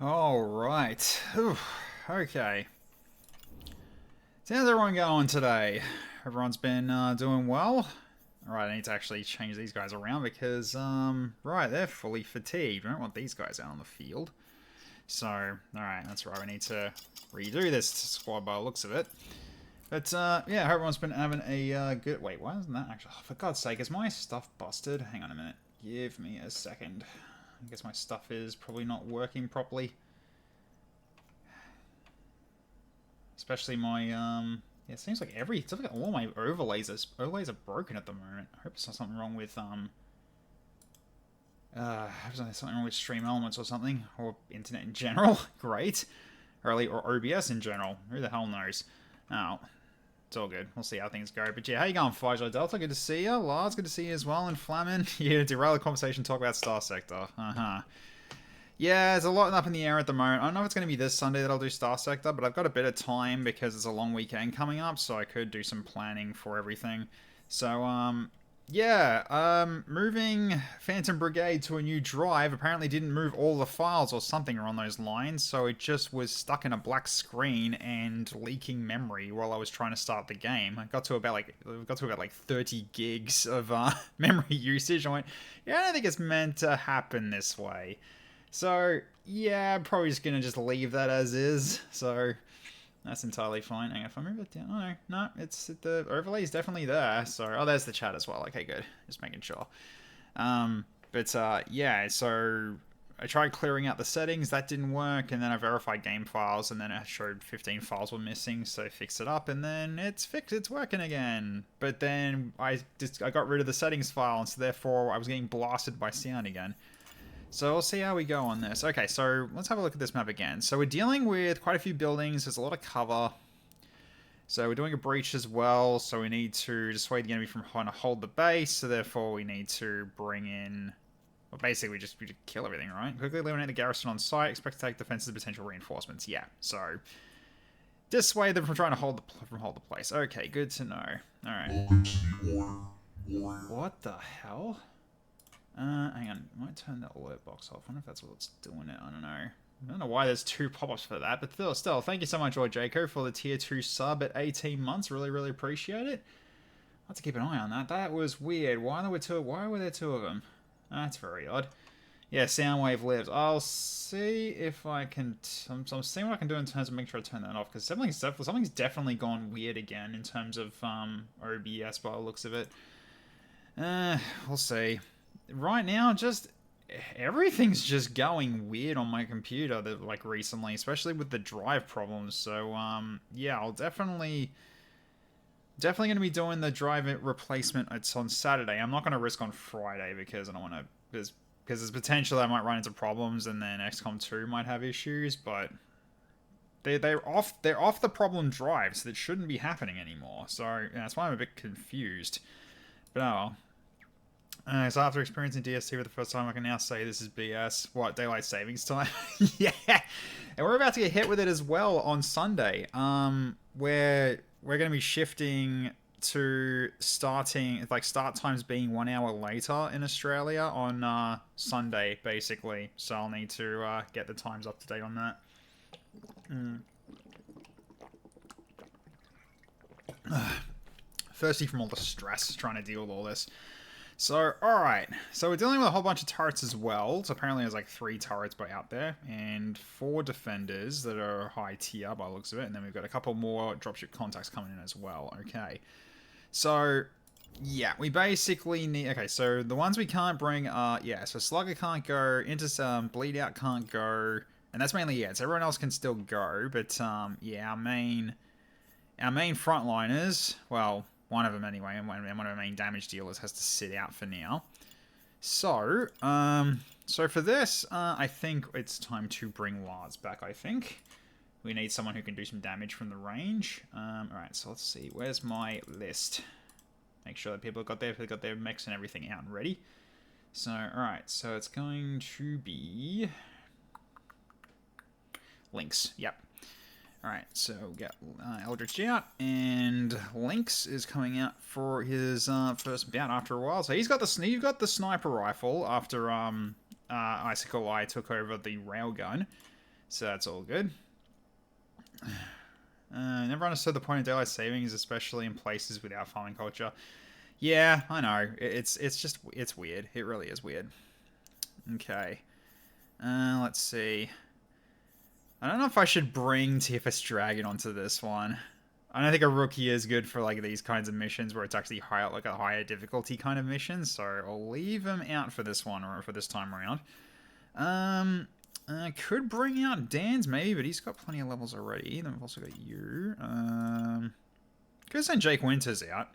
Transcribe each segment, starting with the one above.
All right. Whew. Okay. So how's everyone going today? Everyone's been doing well. All right, I need to actually change these guys around because right, they're fully fatigued. We don't want these guys out on the field. So, all right, that's right. We need to redo this squad by the looks of it. But yeah, I hope everyone's been having a good. Wait, why isn't that actually? Oh, for God's sake, is my stuff busted? Hang on a minute. Give me a second. I guess my stuff is probably not working properly. Especially my yeah, it seems like all my overlays are broken at the moment. I hope it's not something wrong with I hope there's something wrong with Stream Elements or something, or internet in general. Great. Or OBS in general. Who the hell knows? Oh, it's all good. We'll see how things go. But yeah, how you going, Fajo Delta? Good to see you. Lars, good to see you as well. And Flamin, yeah, derail the conversation, talk about Star Sector. Yeah, there's a lot up in the air at the moment. I don't know if it's going to be this Sunday that I'll do Star Sector, but I've got a bit of time because it's a long weekend coming up, so I could do some planning for everything. So, yeah, moving Phantom Brigade to a new drive apparently didn't move all the files or something along those lines, so it just was stuck in a black screen and leaking memory while I was trying to start the game. I got to about like 30 gigs of memory usage. I went, yeah, I don't think it's meant to happen this way. So, yeah, I'm probably just going to just leave that as is. So, that's entirely fine. Hang on, if I move it down. Oh, no, the overlay is definitely there. So, oh, there's the chat as well. Okay, good. Just making sure. Yeah, so I tried clearing out the settings. That didn't work. And then I verified game files. And then it showed 15 files were missing. So I fixed it up. And then it's fixed. It's working again. But then I got rid of the settings file. And so therefore, I was getting blasted by sound again. So we'll see how we go on this. Okay, so let's have a look at this map again. So we're dealing with quite a few buildings. There's a lot of cover. So we're doing a breach as well. So we need to dissuade the enemy from trying to hold the base. So therefore we need to bring in... Well, basically we just kill everything, right? Quickly eliminate the garrison on site. Expect to take defenses and potential reinforcements. Yeah, so... dissuade them from trying to hold the place. Okay, good to know. Alright. What the hell? Hang on. I might turn that alert box off. I wonder if that's what's doing it. I don't know. I don't know why there's two pop-ups for that, but still, thank you so much, Jaco, for the tier 2 sub at 18 months. Really, really appreciate it. I'll have to keep an eye on that. That was weird. Why were there two of them? That's very odd. Yeah, Soundwave lives. I'll see if I can... I'm seeing what I can do in terms of making sure I turn that off, because something's definitely gone weird again in terms of OBS by the looks of it. We'll see. Right now, just everything's just going weird on my computer like recently, especially with the drive problems. So yeah, I'll definitely going to be doing the drive replacement. It's on Saturday. I'm not going to risk on Friday because I don't want to, because there's potential I might run into problems and then XCOM 2 might have issues, but they're off the problem drive, so that shouldn't be happening anymore. So yeah, that's why I'm a bit confused. But oh well. So after experiencing DST for the first time, I can now say this is BS. What, daylight savings time? Yeah, and we're about to get hit with it as well on Sunday. Where we're going to be shifting to start times being 1 hour later in Australia on Sunday, basically. So I'll need to get the times up to date on that. Thirsty from all the stress trying to deal with all this. So, alright. So we're dealing with a whole bunch of turrets as well. So apparently there's like 3 turrets out there. And 4 defenders that are high tier by the looks of it. And then we've got a couple more dropship contacts coming in as well. Okay. So, yeah. We basically need... Okay, so the ones we can't bring are... Yeah, so Slugger can't go. Bleed Out can't go. And that's mainly, yeah. So everyone else can still go. But, yeah, our main frontliners... Well... One of them anyway, and one of our main damage dealers has to sit out for now. So, so for this, I think it's time to bring Lars back, I think. We need someone who can do some damage from the range. Alright, so let's see. Where's my list? Make sure that people got their mechs and everything out and ready. So, alright, so it's going to be... Lynx, yep. Alright, so we got Eldritch out, and Lynx is coming out for his first bout after a while. So you've got the sniper rifle after Icicle Eye took over the railgun. So that's all good. Never understood the point of daylight savings, especially in places without farming culture. Yeah, I know. It's weird. It really is weird. Okay. Let's see. I don't know if I should bring TFS Dragon onto this one. I don't think a rookie is good for like these kinds of missions where it's actually higher, like a higher difficulty kind of mission. So I'll leave him out for this one, or for this time around. Could bring out Dan's maybe, but he's got plenty of levels already. Then we've also got you. Could send Jake Winters out,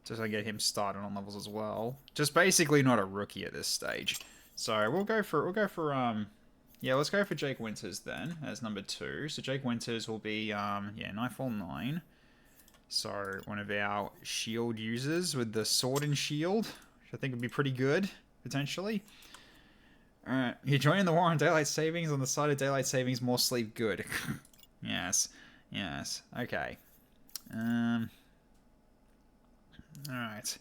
just so I get him started on levels as well. Just basically not a rookie at this stage. So we'll go for yeah, let's go for Jake Winters then as number 2. So Jake Winters will be yeah, Nightfall 9. So one of our shield users with the sword and shield, which I think would be pretty good potentially. Alright, you're joining the war on daylight savings. On the side of daylight savings, more sleep good. Yes. Yes. Okay. Alright.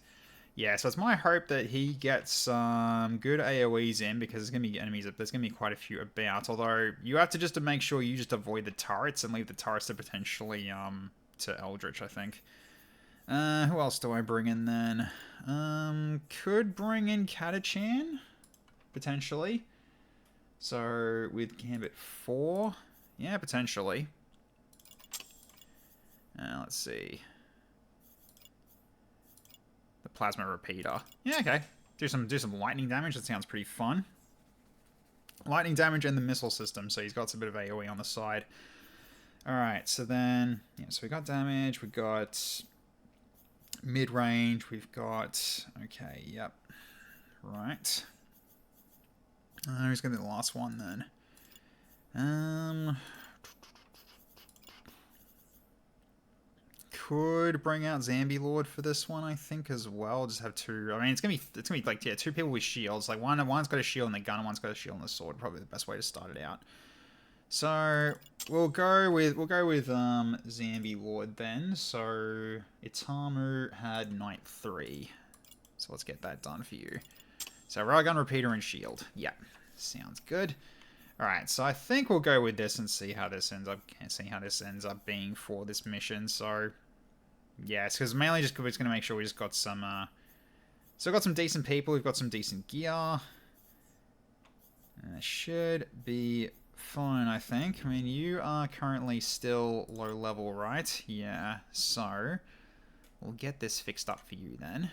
Yeah, so it's my hope that he gets some good AoEs in, because there's going to be enemies, there's going to be quite a few about, although you have to just make sure you just avoid the turrets and leave the turrets to potentially, to Eldritch, I think. Who else do I bring in then? Could bring in Katachan, potentially. So, with Gambit 4, yeah, potentially. Let's see. The Plasma Repeater. Yeah, okay. Do some lightning damage. That sounds pretty fun. Lightning damage and the missile system, so he's got some bit of AoE on the side. Alright, so then... yeah, so we got damage, we got mid-range, we've got... okay, yep. Right. Who's going to be the last one then? Could bring out Zambi Lord for this one, I think, as well. Just have 2. I mean, it's gonna be like, yeah, 2 people with shields. Like one's got a shield and the gun, and one's got a shield and the sword. Probably the best way to start it out. So we'll go with Zambi Lord then. So Itamu had Knight 3. So let's get that done for you. So Railgun, Repeater, and Shield. Yeah, sounds good. Alright, so I think we'll go with this and see how this ends up being for this mission. So yes, because mainly just we're just gonna make sure we just got some so we've got some decent people, we've got some decent gear. And it should be fine, I think. I mean, you are currently still low level, right? Yeah, so we'll get this fixed up for you then.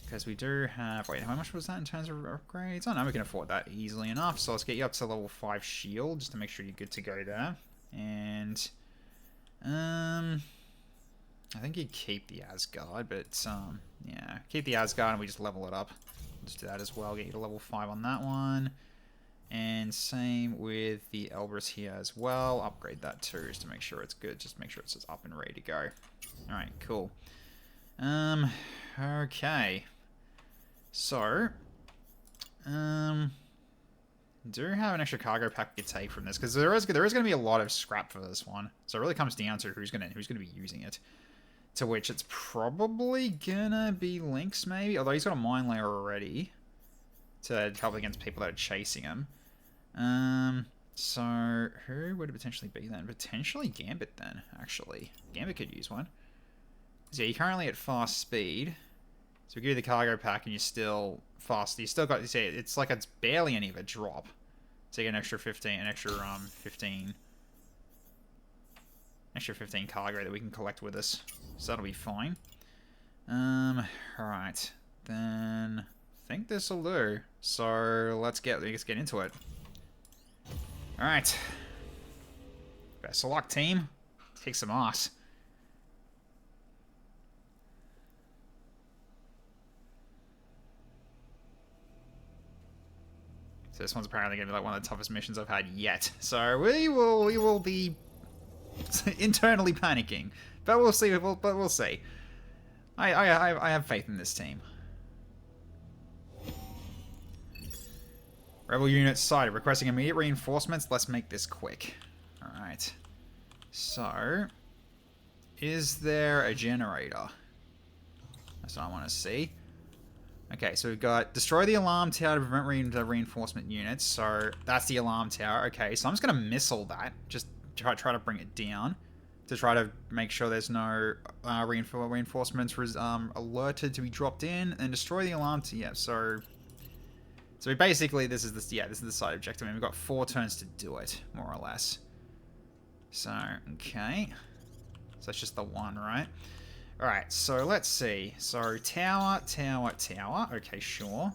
Because we do have... wait, how much was that in terms of upgrades? Oh no, we can afford that easily enough. So let's get you up to level 5 shield, just to make sure you're good to go there. And... I think you keep the Asgard, but... yeah, keep the Asgard and we just level it up. Just do that as well, get you to level 5 on that one. And same with the Elbrus here as well. Upgrade that too, just to make sure it's good. Just make sure it's just up and ready to go. Alright, cool. Okay. So, do have an extra cargo pack we could take from this, because there is going to be a lot of scrap for this one. So it really comes down to who's going to be using it. To which it's probably gonna be Lynx, maybe, although he's got a mine layer already to help against people that are chasing him. So who would it potentially be then? Potentially Gambit then, actually. Gambit could use one. So yeah, you're currently at fast speed. So we give you the cargo pack and you're still fast. You still got, you see, it's like it's barely any of a drop. So you get an extra 15, extra 15 cargo that we can collect with us. So that'll be fine. Alright. Then I think this'll do. So let's get into it. Alright. Best of luck, team. Kick some ass. So this one's apparently going to be like one of the toughest missions I've had yet. So we will be internally panicking, but we'll see. But we'll see. I have faith in this team. Rebel units sighted, requesting immediate reinforcements. Let's make this quick. All right. So, is there a generator? That's what I want to see. Okay, so we've got destroy the alarm tower to prevent reinforcement units. So that's the alarm tower. Okay, so I'm just going to missile that. Just try to bring it down. To try to make sure there's no reinforcements alerted to be dropped in. And destroy the alarm tower. Yeah, so basically this is the side objective. And we've got 4 turns to do it, more or less. So, okay. So it's just the one, right? Alright, so let's see. So, tower. Okay, sure.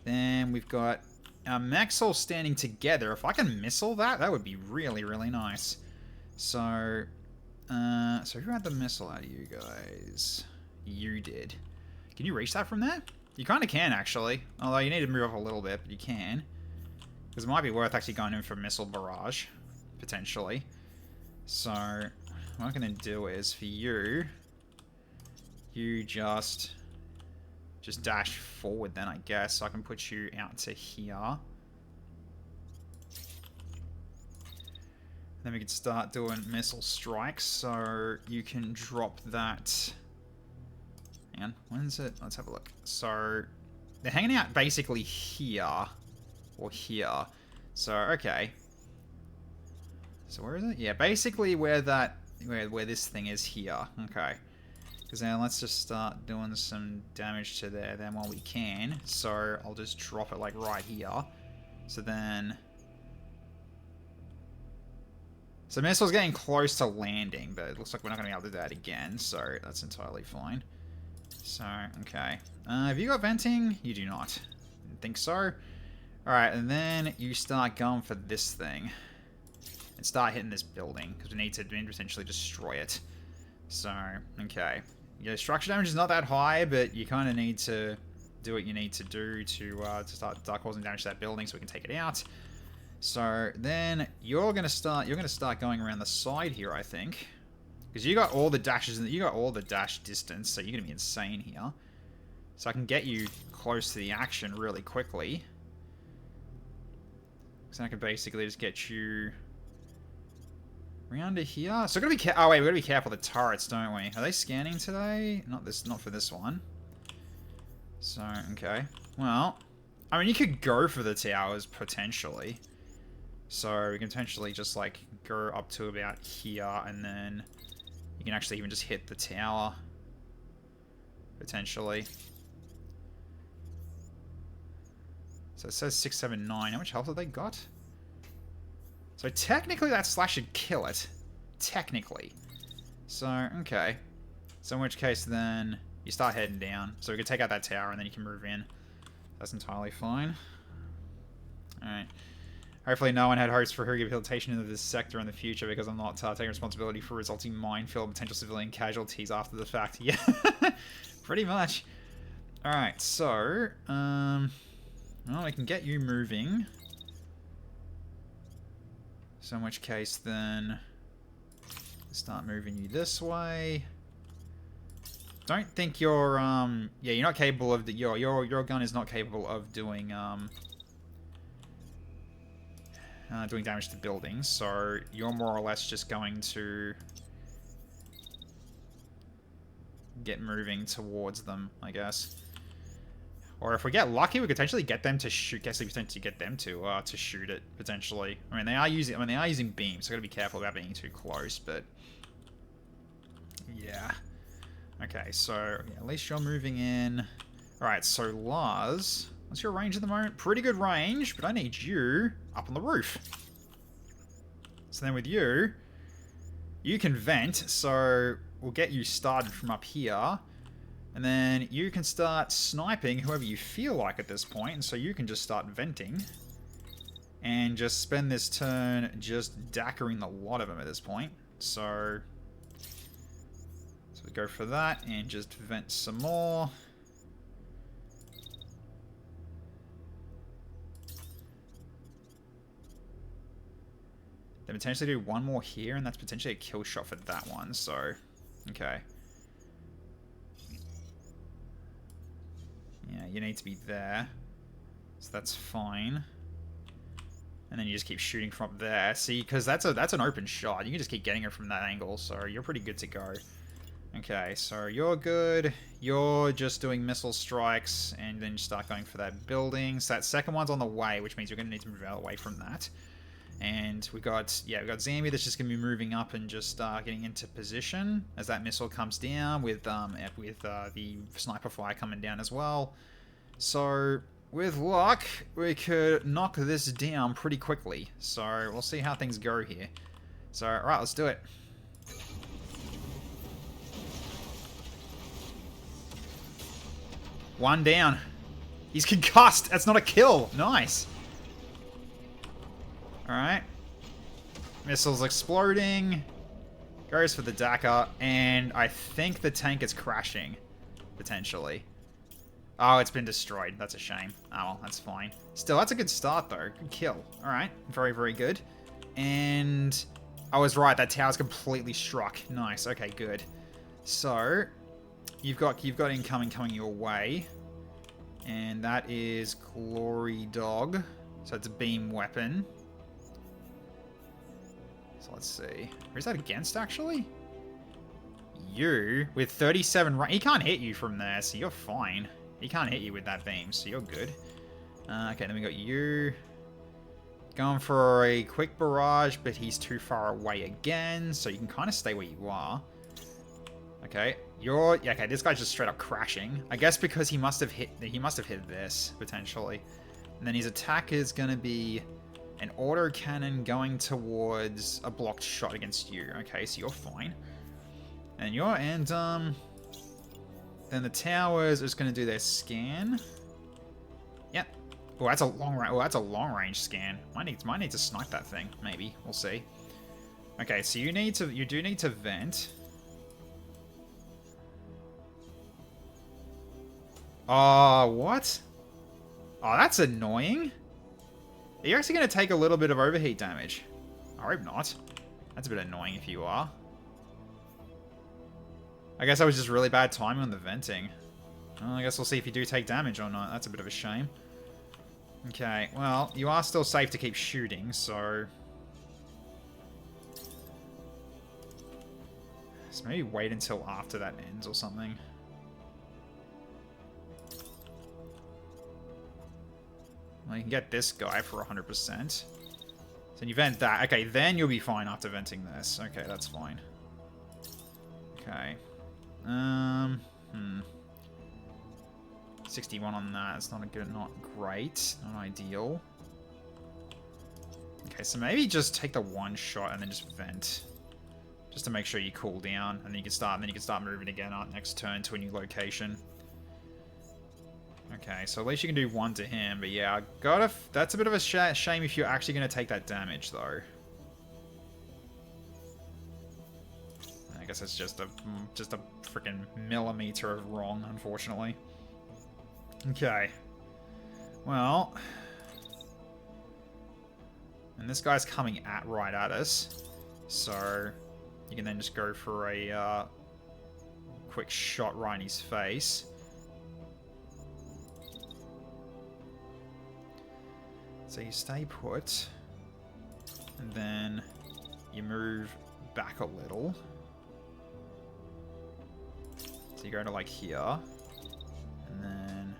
Then we've got our mechs all standing together. If I can missile that, that would be really, really nice. So who had the missile out of you guys? You did. Can you reach that from there? You kind of can, actually. Although you need to move up a little bit, but you can. Because it might be worth actually going in for missile barrage. Potentially. So, what I'm going to do is, for you... You just dash forward then, I guess. So I can put you out to here. Then we can start doing missile strikes. So you can drop that. Hang on, when is it? Let's have a look. So they're hanging out basically here. Or here. So, okay. So where is it? Yeah, basically where this thing is here. Okay. Because now let's just start doing some damage to there then while we can. So I'll just drop it like right here. So then... So missile's getting close to landing, but it looks like we're not going to be able to do that again. So that's entirely fine. So, okay. Have you got venting? You do not. Didn't think so. Alright, and then you start going for this thing. And start hitting this building. Because we need to essentially destroy it. So, okay. Yeah, structure damage is not that high, but you kind of need to do what you need to do to start causing damage to that building so we can take it out. So then you're gonna start going around the side here, I think, because you got all the dashes and you got all the dash distance, so you're gonna be insane here. So I can get you close to the action really quickly. So I can basically just get you around to here. So we're gonna be oh wait, we gotta be careful of the turrets, don't we? Are they scanning today? Not for this one. So, okay. Well, I mean, you could go for the towers potentially. So we can potentially just like go up to about here, and then you can actually even just hit the tower potentially. So it says 679. How much health have they got? So technically that slash should kill it. Technically. So, okay. So in which case then you start heading down. So we can take out that tower and then you can move in. That's entirely fine. Alright. Hopefully no one had hopes for rehabilitation into this sector in the future, because I'm not taking responsibility for resulting minefield potential civilian casualties after the fact. Yeah. Pretty much. Alright, so well, I can get you moving. So in which case then start moving you this way. Don't think you're yeah, you're not capable of your gun is not capable of doing doing damage to buildings, so you're more or less just going to get moving towards them, I guess. Or if we get lucky, we could potentially get them to shoot. Potentially get them to shoot it potentially. I mean, they are using beams, so I gotta be careful about being too close. But yeah, okay. So yeah, at least you're moving in. All right. So Lars, what's your range at the moment? Pretty good range, but I need you up on the roof. So then with you, you can vent. So we'll get you started from up here. And then you can start sniping whoever you feel like at this point. And so you can just start venting. And just spend this turn just dackering the lot of them at this point. So we go for that and just vent some more. Then potentially do one more here, and that's potentially a kill shot for that one. So, okay. Yeah, you need to be there. So that's fine. And then you just keep shooting from up there. See, because that's an open shot. You can just keep getting it from that angle, so you're pretty good to go. Okay, so you're good. You're just doing missile strikes and then start going for that building. So that second one's on the way, which means you're going to need to move out away from that. And we got Zambi that's just going to be moving up and just getting into position as that missile comes down with the sniper fire coming down as well. So with luck, we could knock this down pretty quickly. So we'll see how things go here. So alright, let's do it. One down. He's concussed. That's not a kill. Nice. Alright. Missiles exploding. Goes for the Dakar. And I think the tank is crashing. Potentially. Oh, it's been destroyed. That's a shame. Oh, well, that's fine. Still, that's a good start, though. Good kill. Alright. Very, very good. And I was right. That tower's completely struck. Nice. Okay, good. So, you've got incoming coming your way. And that is Glory Dog. So it's a beam weapon. So let's see. Who's that against, actually? You, with 37... He can't hit you from there, so you're fine. He can't hit you with that beam, so you're good. Okay, then we got you. Going for a quick barrage, but he's too far away again, so you can kind of stay where you are. Okay, okay, this guy's just straight up crashing. I guess because he must have hit this, potentially. And then his attack is going to be an autocannon going towards a blocked shot against you. Okay, so you're fine. And then the towers is going to do their scan. Yep. Oh, that's a long range scan. Might need to snipe that thing. Maybe we'll see. Okay, so you do need to vent. Oh, what? Oh, that's annoying. You're actually going to take a little bit of overheat damage. I hope not. That's a bit annoying if you are. I guess that was just really bad timing on the venting. Well, I guess we'll see if you do take damage or not. That's a bit of a shame. Okay, well, you are still safe to keep shooting, so... So maybe wait until after that ends or something. Well, you can get this guy for 100%. So you vent that. Okay, then you'll be fine after venting this. Okay, that's fine. Okay. 61 on that. It's not great. Not ideal. Okay, so maybe just take the one shot and then just vent. Just to make sure you cool down. And then you can start moving again on next turn to a new location. Okay, so at least you can do one to him, but yeah, that's a bit of a shame if you're actually going to take that damage, though. I guess it's just a freaking millimeter of wrong, unfortunately. Okay. Well, and this guy's coming right at us, so you can then just go for a quick shot right in his face. So you stay put, and then you move back a little. So you go to like here, and then...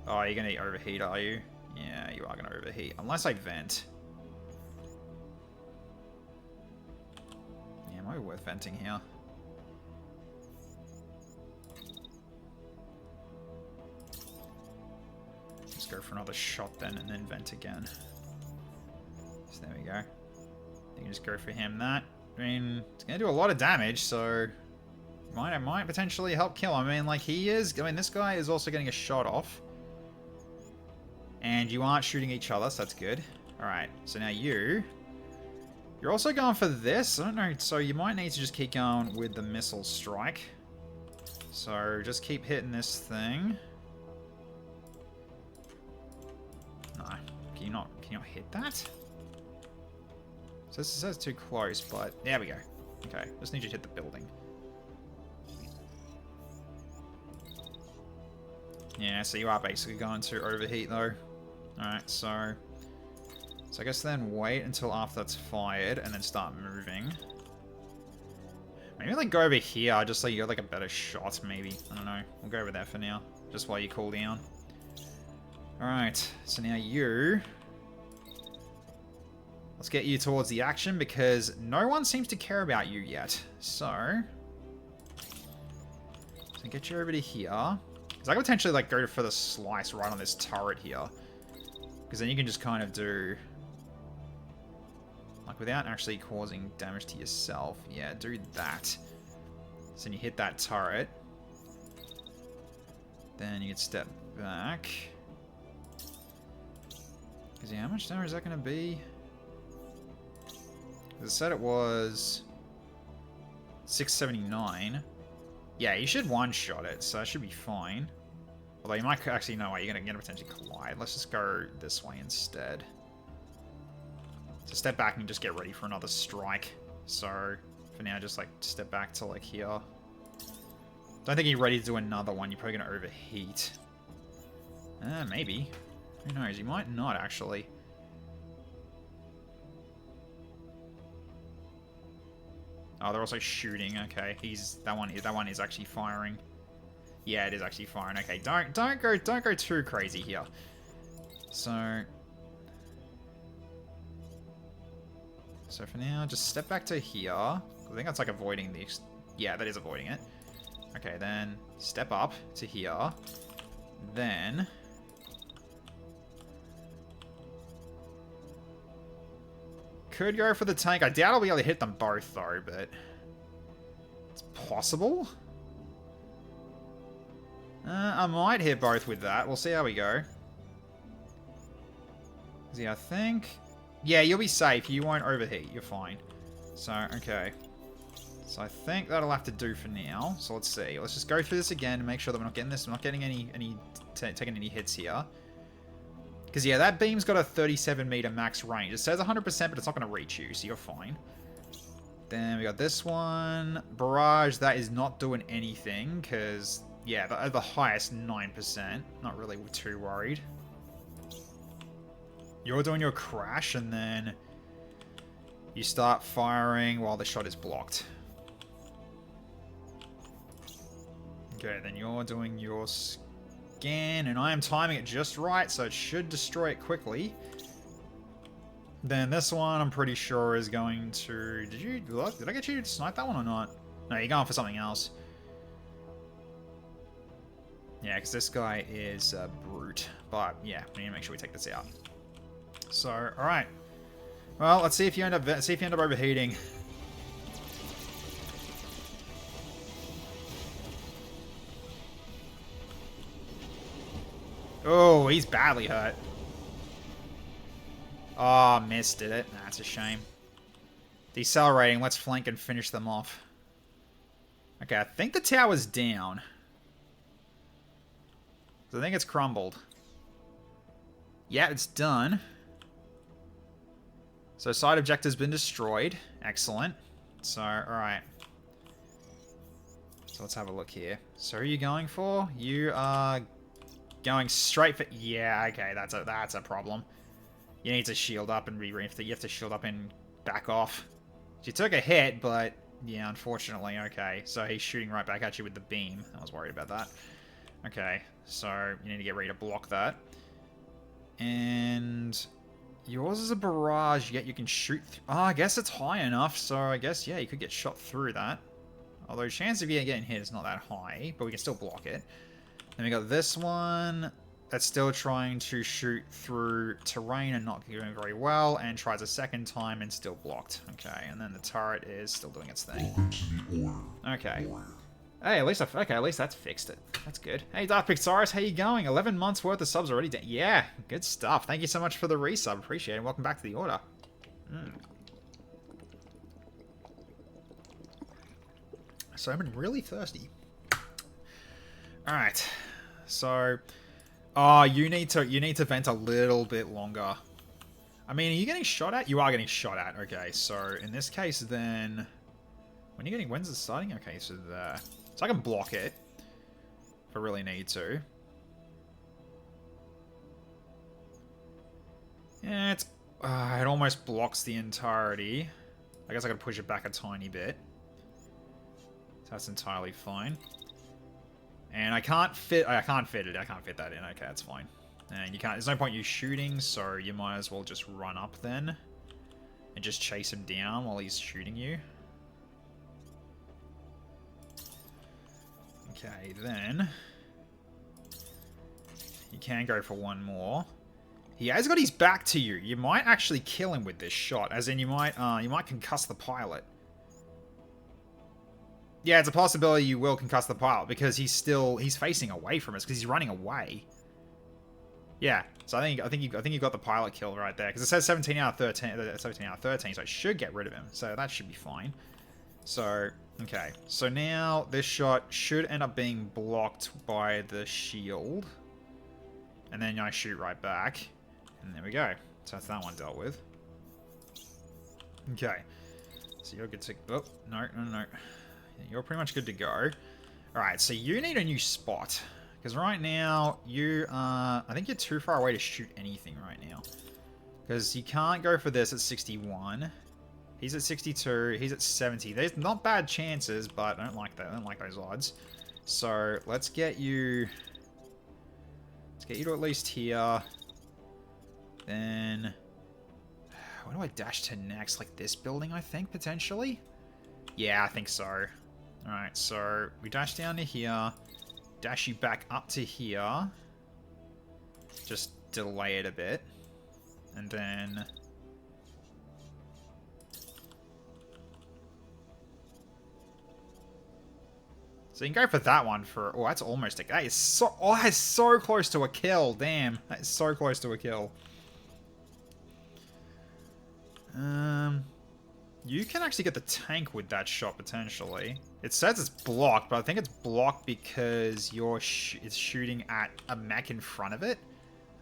Oh, you're going to overheat, are you? Yeah, you are going to overheat. Unless I vent. Yeah, might be worth venting here. Just go for another shot then, and then vent again. So there we go. You can just go for him that. I mean, it's going to do a lot of damage, so... It might potentially help kill. I mean, like, this guy is also getting a shot off. And you aren't shooting each other, so that's good. Alright, so now you're also going for this. I don't know, so you might need to just keep going with the missile strike. So, just keep hitting this thing. No. Can you not hit that? So this says too close, but there we go. Okay, just need you to hit the building. Yeah, so you are basically going to overheat though. Alright, so I guess then wait until after that's fired and then start moving. Maybe like go over here, just so you got like a better shot, maybe. I don't know. We'll go over there for now, just while you cool down. Alright, so now you... Let's get you towards the action, because no one seems to care about you yet. So get you over to here. Because I could potentially like go for the slice right on this turret here. Because then you can just kind of do... Like without actually causing damage to yourself. Yeah, do that. So then you hit that turret. Then you can step back. Because yeah, how much damage is that going to be? Because it said it was 679. Yeah, you should one-shot it, so that should be fine. Although you might actually know what you're going to potentially collide. Let's just go this way instead. So step back and just get ready for another strike. So for now, just like step back to like here. Don't think you're ready to do another one. You're probably going to overheat. Maybe. Who knows? You might not actually. Oh, they're also shooting. Okay, that one is actually firing. Yeah, it is actually firing. Okay, don't go too crazy here. So for now, just step back to here. I think that's like avoiding the... Yeah, that is avoiding it. Okay, then step up to here. Then... Could go for the tank. I doubt I'll be able to hit them both, though, but... It's possible? I might hit both with that. We'll see how we go. See, I think... Yeah, you'll be safe. You won't overheat. You're fine. So, okay. So I think that'll have to do for now. So let's see. Let's just go through this again and make sure that we're not getting this. We're not getting taking any hits here. Because, yeah, that beam's got a 37-meter max range. It says 100%, but it's not going to reach you, so you're fine. Then we got this one. Barrage, that is not doing anything, because, yeah, the highest, 9%. Not really too worried. You're doing your crash, and then you start firing while the shot is blocked. Okay, then you're doing your scan, and I am timing it just right, so it should destroy it quickly. Then this one, I'm pretty sure, is going to... Did I get you to snipe that one or not? No, you're going for something else. Yeah, because this guy is a brute. But, yeah, we need to make sure we take this out. So, alright. Well, let's see if you end up overheating. Oh, he's badly hurt. Oh, missed it. That's a shame. Decelerating. Let's flank and finish them off. Okay, I think the tower's down. So I think it's crumbled. Yeah, it's done. So side objective's been destroyed. Excellent. So, alright. So let's have a look here. So who are you going for? You are going straight for... Yeah, okay, that's a problem. You need to shield up and you have to shield up and back off. You took a hit, but yeah, unfortunately, okay. So he's shooting right back at you with the beam. I was worried about that. Okay, so you need to get ready to block that. And yours is a barrage, yet you can shoot... Oh, I guess it's high enough, so I guess, yeah, you could get shot through that. Although chance of you getting hit is not that high, but we can still block it. Then we got this one that's still trying to shoot through terrain and not doing very well, and tries a second time and still blocked. Okay, and then the turret is still doing its thing. Okay. Hey, at least that's fixed it. That's good. Hey, Dark Pixaris, how you going? 11 months worth of subs already. Yeah, good stuff. Thank you so much for the resub. Appreciate it. Welcome back to the order. So I've been really thirsty. Alright. So, you need to vent a little bit longer. I mean, are you getting shot at? You are getting shot at. Okay, so in this case, then when's it starting? Okay, so there. So I can block it if I really need to. Yeah, it almost blocks the entirety. I guess I can push it back a tiny bit. So that's entirely fine. And I can't fit that in. Okay, that's fine. And you can't, there's no point you shooting, so you might as well just run up then. And just chase him down while he's shooting you. Okay, then you can go for one more. He has got his back to you. You might actually kill him with this shot, as in you might concuss the pilot. Yeah, it's a possibility you will concuss the pilot because he's facing away from us because he's running away. Yeah, so I think you got the pilot kill right there because it says 17 out of 13, 17 out of 13, so I should get rid of him. So that should be fine. So okay, so now this shot should end up being blocked by the shield, and then I shoot right back. And there we go. So that's that one dealt with. Okay. So you're good to... Oh, no. You're pretty much good to go. Alright, so you need a new spot. Because right now, you I think you're too far away to shoot anything right now. Because you can't go for this at 61. He's at 62. He's at 70. There's not bad chances, but I don't like that. I don't like those odds. So let's get you... Let's get you to at least here. Then, where do I dash to next? Like this building, I think, potentially? Yeah, I think so. Alright, so we dash down to here. Dash you back up to here. Just delay it a bit. And then... So you can go for that one for... Oh, that's almost a... That is so... Oh, that's so close to a kill. Damn. That is so close to a kill. You can actually get the tank with that shot, potentially. It says it's blocked, but I think it's blocked because it's shooting at a mech in front of it.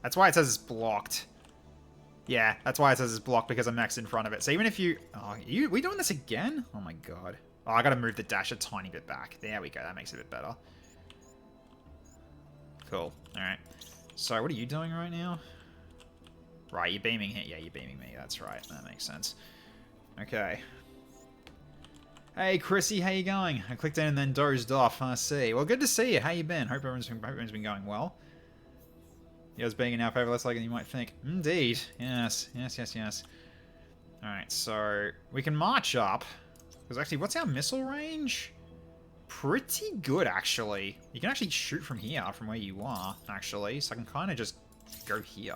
That's why it says it's blocked. Yeah, that's why it says it's blocked, because a mech's in front of it. So even if you... Oh, we doing this again? Oh my god. Oh, I gotta move the dash a tiny bit back. There we go, that makes it a bit better. Cool, alright. So, what are you doing right now? Right, you're beaming here. Yeah, you're beaming me. That's right. That makes sense. Okay. Hey, Chrissy, how you going? I clicked in and then dozed off. I see. Well, good to see you. How you been? Hope everyone's been going well. Yours being in our favor less likely than you might think. Indeed. Yes. Alright, so we can march up. Because actually, what's our missile range? Pretty good, actually. You can actually shoot from here, from where you are, actually. So I can kind of just go here.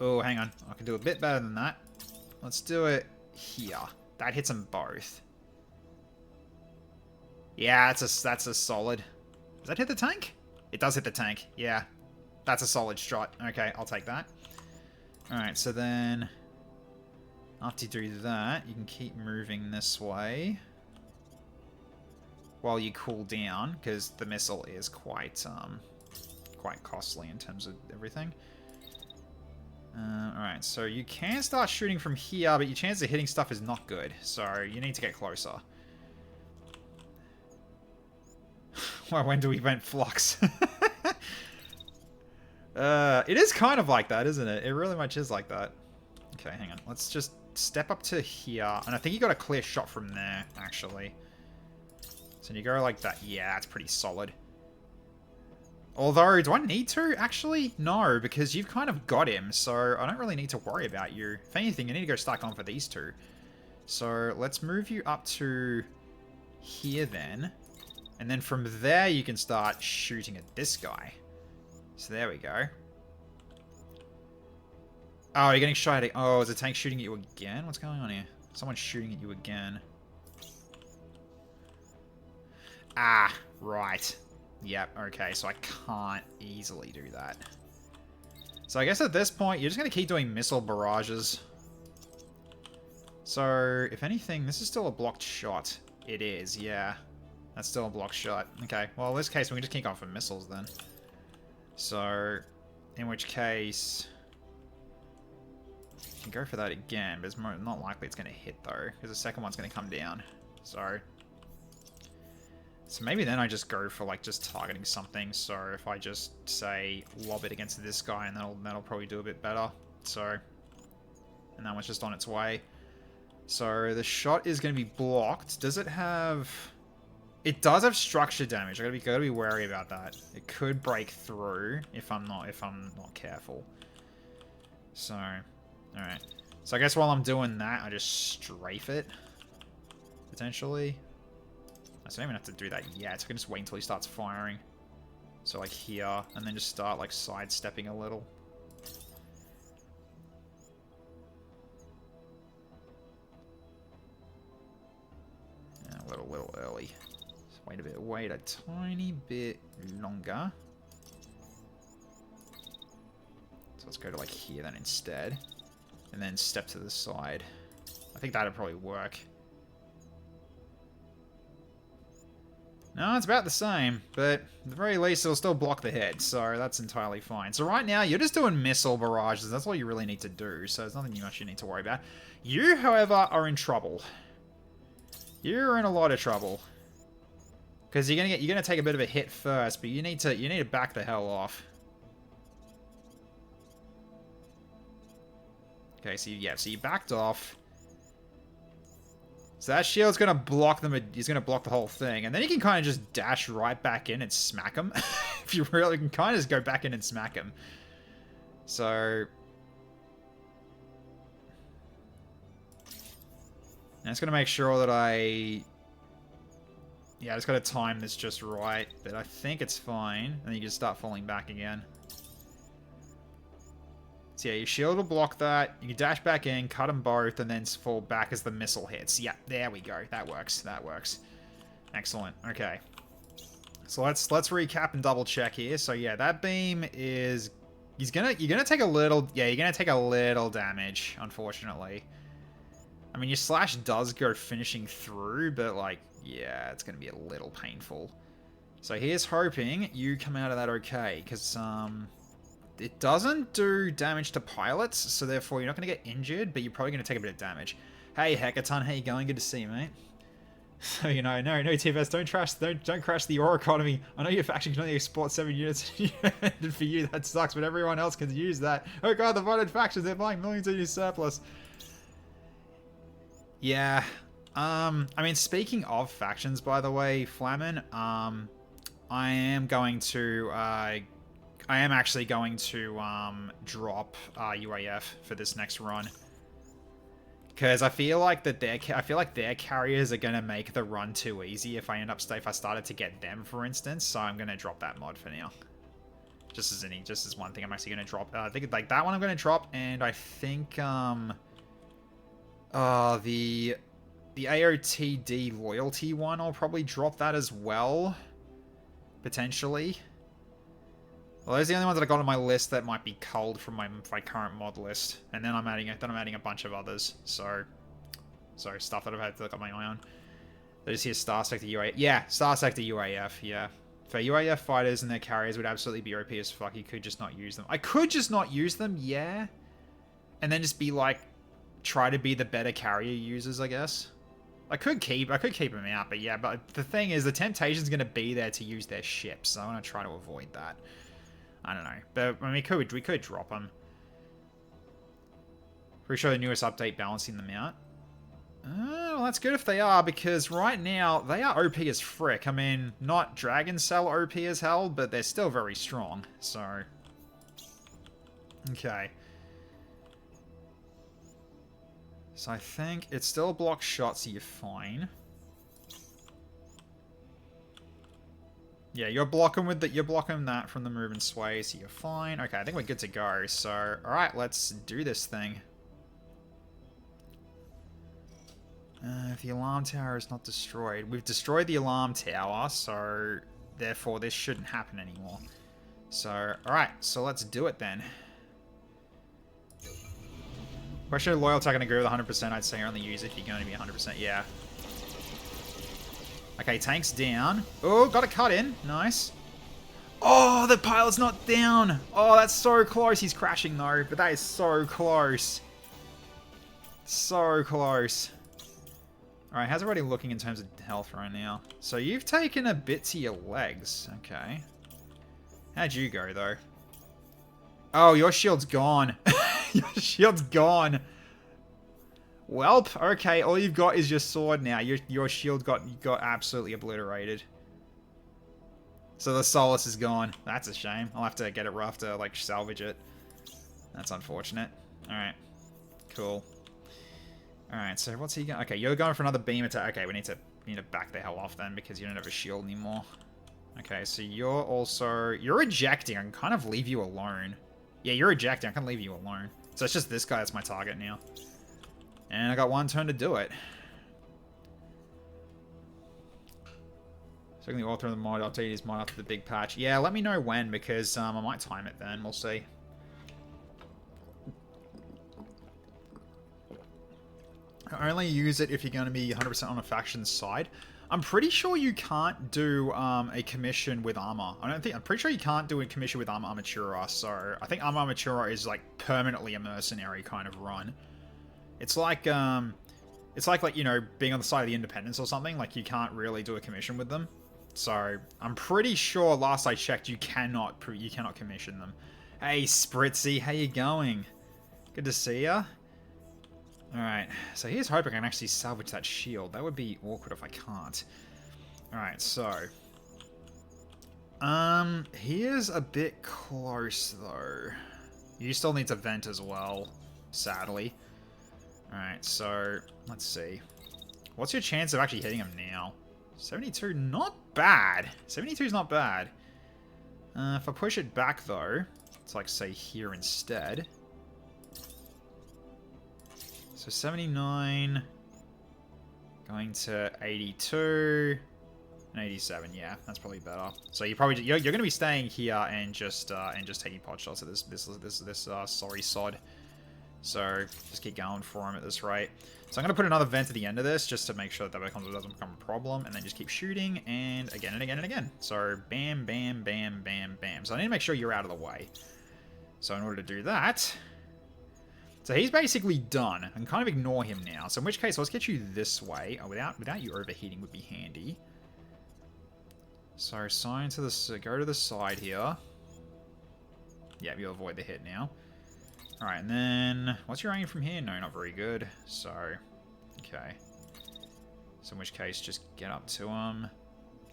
Oh, hang on. I can do a bit better than that. Let's do it here. That hits them both. Yeah, that's a solid. Does that hit the tank? It does hit the tank. Yeah. That's a solid shot. Okay, I'll take that. Alright, so then... After you do that, you can keep moving this way. While you cool down, because the missile is quite costly in terms of everything. Alright, so you can start shooting from here, but your chance of hitting stuff is not good, so you need to get closer. Well, when do we vent flux? It is kind of like that, isn't it? It really much is like that. Okay, hang on. Let's just step up to here, and I think you got a clear shot from there, actually. So you go like that. Yeah, that's pretty solid. Although, do I need to? Actually, no, because you've kind of got him, so I don't really need to worry about you. If anything, you need to go start going for these two. So, let's move you up to here then. And then from there, you can start shooting at this guy. So there we go. Oh, you're getting shot at... Oh, is the tank shooting at you again? What's going on here? Someone's shooting at you again. Ah, right. Yep, okay, so I can't easily do that. So I guess at this point, you're just going to keep doing missile barrages. So, if anything, this is still a blocked shot. It is, yeah. That's still a blocked shot. Okay, well, in this case, we can just keep going for missiles then. So, in which case... You can go for that again, but it's not likely it's going to hit, though. Because the second one's going to come down. So maybe then I just go for, like, just targeting something. So if I just, say, lob it against this guy, and that'll probably do a bit better. So... And that one's just on its way. So the shot is going to be blocked. Does it have... It does have structure damage. I gotta be wary about that. It could break through if I'm not careful. So, alright. So I guess while I'm doing that, I just strafe it. Potentially. I don't even have to do that yet. I can just wait until he starts firing. So like here, and then just start like sidestepping a little. Yeah, a little early. Wait a tiny bit longer. So let's go to like here then instead. And then step to the side. I think that'd probably work. No, it's about the same, but at the very least it'll still block the head, so that's entirely fine. So right now, you're just doing missile barrages. That's all you really need to do, so there's nothing much you need to worry about. You, however, are in trouble. You're in a lot of trouble. Because you're gonna take a bit of a hit first, but you need to back the hell off. Okay, so you backed off. So that shield's gonna block them. He's gonna block the whole thing, and then you can kind of just dash right back in and smack him. If you really can, kind of just go back in and smack him. So, I'm just gonna make sure that yeah, I just gotta time this just right, but I think it's fine. And then you just start falling back again. So yeah, your shield will block that. You can dash back in, cut them both, and then fall back as the missile hits. Yeah, there we go. That works. That works. Excellent. Okay. So let's recap and double check here. So yeah, that beam is you're gonna take a little damage, unfortunately. I mean, your slash does go finishing through, but like, yeah, it's gonna be a little painful. So here's hoping you come out of that okay, because it doesn't do damage to pilots, so therefore you're not going to get injured, but you're probably going to take a bit of damage. Hey, Hackathon, how you going? Good to see you, mate. So, you know, no, TFS, don't crash the ore economy. I know your faction can only export 7 units for you, that sucks, but everyone else can use that. Oh god, the voted factions, they're buying millions of your surplus. Yeah, I mean, speaking of factions, by the way, Flamin, I am actually going to drop UAF for this next run, because I feel like their carriers are gonna make the run too easy if I started to get them, for instance. So I'm gonna drop that mod for now. Just as one thing, I'm actually gonna drop. I think like that one I'm gonna drop, and I think the AOTD loyalty one, I'll probably drop that as well, potentially. Well, those are the only ones that I got on my list that might be culled from my current mod list, and then I'm adding a bunch of others. So stuff that I've had to look at my eye on. They just hear Star Sector UAF. Yeah, Star Sector UAF. Yeah, for UAF fighters and their carriers would absolutely be OP as fuck. You could just not use them. I could just not use them, yeah, and then just be like, try to be the better carrier users, I guess. I could keep them out, but yeah. But the thing is, the temptation's gonna be there to use their ships, so I'm gonna try to avoid that. I don't know, but I mean, we could drop them. Pretty sure the newest update balancing them out. Well, that's good if they are, because right now they are OP as frick. I mean, not Dragon Cell OP as hell, but they're still very strong. So, okay. So I think it's still a block shot, so you're fine. Yeah, you're blocking that from the move and sway, so you're fine. Okay, I think we're good to go. So, alright, let's do this thing. If the alarm tower is not destroyed. We've destroyed the alarm tower, so therefore this shouldn't happen anymore. So, alright, so let's do it then. Question loyalty, I'm going to agree with 100%. I'd say only use it if you're going to be 100%. Yeah. Okay, tank's down. Oh, got a cut in. Nice. Oh, the pilot's not down. Oh, that's so close. He's crashing though, but that is so close. So close. Alright, how's everybody looking in terms of health right now? So you've taken a bit to your legs. Okay. How'd you go though? Oh, your shield's gone. Your shield's gone. Welp, okay, all you've got is your sword now. Your shield got absolutely obliterated. So the Solus is gone. That's a shame. I'll have to get it rough to, like, salvage it. That's unfortunate. Alright. Cool. Alright, so what's he going? Okay, you're going for another beam attack. Okay, we need to back the hell off then because you don't have a shield anymore. Okay, so you're also... You're ejecting. I can kind of leave you alone. Yeah, you're ejecting. I can leave you alone. So it's just this guy that's my target now. And I got one turn to do it. So the author of the mod, I'll tell you his mod after the big patch. Yeah, let me know when, because I might time it then. We'll see. Only use it if you're going to be 100% on a faction's side. I'm pretty sure you can't do a commission with armor. I'm pretty sure you can't do a commission with armor armatura. So I think armor armatura is like permanently a mercenary kind of run. It's like you know, being on the side of the independents or something. Like you can't really do a commission with them. So I'm pretty sure last I checked, you cannot commission them. Hey Spritzy, how you going? Good to see ya. Alright, so here's hoping I can actually salvage that shield. That would be awkward if I can't. Alright, so... here's a bit close, though. You still need to vent as well, sadly. Alright, so... let's see. What's your chance of actually hitting him now? 72, not bad. 72 is not bad. If I push it back, though, it's like, say, here instead... So 79, going to 82, and 87. Yeah, that's probably better. So you're going to be staying here and just taking pot shots at this sorry sod. So just keep going for him at this rate. So I'm going to put another vent at the end of this just to make sure that doesn't become a problem, and then just keep shooting and again and again and again. So bam, bam, bam, bam, bam. So I need to make sure you're out of the way. So in order to do that. So he's basically done. I can kind of ignore him now. So in which case, let's get you this way. Oh, without you overheating would be handy. So sign to the... Go to the side here. Yeah, you'll avoid the hit now. Alright, and then... What's your aim from here? No, not very good. So... Okay. So in which case, just get up to him.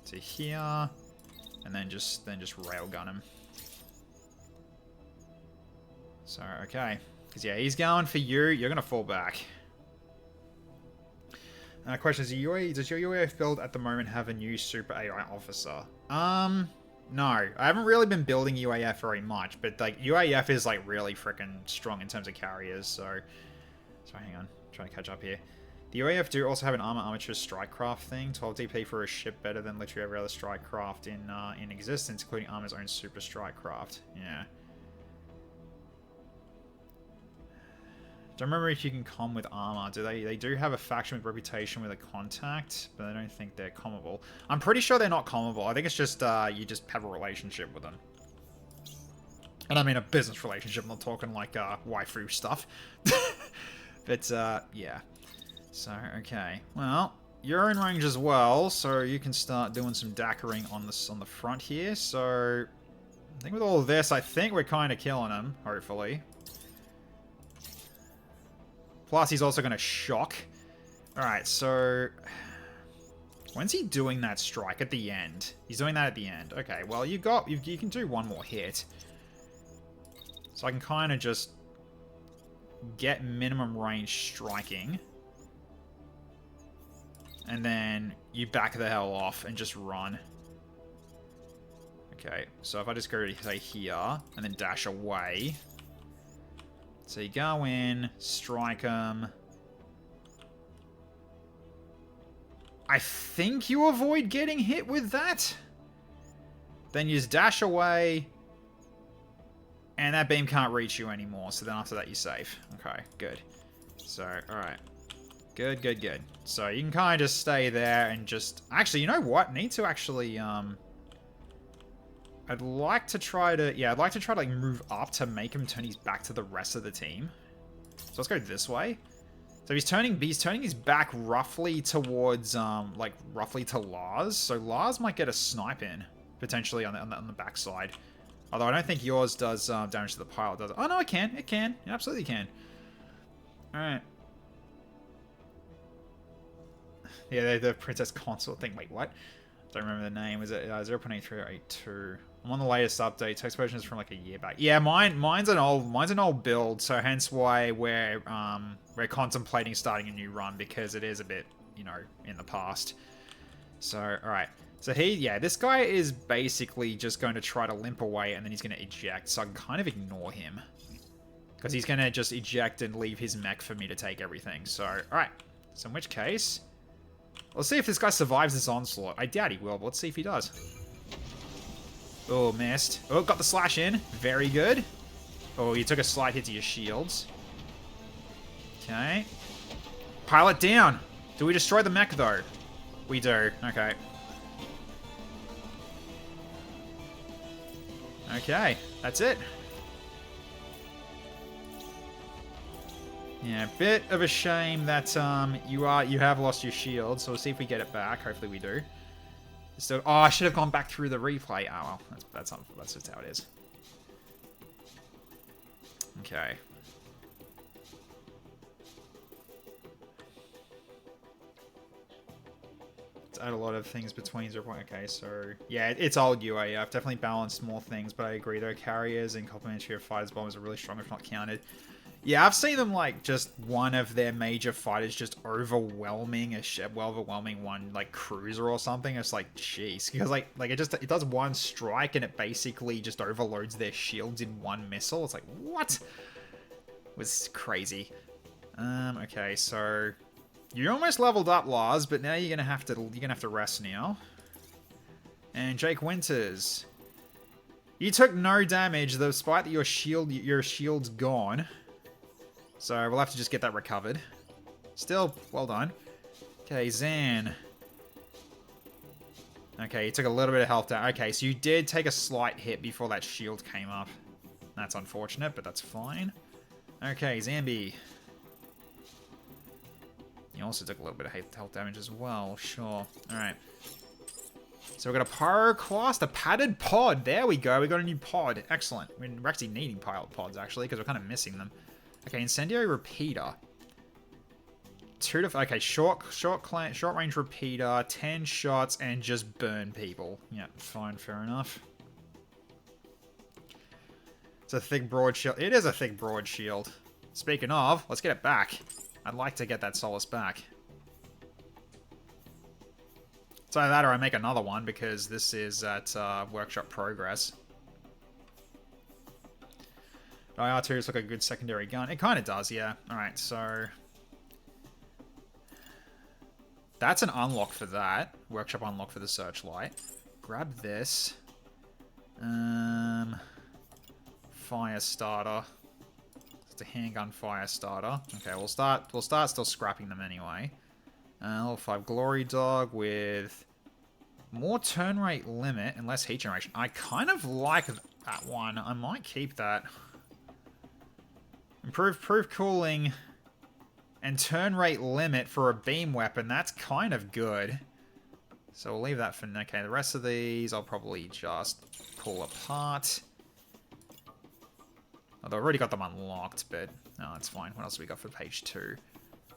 To here. And then just railgun him. So, okay. Because, yeah, he's going for you. You're going to fall back. Question is, does your UAF build at the moment have a new super AI officer? No. I haven't really been building UAF very much, but, like, UAF is, like, really freaking strong in terms of carriers, so... Sorry, hang on. I'm trying to catch up here. The UAF do also have an armature strike craft thing. 12 DP for a ship, better than literally every other strike craft in existence, including Arma's own super strike craft. Yeah. Don't remember if you can comm with armor. They do have a faction with reputation with a contact, but I don't think they're commable. I'm pretty sure they're not commable. I think it's just you just have a relationship with them. And I mean a business relationship. I'm not talking like waifu stuff. But yeah. So okay. Well, you're in range as well, so you can start doing some dackering on the front here. So I think with all of this, I think we're kind of killing him. Hopefully. Plus, he's also going to shock. Alright, so... When's he doing that strike? At the end. He's doing that at the end. Okay, well, you can do one more hit. So I can kind of just get minimum range striking. And then you back the hell off and just run. Okay, so if I just go to, say, here, and then dash away... So you go in, strike them. I think you avoid getting hit with that. Then you just dash away. And that beam can't reach you anymore. So then after that, you're safe. Okay, good. So, alright. Good, good, good. So you can kind of just stay there and just... Actually, you know what? Need to actually... I'd like to try to... Yeah, I'd like to try to, like, move up to make him turn his back to the rest of the team. So let's go this way. So he's turning his back roughly towards, like, roughly to Lars. So Lars might get a snipe in, potentially, on the backside. Although I don't think yours does damage to the pilot, does it? Oh, no, it can. It can. It absolutely can. Alright. Yeah, the Princess Consort thing. Wait, what? Don't remember the name. Is it 0.8382? I'm on the latest update. Text version is from like a year back. Yeah, mine's an old build, so hence why we're contemplating starting a new run because it is a bit, you know, in the past. So, all right. So this guy is basically just going to try to limp away and then he's going to eject. So I can kind of ignore him because he's going to just eject and leave his mech for me to take everything. So, all right. So in which case, let's see if this guy survives this onslaught. I doubt he will, but let's see if he does. Oh, missed. Oh, got the slash in. Very good. Oh, you took a slight hit to your shields. Okay. Pilot down. Do we destroy the mech, though? We do. Okay. Okay. That's it. Yeah, bit of a shame that you have lost your shield. So we'll see if we get it back. Hopefully we do. So, oh, I should have gone back through the replay. Oh well, that's just how it is. Okay. Let's add a lot of things between 0. Okay, so yeah, it's old UA. I've definitely balanced more things, but I agree though. Carriers and complementary of fighters bombers are really strong if not counted. Yeah, I've seen them like just one of their major fighters just overwhelming one like cruiser or something. It's like, jeez, because like it does one strike and it basically just overloads their shields in one missile. It's like, what? It was crazy. Okay, so you almost leveled up, Lars, but now you're gonna have to rest now. And Jake Winters, you took no damage despite that your shield's gone. So we'll have to just get that recovered. Still, well done. Okay, Zan. Okay, you took a little bit of health down. Okay, so you did take a slight hit before that shield came up. That's unfortunate, but that's fine. Okay, Zambi. You also took a little bit of health damage as well. Sure. Alright. So we've got a Pyroclast, a padded pod. There we go. We got a new pod. Excellent. We're actually needing pilot pods, actually, because we're kind of missing them. Okay, incendiary repeater. Okay, short range repeater, 10 shots, and just burn people. Yeah, fine, fair enough. It's a thick broad shield. It is a thick broad shield. Speaking of, let's get it back. I'd like to get that Solace back. It's either that or I make another one because this is at workshop progress. IR2 looks like a good secondary gun. It kind of does, yeah. Alright, so that's an unlock for that. Workshop unlock for the searchlight. Grab this. Fire starter. It's a handgun fire starter. Okay, we'll start still scrapping them anyway. Level 5 glory dog with more turn rate limit and less heat generation. I kind of like that one. I might keep that. Improved cooling and turn rate limit for a beam weapon. That's kind of good. So we'll leave that for... Okay, the rest of these I'll probably just pull apart. Although I've already got them unlocked, but... No, that's fine. What else have we got for page 2?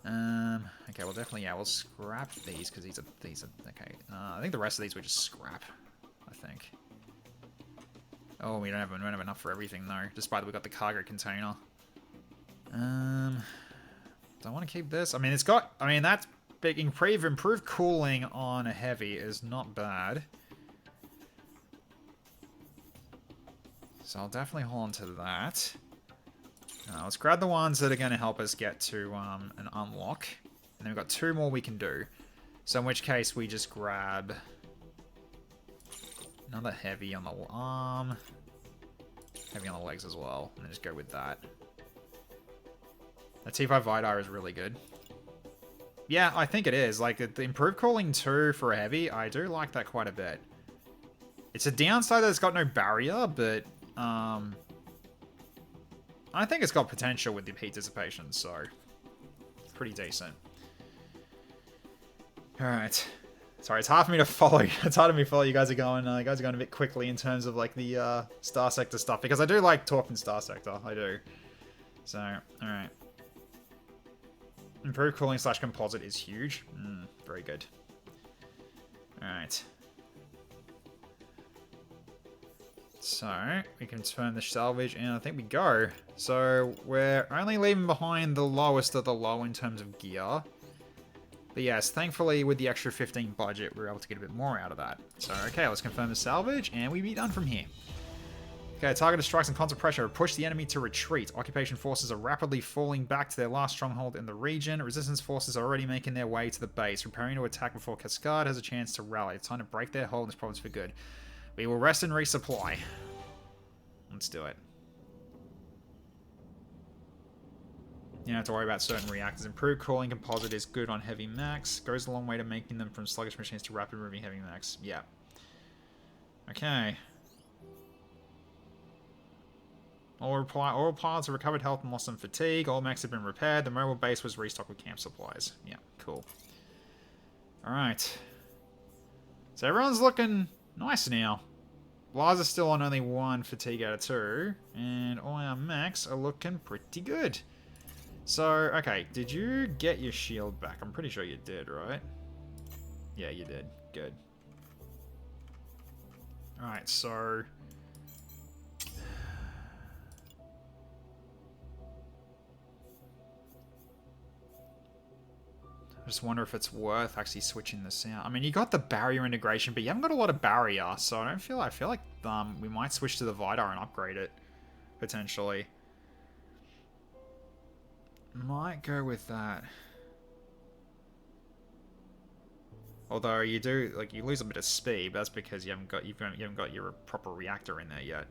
Okay, well definitely, yeah, we'll scrap these, because these are... Okay, I think the rest of these we just scrap, I think. Oh, we don't have enough for everything, though, despite that we got the cargo container. Do I want to keep this? I mean, it's got... I mean, that's big. Improved cooling on a heavy is not bad. So I'll definitely hold on to that. Let's grab the ones that are going to help us get to an unlock. And then we've got 2 more we can do. So in which case we just grab another heavy on the arm. Heavy on the legs as well. And then just go with that. The T5 Vidar is really good. Yeah, I think it is. Like, the improved cooling 2 for a heavy, I do like that quite a bit. It's a downside that it's got no barrier, but I think it's got potential with the heat dissipation, so it's pretty decent. Alright. Sorry, it's hard for me to follow. It's hard for me to follow. You guys are going a bit quickly in terms of like the Star Sector stuff, because I do like talking Star Sector. I do. So, alright. Improved cooling / composite is huge. Very good. Alright. So, we can turn the salvage, and I think we go. So, we're only leaving behind the lowest of the low in terms of gear. But yes, thankfully, with the extra 15 budget, we were able to get a bit more out of that. So, okay, let's confirm the salvage, and we be done from here. Okay, targeted strikes and constant pressure push the enemy to retreat. Occupation forces are rapidly falling back to their last stronghold in the region. Resistance forces are already making their way to the base, preparing to attack before Cascade has a chance to rally. It's time to break their hold in this province for good. We will rest and resupply. Let's do it. You don't have to worry about certain reactors. Improved cooling composite is good on heavy max. Goes a long way to making them from sluggish machines to rapid moving heavy max. Yeah. Okay. All pilots have recovered health and lost some fatigue. All mechs have been repaired. The mobile base was restocked with camp supplies. Yeah, cool. Alright. So everyone's looking nice now. Blaza's still on only 1 fatigue out of 2. And all our mechs are looking pretty good. So, okay. Did you get your shield back? I'm pretty sure you did, right? Yeah, you did. Good. Alright, so... I just wonder if it's worth actually switching this out. I mean, you got the barrier integration, but you haven't got a lot of barrier, so I feel like we might switch to the Vidar and upgrade it potentially. Might go with that. Although you do you lose a bit of speed, but that's because you haven't got your proper reactor in there yet.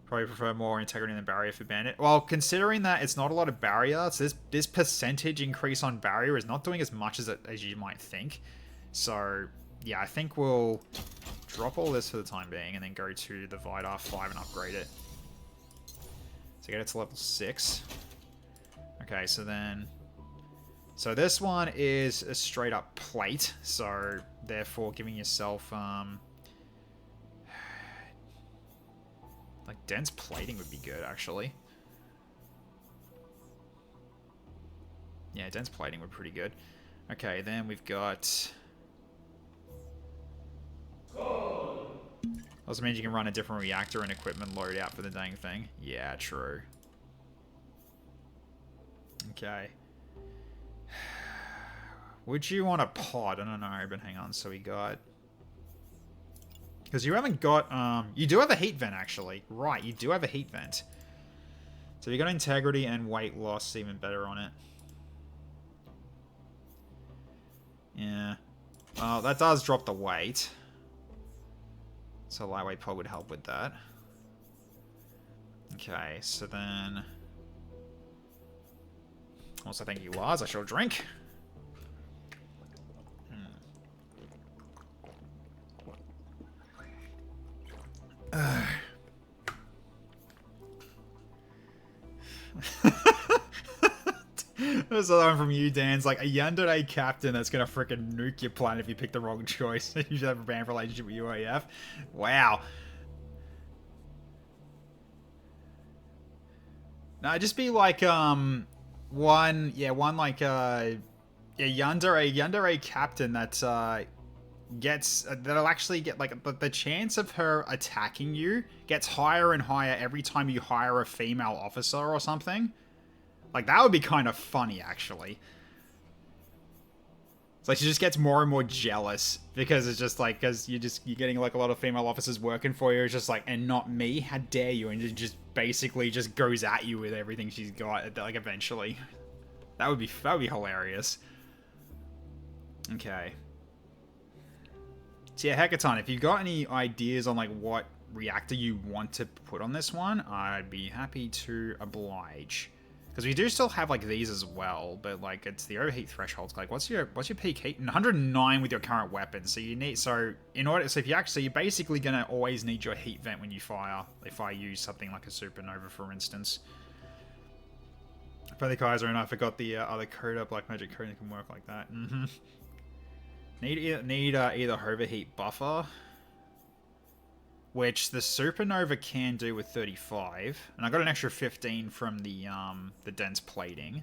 Probably prefer more integrity than barrier for bandit. Well, considering that it's not a lot of barrier, so this percentage increase on barrier is not doing as much as you might think. So, yeah, I think we'll drop all this for the time being and then go to the Vidar 5 and upgrade it. So get it to level 6. Okay, so then... So this one is a straight up plate, so therefore giving yourself... like, dense plating would be good, actually. Yeah, dense plating would be pretty good. Okay, then we've got... Also means you can run a different reactor and equipment loadout for the dang thing. Yeah, true. Okay. Would you want a pod? I don't know, but hang on. So we got... Because you haven't got, you do have a heat vent, actually. Right, you do have a heat vent. So you got integrity and weight loss, even better on it. Yeah. Well, that does drop the weight. So lightweight pod would help with that. Okay, so then... Also, thank you, Lars. I shall drink. There's another one from you, Dan. It's like a yandere captain that's gonna frickin' nuke your planet if you pick the wrong choice. You should have a band relationship with UAF. Wow. No, just be like one like a yandere captain that that'll actually get like the chance of her attacking you gets higher and higher every time you hire a female officer or something. Like, that would be kind of funny, actually. It's like she just gets more and more jealous because it's just like, because you're getting like a lot of female officers working for you. It's just like, and not me, how dare you? And it just basically just goes at you with everything she's got, like, eventually. That would be hilarious. Okay. So yeah, Hecaton, if you've got any ideas on like what reactor you want to put on this one, I'd be happy to oblige. Because we do still have like these as well, but like it's the overheat thresholds. Like, what's your peak heat? 109 with your current weapon. So you need you're basically gonna always need your heat vent when you fire. If I use something like a supernova, for instance. For the Kaiser, and I forgot the other coda, Black Magic Coda can work like that. Need either overheat buffer, which the supernova can do with 35, and I got an extra 15 from the dense plating.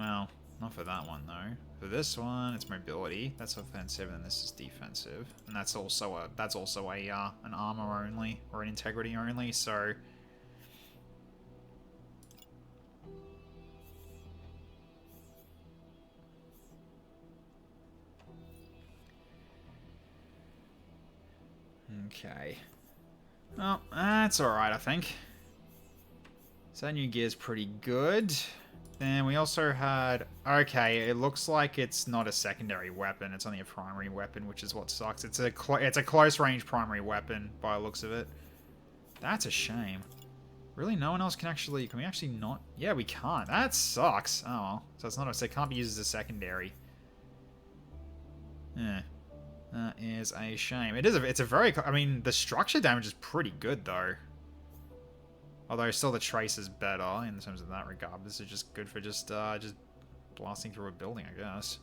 Well, not for that one though. For this one, it's mobility. That's offensive, and this is defensive, and that's also a an armor only or an integrity only. So. Okay. Well, that's alright, I think. So that new gear's pretty good. Then we also had... Okay, it looks like it's not a secondary weapon. It's only a primary weapon, which is what sucks. It's a close-range primary weapon, by the looks of it. That's a shame. Really, no one else can actually... Can we actually not... Yeah, we can't. That sucks. Oh, well. So it's not a... So it can't be used as a secondary. Yeah. That is a shame. It's a very... I mean, the structure damage is pretty good, though. Although still the trace is better in terms of that regard. This is just good for just blasting through a building, I guess.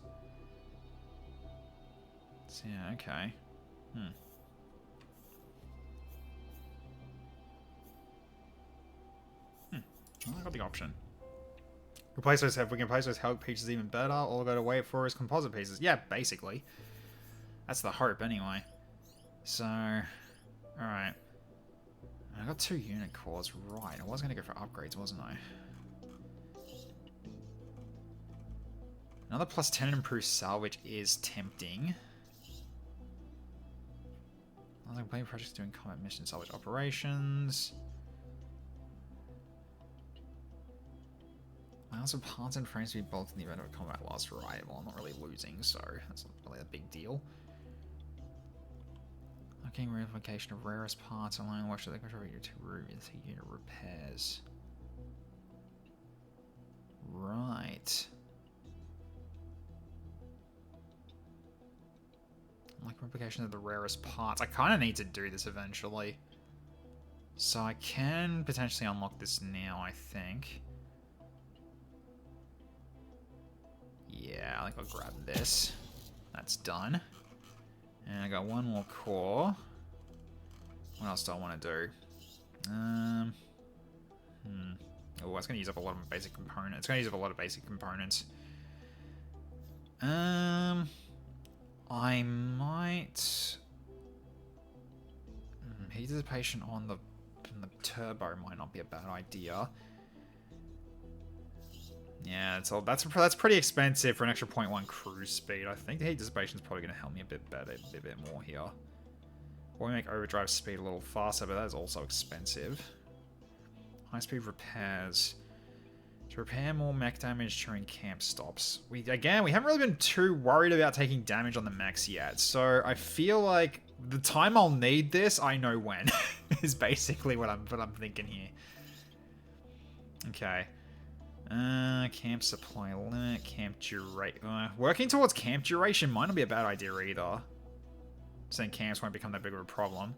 So, yeah, okay. Well, I got the option. Replace those, if we can replace those Hulk pieces even better, or go to wait for his composite pieces. Yeah, basically. That's the hope, anyway. So, alright. I got 2 unit cores, right. I was going to go for upgrades, wasn't I? Another plus 10 improved salvage is tempting. I was like playing projects doing combat mission salvage operations. I also parts and frames to be bolted in the event of a combat loss, right? Well, I'm not really losing, so that's not really a big deal. Looking replication of rarest parts allowing watch the control of your 2 unit repairs. Right. Like replication of the rarest parts. I kind of need to do this eventually. So I can potentially unlock this now, I think. Yeah, I think I'll grab this. That's done. And I got 1 more core. What else do I want to do? Oh, it's going to use up a lot of basic components. It's going to use up a lot of basic components. I might... Heat dissipation on the turbo might not be a bad idea. Yeah, that's pretty expensive for an extra 0.1 cruise speed. I think the heat dissipation is probably going to help me a bit better, a bit more here. Or we make overdrive speed a little faster, but that is also expensive. High speed repairs. To repair more mech damage during camp stops. We haven't really been too worried about taking damage on the mechs yet, so I feel like the time I'll need this, I know when. Is basically what I'm thinking here. Okay. Camp supply limit, camp duration. Working towards camp duration might not be a bad idea either. Saying camps won't become that big of a problem.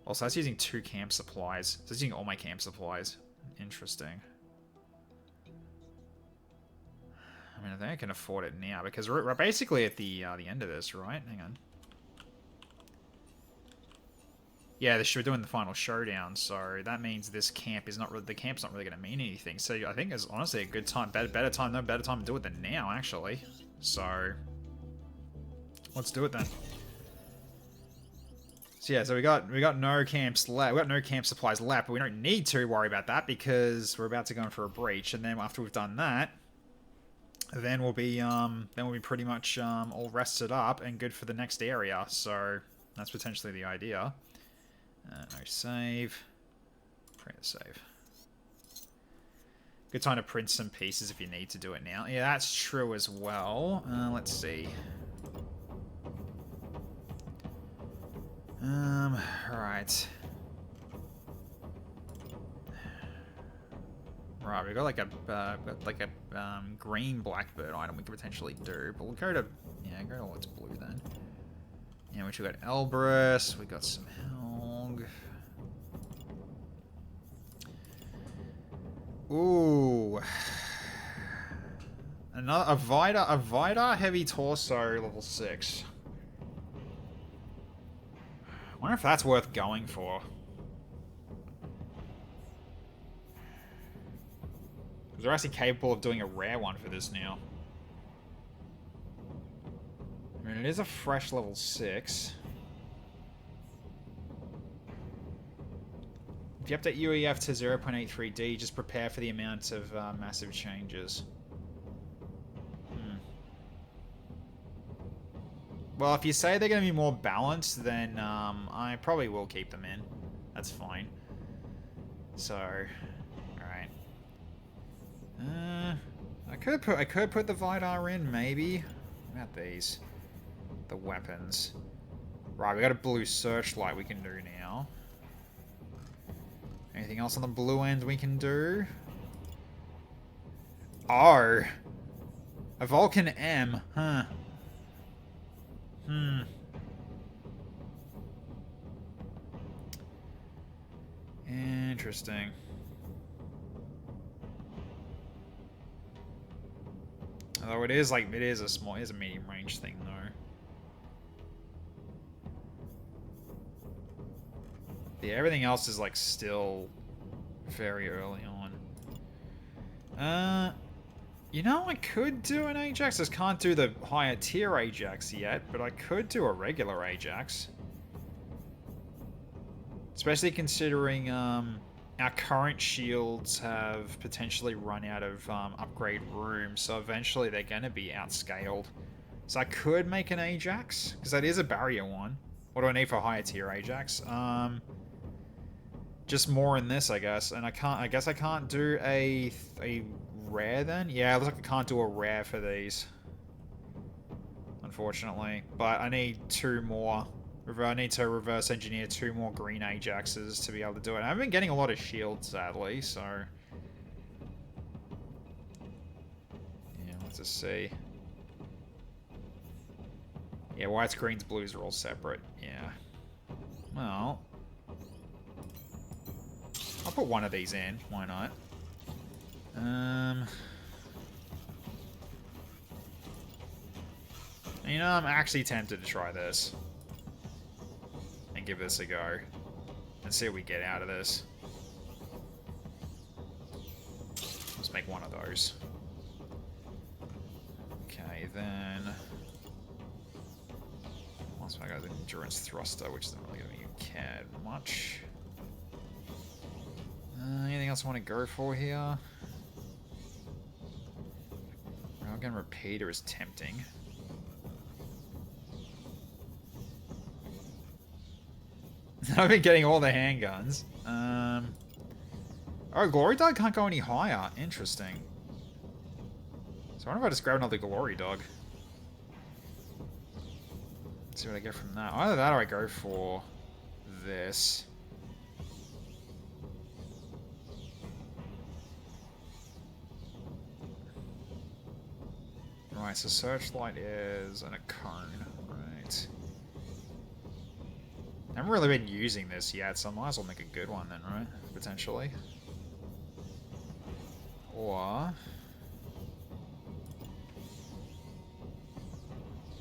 Also, that's using 2 camp supplies. So it's using all my camp supplies. Interesting. I mean, I think I can afford it now because we're basically at the end of this, right? Hang on. Yeah, we're doing the final showdown, so that means this camp is not really, the camp's not really going to mean anything. So I think it's honestly a good time, better time to do it than now, actually. So let's do it then. So yeah, so we got no camps left. We got no camp supplies left, but we don't need to worry about that because we're about to go in for a breach, and then after we've done that, then we'll be pretty much all rested up and good for the next area. So that's potentially the idea. No save. Print a save. Good time to print some pieces if you need to do it now. Yeah, that's true as well. Let's see. Right. Right, we got like a green blackbird item we could potentially do, but we'll go to what's blue then. Yeah, we got Elbrus, we got some Helg. Ooh. A Vida heavy torso level 6. I wonder if that's worth going for. Because they're actually capable of doing a rare one for this now. I mean, it is a fresh level 6. If you update UEF to 0.83D, just prepare for the amount of massive changes. Well, if you say they're going to be more balanced, then I probably will keep them in. That's fine. So, alright. I could put the Vidar in, maybe. What about these? The weapons. Right, we got a blue searchlight we can do now. Anything else on the blue end we can do? Oh! A Vulcan M, huh. Interesting. Although it is a medium range thing though. Yeah, everything else is like still very early on. You know, I could do an Ajax. I just can't do the higher tier Ajax yet, but I could do a regular Ajax. Especially considering our current shields have potentially run out of upgrade room, so eventually they're going to be outscaled. So I could make an Ajax, because that is a barrier one. What do I need for a higher tier Ajax? Just more in this, I guess. And I guess I can't do a rare then? Yeah, it looks like I can't do a rare for these. Unfortunately. But I need 2 more. I need to reverse engineer 2 more green Ajaxes to be able to do it. I haven't been getting a lot of shields, sadly, so... yeah, let's just see. Yeah, whites, greens, blues are all separate. Yeah. Well... I'll put one of these in. Why not? You know, I'm actually tempted to try this. And give this a go. And see what we get out of this. Let's make one of those. Okay, then... once I got the endurance thruster, which isn't really giving you CAD much. Anything else I want to go for here? Railgun Repeater is tempting. I've been getting all the handguns. Oh, Glory Dog can't go any higher. Interesting. So I wonder if I just grab another Glory Dog. Let's see what I get from that. Either that or I go for this. Right, so Searchlight is and a cone. Right. I haven't really been using this yet, so I might as well make a good one then, right? Potentially. Or...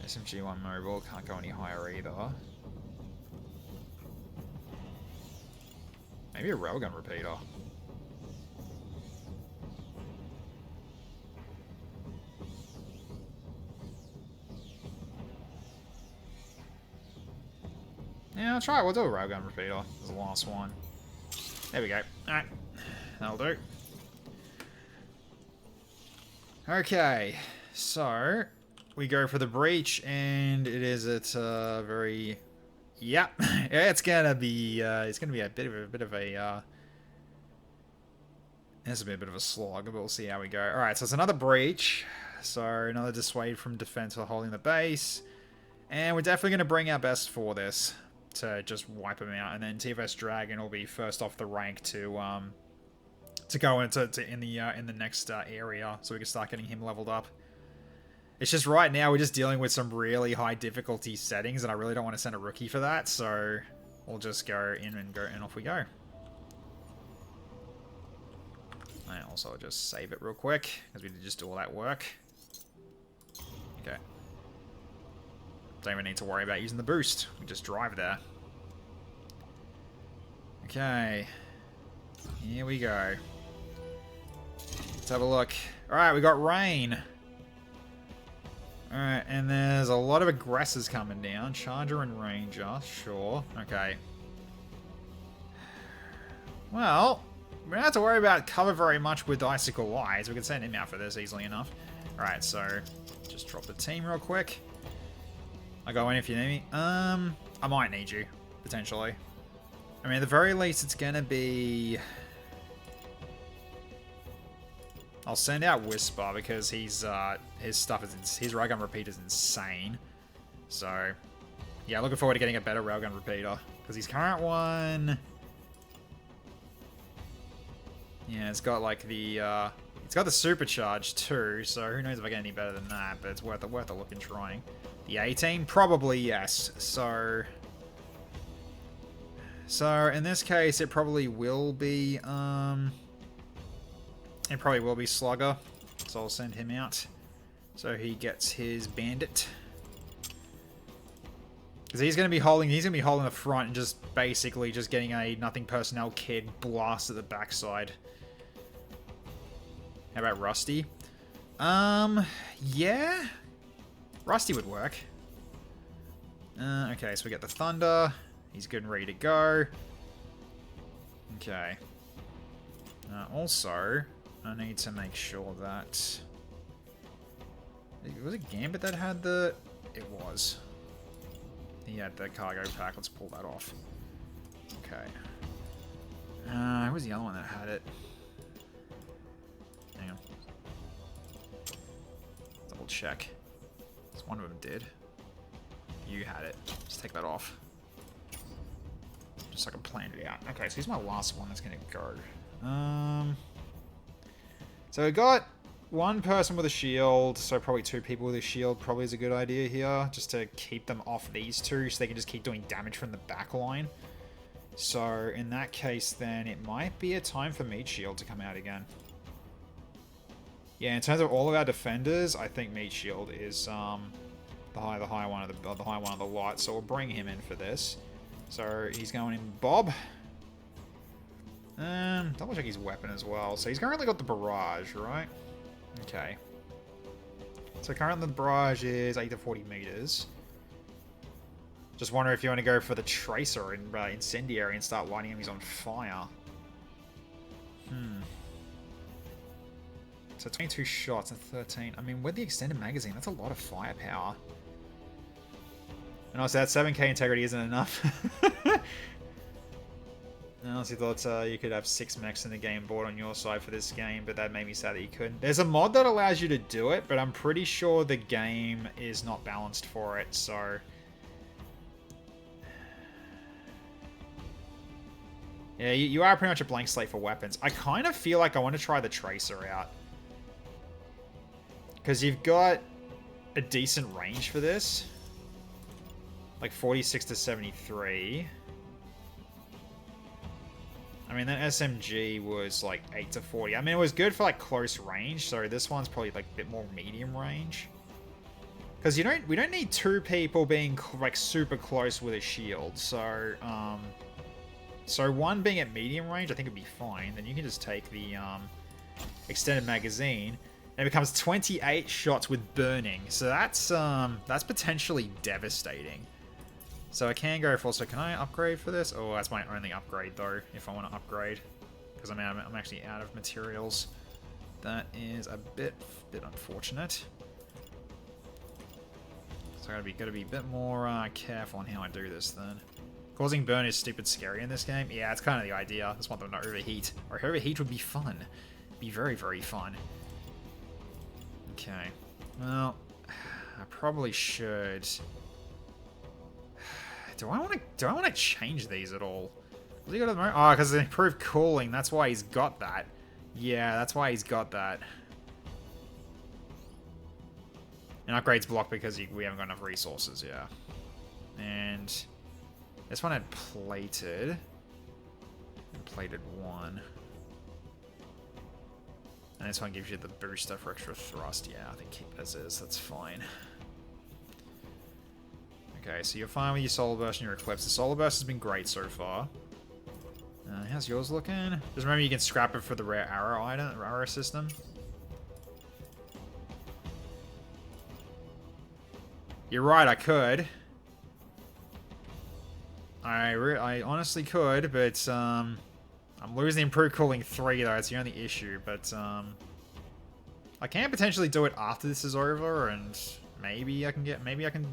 SMG-1 mobile, can't go any higher either. Maybe a railgun repeater. Yeah, I'll try it. We'll do a railgun repeater as the last one. There we go. Alright. That'll do. Okay. So, we go for the breach, and it is at very... yeah. It's gonna be a bit of a it's a bit of a slog, but we'll see how we go. Alright, so it's another breach. So, another dissuade from defense while holding the base. And we're definitely going to bring our best for this, to just wipe them out, and then TFS Dragon will be first off the rank to go into in the next area, so we can start getting him leveled up. It's just right now we're just dealing with some really high difficulty settings, and I really don't want to send a rookie for that, so we'll just go in and off we go. And also I'll just save it real quick, because we did just do all that work. Okay. Don't even need to worry about using the boost. We just drive there. Okay. Here we go. have a look. Alright, we got rain. Alright, and there's a lot of aggressors coming down. Charger and Ranger, sure. Okay. Well, we don't have to worry about cover very much with Icicle Eyes. We can send him out for this easily enough. Alright, so just drop the team real quick. I'll go in if you need me. I might need you, potentially. I mean, at the very least, it's gonna be... I'll send out Whisper because he's his stuff is his railgun repeater is insane. So yeah, looking forward to getting a better railgun repeater because his current one, yeah, it's got like the it's got the supercharge too. So who knows if I get any better than that? But it's worth a look and trying. The 18, probably yes. So in this case, it probably will be It probably will be Slugger, so I'll send him out so he gets his bandit. Because he's gonna be holding the front and just basically just getting a nothing personnel kid blast at the backside. How about Rusty? Yeah, Rusty would work. Okay, so we got the Thunder. He's good and ready to go. Okay. Also, I need to make sure that... Was it Gambit that had the... It was. He had the cargo pack. Let's pull that off. Okay. Who was the other one that had it? Hang on. Double check. Because one of them did. You had it. Just take that off. Just so I can plan it out. Okay, so here's my last one that's going to go. So we got one person with a shield, so probably two people with a shield probably is a good idea here, just to keep them off these two, so they can just keep doing damage from the back line. So in that case, then it might be a time for Meat Shield to come out again. Yeah, in terms of all of our defenders, I think Meat Shield is the high one of the lot, so we'll bring him in for this. So he's going in Bob. Double check his weapon as well. So he's currently got the barrage, right? Okay. So currently the barrage is 8 to 40 meters. Just wonder if you want to go for the tracer and incendiary and start lighting enemies on fire. So 22 shots and 13. I mean, with the extended magazine, that's a lot of firepower. And also that 7k integrity isn't enough. I honestly thought you could have 6 mechs in the game board on your side for this game, but that made me sad that you couldn't. There's a mod that allows you to do it, but I'm pretty sure the game is not balanced for it, so... Yeah, you are pretty much a blank slate for weapons. I kind of feel like I want to try the Tracer out. Because you've got a decent range for this. Like 46 to 73. I mean, that SMG was like 8 to 40. I mean, it was good for like close range, so this one's probably like a bit more medium range. Because we don't need two people being like super close with a shield, so so one being at medium range, I think it'd be fine. Then you can just take the extended magazine, and it becomes 28 shots with burning. So that's potentially devastating. So I can go for, so can I upgrade for this? Oh, that's my only upgrade though, if I want to upgrade. Because I'm actually out of materials. That is a bit unfortunate. So I gotta be a bit more careful on how I do this then. Causing burn is stupid scary in this game. Yeah, it's kind of the idea. I just want them to overheat. Or overheat would be fun. Be very, very fun. Okay. Well, I probably should... Do I want to change these at all? What's he got at the moment? Oh, because it improved cooling. That's why he's got that. Yeah, that's why he's got that. And upgrades block because we haven't got enough resources, yeah. And this one had plated. And plated 1. And this one gives you the booster for extra thrust. Yeah, I think keep as is. That's fine. Okay, so you're fine with your Solar Burst and your Eclipse. The Solar Burst has been great so far. How's yours looking? Just remember you can scrap it for the rare arrow item, arrow system. You're right, I could. I honestly could, but I'm losing improved cooling 3 though. It's the only issue, but I can potentially do it after this is over, and maybe I can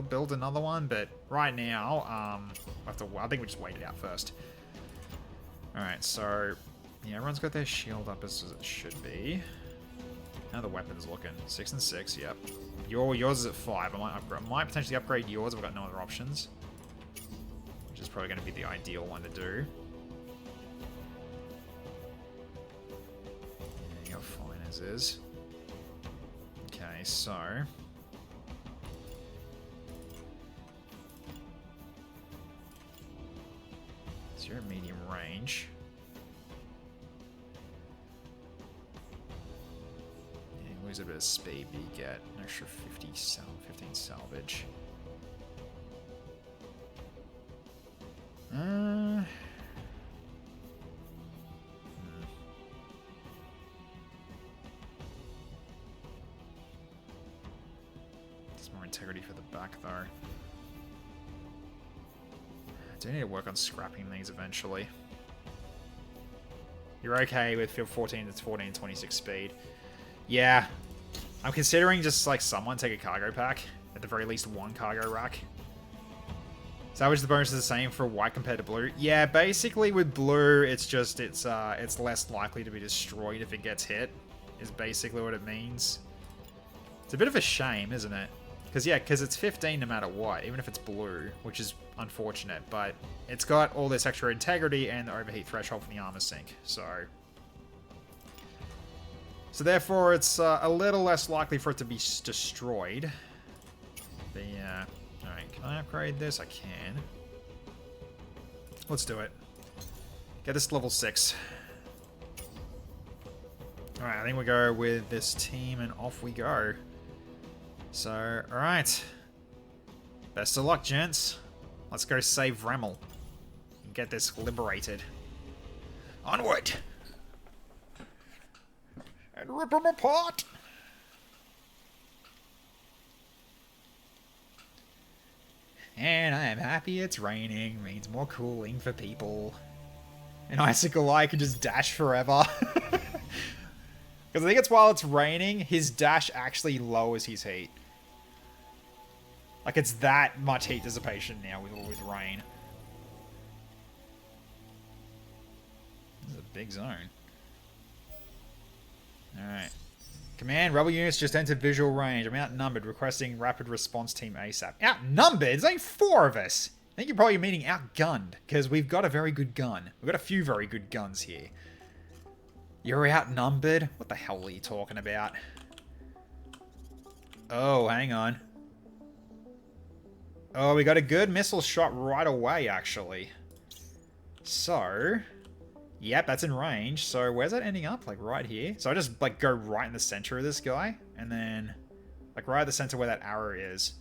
build another one. But right now, I think we just wait it out first. All right, so yeah, everyone's got their shield up as it should be. How the weapons looking? 6 and 6. Yep. Yours is at 5. I might potentially upgrade yours if I've got no other options. Which is probably going to be the ideal one to do. Yeah, you're fine as is. Okay, so... you're at medium range. Yeah, you lose a bit of speed, but you get an extra 15 salvage. There's more integrity for the back, though. I do need to work on scrapping these eventually. You're okay with 14 to 14 26 speed. Yeah. I'm considering just like someone take a cargo pack. At the very least one cargo rack. Salvage the bonus is the same for white compared to blue. Yeah, basically with blue, it's less likely to be destroyed if it gets hit. Is basically what it means. It's a bit of a shame, isn't it? Because it's 15 no matter what, even if it's blue, which is unfortunate, but it's got all this extra integrity and the overheat threshold from the armor sink, so therefore it's a little less likely for it to be destroyed. But yeah, alright, can I upgrade this? I can. Let's do it. Get this to level 6. Alright, I think we go with this team and off we go. So, alright. Best of luck, gents. Let's go save Remmel. And get this liberated. Onward! And rip him apart! And I am happy it's raining. Means more cooling for people. And Icicle Eye can just dash forever. Because I think it's while it's raining, his dash actually lowers his heat. Like, it's that much heat dissipation now with rain. This is a big zone. Alright. Command, rebel units just entered visual range. I'm outnumbered, requesting rapid response team ASAP. Outnumbered? There's only 4 of us. I think you're probably meaning outgunned, because we've got a very good gun. We've got a few very good guns here. You're outnumbered? What the hell are you talking about? Oh, hang on. Oh, we got a good missile shot right away, actually. So, yep, that's in range. So, where's that ending up? Like, right here? So, I just, like, go right in the center of this guy. And then, like, right at the center where that arrow is.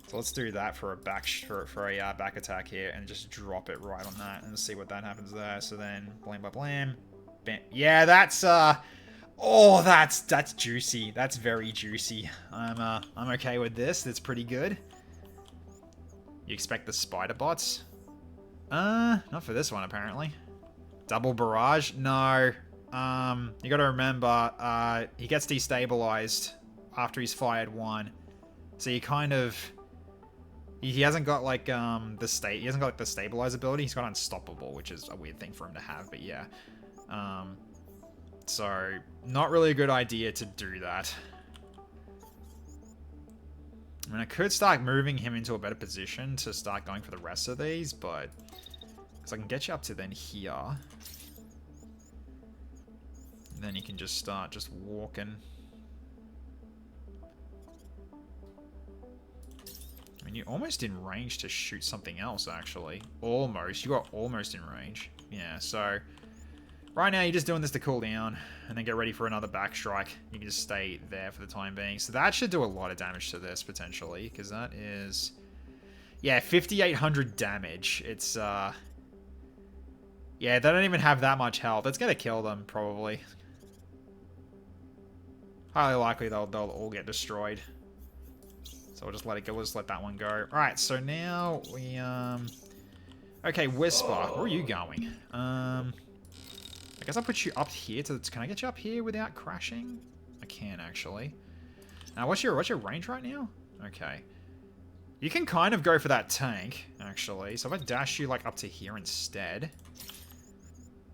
So, let's do that for a back attack here. And just drop it right on that. And see what that happens there. So, then, blam, blam, blam. Bam. Yeah, that's, oh, that's juicy. That's very juicy. I'm okay with this. That's pretty good. You expect the spider bots? Not for this one, apparently. Double barrage? No. You gotta remember, he gets destabilized after he's fired 1. So you kind of... He hasn't got, like, he hasn't got, like, the stabilize ability. He's got unstoppable, which is a weird thing for him to have, but yeah. So, not really a good idea to do that. I mean, I could start moving him into a better position to start going for the rest of these, but... Because I can get you up to then here. And then you can just start just walking. I mean, you're almost in range to shoot something else, actually. Almost. You are almost in range. Yeah, so... Right now, you're just doing this to cool down, and then get ready for another backstrike. You can just stay there for the time being. So that should do a lot of damage to this, potentially, because that is... Yeah, 5,800 damage. It's, Yeah, they don't even have that much health. It's gonna kill them, probably. Highly likely they'll all get destroyed. So we'll just let it go. We'll just let that one go. Alright, so now we, okay, Whisper. Where are you going? I guess I'll put you up here to... Can I get you up here without crashing? I can, actually. Now, what's your range right now? Okay. You can kind of go for that tank, actually. So if I dash you, like, up to here instead...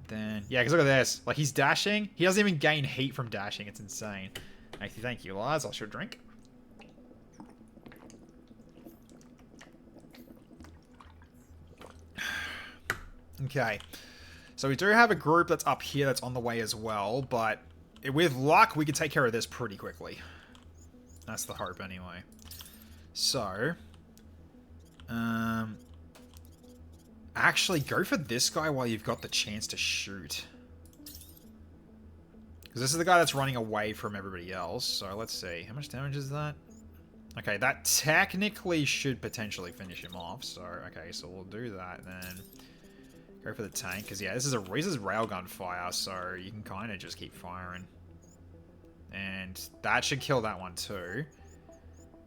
Then... Yeah, because look at this. Like, he's dashing. He doesn't even gain heat from dashing. It's insane. Thank you, Lars. I'll show a drink. Okay. So we do have a group that's up here that's on the way as well, but with luck, we can take care of this pretty quickly. That's the hope, anyway. So... Actually, go for this guy while you've got the chance to shoot. Because this is the guy that's running away from everybody else. So let's see. How much damage is that? Okay, that technically should potentially finish him off. So, okay, so we'll do that then. Go for the tank. Because, yeah, this is railgun fire. So you can kind of just keep firing. And that should kill that one too.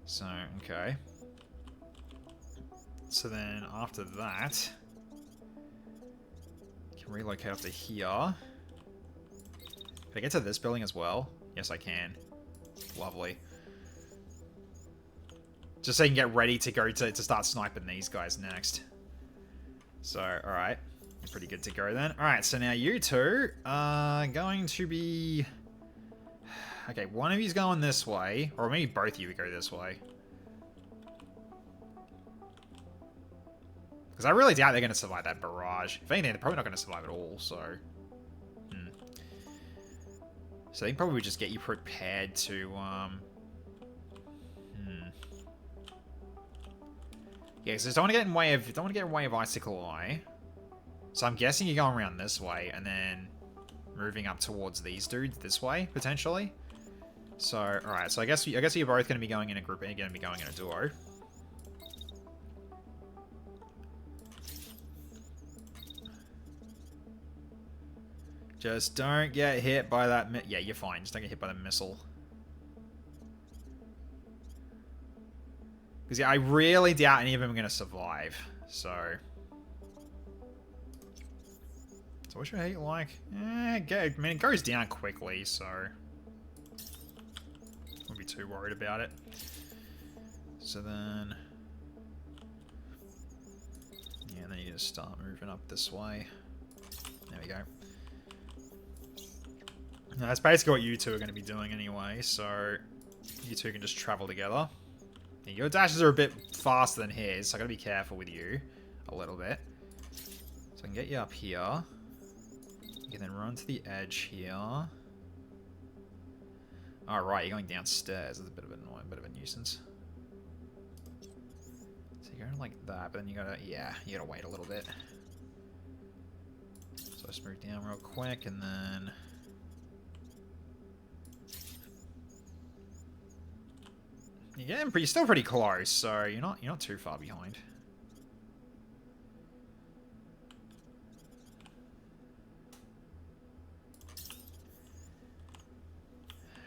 So, okay. So then after that... relocate up to here. Can I get to this building as well? Yes, I can. Lovely. Just so you can get ready to go to start sniping these guys next. So, alright. You're pretty good to go then. Alright, so now you two are going to be... Okay, one of you's going this way. Or maybe both of you would go this way. Because I really doubt they're going to survive that barrage. If anything, they're probably not going to survive at all, so... So they can probably just get you prepared to, Yeah, because don't want to get in way of... Don't want to get in way of Icicle Eye. So I'm guessing you're going around this way, and then moving up towards these dudes this way, potentially. So, alright, so I guess you're both going to be going in a group, and you're going to be going in a duo. Just don't get hit by that yeah, you're fine. Just don't get hit by the missile. Because, yeah, I really doubt any of them are going to survive. So what's your heat like? I mean, it goes down quickly, so... Won't be too worried about it. So then... Yeah, and then you just start moving up this way. There we go. Now, that's basically what you two are going to be doing anyway, so you two can just travel together. Yeah, your dashes are a bit faster than his, so I got to be careful with you a little bit. So I can get you up here. You can then run to the edge here. Alright, you're going downstairs. That's a bit of an annoying, bit of a nuisance. So you're going like that, but then you gotta, yeah, you gotta wait a little bit. So I just move down real quick, and then... You're still pretty close, so you're not too far behind.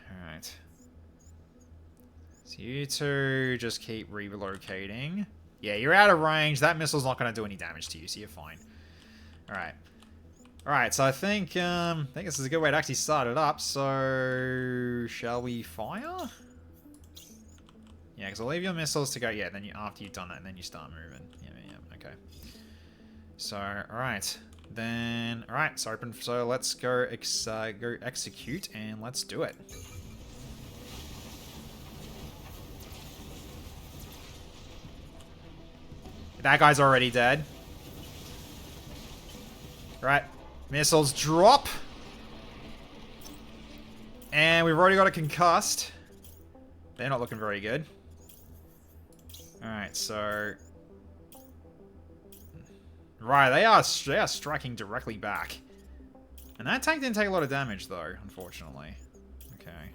Alright. So you two just keep relocating. Yeah, you're out of range. That missile's not going to do any damage to you, so you're fine. Alright. Alright, so I think this is a good way to actually start it up. So, shall we fire? Yeah, because I'll leave your missiles to go. Yeah, then after you've done that, then you start moving. Yeah, okay. So, alright. Then, alright, so open. So let's go execute, and let's do it. That guy's already dead. Right. Missiles drop. And we've already got a concussed. They're not looking very good. Alright, so... Right, they are striking directly back. And that tank didn't take a lot of damage, though, unfortunately. Okay.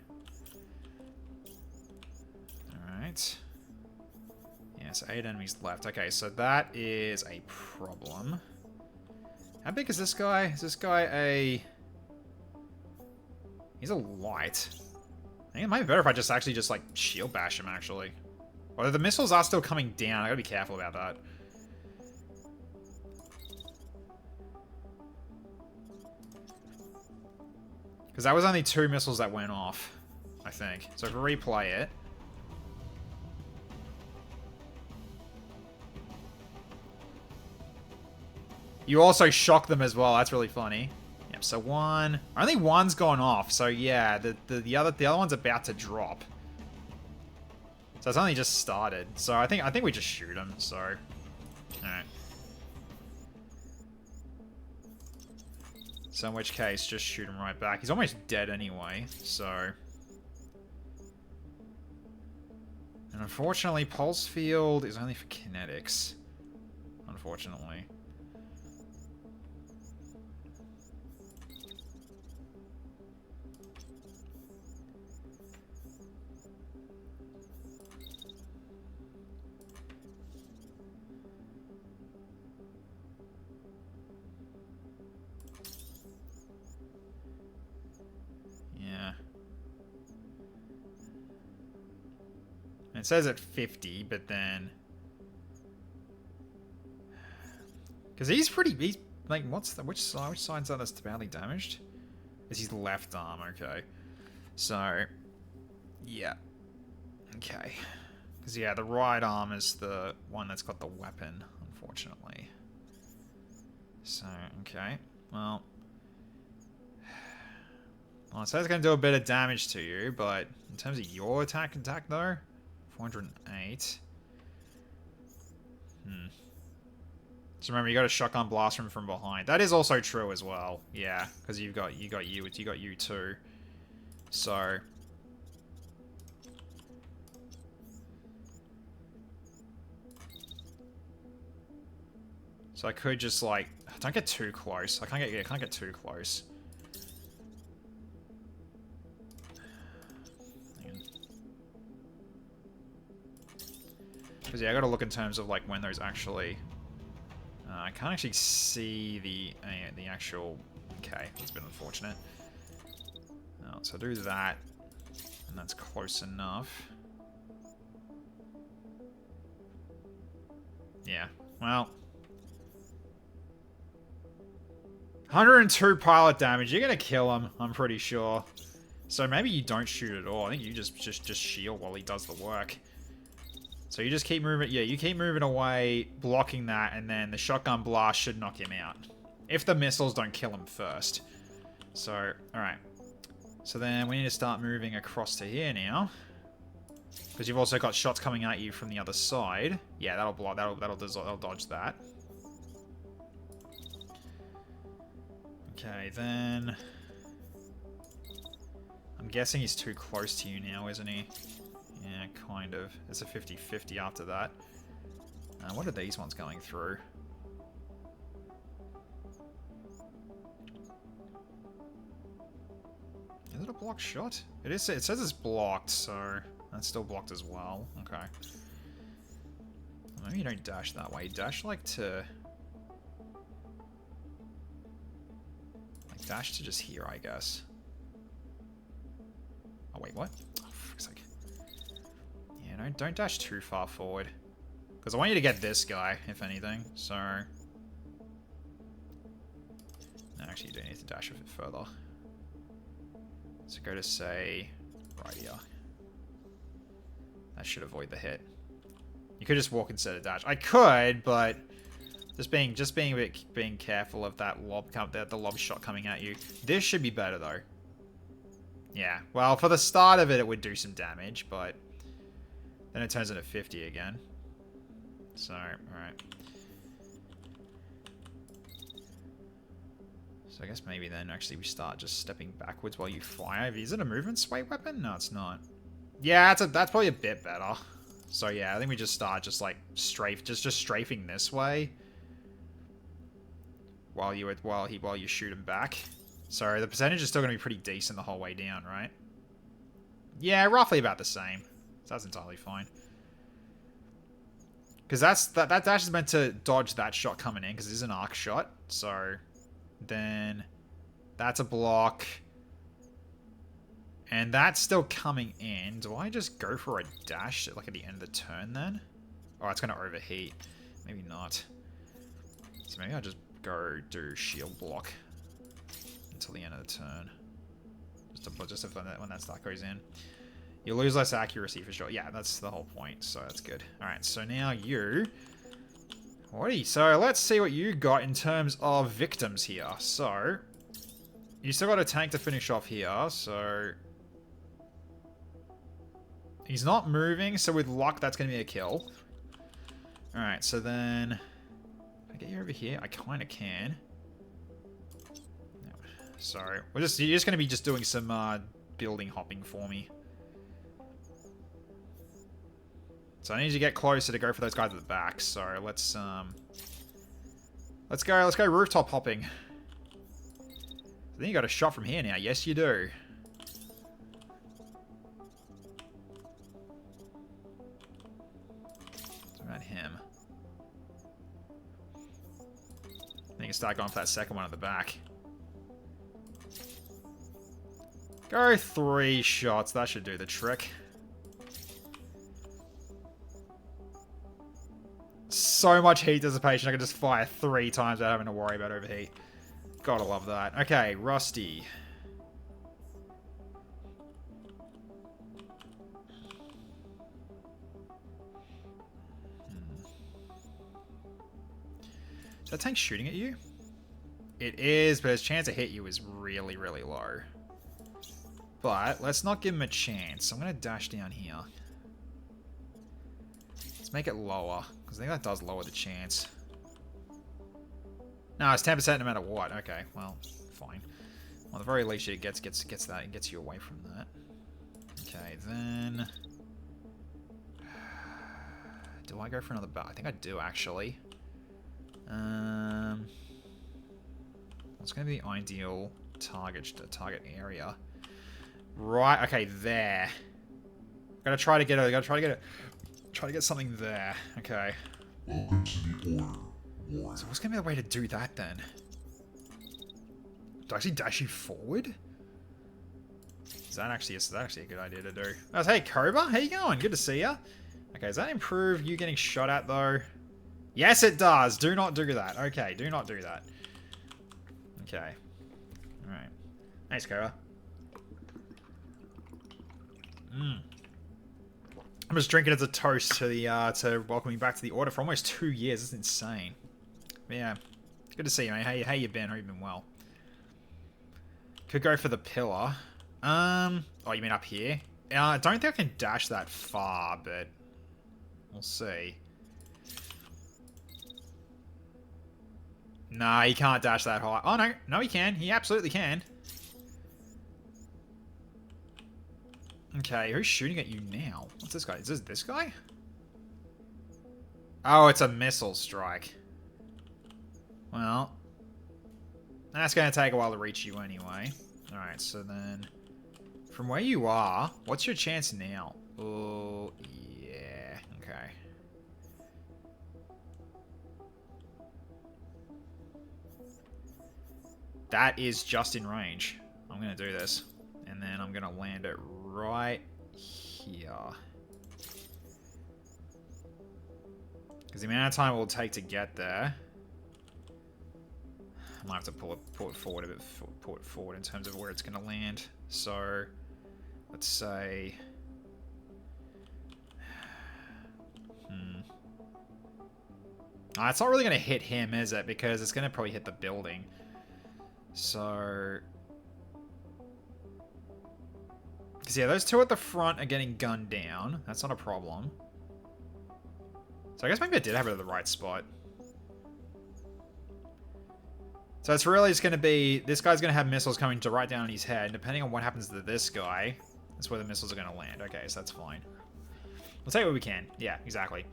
Alright. Yeah, so 8 enemies left. Okay, so that is a problem. How big is this guy? Is this guy a... He's a light. I think it might be better if I just like, shield bash him, actually. Although the missiles are still coming down. I gotta be careful about that. Because that was only 2 missiles that went off, I think. So if we replay it. You also shock them as well. That's really funny. Yep, so 1. Only 1's gone off. So yeah, the other one's about to drop. So it's only just started. So I think we just shoot him. So, alright. So in which case, just shoot him right back. He's almost dead anyway, so... And unfortunately, Pulse Field is only for kinetics. Unfortunately. Yeah. It says at 50, but then... Because he's like, which side's that that's badly damaged? Is his left arm, okay. So, yeah. Okay. Because, yeah, the right arm is the one that's got the weapon, unfortunately. So, okay. Well, it says it's going to do a bit of damage to you, but in terms of your attack, though, 408. So remember, you got a shotgun blast from behind. That is also true as well. Yeah, because you got you too. So I could just like, don't get too close. I can't get too close. Because yeah, I got to look in terms of like when those actually. I can't actually see the actual. Okay, it's been unfortunate. Oh, so do that, and that's close enough. Yeah. Well, 102 pilot damage. You're gonna kill him, I'm pretty sure. So maybe you don't shoot at all. I think you just shield while he does the work. So you just keep moving. Yeah, you keep moving away, blocking that, and then the shotgun blast should knock him out. If the missiles don't kill him first. So, alright. So then we need to start moving across to here now. Because you've also got shots coming at you from the other side. Yeah, that'll block. That'll dodge that. Okay, then... I'm guessing he's too close to you now, isn't he? Yeah, kind of. It's a 50-50 after that. What are these ones going through? Is it a blocked shot? It is. It says it's blocked, so that's still blocked as well. Okay. Maybe you don't dash that way. Dash like to... Like dash to just here, I guess. Oh, wait, what? Oh, for fuck's sake. Yeah, don't dash too far forward. Because I want you to get this guy, if anything, so... No, actually, you do need to dash a bit further. So go to, say, right here. That should avoid the hit. You could just walk instead of dash. I could, but... Just being careful of that the lob shot coming at you. This should be better, though. Yeah, well, for the start of it, it would do some damage, but... Then it turns into 50 again. So, alright. So I guess maybe then actually we start just stepping backwards while you fire. Is it a movement sway weapon? No, it's not. Yeah, that's probably a bit better. So yeah, I think we just start just like just strafing this way. While you shoot him back. So the percentage is still gonna be pretty decent the whole way down, right? Yeah, roughly about the same. So that's entirely fine. Because that dash is meant to dodge that shot coming in, because it is an arc shot. So then that's a block. And that's still coming in. Do I just go for a dash like at the end of the turn then? Oh, it's going to overheat. Maybe not. So maybe I'll just go do shield block until the end of the turn. Just if when that stuff goes in. You lose less accuracy for sure. Yeah, that's the whole point. So that's good. Alright, so now you... So let's see what you got in terms of victims here. So, you still got a tank to finish off here. So, he's not moving. So with luck, that's going to be a kill. Alright, so then... Can I get you over here? I kind of can. No. Sorry. You're just going to be just doing some building hopping for me. So I need you to get closer to go for those guys at the back. So let's go rooftop hopping. I think you got a shot from here now. Yes, you do. What about him? Then you can start going for that second one at the back. Go 3 shots. That should do the trick. So much heat dissipation, I can just fire 3 times without having to worry about overheat. Gotta love that. Okay, Rusty. Is that tank shooting at you? It is, but his chance to hit you is really, really low. But let's not give him a chance. I'm going to dash down here. Let's make it lower, because I think that does lower the chance. No, it's 10% no matter what. Okay, well, fine. Well, at the very least, it gets that and gets you away from that. Okay, then... Do I go for another bar? I think I do, actually. What's going to be the ideal target area? Right, okay, there. Gotta try to get it. Try to get something there. Okay. Welcome to the order. So what's gonna be the way to do that then? Do I actually dash you forward? Is that actually a good idea to do? Oh, hey Cobra, how you going? Good to see ya. Okay, does that improve you getting shot at though? Yes, it does. Do not do that. Okay, do not do that. Okay. All right. Thanks, Cobra. I'm just drinking as a toast to the to welcoming back to the order for almost 2 years. That's insane. But yeah, good to see you, mate. How you been? Hope you been well. Could go for the pillar. Oh, you mean up here? I don't think I can dash that far, but we'll see. Nah, he can't dash that high. Oh no, no, he can. He absolutely can. Okay, who's shooting at you now? What's this guy? Is this guy? Oh, it's a missile strike. Well, that's going to take a while to reach you anyway. Alright, so then... From where you are, what's your chance now? Oh, yeah. Okay. That is just in range. I'm going to do this. And then I'm going to land it right here. Because the amount of time it will take to get there... I might have to pull it forward a bit, pull it forward in terms of where it's going to land. So, let's say... it's not really going to hit him, is it? Because it's going to probably hit the building. So... Because, yeah, those two at the front are getting gunned down. That's not a problem. So I guess maybe I did have it at the right spot. So it's really just going to be... This guy's going to have missiles coming to right down on his head. Depending on what happens to this guy, that's where the missiles are going to land. Okay, so that's fine. We'll take what we can. Yeah, exactly.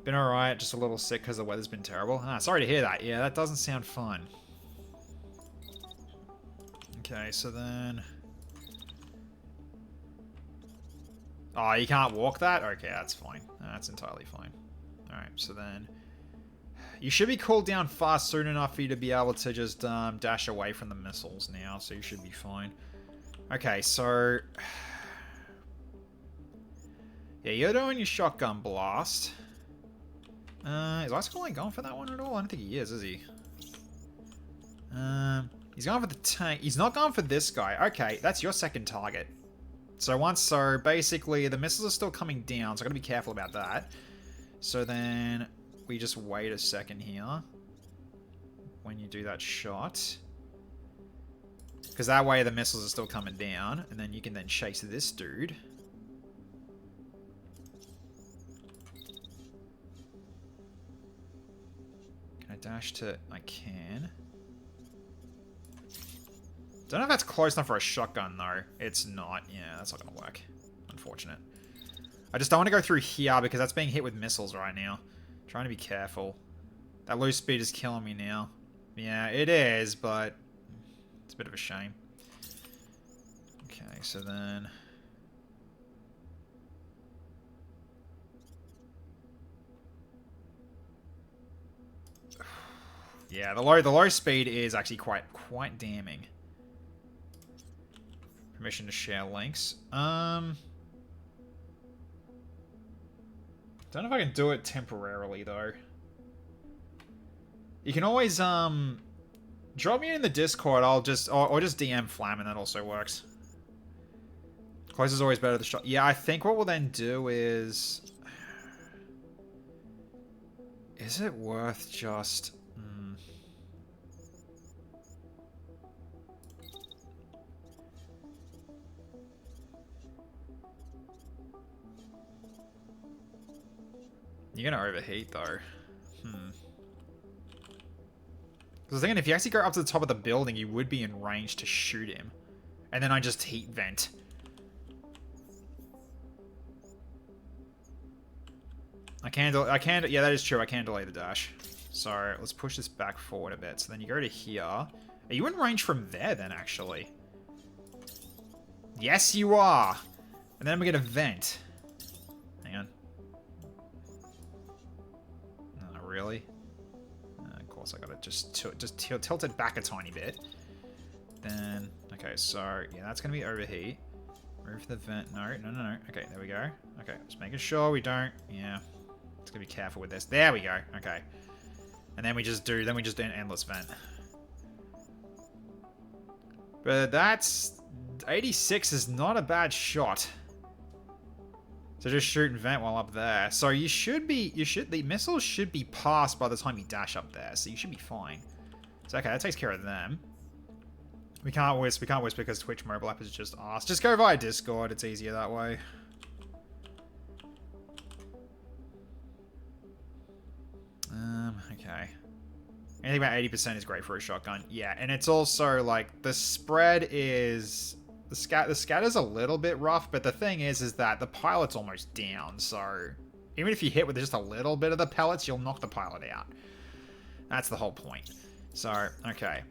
Been alright, just a little sick because the weather's been terrible. Sorry to hear that. Yeah, that doesn't sound fun. Okay, so then... Oh, you can't walk that? Okay, that's fine. That's entirely fine. Alright, so then... You should be cooled down fast soon enough for you to be able to just dash away from the missiles now, so you should be fine. Okay, so... Yeah, you're doing your shotgun blast. Is Icicle going for that one at all? I don't think he is he? He's going for the tank. He's not going for this guy. Okay, that's your second target. So basically the missiles are still coming down, so I gotta be careful about that. So then we just wait a second here when you do that shot. Because that way the missiles are still coming down, and then you can then chase this dude. Can I dash to... I can. Don't know if that's close enough for a shotgun, though. It's not. Yeah, that's not going to work. Unfortunate. I just don't want to go through here because that's being hit with missiles right now. Trying to be careful. That low speed is killing me now. Yeah, it is, but it's a bit of a shame. Okay, so then... Yeah, the low speed is actually quite damning. Permission to share links. Don't know if I can do it temporarily though. You can always drop me in the Discord. I'll just or just DM Flam, and that also works. Close is always better than shot. Yeah, I think what we'll then do is it worth just You're gonna overheat though. Because I was thinking if you actually go up to the top of the building, you would be in range to shoot him. And then I just heat vent. Yeah, that is true. I can delay the dash. So let's push this back forward a bit. So then you go to here. Are you in range from there then, actually? Yes, you are. And then we get a vent. Hang on. No, really? Of course, I gotta just tilt it back a tiny bit. Then, okay, so yeah, that's gonna be overheat. Move the vent. No. Okay, there we go. Okay, just making sure we don't. Yeah, just gonna be careful with this. There we go. Okay, and then we just do an endless vent. But that's 86 is not a bad shot. So just shoot and vent while up there. So the missiles should be passed by the time you dash up there. So you should be fine. So okay, that takes care of them. We can't wisp because Twitch mobile app is just ass. Just go via Discord, it's easier that way. Okay. Anything about 80% is great for a shotgun. Yeah, and it's also like the spread is the scatter's a little bit rough, but the thing is that the pilot's almost down, so even if you hit with just a little bit of the pellets, you'll knock the pilot out. That's the whole point. So, okay.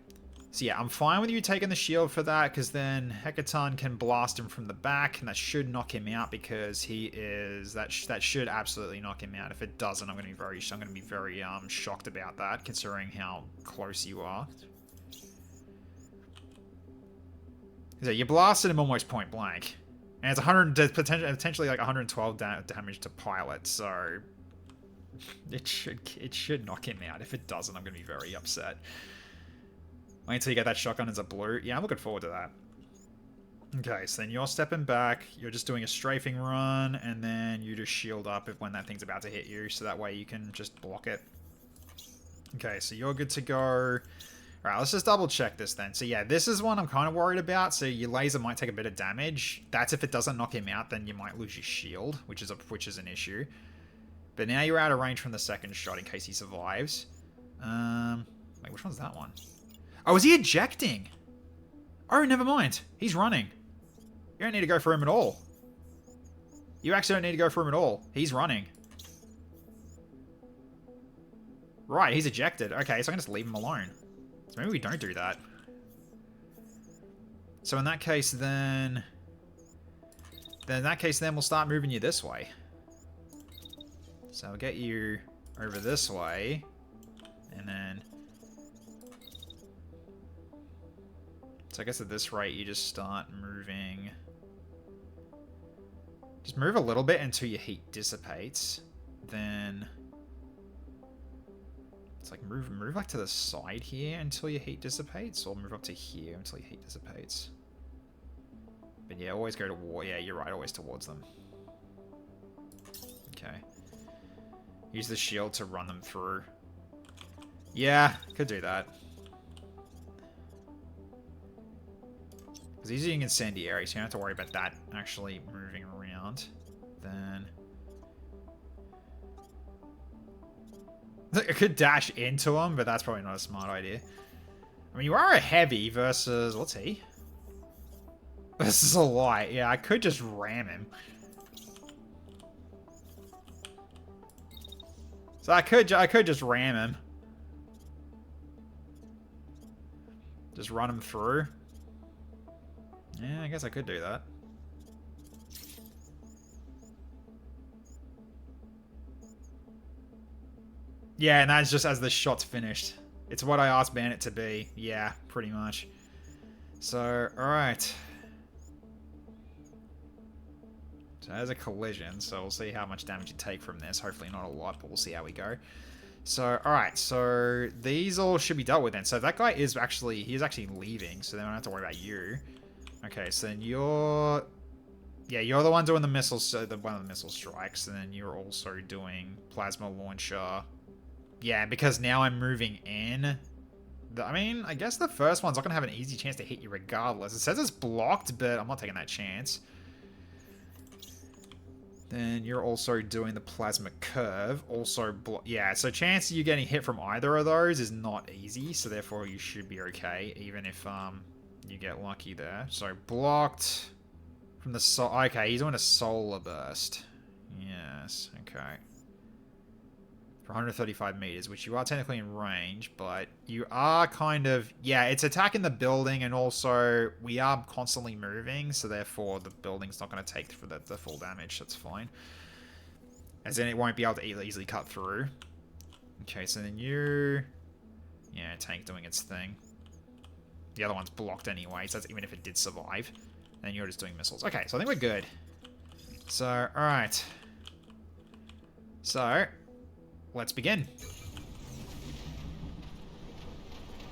So yeah, I'm fine with you taking the shield for that, because then Hecaton can blast him from the back, and that should knock him out because he is that should absolutely knock him out. If it doesn't, I'm going to be very shocked about that, considering how close you are. So you blasted him almost point blank, and it's potentially like 112 damage to pilot, so it should knock him out. If it doesn't, I'm going to be very upset. Wait until you get that shotgun as a blue. Yeah, I'm looking forward to that. Okay, so then you're stepping back. You're just doing a strafing run, and then you just shield up when that thing's about to hit you, so that way you can just block it. Okay, so you're good to go. Alright, let's just double check this then. So yeah, this is one I'm kind of worried about. So your laser might take a bit of damage. That's if it doesn't knock him out, then you might lose your shield, which is an issue. But now you're out of range from the second shot in case he survives. Wait, which one's that one? Oh, is he ejecting? Oh, never mind. He's running. You don't need to go for him at all. You actually don't need to go for him at all. He's running. Right, he's ejected. Okay, so I can just leave him alone. So maybe we don't do that. So in that case, then we'll start moving you this way. So I'll get you over this way, and then So I guess at this rate, you just start moving. Just move a little bit until your heat dissipates. Then it's like move like to the side here until your heat dissipates, or move up to here until your heat dissipates. But yeah, always go to war. Yeah, you're right, always towards them. Okay. Use the shield to run them through. Yeah, could do that. Because he's using incendiary, so you don't have to worry about that actually moving around. Then I could dash into him, but that's probably not a smart idea. I mean, you are a heavy versus... What's he? This is a light. Yeah, I could just ram him. So I could just ram him. Just run him through. Yeah, I guess I could do that. Yeah, and that's just as the shot's finished. It's what I asked Bandit to be. Yeah, pretty much. So, alright. So there's a collision, so we'll see how much damage you take from this. Hopefully not a lot, but we'll see how we go. So, alright, so these all should be dealt with then. So that guy is actually, he's actually leaving, so then I don't have to worry about you. Okay, so then you're... Yeah, you're the one doing the missiles, one of the missile strikes, and then you're also doing plasma launcher. Yeah, because now I'm moving in. I mean, I guess the first one's not going to have an easy chance to hit you regardless. It says it's blocked, but I'm not taking that chance. Then you're also doing the plasma curve. Also, yeah, so chance of you getting hit from either of those is not easy, so therefore you should be okay, even if you get lucky there. So blocked from the okay, he's doing a solar burst. Yes, okay. For 135 meters, which you are technically in range, but you are kind of... Yeah, it's attacking the building, and also we are constantly moving, so therefore the building's not going to take the full damage. That's fine. As in, it won't be able to easily cut through. Okay, so then you... Yeah, tank doing its thing. The other one's blocked anyway, so that's even if it did survive. Then you're just doing missiles. Okay, so I think we're good. So, alright. So... Let's begin.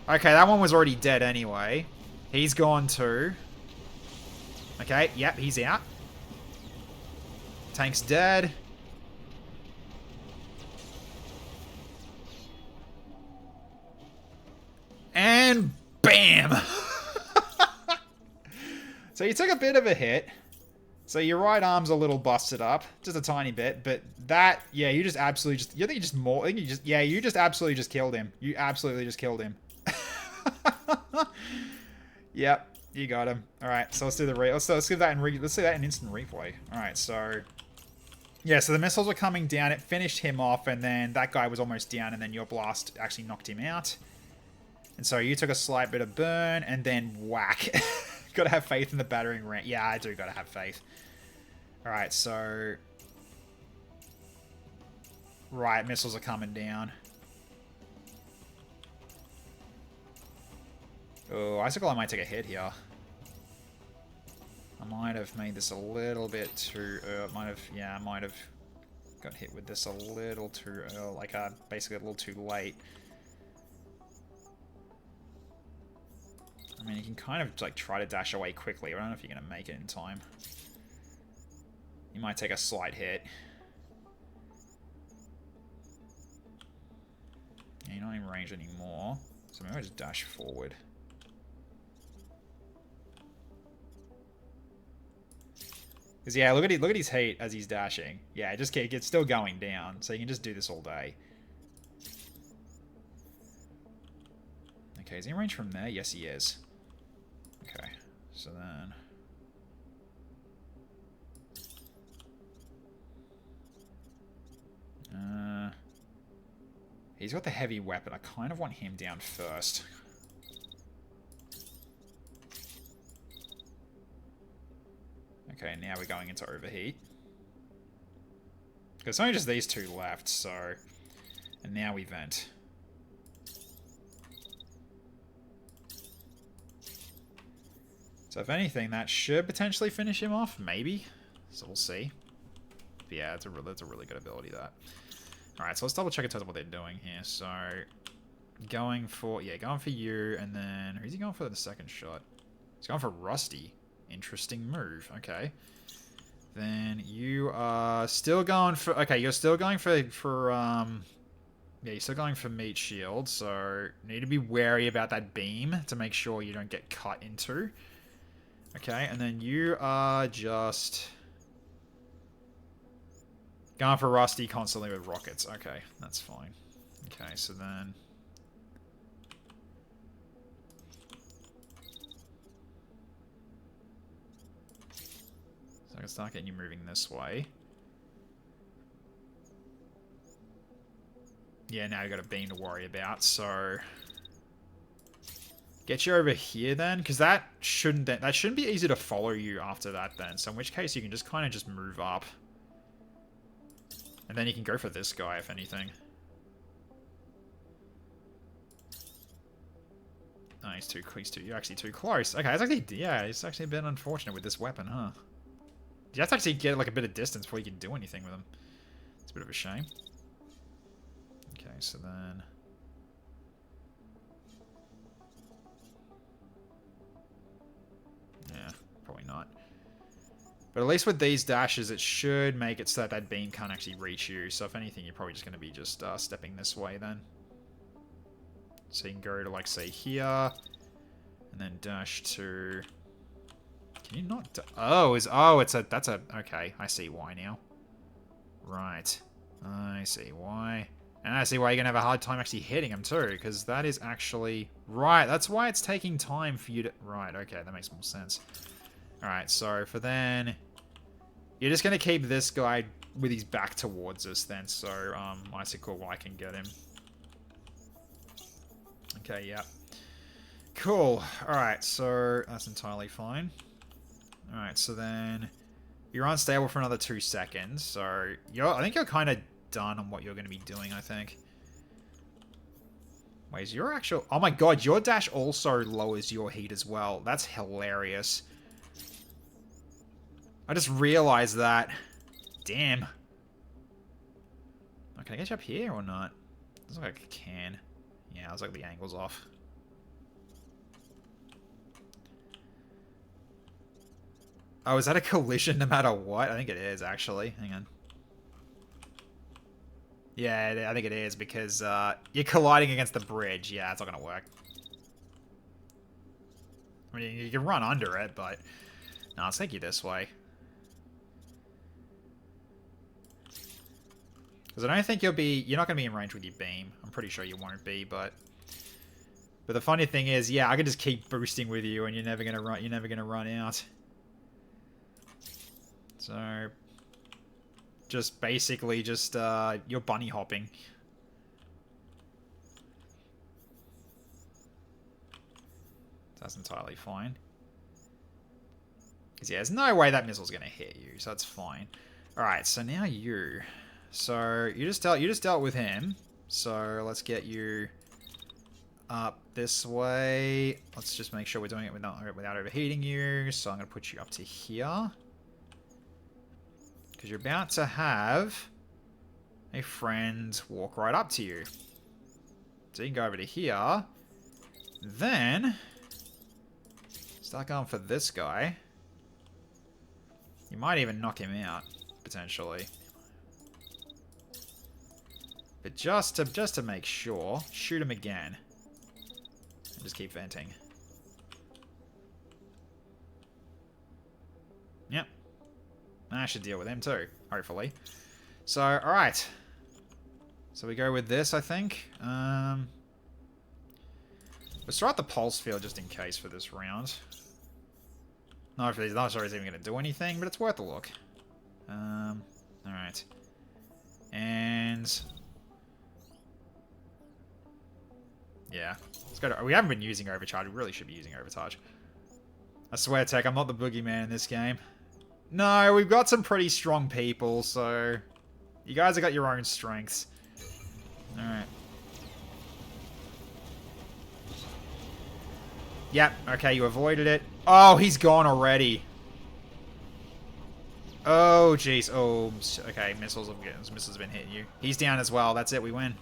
Okay, that one was already dead anyway. He's gone too. Okay, yep, he's out. Tank's dead. And bam! So you took a bit of a hit. So your right arm's a little busted up, just a tiny bit, but that, yeah, you just absolutely just, you think you just more, I think you just, yeah, you just absolutely just killed him. You absolutely just killed him. Yep, you got him. All right, so let's do the let's give that in let's see that in instant replay. All right, so yeah, so the missiles were coming down, it finished him off, and then that guy was almost down, and then your blast actually knocked him out. And so you took a slight bit of burn, and then whack. Gotta have faith in the battering ram. Yeah, I do gotta have faith. Alright, so... Right, missiles are coming down. Oh, Icicle, I might take a hit here. I might have made this a little bit too... I might have got hit with this a little too early. Like, basically a little too late. I mean, you can kind of, like, try to dash away quickly. I don't know if you're going to make it in time. You might take a slight hit. Yeah, you're not in range anymore. So maybe I just dash forward. Because, yeah, look at his heat as he's dashing. Yeah, it's still going down. So you can just do this all day. Okay, is he in range from there? Yes, he is. Okay, so then... he's got the heavy weapon. I kind of want him down first. Okay, now we're going into overheat. Because it's only just these two left, so... And now we vent. So if anything, that should potentially finish him off. Maybe. So we'll see. But yeah, that's a really good ability, that. Alright, so let's double check in terms of what they're doing here. So, going for you, and then, who's he going for the second shot? He's going for Rusty. Interesting move. Okay. Then you are still going for, okay, you're still going for yeah, you're still going for meat shield, so need to be wary about that beam to make sure you don't get cut into. Okay, and then you are just going for Rusty constantly with rockets. Okay, that's fine. Okay, so then... So I can start getting you moving this way. Yeah, now you've got a beam to worry about, so... Get you over here then, because that shouldn't be easy to follow you after that then. So in which case you can just kind of just move up. And then you can go for this guy, if anything. Oh, you're actually too close. Okay, it's actually, yeah, it's actually a bit unfortunate with this weapon, huh? You have to actually get like a bit of distance before you can do anything with them. It's a bit of a shame. Okay, so then... Yeah, probably not. But at least with these dashes, it should make it so that that beam can't actually reach you. So if anything, you're probably just going to be just stepping this way then. So you can go to, like, say, here. And then dash to... Can you not... that's a... Okay, I see why now. Right. I see why. And I see why you're going to have a hard time actually hitting him too. Because that is actually... Right, that's why it's taking time for you to... Right, okay, that makes more sense. Alright, so for then... You're just going to keep this guy with his back towards us then. So, Icicle, I can get him. Okay, yeah. Cool. Alright, so that's entirely fine. Alright, so then... You're unstable for another 2 seconds. So, I think you're kind of done on what you're going to be doing, I think. Wait, is your actual... Oh my god, your dash also lowers your heat as well. That's hilarious. I just realized that. Damn. Oh, can I get you up here or not? Doesn't look like I can. Yeah, I was like the angle's off. Oh, is that a collision no matter what? I think it is, actually. Hang on. Yeah, I think it is, because you're colliding against the bridge. Yeah, it's not going to work. I mean, you can run under it, but... No, let's take you this way. Because I don't think you're not going to be in range with your beam. I'm pretty sure you won't be, but... But the funny thing is, yeah, I can just keep boosting with you, and you're never going to run out. So... Just basically just, you're bunny hopping. That's entirely fine. Because, yeah, there's no way that missile's going to hit you, so that's fine. Alright, so now you. So, you just dealt with him. So, let's get you up this way. Let's just make sure we're doing it without overheating you. So, I'm going to put you up to here. Because you're about to have a friend walk right up to you. So you can go over to here. Then, start going for this guy. You might even knock him out, potentially. But just to make sure, shoot him again. And just keep venting. Yep. I should deal with him too, hopefully. So, alright. So we go with this, I think. Let's start the pulse field just in case for this round. Not sure he's even going to do anything, but it's worth a look. Alright. And... Yeah. Let's go to... We haven't been using overcharge. We really should be using overcharge. I swear, Tech, I'm not the boogeyman in this game. No, we've got some pretty strong people, so... You guys have got your own strengths. Alright. Yep, okay, you avoided it. Oh, he's gone already. Oh, jeez. Oh, okay, missiles have been hitting you. He's down as well. That's it, we win.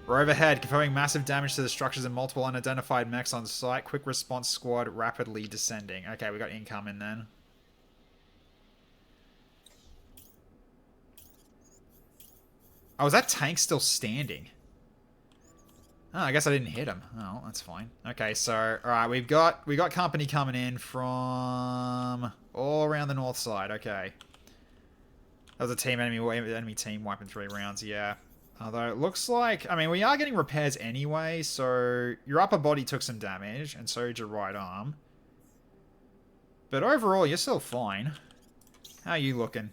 We're overhead, confirming massive damage to the structures and multiple unidentified mechs on site. Quick response squad rapidly descending. Okay, we got incoming then. Oh, is that tank still standing? Oh, I guess I didn't hit him. Oh, that's fine. Okay, so alright, we got company coming in from all around the north side. Okay. That was a enemy team wiping 3 rounds, yeah. Although it looks like, I mean, we are getting repairs anyway, so your upper body took some damage, and so did your right arm. But overall, you're still fine. How are you looking?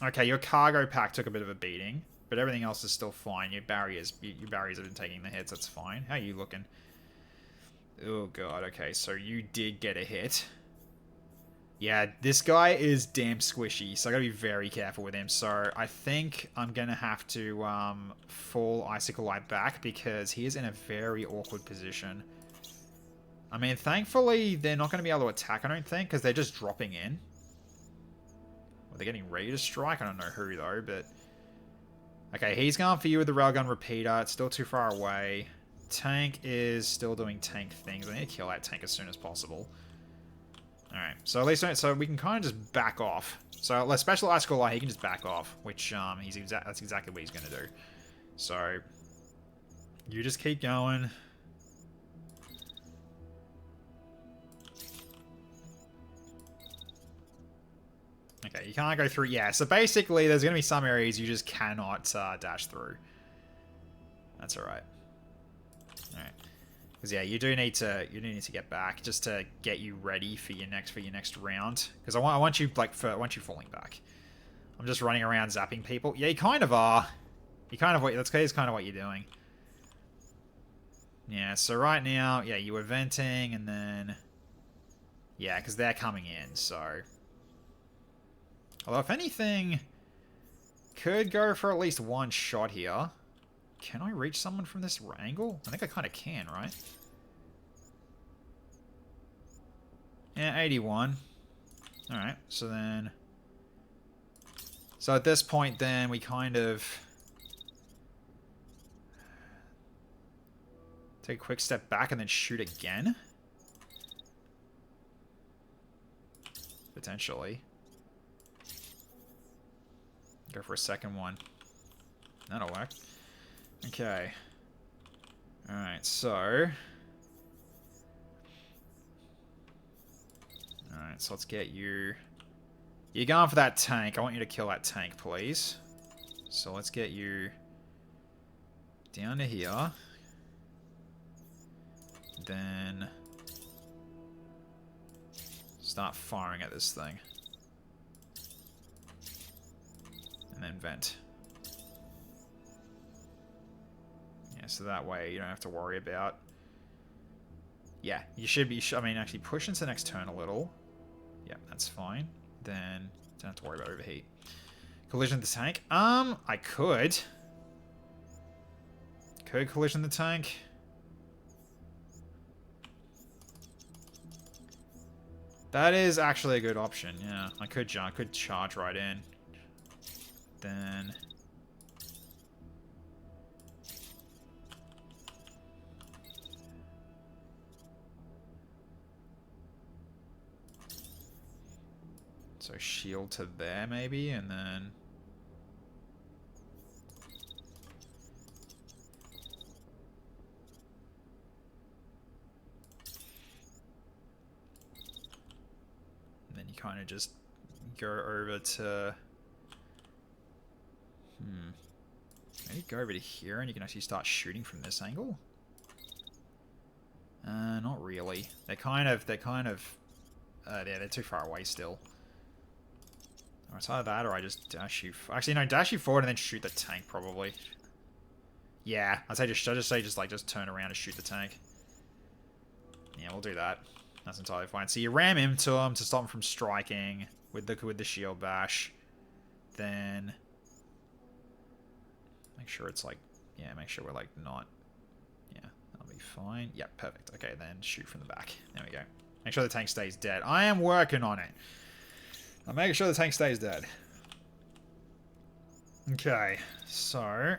Okay, your cargo pack took a bit of a beating, but everything else is still fine. Your barriers have been taking the hits, that's fine. How are you looking? Oh god, okay, so you did get a hit. Yeah, this guy is damn squishy, so I gotta be very careful with him. So I think I'm gonna have to fall Icicle Light back because he is in a very awkward position. I mean, thankfully, they're not going to be able to attack, I don't think, because they're just dropping in. Well, they're getting ready to strike. I don't know who, though, but... Okay, he's going for you with the railgun repeater. It's still too far away. Tank is still doing tank things. I need to kill that tank as soon as possible. Alright, so at least so we can kind of just back off. So, like, Special Icicle Light, he can just back off, which that's exactly what he's going to do. So, you just keep going. Okay, you can't go through. Yeah, so basically, there's going to be some areas you just cannot dash through. That's alright. Alright. Because yeah, you do need to get back just to get you ready for your next round. Because I want you falling back. I'm just running around zapping people. Yeah, you kind of are. That's kind of what you're doing. Yeah, so right now, yeah, you were venting and then yeah, because they're coming in, so. Although, if anything, could go for at least one shot here. Can I reach someone from this angle? I think I kind of can, right? Yeah, 81. Alright, so then... So at this point, then, we kind of... take a quick step back and then shoot again? Potentially. Go for a second one. That'll work. Okay. Alright, so... Alright, so let's get you... You're going for that tank. I want you to kill that tank, please. So let's get you... down to here. Then... start firing at this thing. And then vent. Yeah, so that way you don't have to worry about... Yeah, you should be... I mean, actually push into the next turn a little. Yeah, that's fine. Then don't have to worry about overheat. Collision the tank. I could. Could collision the tank. That is actually a good option, yeah. I could charge right in. Then... So shield to there, maybe, and then... And then you kind of just go over to... Maybe go over to here and you can actually start shooting from this angle? Not really. They're too far away still. Or it's either that or I just dash you... Actually, no, dash you forward and then shoot the tank, probably. Yeah, I'd say just turn around and shoot the tank. Yeah, we'll do that. That's entirely fine. So you ram into him to stop him from striking with the shield bash. Then... make sure it's like... Yeah, make sure we're like not... Yeah, that'll be entirely fine. Yep, perfect. Okay, then shoot from the back. There we go. Make sure the tank stays dead. I am working on it. I'm making sure the tank stays dead. Okay, so...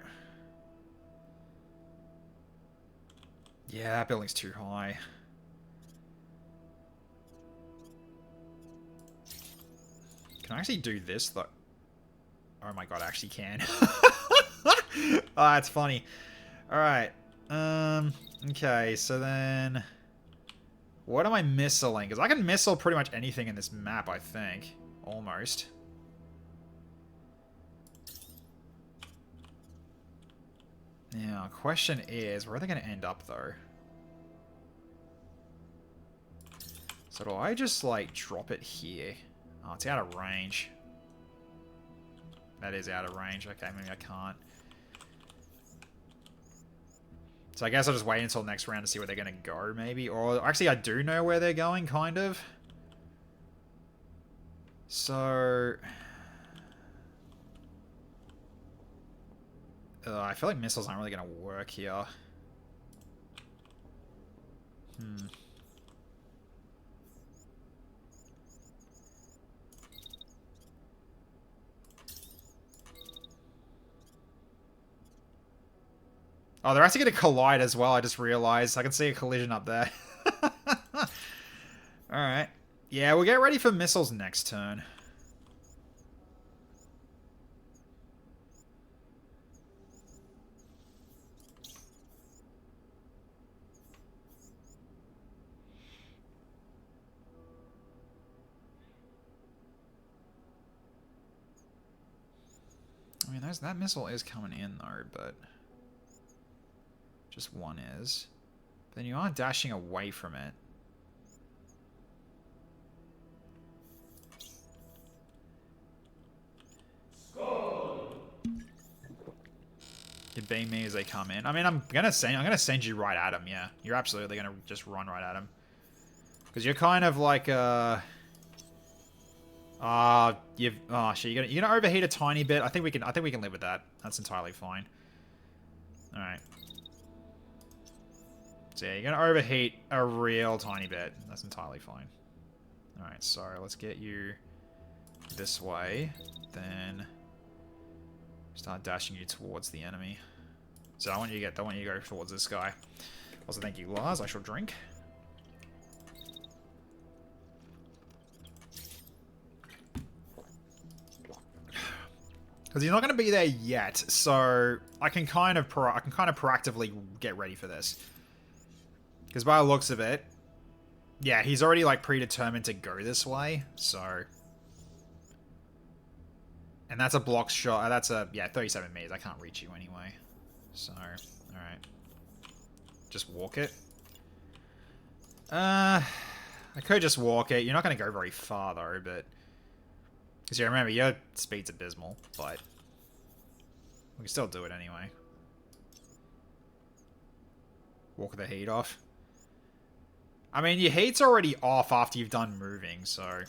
yeah, that building's too high. Can I actually do this, though? Oh my god, I actually can. Oh, that's funny. Alright. Okay, so then... what am I missiling? Because I can missile pretty much anything in this map, I think. Almost. Now, question is, where are they going to end up, though? So do I just, like, drop it here? Oh, it's out of range. That is out of range. Okay, maybe I can't. So I guess I'll just wait until next round to see where they're going to go, maybe. Or, actually, I do know where they're going, kind of. So... I feel like missiles aren't really going to work here. Oh, they're actually going to collide as well, I just realized. I can see a collision up there. Alright. Yeah, we'll get ready for missiles next turn. I mean, that missile is coming in, though, but... just one is. But then you are dashing away from it. You beam me as they come in. I mean, I'm gonna send you right at them. Yeah, you're absolutely gonna just run right at them. Because you're kind of like shit, you're gonna overheat a tiny bit. I think we can live with that. That's entirely fine. All right. So yeah, you're gonna overheat a real tiny bit. That's entirely fine. All right, so let's get you this way, then start dashing you towards the enemy. So I want you to go towards this guy. Also, thank you, Lars. I shall drink. Because he's not going to be there yet, so I can kind of proactively get ready for this. Because by the looks of it, yeah, he's already like predetermined to go this way, so. And that's a block shot. That's a 37 meters. I can't reach you anyway. So, all right, just walk it. I could just walk it. You're not going to go very far though, but. Because yeah, remember, your speed's abysmal, but we can still do it anyway. Walk the heat off. I mean, your heat's already off after you've done moving, so...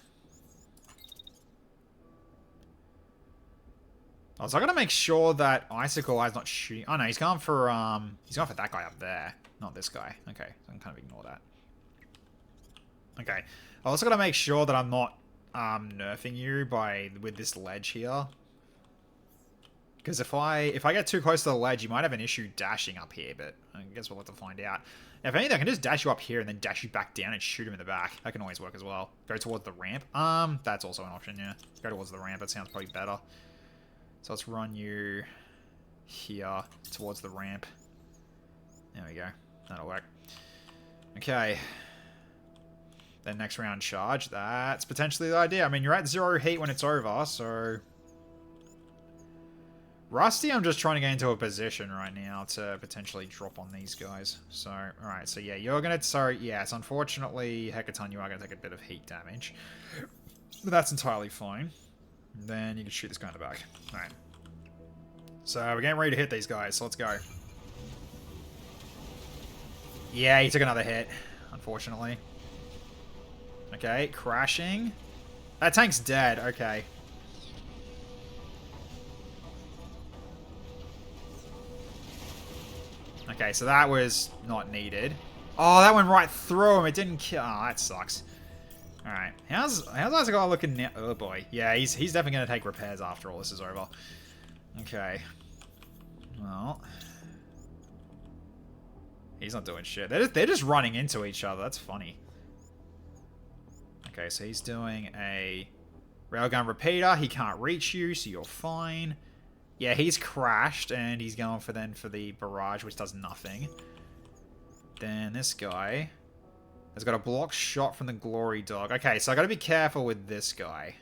Oh, so I gotta make sure that Icicle Eye's not shooting... oh no, he's going for that guy up there, not this guy. Okay, so I can kind of ignore that. Okay. I also gotta make sure that I'm not nerfing you with this ledge here. Because if I get too close to the ledge, you might have an issue dashing up here, but I guess we'll have to find out. If anything, I can just dash you up here and then dash you back down and shoot him in the back. That can always work as well. Go towards the ramp. That's also an option, yeah. Go towards the ramp, that sounds probably better. So let's run you here towards the ramp. There we go. That'll work. Okay. Then next round charge. That's potentially the idea. I mean, you're at 0 heat when it's over, so... Rusty, I'm just trying to get into a position right now to potentially drop on these guys. So, alright, so yeah, you're gonna... so, yes, unfortunately, Hecaton, you are gonna take a bit of heat damage. But that's entirely fine. Then you can shoot this guy in the back. Alright. So, we're getting ready to hit these guys, so let's go. Yeah, he took another hit, unfortunately. Okay, crashing. That tank's dead, okay. Okay, so that was not needed. Oh, that went right through him. It didn't kill. Oh, that sucks. All right, how's that guy looking now? Oh boy, yeah, he's definitely gonna take repairs after all this is over. Okay, well, he's not doing shit. They're just running into each other. That's funny. Okay, so he's doing a railgun repeater. He can't reach you, so you're fine. Yeah, he's crashed, and he's going for the barrage, which does nothing. Then this guy has got a block shot from the glory dog. Okay, so I got to be careful with this guy.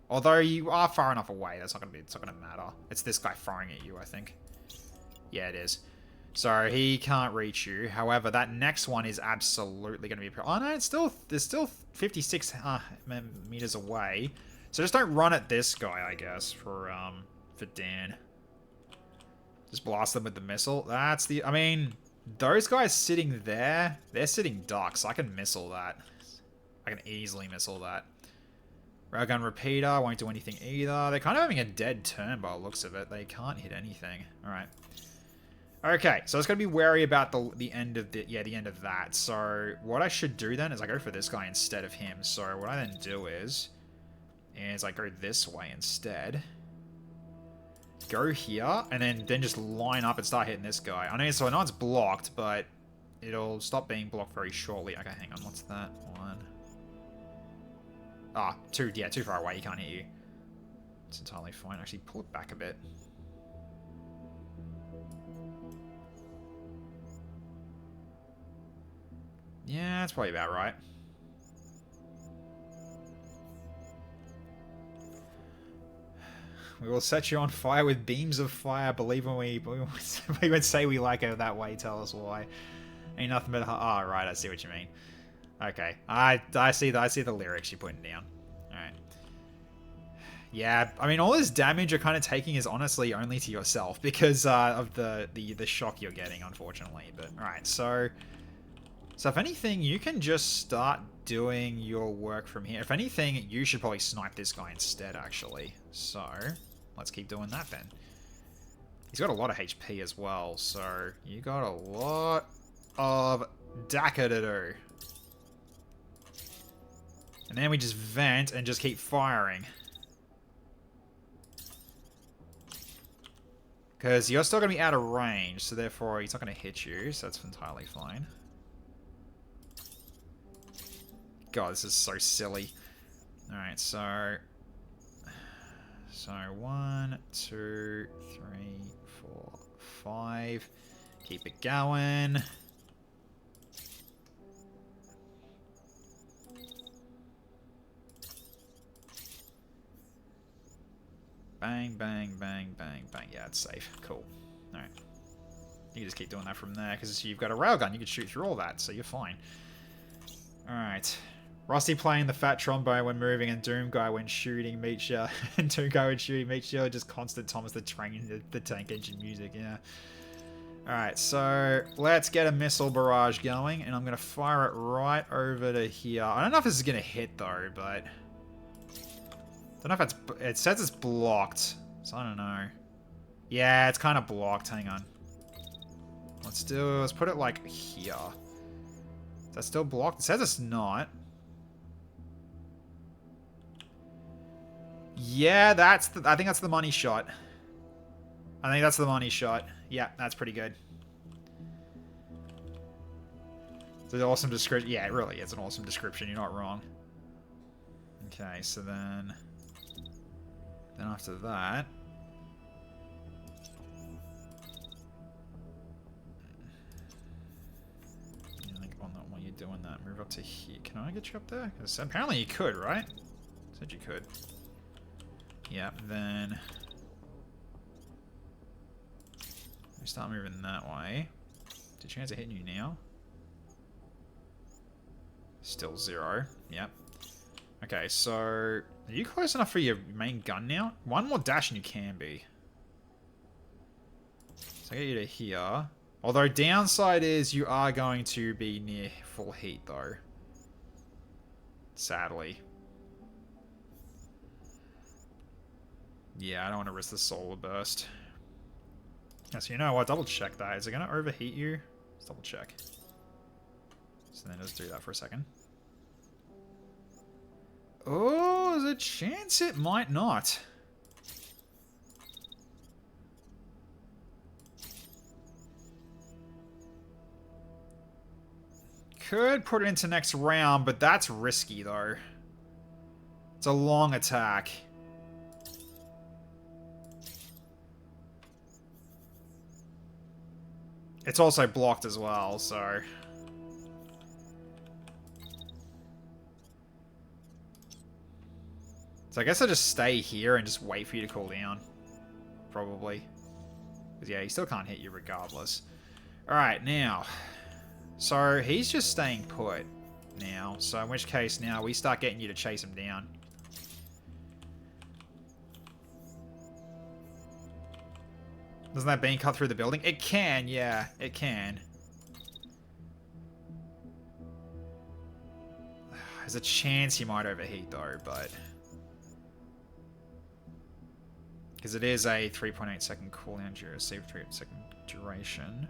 Although you are far enough away, it's not gonna matter. It's this guy firing at you, I think. Yeah, it is. So he can't reach you. However, that next one is absolutely gonna be. Oh no, it's still 56 meters away. So just don't run at this guy, I guess, for Dan. Just blast them with the missile. That's the. I mean, those guys sitting there, they're sitting ducks. So I can missile that. I can easily missile that. Railgun repeater won't do anything either. They're kind of having a dead turn by the looks of it. They can't hit anything. All right. Okay, so it's gonna be wary about the end of the end of that. So what I should do then is I go for this guy instead of him. So what I then do is I go this way instead. Go here and then just line up and start hitting this guy. I know it's blocked, but it'll stop being blocked very shortly. Okay, hang on. What's that one? Ah, too far away. He can't hit you. It's entirely fine. Actually, pull it back a bit. Yeah, that's probably about right. We will set you on fire with beams of fire. Believe when we would say we like it that way. Tell us why. Ain't nothing but... Oh, right. I see what you mean. Okay. I see the lyrics you're putting down. Alright. Yeah, I mean, all this damage you're kind of taking is honestly only to yourself because of the shock you're getting, unfortunately. But, alright, so if anything, you can just start doing your work from here. If anything, you should probably snipe this guy instead, actually. So, let's keep doing that then. He's got a lot of HP as well, so you got a lot of DACA to do. And then we just vent and just keep firing. Because you're still going to be out of range, so therefore he's not going to hit you, so that's entirely fine. God, this is so silly. Alright, so 1, 2, 3, 4, 5. Keep it going. Bang, bang, bang, bang, bang. Yeah, it's safe. Cool. Alright. You can just keep doing that from there, because you've got a railgun. You can shoot through all that, so you're fine. Alright. Rusty playing the fat trombone when moving, and Doom Guy when shooting meets you. And Doom Guy when shooting meets you. Just constant Thomas the Tank Engine music, yeah. Alright, so let's get a missile barrage going, and I'm going to fire it right over to here. I don't know if this is going to hit, though, but... I don't know if it says it's blocked, so I don't know. Yeah, it's kind of blocked. Hang on. Let's put it like here. Is that still blocked? It says it's not. Yeah, I think that's the money shot. I think that's the money shot. Yeah, that's pretty good. It's an awesome description. Yeah, it really is an awesome description. You're not wrong. Okay, so then after that, I think on that one you're doing that. Move up to here. Can I get you up there? Because apparently you could, right? Said you could. Yeah, then we start moving that way. Is the chance of hitting you now? Still 0. Yep. Okay, so are you close enough for your main gun now? One more dash and you can be. So I get you to here. Although downside is you are going to be near full heat though. Sadly. Yeah, I don't want to risk the solar burst. Yeah, so you know what? Double check that. Is it going to overheat you? Let's double check. So then just do that for a second. Oh, there's a chance it might not. Could put it into next round, but that's risky though. It's a long attack. It's also blocked as well, so... So I guess I'll just stay here and just wait for you to cool down. Probably. Because yeah, he still can't hit you regardless. Alright, now... So he's just staying put now. So in which case now we start getting you to chase him down. Doesn't that beam cut through the building? It can, yeah, it can. There's a chance he might overheat though, but... Because it is a 3.8 second cooldown duration, save 3 second duration.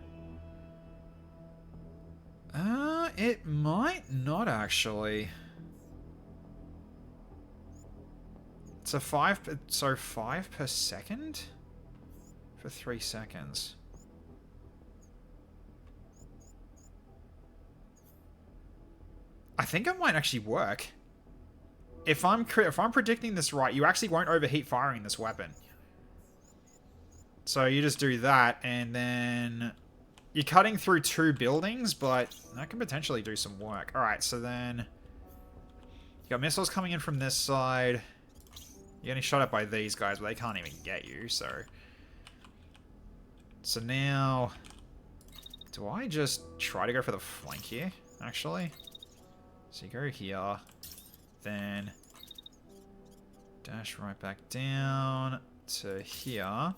It might not actually. It's a 5, so 5 per second? For 3 seconds. I think it might actually work. If I'm predicting this right, you actually won't overheat firing this weapon. So you just do that, and then you're cutting through 2 buildings, but that can potentially do some work. Alright, so then you got missiles coming in from this side. You're getting shot at by these guys, but they can't even get you, so... So now... Do I just try to go for the flank here, actually? So you go here, then dash right back down to here.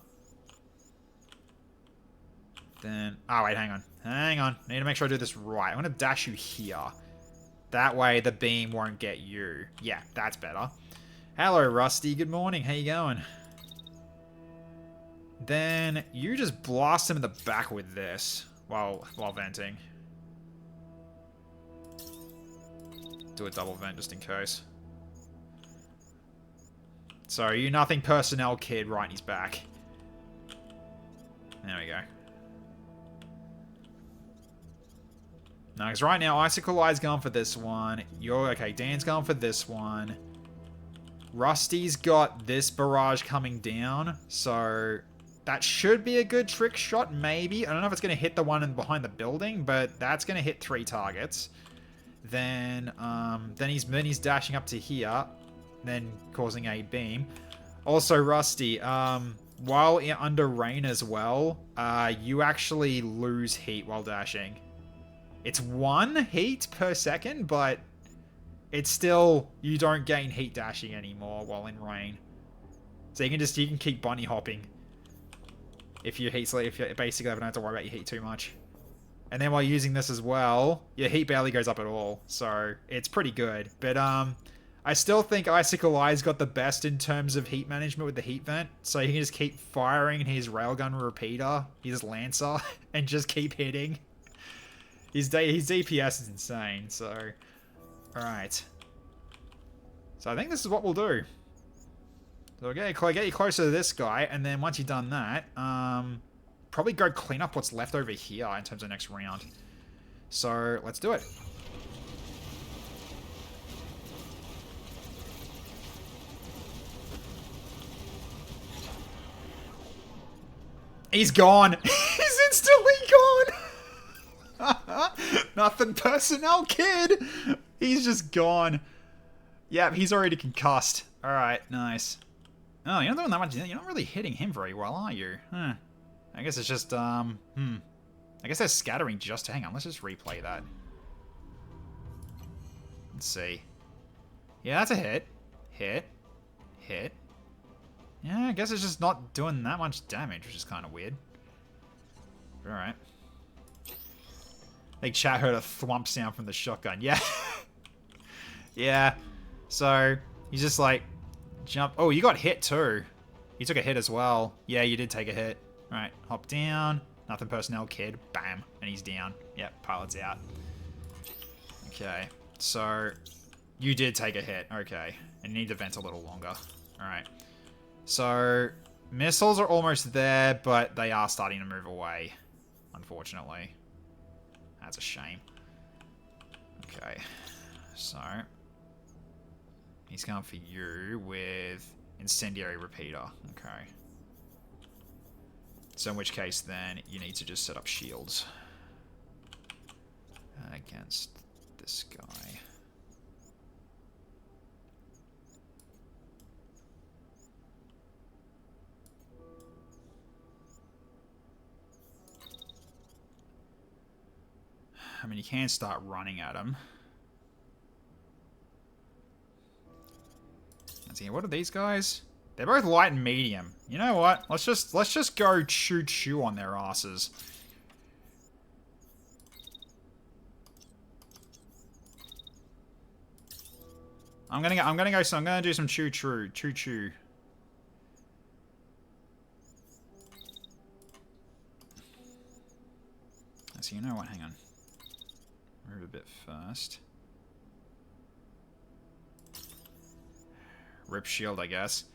Then, oh wait, hang on. Need to make sure I do this right. I'm gonna dash you here. That way the beam won't get you. Yeah, that's better. Hello, Rusty. Good morning. How you going? Then you just blast him in the back with this while venting. Do a double vent just in case. So you nothing personnel kid right in his back. There we go. No, because right now, Icicle Eye's going for this one. Okay, Dan's going for this one. Rusty's got this barrage coming down. So, that should be a good trick shot, maybe. I don't know if it's going to hit the one behind the building, but that's going to hit 3 targets. Then he's dashing up to here, then causing a beam. Also, Rusty, while under rain as well, you actually lose heat while dashing. It's 1 heat per second, but it's still, you don't gain heat dashing anymore while in rain. So you can keep bunny hopping. If you basically don't have to worry about your heat too much. And then while using this as well, your heat barely goes up at all. So it's pretty good. But I still think Icicle Eye's got the best in terms of heat management with the heat vent. So he can just keep firing his railgun repeater, his lancer, and just keep hitting. His DPS is insane, so... Alright. So I think this is what we'll do. So we'll get you closer to this guy, and then once you've done that, probably go clean up what's left over here in terms of next round. So, let's do it. He's gone! He's instantly gone! Nothing personnel, kid! He's just gone. Yep, he's already concussed. Alright, nice. Oh, you're not doing that much. You're not really hitting him very well, are you? Huh. I guess it's just, I guess they're scattering just... Hang on, let's just replay that. Let's see. Yeah, that's a hit. Hit. Hit. Yeah, I guess it's just not doing that much damage, which is kind of weird. Alright. I think chat heard a thwump sound from the shotgun. Yeah. Yeah. So, he's just like... Jump. Oh, you got hit too. You took a hit as well. Yeah, you did take a hit. Alright, hop down. Nothing personnel, kid. Bam. And he's down. Yep, pilot's out. Okay, so you did take a hit. Okay, and you need to vent a little longer. Alright. So, missiles are almost there, but they are starting to move away, unfortunately. That's a shame. Okay, so he's coming for you with incendiary repeater. Okay. So in which case, then, you need to just set up shields against this guy. I mean, you can start running at him. Let's see, what are these guys? They're both light and medium. You know what? Let's just go choo-choo on their asses. I'm gonna do some choo-choo. So you know what? Hang on. Move a bit first. Rip shield, I guess.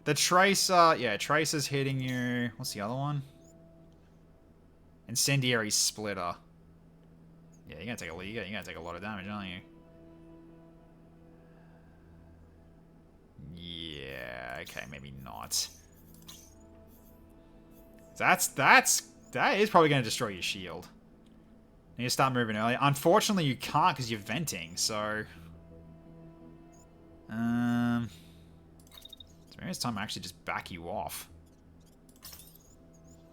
The Tracer, yeah, Tracer's hitting you. What's the other one? Incendiary Splitter. Yeah, you're gonna take a lot of damage, aren't you? Yeah, okay, maybe not. That is probably gonna destroy your shield. You need to start moving early. Unfortunately, you can't because you're venting, so... So maybe it's time to actually just back you off.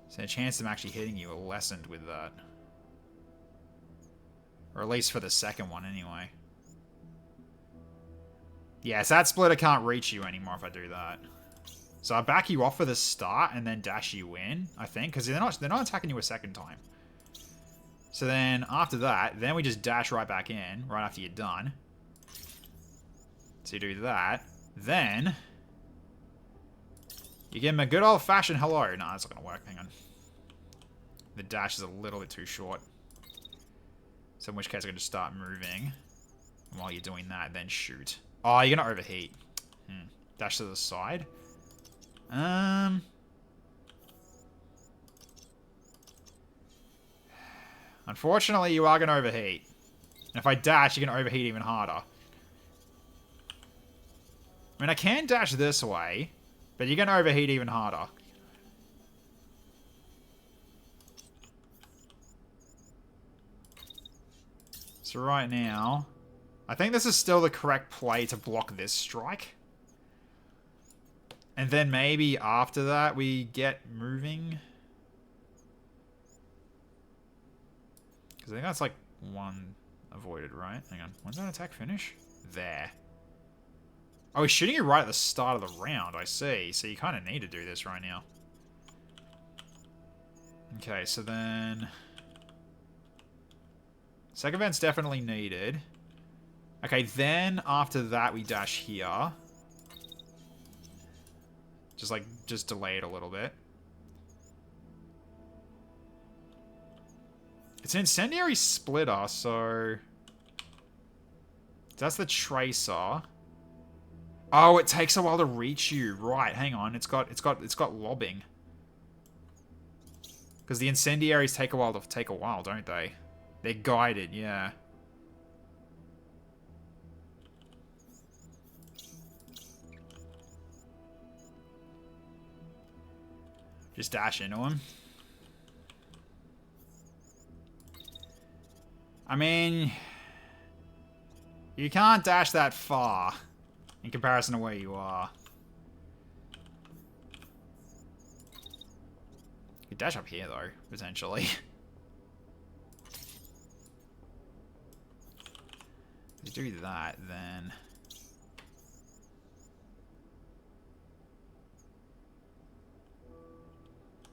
So the chance of them actually hitting you are lessened with that. Or at least for the second one, anyway. Yes, that splitter can't reach you anymore if I do that. So I'll back you off for the start and then dash you in, I think. Because they're not attacking you a second time. So then, after that, then we just dash right back in, right after you're done. So you do that. Then, you give him a good old-fashioned hello. No, that's not going to work. Hang on. The dash is a little bit too short. So in which case, I can just start moving. And while you're doing that, then shoot. Oh, you're going to overheat. Dash to the side. Unfortunately, you are going to overheat. And if I dash, you're going to overheat even harder. I mean, I can dash this way, but you're going to overheat even harder. So right now, I think this is still the correct play to block this strike. And then maybe after that, we get moving. Because I think that's like one avoided, right? Hang on. When's that attack finish? There. Oh, he's shooting you right at the start of the round, I see. So you kind of need to do this right now. Okay, so then... Second vent's definitely needed. Okay, then after that we dash here. Just delay it a little bit. It's an incendiary splitter, so... That's the Tracer. Oh, it takes a while to reach you. Right, hang on. It's got lobbing. Because the incendiaries take a while, don't they? They're guided, yeah. Just dash into him. I mean... You can't dash that far. In comparison to where you are. You could dash up here, though, potentially. If you do that, then...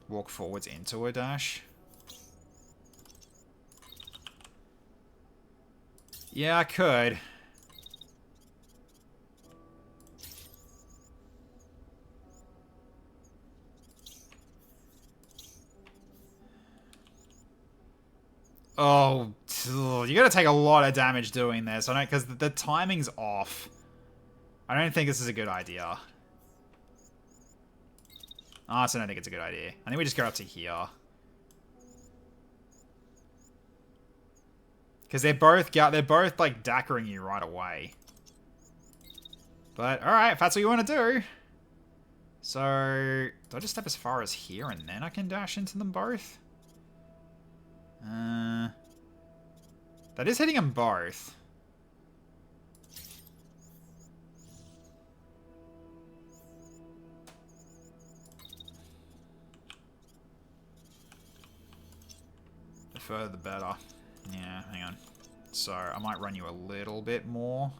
Walk forwards into a dash. Yeah, I could. Oh, you gotta take a lot of damage doing this. I don't, because the timing's off. I don't think this is a good idea. Honestly, I don't think it's a good idea. I think we just go up to here. Because they're both like dackering you right away. But alright, if that's what you want to do. So, do I just step as far as here and then I can dash into them both? That is hitting them both. The further the better. Yeah, hang on. So, I might run you a little bit more.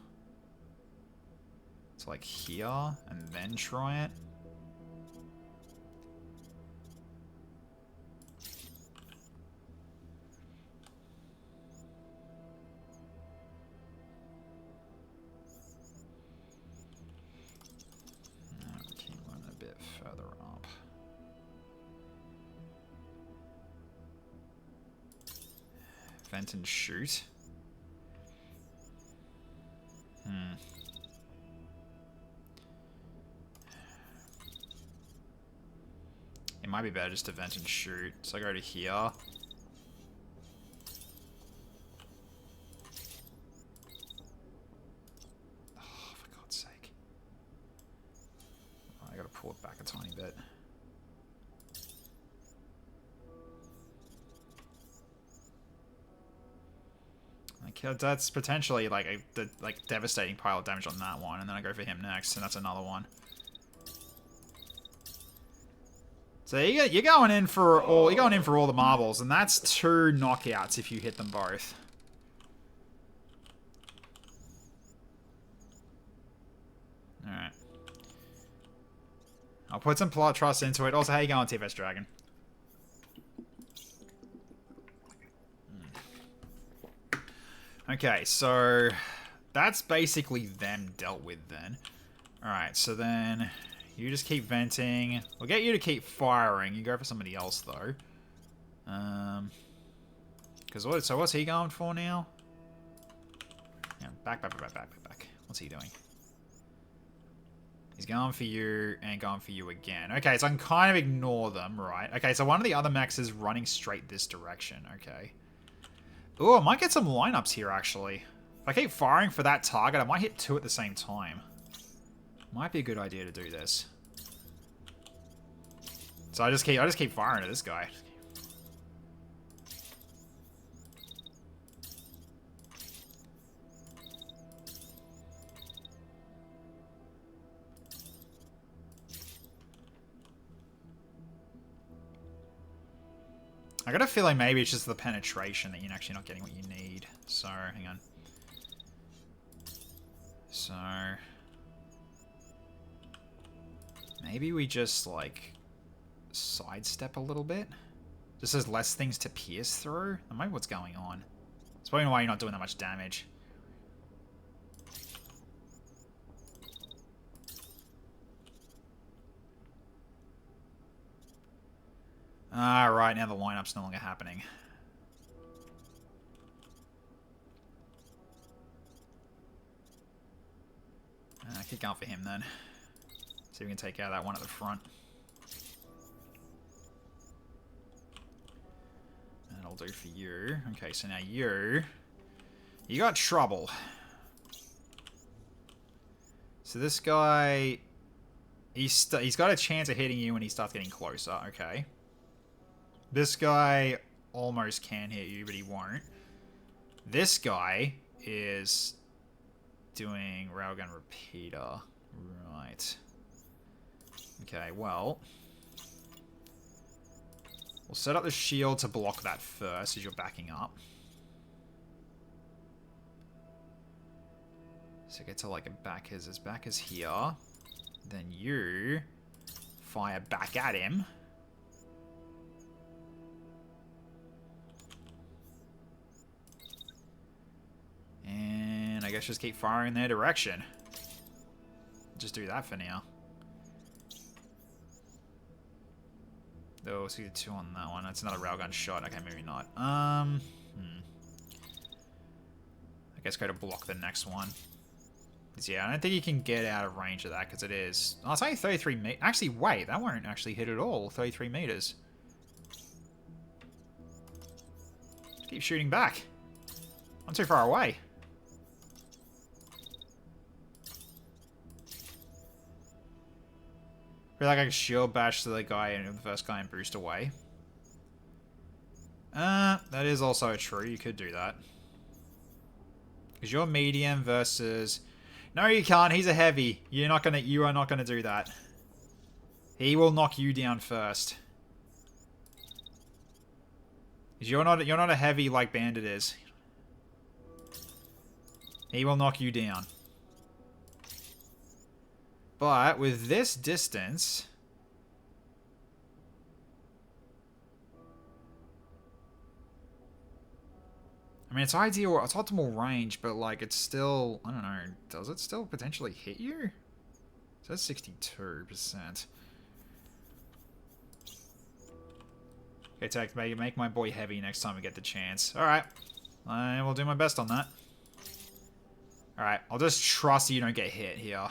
To like here, and then try it. Keep running a bit further up. Vent and shoot. It might be better just to vent and shoot. So I go to here. Oh, for God's sake. Oh, I gotta pull it back a tiny bit. Like, that's potentially like a devastating pile of damage on that one, and then I go for him next, and that's another one. So you're going in for all the marbles, and that's 2 knockouts if you hit them both. All right. I'll put some plot trust into it. Also, how you going, TFS Dragon? Okay, so that's basically them dealt with then. All right, so then you just keep venting. We'll get you to keep firing. You go for somebody else though. So what's he going for now? Yeah, back. What's he doing? He's going for you and going for you again. Okay, so I can kind of ignore them, right? Okay, so one of the other mechs is running straight this direction. Okay. Ooh, I might get some lineups here, actually. If I keep firing for that target, I might hit 2 at the same time. Might be a good idea to do this. So I just keep firing at this guy. I got a feeling maybe it's just the penetration that you're actually not getting what you need. So, hang on. So... maybe we just, like, sidestep a little bit? Just there's less things to pierce through? That might be what's going on. It's probably why you're not doing that much damage. Right, now the lineup's no longer happening. Keep going for him then. See if we can take out that one at the front. That'll do for you. Okay, so now you got trouble. So this guy, he's got a chance of hitting you when he starts getting closer. Okay. This guy almost can hit you, but he won't. This guy is doing railgun repeater. Right. Okay, well, we'll set up the shield to block that first as you're backing up. So get to like his back is here. Then you fire back at him. And I guess just keep firing in their direction. Just do that for now. Oh, so you 2 on that one. That's another railgun shot. Okay, maybe not. I guess go to block the next one. Yeah, I don't think you can get out of range of that because it is... Oh, it's only 33 meters. Actually, wait, that won't actually hit at all. 33 meters. Just keep shooting back. I'm too far away. I feel like I can shield bash to the guy and the first guy and boost away. That is also true. You could do that. Because you're medium versus... No, you can't. He's a heavy. You are not gonna do that. He will knock you down first. Because you're not a heavy like Bandit is. He will knock you down. But with this distance... I mean, it's ideal, it's optimal range, but, like, it's still... I don't know. Does it still potentially hit you? So that's 62%. Okay, Tech, make my boy heavy next time we get the chance. Alright. I will do my best on that. Alright, I'll just trust you don't get hit here.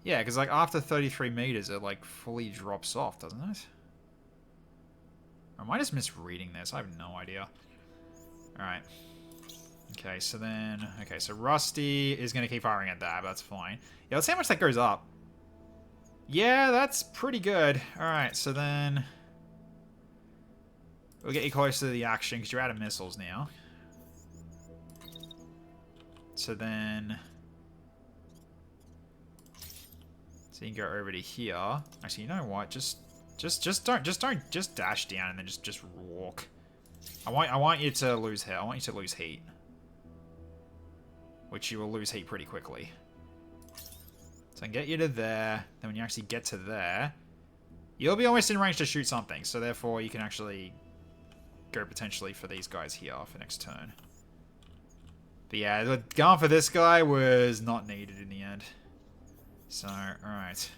Yeah, because like after 33 meters, it like fully drops off, doesn't it? Or am I just misreading this? I have no idea. Alright. Okay, so then... Okay, so Rusty is going to keep firing at that, but that's fine. Yeah, let's see how much that goes up. Yeah, that's pretty good. Alright, so then... We'll get you closer to the action, because you're out of missiles now. So then... So you can go over to here. Actually, you know what? Just dash down and then just walk. I want you to lose heat. I want you to lose heat, which you will lose heat pretty quickly. So I can get you to there. Then when you actually get to there, you'll be almost in range to shoot something. So therefore, you can actually go potentially for these guys here for next turn. But yeah, going for this guy was not needed in the end. So, alright.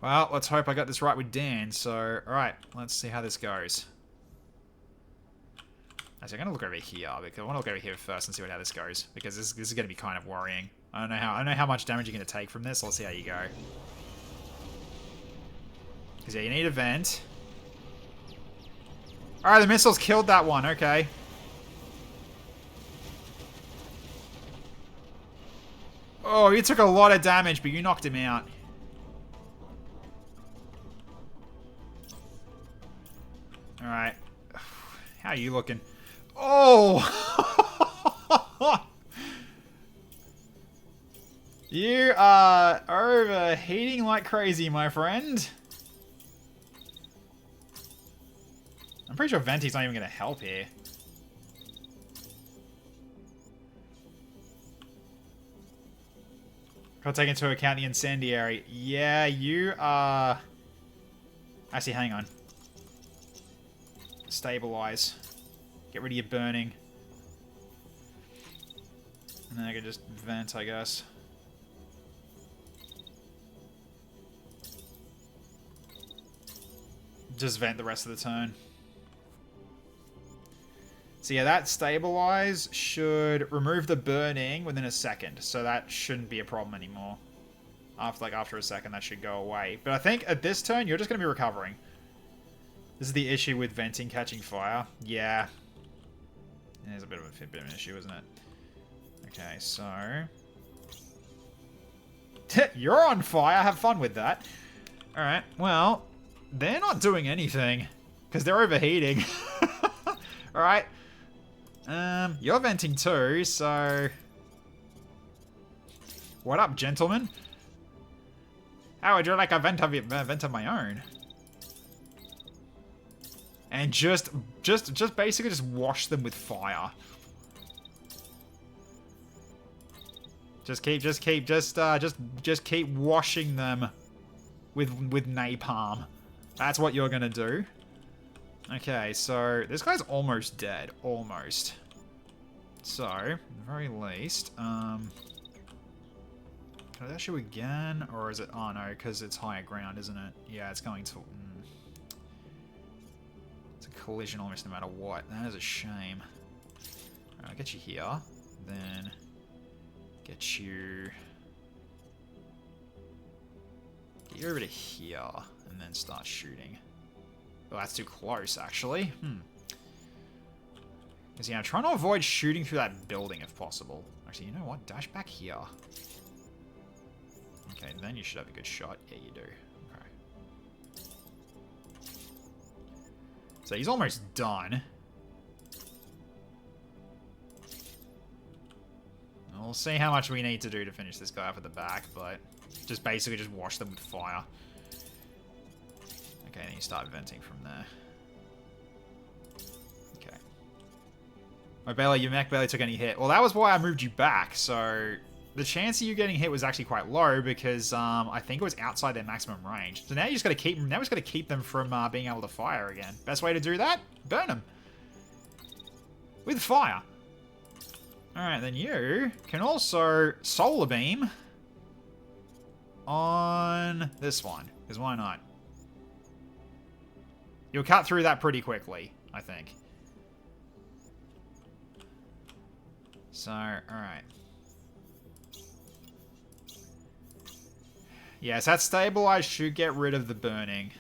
Well, let's hope I got this right with Dan. So, alright, let's see how this goes. Actually, I'm going to look over here, because I want to look over here first and see how this goes. Because this is going to be kind of worrying. I don't know how much damage you're going to take from this. Let's see how you go. Because, yeah, you need a vent. Alright, the missiles killed that one. Okay. Oh, he took a lot of damage, but you knocked him out. Alright. How are you looking? Oh! You are overheating like crazy, my friend. I'm pretty sure Venti's not even going to help here. Gotta take into account the incendiary. Yeah, you are... Actually, hang on. Stabilize. Get rid of your burning. And then I can just vent, I guess. Just vent the rest of the turn. So yeah, that stabilize should remove the burning within a second. So that shouldn't be a problem anymore. After a second, that should go away. But I think at this turn, you're just going to be recovering. This is the issue with venting catching fire. Yeah. There's a bit of an issue, isn't it? Okay, so... You're on fire. Have fun with that. Alright, well, they're not doing anything. Because they're overheating. Alright. You're venting too, so... What up, gentlemen? How would you like a vent of my own? And just basically just wash them with fire. Just keep washing them with napalm. That's what you're gonna do. Okay, so this guy's almost dead. Almost. So, at the very least, can I dash you again? Or is it... Oh, no, because it's higher ground, isn't it? Yeah, it's going to... It's a collision almost no matter what. That is a shame. Alright, I'll get you here. Then... Get you... Get you over to here. And then start shooting. Oh, that's too close, actually. Because, yeah, I'm trying to avoid shooting through that building if possible. Actually, you know what? Dash back here. Okay, then you should have a good shot. Yeah, you do. Okay. So he's almost done. We'll see how much we need to do to finish this guy up at the back, but just basically just wash them with fire. Okay, then you start venting from there. Okay. Oh, your mech barely took any hit. Well, that was why I moved you back, so the chance of you getting hit was actually quite low because I think it was outside their maximum range. So now you just got to keep. Now we just got to keep them from being able to fire again. Best way to do that: burn them with fire. All right, then you can also solar beam on this one because why not? You'll cut through that pretty quickly, I think. So, alright. Yes, that stabilize should get rid of the burning.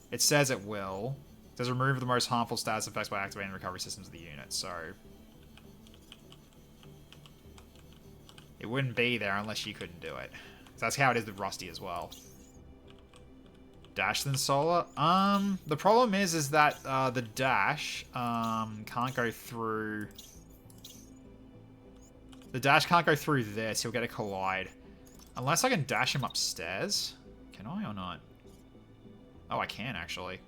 It says it will. It says remove the most harmful status effects by activating the recovery systems of the unit, so... It wouldn't be there unless you couldn't do it. So that's how it is with Rusty as well. Dash then solar? The problem is that the dash can't go through... The dash can't go through this. He'll get a collide. Unless I can dash him upstairs. Can I or not? Oh, I can actually.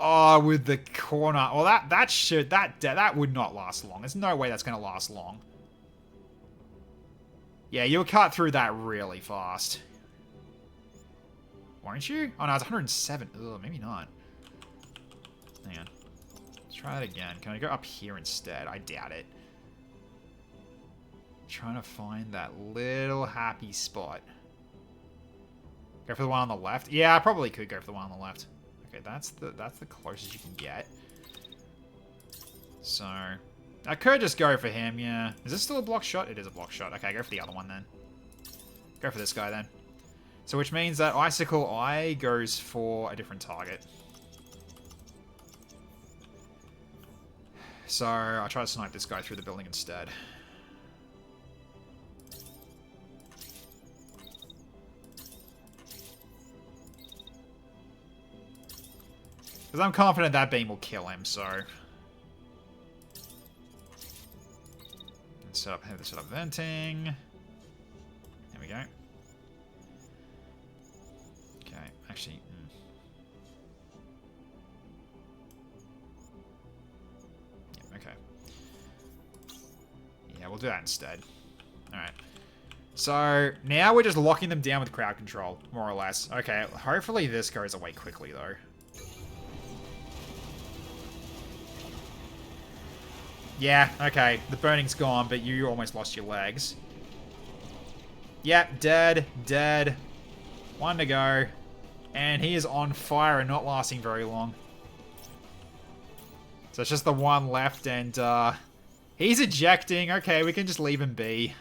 Oh, with the corner. Well, that would not last long. There's no way that's going to last long. Yeah, you'll cut through that really fast. Won't you? Oh, no, it's 107. Ugh, maybe not. Hang on. Let's try it again. Can I go up here instead? I doubt it. Trying to find that little happy spot. Go for the one on the left? Yeah, I probably could go for the one on the left. Okay, that's the closest you can get. So, I could just go for him, yeah. Is this still a block shot? It is a block shot. Okay, go for the other one then. Go for this guy then. So, which means that Icicle Eye goes for a different target. So, I'll try to snipe this guy through the building instead. Because I'm confident that beam will kill him, so... Let's set up venting. There we go. Okay, actually... Yeah, okay. Yeah, we'll do that instead. Alright. So, now we're just locking them down with crowd control, more or less. Okay, hopefully this goes away quickly, though. Yeah, okay. The burning's gone, but you almost lost your legs. Yep, dead, dead. One to go. And he is on fire and not lasting very long. So it's just the one left, and he's ejecting. Okay, we can just leave him be.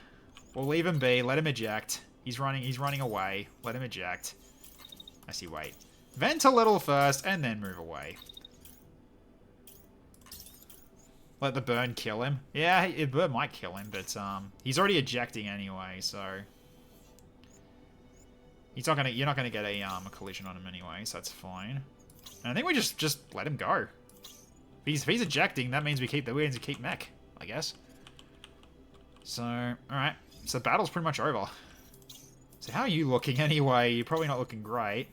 We'll leave him be. Let him eject. He's running away. Let him eject. I see, wait. Vent a little first, and then move away. Let the burn kill him. Yeah, the burn might kill him, but he's already ejecting anyway, so you're not gonna get a collision on him anyway, so that's fine. And I think we just let him go. If he's ejecting, that means we keep mech, I guess. So, alright. So the battle's pretty much over. So how are you looking anyway? You're probably not looking great.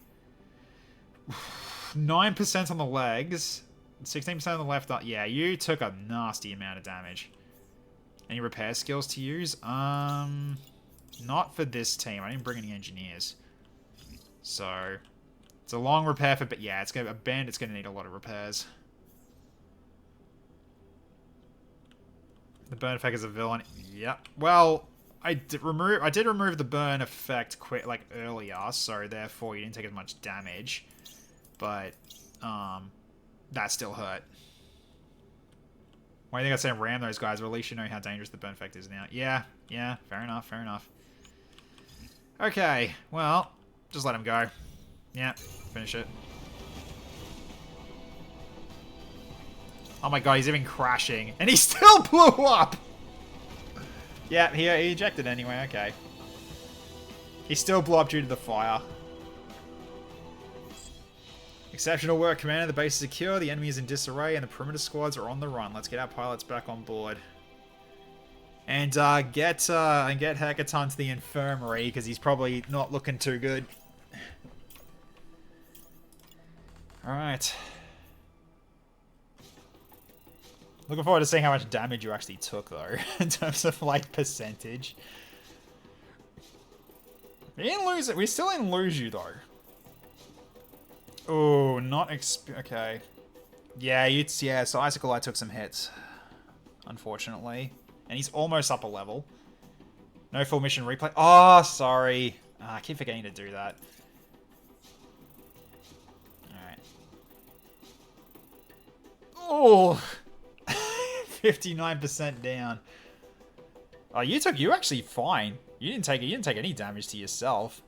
9% on the legs. 16% on the left. Yeah, you took a nasty amount of damage. Any repair skills to use? Not for this team. I didn't bring any engineers. So, It's a long repair for, but yeah, it's gonna a bandit's gonna need a lot of repairs. The burn effect is a villain. Yep. Well, I did remove the burn effect earlier, so therefore you didn't take as much damage. But that still hurt. Why do you think I say ram those guys? Well, at least you know how dangerous the burn effect is now. Yeah, fair enough, fair enough. Okay, well, just let him go. Yeah, finish it. Oh my god, he's even crashing. And he still blew up! Yeah, he ejected anyway, okay. He still blew up due to the fire. Exceptional work, Commander. The base is secure, the enemy is in disarray, and the perimeter squads are on the run. Let's get our pilots back on board. And get Hecaton to the infirmary, because he's probably not looking too good. Alright. Looking forward to seeing how much damage you actually took, though, in terms of, like, percentage. We didn't lose it. We still didn't lose you, though. Oh, not okay. Yeah, so Icicle Eye took some hits, unfortunately. And he's almost up a level. No full mission replay. Oh, sorry. I keep forgetting to do that. Alright. Oh! 59% down. Oh, you actually fine. You didn't take any damage to yourself.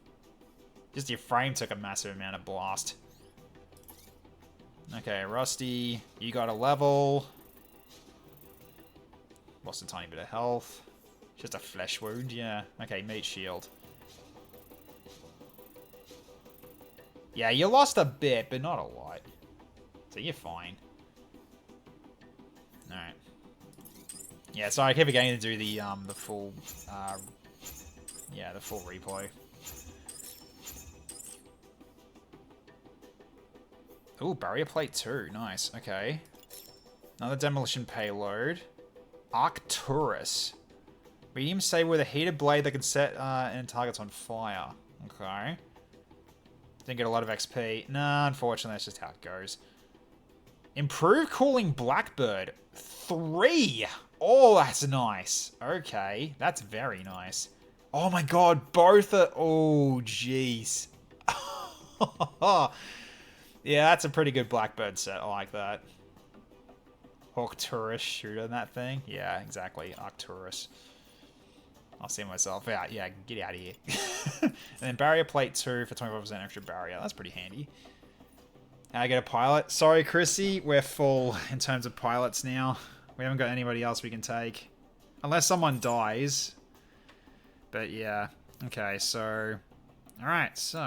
Just your frame took a massive amount of blast. Okay, Rusty, you got a level. Lost a tiny bit of health. Just a flesh wound, yeah. Okay, meat shield. Yeah, you lost a bit, but not a lot. So you're fine. Alright. Yeah, so I keep forgetting to do the full the full replay. Ooh, barrier plate 2. Nice. Okay. Another demolition payload. Arcturus. Medium saber with a heated blade that can set and targets on fire. Okay. Didn't get a lot of XP. Nah, unfortunately, that's just how it goes. Improved cooling Blackbird. 3! Oh, that's nice. Okay, that's very nice. Oh my god, both are... Oh, jeez. Yeah, that's a pretty good Blackbird set. I like that. Arcturus shooting that thing. Yeah, exactly. Arcturus. I'll see myself. Yeah, get out of here. And then barrier plate 2 for 25% extra barrier. That's pretty handy. How I get a pilot? Sorry, Chrissy. We're full in terms of pilots now. We haven't got anybody else we can take. Unless someone dies. But yeah. Okay, so... Alright, so...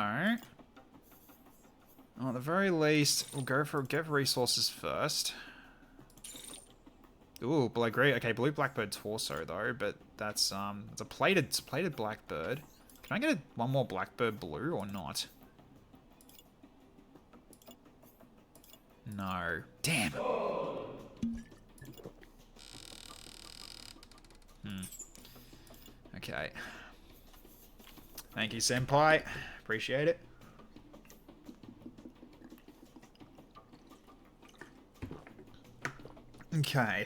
Well, at the very least, we'll go for get resources first. Ooh, great. Okay, blue Blackbird torso though, but that's it's a plated Blackbird. Can I get one more Blackbird blue or not? No. Damn. Okay. Thank you, Senpai. Appreciate it. Okay.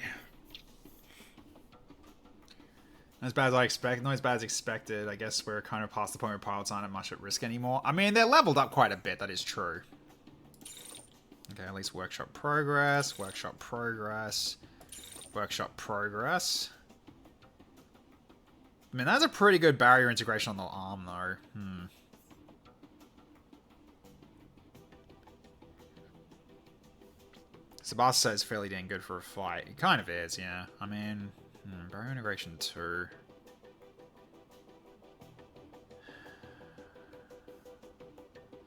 Not as bad as I expect. Not as bad as expected. I guess we're kind of past the point where pilots aren't much at risk anymore. I mean, they're leveled up quite a bit. That is true. Okay, at least workshop progress. Workshop progress. Workshop progress. I mean, that's a pretty good barrier integration on the arm, though. Sabasa is fairly dang good for a fight. It kind of is, yeah. I mean, barrier integration 2.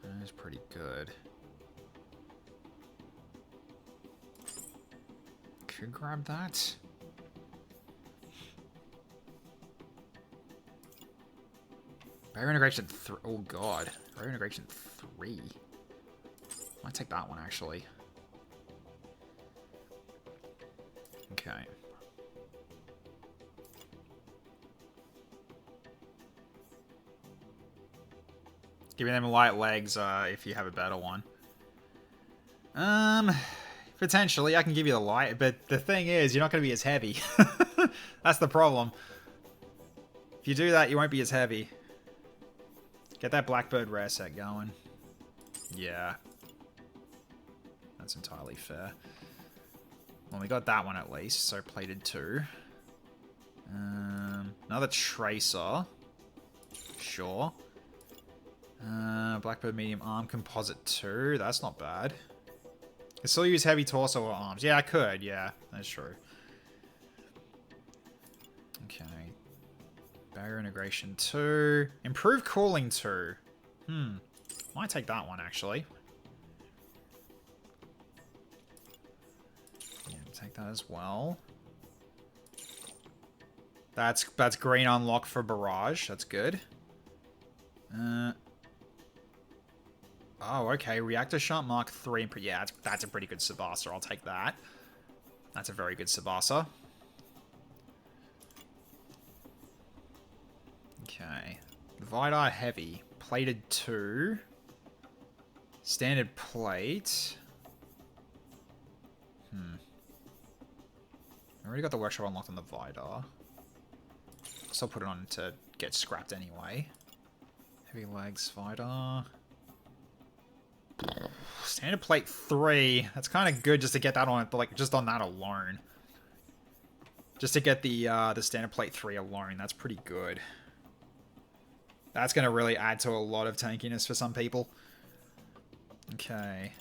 That is pretty good. Could grab that. Barrier integration 3. Oh god. Barrier integration 3. Might take that one, actually. Okay. Giving them light legs if you have a better one. Potentially, I can give you the light, but the thing is, you're not going to be as heavy. That's the problem. If you do that, you won't be as heavy. Get that Blackbird rare set going. Yeah. That's entirely fair. Well, we got that one at least, so plated 2. Another Tracer. Sure. Blackbird medium arm composite 2. That's not bad. I can still use heavy torso or arms. Yeah, I could. Yeah, that's true. Okay. Barrier integration 2. Improved cooling 2. Might take that one, actually. Yeah, take that as well. That's green unlock for barrage. That's good. Oh, okay. Reactor Shunt Mark 3. Yeah, that's a pretty good Tsubasa. I'll take that. That's a very good Tsubasa. Okay. Vidar Heavy. Plated 2. Standard plate. I already got the workshop unlocked on the Vidar. Still put it on to get scrapped anyway. Heavy legs, Vidar. Standard plate 3. That's kind of good just to get that on, like just on that alone. Just to get the standard plate 3 alone, that's pretty good. That's going to really add to a lot of tankiness for some people. Okay.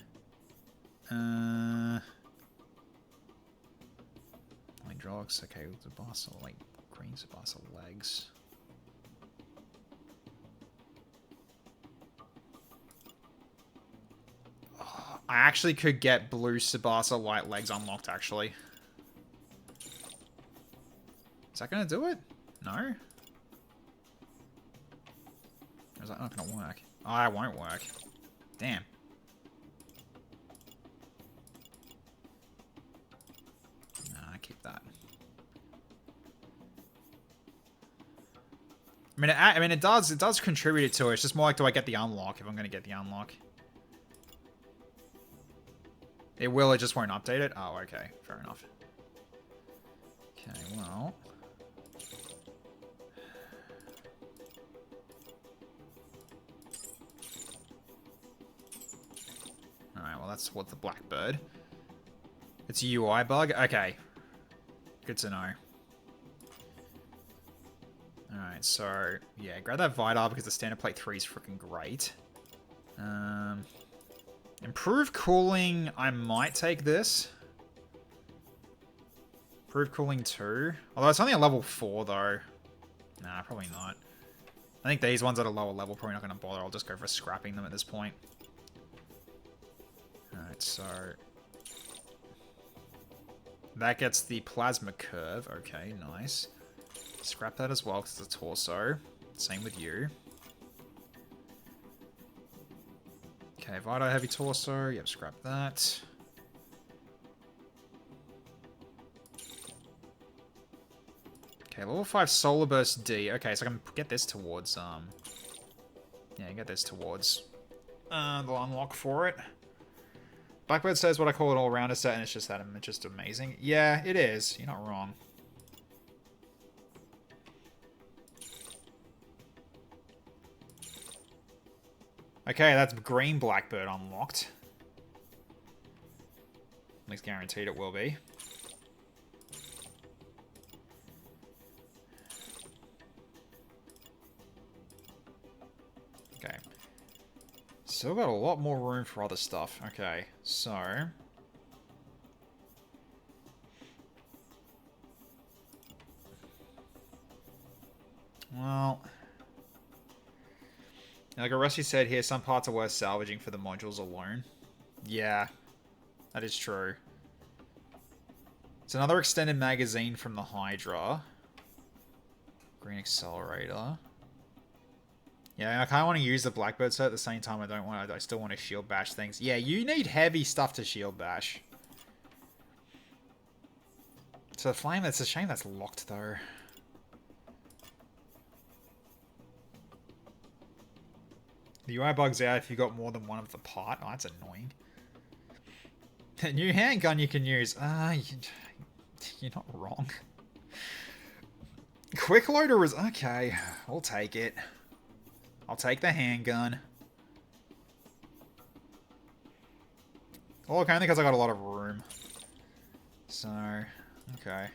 Hydraulics, okay, Tsubasa, like green Tsubasa legs. Oh, I actually could get blue Tsubasa light legs unlocked, actually. Is that going to do it? No? Or is that not going to work? Oh, it won't work. Damn. Nah, keep that. I mean, it does contribute to it. It's just more like, do I get the unlock if I'm going to get the unlock? It will, it just won't update it? Oh, okay. Fair enough. Okay, well... Alright, well that's what the Blackbird. It's a UI bug? Okay. Good to know. Alright, so... Yeah, grab that Vidar because the standard plate 3 is freaking great. Improved cooling, I might take this. Improved cooling 2. Although it's only a level 4 though. Nah, probably not. I think these ones at a lower level probably not going to bother. I'll just go for scrapping them at this point. Alright, so... That gets the plasma curve. Okay, nice. Scrap that as well because it's a torso. Same with you. Okay, Vidar heavy torso. Yep, scrap that. Okay, level 5 Solar Burst D. Okay, so I can get this towards, yeah, get this towards, the unlock for it. Blackbird says what I call an all-rounder set, and it's just that, it's just amazing. Yeah, it is. You're not wrong. Okay, that's green Blackbird unlocked. At least guaranteed it will be. Okay. Still got a lot more room for other stuff. Okay, so... Well... Like Rusty said here, some parts are worth salvaging for the modules alone. Yeah, that is true. It's another extended magazine from the Hydra. Green accelerator. Yeah, I kind of want to use the Blackbird set at the same time. I still want to shield bash things. Yeah, you need heavy stuff to shield bash. So the flame, it's a shame that's locked though. The UI bugs out if you got more than one of the part. Oh, that's annoying. A new handgun you can use. You're not wrong. Quick loader is okay. I'll take it. I'll take the handgun. Oh, look, only because I got a lot of room. So, okay.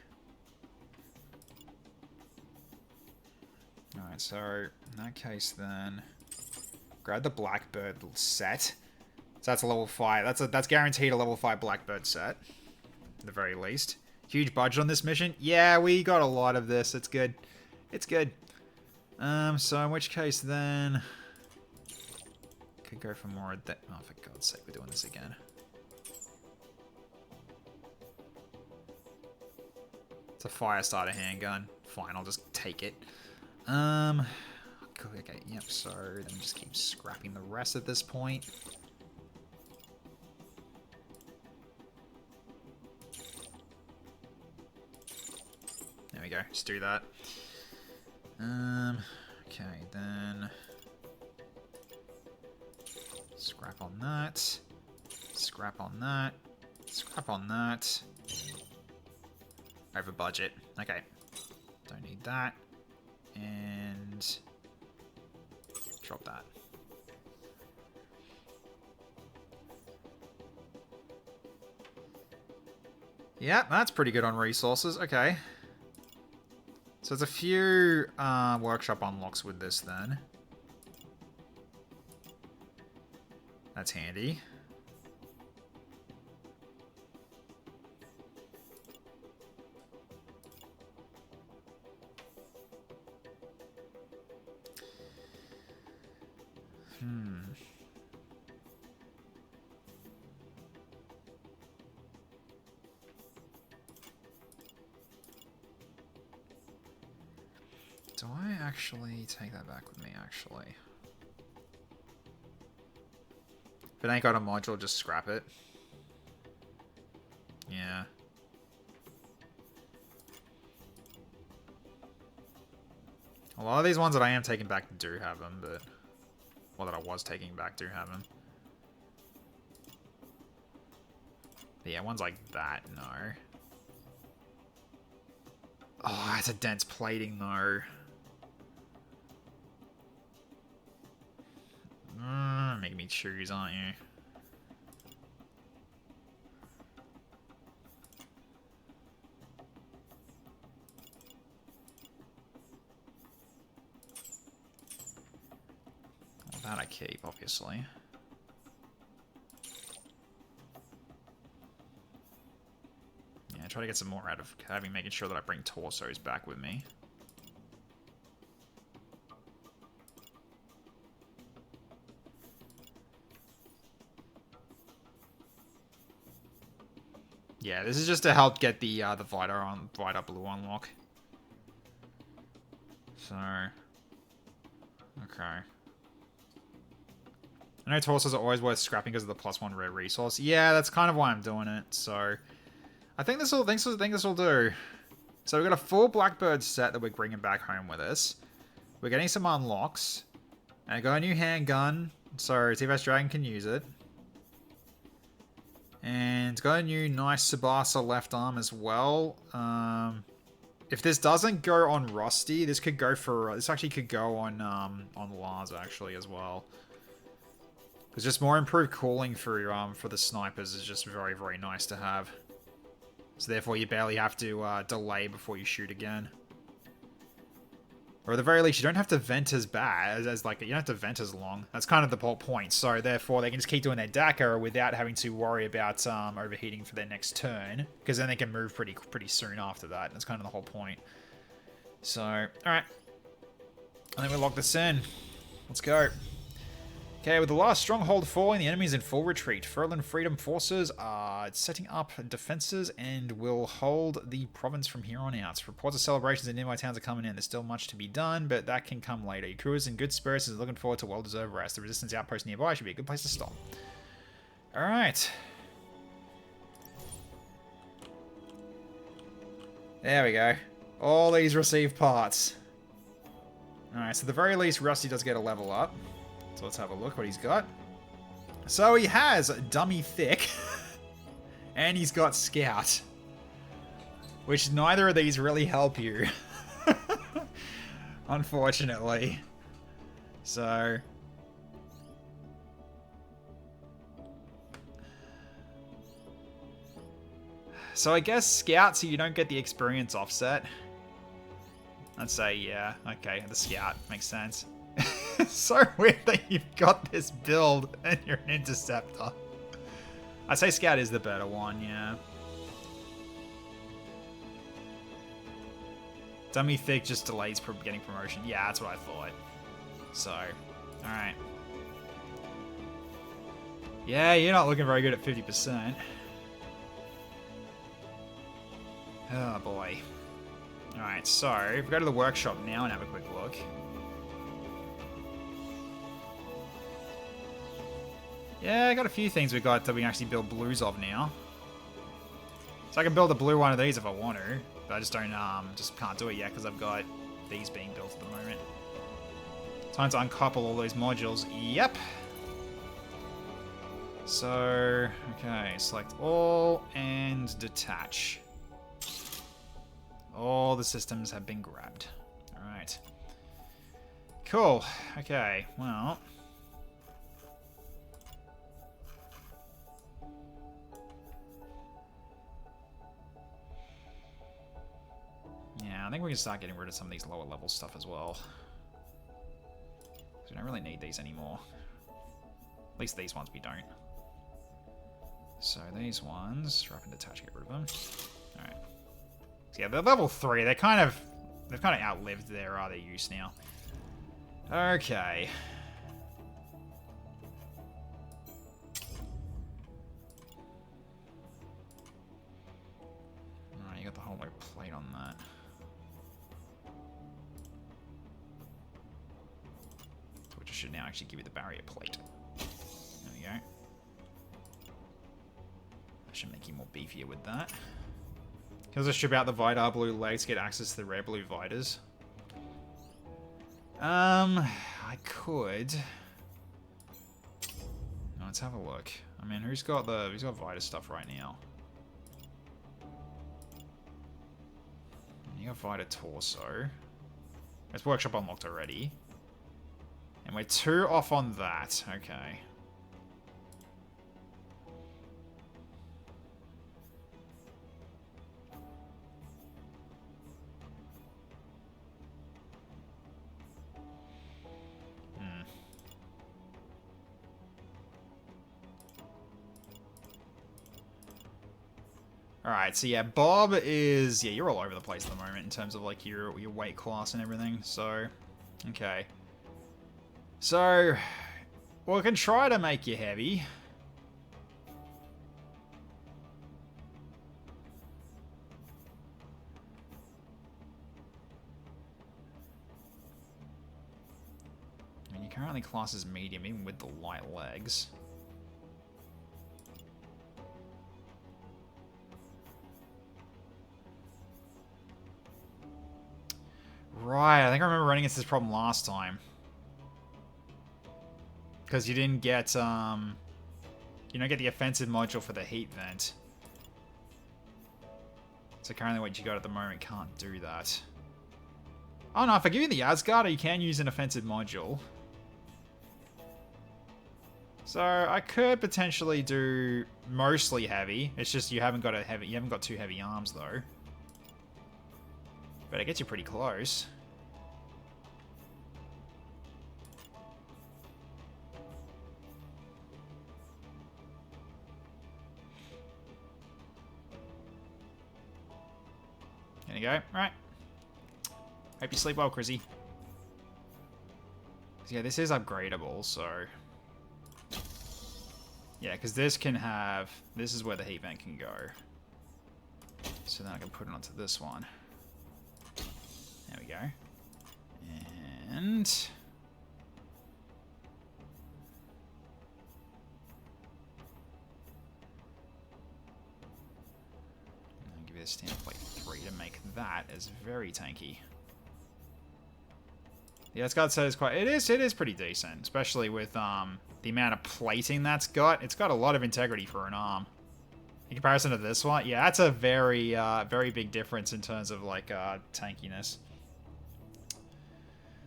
Alright, so in that case then, grab the Blackbird set. So that's a level 5. That's guaranteed a level 5 Blackbird set. At the very least. Huge budget on this mission. Yeah, we got a lot of this. It's good. It's good. So in which case then, could go for more of that. Oh, for God's sake, we're doing this again. It's a fire starter handgun. Fine, I'll just take it. Okay, yep, so then we just keep scrapping the rest at this point. There we go, just do that. Okay, then scrap on that. Scrap on that. Scrap on that. Over budget. Okay. Don't need that. And drop that. Yeah, that's pretty good on resources. Okay. So there's a few workshop unlocks with this then. That's handy. Do I actually take that back with me, actually? If it ain't got a module, just scrap it. Yeah. A lot of these ones that I am taking back do have them, but... Well, that I was taking back do have them. But yeah, ones like that, no. Oh, that's a dense plating, though. Making me choose, aren't you? Well, that I keep, obviously. Yeah, try to get some more out of having, making sure that I bring torsos back with me. Yeah, this is just to help get the Vita Blue unlock. So, okay. I know torsos are always worth scrapping because of the +1 rare resource. Yeah, that's kind of why I'm doing it. So, I think this will do. So we've got a full Blackbird set that we're bringing back home with us. We're getting some unlocks, and I got a new handgun, so TVS Dragon can use it. And got a new nice Tsubasa left arm as well. If this doesn't go on Rusty, this could go for... this actually could go on Lars, actually, as well. Because just more improved cooling for the snipers is just very, very nice to have. So therefore, you barely have to delay before you shoot again. Or at the very least, you don't have to vent as bad, you don't have to vent as long. That's kind of the whole point. So therefore, they can just keep doing their DACA without having to worry about overheating for their next turn. Because then they can move pretty soon after that. That's kind of the whole point. So, alright. I think we lock this in. Let's go. Okay, with the last stronghold falling, the enemy is in full retreat. Furlan Freedom Forces are setting up defenses and will hold the province from here on out. Reports of celebrations in nearby towns are coming in. There's still much to be done, but that can come later. Your crew is in good spirits and is looking forward to well-deserved rest. The resistance outpost nearby should be a good place to stop. Alright. There we go. All these received parts. Alright, so at the very least, Rusty does get a level up. So let's have a look what he's got. So he has Dummy Thick. And he's got Scout. Which neither of these really help you. Unfortunately. So... So I guess Scout, so you don't get the experience offset. I'd say, yeah, okay, the Scout makes sense. It's so weird that you've got this build and you're an Interceptor. I'd say Scout is the better one, yeah. Dummy Thick just delays getting promotion. Yeah, that's what I thought. So, alright. Yeah, you're not looking very good at 50%. Oh boy. Alright, so, if we go to the workshop now and have a quick look. Yeah, I got a few things we got that we can actually build blues of now. So I can build a blue one of these if I want to, but I just don't, just can't do it yet because I've got these being built at the moment. Time to uncouple all those modules. Yep. So, okay, select all and detach. All the systems have been grabbed. Alright. Cool. Okay, well... Yeah, I think we can start getting rid of some of these lower level stuff as well. We don't really need these anymore. At least these ones we don't. So these ones, wrap and detach, get rid of them. Alright. So yeah, they're level 3. They've kind of outlived their use now. Okay. Alright, you got the hollow plate on that. Which should now actually give you the barrier plate. There we go. That should make you more beefier with that. Can also strip out the Vidar blue legs to get access to the rare blue Vidars. I could. Let's have a look. I mean, who's got Vidar stuff right now? You got Vidar torso. There's workshop unlocked already. And we're 2 off on that. Okay. Alright, so yeah, Bob is... Yeah, you're all over the place at the moment in terms of, like, your weight class and everything, so... Okay. So... Well, we can try to make you heavy. I mean, you currently class as medium, even with the light legs. Right, I think I remember running into this problem last time. Because you didn't get, you don't get the offensive module for the heat vent. So currently what you got at the moment can't do that. Oh no, if I give you the Asgard, you can use an offensive module. So I could potentially do mostly heavy. It's just you haven't got two heavy arms though. But it gets you pretty close. There you go. Right. Hope you sleep well, Chrissy. Yeah, this is upgradable, so... Yeah, because this can have... This is where the heat vent can go. So then I can put it onto this one. There we go. And... I'll give you a standard plate 3 to make that as very tanky. Yeah, it's got to say it's quite. It is pretty decent, especially with the amount of plating that's got. It's got a lot of integrity for an arm. In comparison to this one, yeah, that's a very very big difference in terms of like tankiness.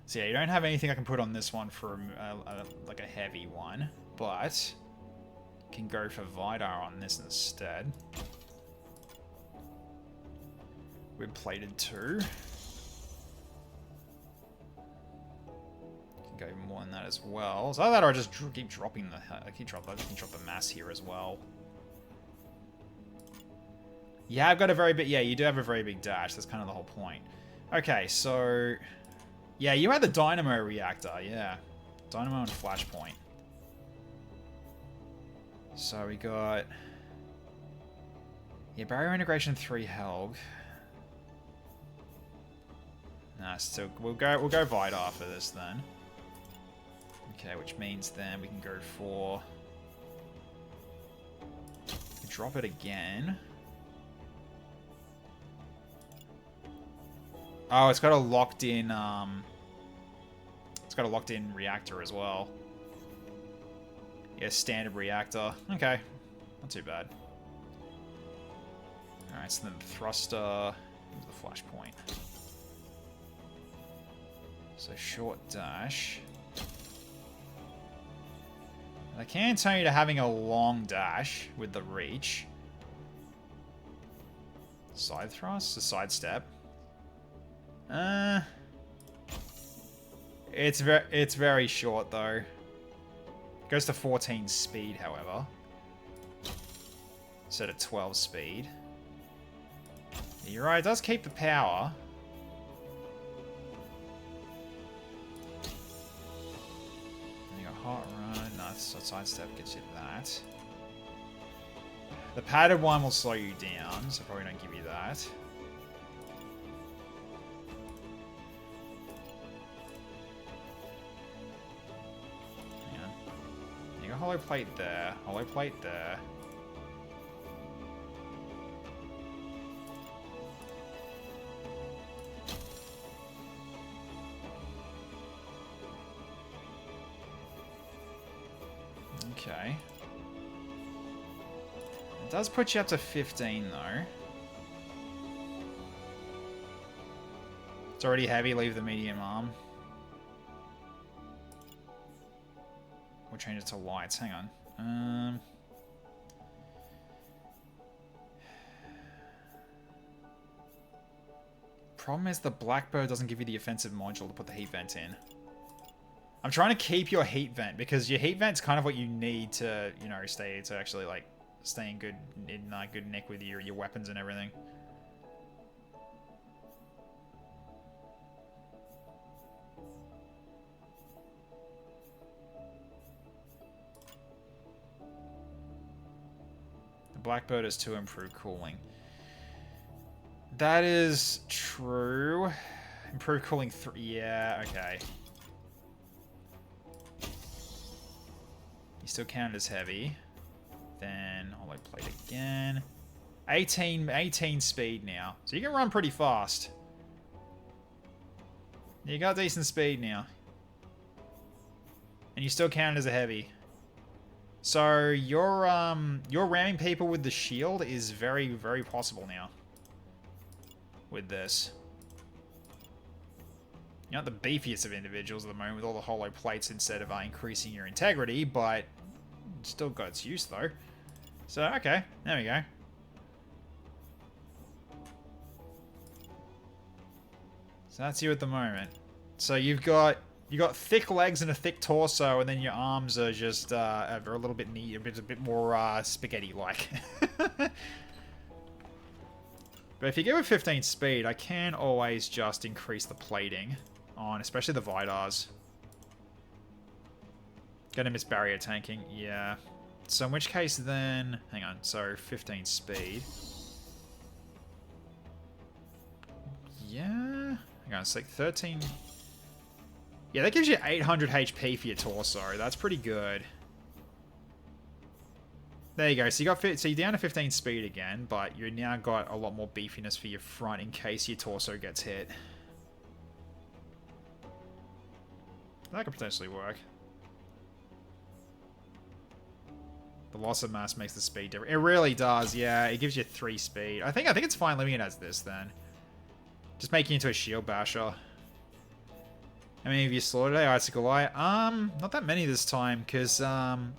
So yeah, you don't have anything I can put on this one for like a heavy one, but can go for Vidar on this instead. We're plated 2. Can go more than that as well. So that, or I just keep dropping the drop the mass here as well. Yeah, I've got a very big. Yeah, you do have a very big dash. That's kind of the whole point. Okay, so yeah, you had the dynamo reactor. Yeah, dynamo and flashpoint. So we got barrier integration 3 Helg. Nah, still we'll go Vidar for this then. Okay, which means then we can go for drop it again. Oh, it's got a locked in reactor as well. Yeah, standard reactor. Okay, not too bad. All right, so then the thruster into the flashpoint. So short dash. And I can tell you to having a long dash with the reach. Side thrust, a side step. It's very short though. It goes to 14 speed, however. Instead of 12 speed. You're right, it does keep the power. And you got hot run, nice, so sidestep gets you that. The padded one will slow you down, so probably don't give you that. Hollow plate there. Hollow plate there. Okay. It does put you up to 15 though. It's already heavy, leave the medium arm. We'll change it to lights. Hang on. Problem is the Blackbird doesn't give you the offensive module to put the heat vent in. I'm trying to keep your heat vent because your heat vent's kind of what you need to, you know, stay in good nick with your weapons and everything. Blackbird is to improve cooling. That is true. Improve cooling 3. Yeah, okay. You still count as heavy. Then hollow plate again. 18 speed now. So you can run pretty fast. You got decent speed now. And you still count as a heavy. So you're ramming people with the shield is very, very possible now. With this. You're not the beefiest of individuals at the moment with all the hollow plates instead of increasing your integrity, but still got its use though. So okay, there we go. So that's you at the moment. So you got thick legs and a thick torso, and then your arms are just are a little bit neat, a bit more spaghetti-like. But if you go with 15 speed, I can always just increase the plating on, especially the Vidars. Gonna miss barrier tanking, yeah. So in which case then, hang on, so 15 speed. Yeah, hang on, it's like 13. Yeah, that gives you 800 HP for your torso. That's pretty good. There you go. So you're down to 15 speed again, but you've now got a lot more beefiness for your front in case your torso gets hit. That could potentially work. The loss of mass makes the speed different. It really does, yeah. It gives you 3 speed. I think it's fine leaving it as this then. Just making it into a shield basher. How many of you slaughtered today? Icicle Eye? Not that many this time, because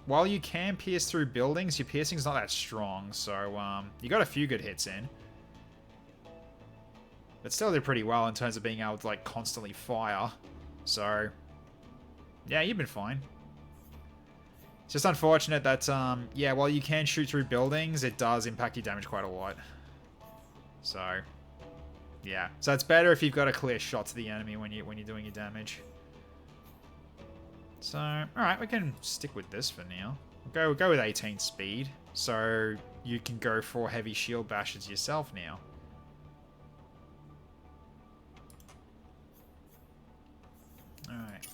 while you can pierce through buildings, your piercing's not that strong, so you got a few good hits in. But still did pretty well in terms of being able to like constantly fire. So yeah, you've been fine. It's just unfortunate that yeah, while you can shoot through buildings, it does impact your damage quite a lot. So yeah, so it's better if you've got a clear shot to the enemy when you're doing your damage. So all right, we can stick with this for now. We'll go with 18 speed, so you can go for heavy shield bashes yourself now. All right.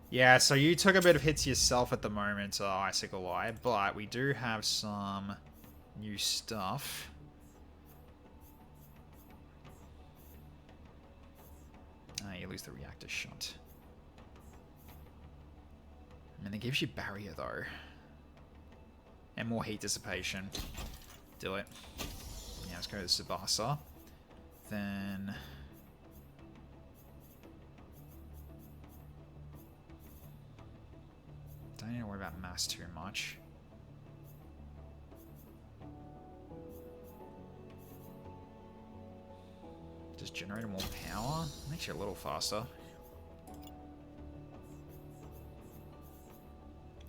Yeah, so you took a bit of hits yourself at the moment, Icicle Eye, but we do have some new stuff. You lose the reactor shot. And it gives you barrier, though. And more heat dissipation. Do it. Yeah, let's go to Tsubasa. Then... don't need to worry about mass too much. Just generating more power. Makes you a little faster.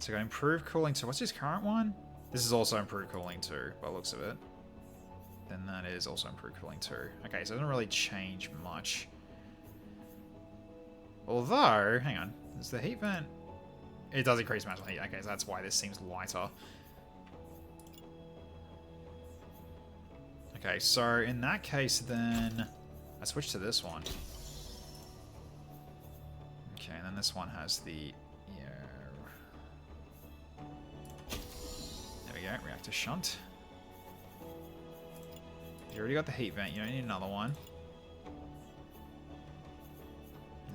So go improve cooling too. What's his current one? This is also improved cooling too, by the looks of it. Then that is also improved cooling too. Okay, so it doesn't really change much. Although, hang on. Is the heat vent... it does increase maximum heat. Okay, so that's why this seems lighter. Okay, so in that case then... I switch to this one. Okay, and then this one has the... yeah. There we go, reactor shunt. You already got the heat vent, you don't need another one.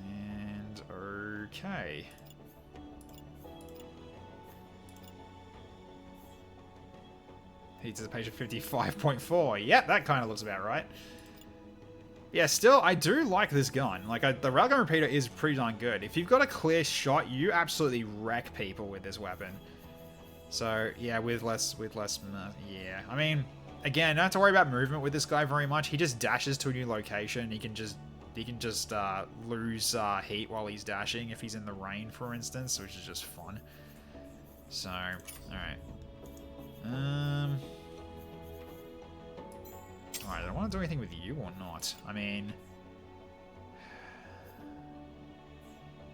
And... okay. Heat dissipation 55.4. Yep, that kind of looks about right. Yeah, still, I do like this gun. Like, the railgun repeater is pretty darn good. If you've got a clear shot, you absolutely wreck people with this weapon. So, yeah, with less, yeah. I mean, again, don't have to worry about movement with this guy very much. He just dashes to a new location. He can just lose heat while he's dashing if he's in the rain, for instance, which is just fun. So, alright. Alright, I don't want to do anything with you or not. I mean...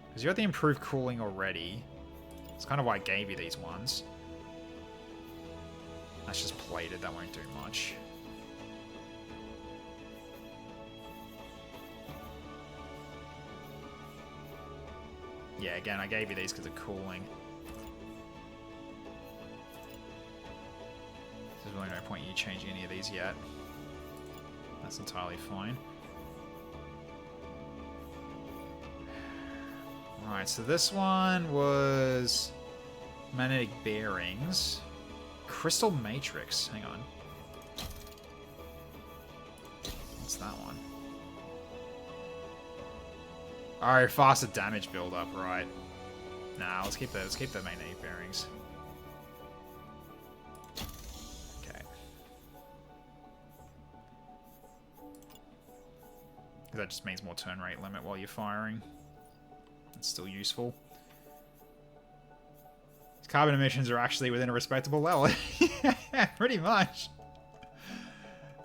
because you got the improved cooling already. It's kind of why I gave you these ones. That's just plated, that won't do much. Yeah, again, I gave you these because of cooling. There's really no point in you changing any of these yet. That's entirely fine. Alright, so this one was magnetic bearings. Crystal matrix. Hang on. What's that one? Alright, faster damage build-up, right. Nah, let's keep the magnetic bearings. That just means more turn rate limit while you're firing. It's still useful. Carbon emissions are actually within a respectable level. Yeah, pretty much.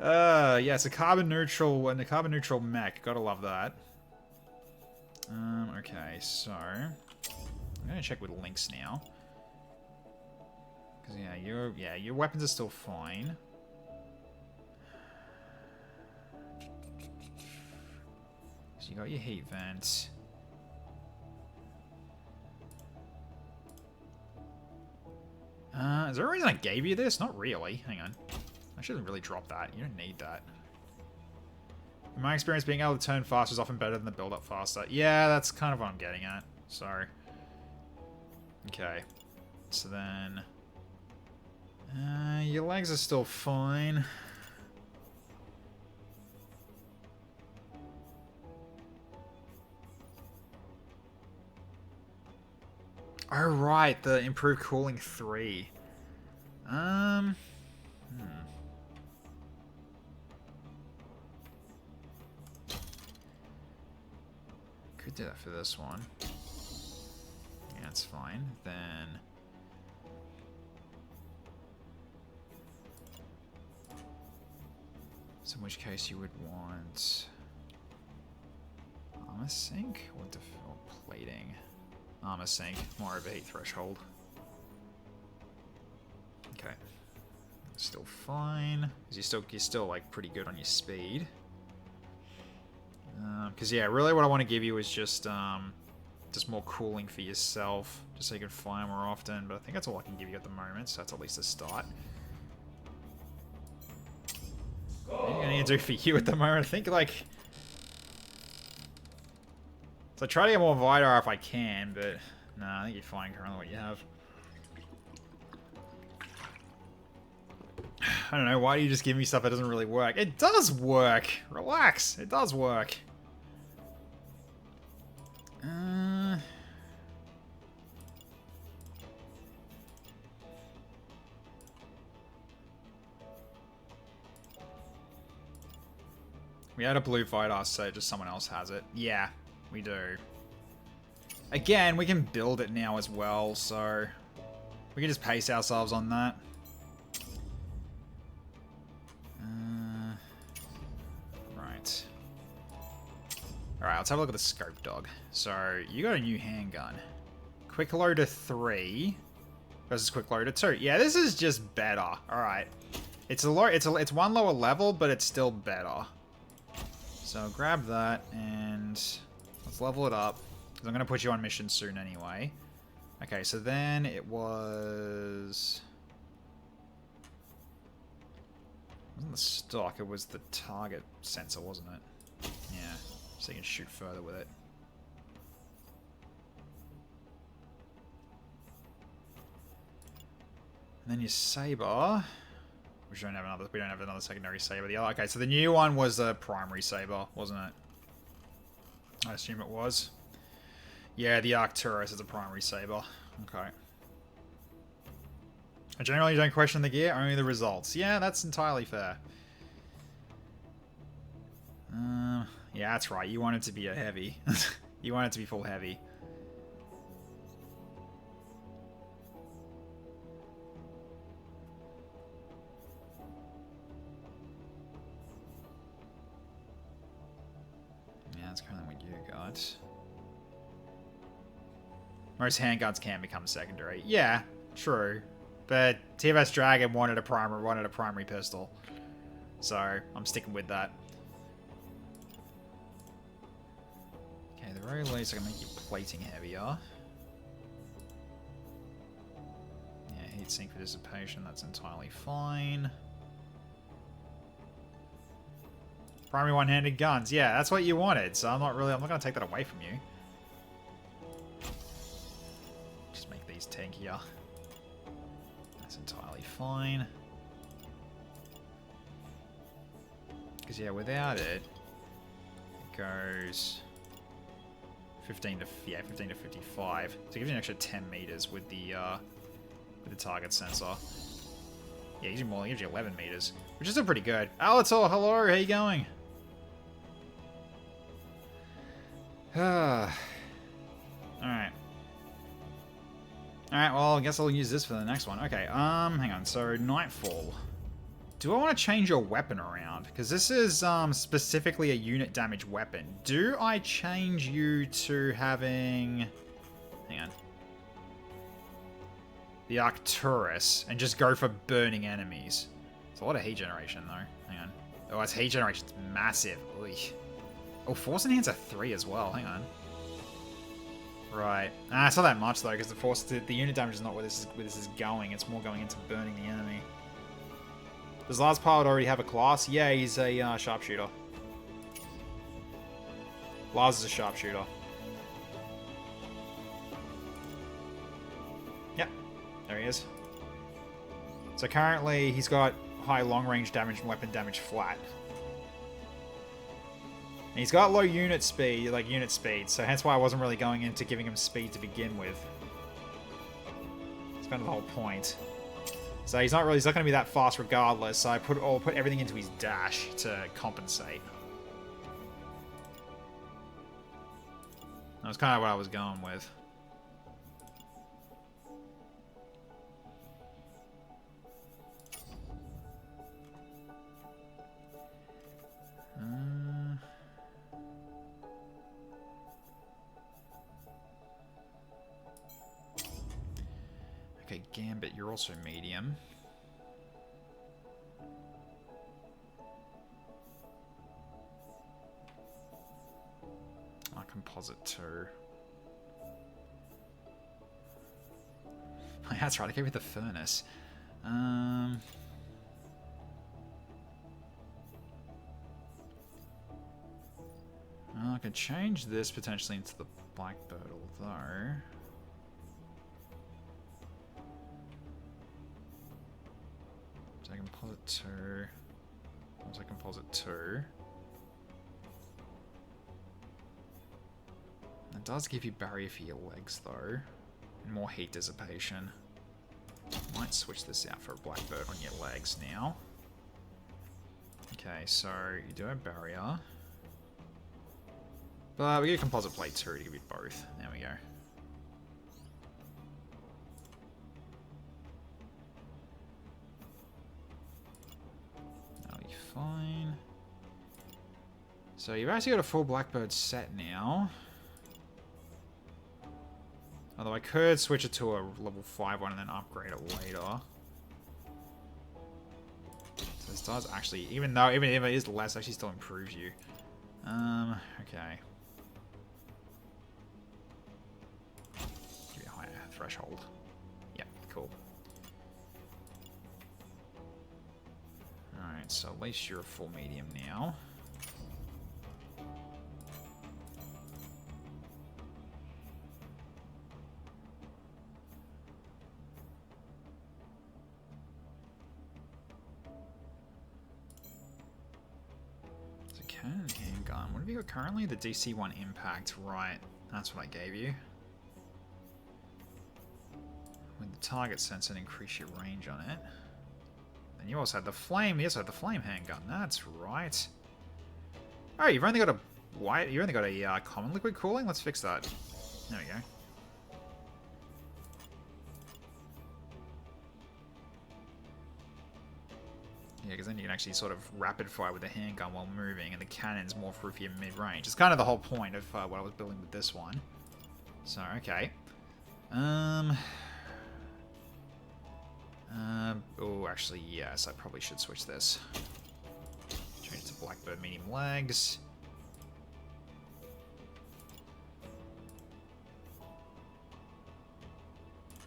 Yeah, it's a carbon neutral and a carbon neutral mech. Gotta love that. Okay, so I'm gonna check with links now. Cause yeah, your weapons are still fine. So you got your heat vent. Is there a reason I gave you this? Not really. Hang on. I shouldn't really drop that. You don't need that. In my experience, being able to turn fast is often better than the build-up faster. Yeah, that's kind of what I'm getting at. So, okay. So then... your legs are still fine. Oh, right, the improved cooling 3. Could do that for this one. Yeah, that's fine. Then... So in which case you would want... armor sink or plating? Armor sink, more overheat threshold. Okay. Still fine. Because you're still like pretty good on your speed. Because yeah, really what I want to give you is just more cooling for yourself, just so you can fire more often. But I think that's all I can give you at the moment, so that's at least a start. What are you gonna do for you at the moment? I think like... So I try to get more Vidar if I can, but nah, I think you're fine currently what you have. I don't know, why do you just give me stuff that doesn't really work? It does work! Relax, it does work. We had a blue Vidar, so just someone else has it. Yeah, we do. Again, we can build it now as well, so we can just pace ourselves on that. Right. Alright, let's have a look at the scope dog. So, you got a new handgun. Quick loader 3 versus quick loader 2. Yeah, this is just better. Alright. It's one lower level, but it's still better. So grab that and let's level it up. Because I'm going to put you on mission soon anyway. Okay, so then it was... It wasn't the stock, it was the target sensor, wasn't it? Yeah, so you can shoot further with it. And then your saber... We don't have another secondary saber. Okay, so the new one was a primary saber, wasn't it? I assume it was. Yeah, the Arcturus is a primary saber. Okay. I generally don't question the gear, only the results. Yeah, that's entirely fair. Yeah, that's right. You want it to be a heavy. You want it to be full heavy. That's kind of what you got. Most handguns can become secondary. Yeah, true. But TFS Dragon wanted a primary pistol. So, I'm sticking with that. Okay, the very least I can make your plating heavier. Yeah, heatsink for dissipation, that's entirely fine. Primary one-handed guns. Yeah, that's what you wanted, so I'm not going to take that away from you. Just make these tankier. That's entirely fine. Because, yeah, without it, it goes 15 to 55. So it gives you an extra 10 meters with the target sensor. Yeah, it gives you more. It gives you 11 meters, which is still pretty good. Alator, hello, how you going? Alright. Alright, well, I guess I'll use this for the next one. Okay, hang on. So, Nightfall. Do I want to change your weapon around? Because this is, specifically a unit damage weapon. Do I change you to having... Hang on. The Arcturus, and just go for burning enemies? It's a lot of heat generation, though. Hang on. Oh, its heat generation's massive. Oy. Oh, Force Enhance 3 as well. Hang on. Right. It's not that much, though, because the unit damage is not where this is going. It's more going into burning the enemy. Does Lars Pilot already have a class? Yeah, he's a sharpshooter. Lars is a sharpshooter. Yep, there he is. So currently he's got high long range damage and weapon damage flat. And he's got low unit speed, so hence why I wasn't really going into giving him speed to begin with. It's kind of the whole point. So he's not going to be that fast regardless, so I'll put everything into his dash to compensate. That was kind of what I was going with. Okay, Gambit, you're also medium. Composite 2. That's right, I gave you the furnace. I can change this potentially into the Blackbird, although... So I composite 2. What was I composite 2? It does give you barrier for your legs, though. And more heat dissipation. Might switch this out for a Blackbird on your legs now. Okay, so you do have barrier. But we get composite plate 2 to give you both. There we go. That'll be fine. So you've actually got a full Blackbird set now. Although I could switch it to a level 5 one and then upgrade it later. So this does actually, even if it is less, actually still improves you. Okay. Give you a higher threshold. Yep, cool. Alright, so at least you're a full medium now. Handgun. What have you got currently? The DC-1 impact, right. That's what I gave you. With the target sensor and increase your range on it. And you also had the flame. You also had the flame handgun. That's right. Oh, you've only got a white. You only got a common liquid cooling. Let's fix that. There we go. Yeah, because then you can actually sort of rapid fire with the handgun while moving, and the cannon's more for if you're mid-range. It's kind of the whole point of what I was building with this one. So, okay. Oh, actually, yes, I probably should switch this. Change it to Blackbird medium legs.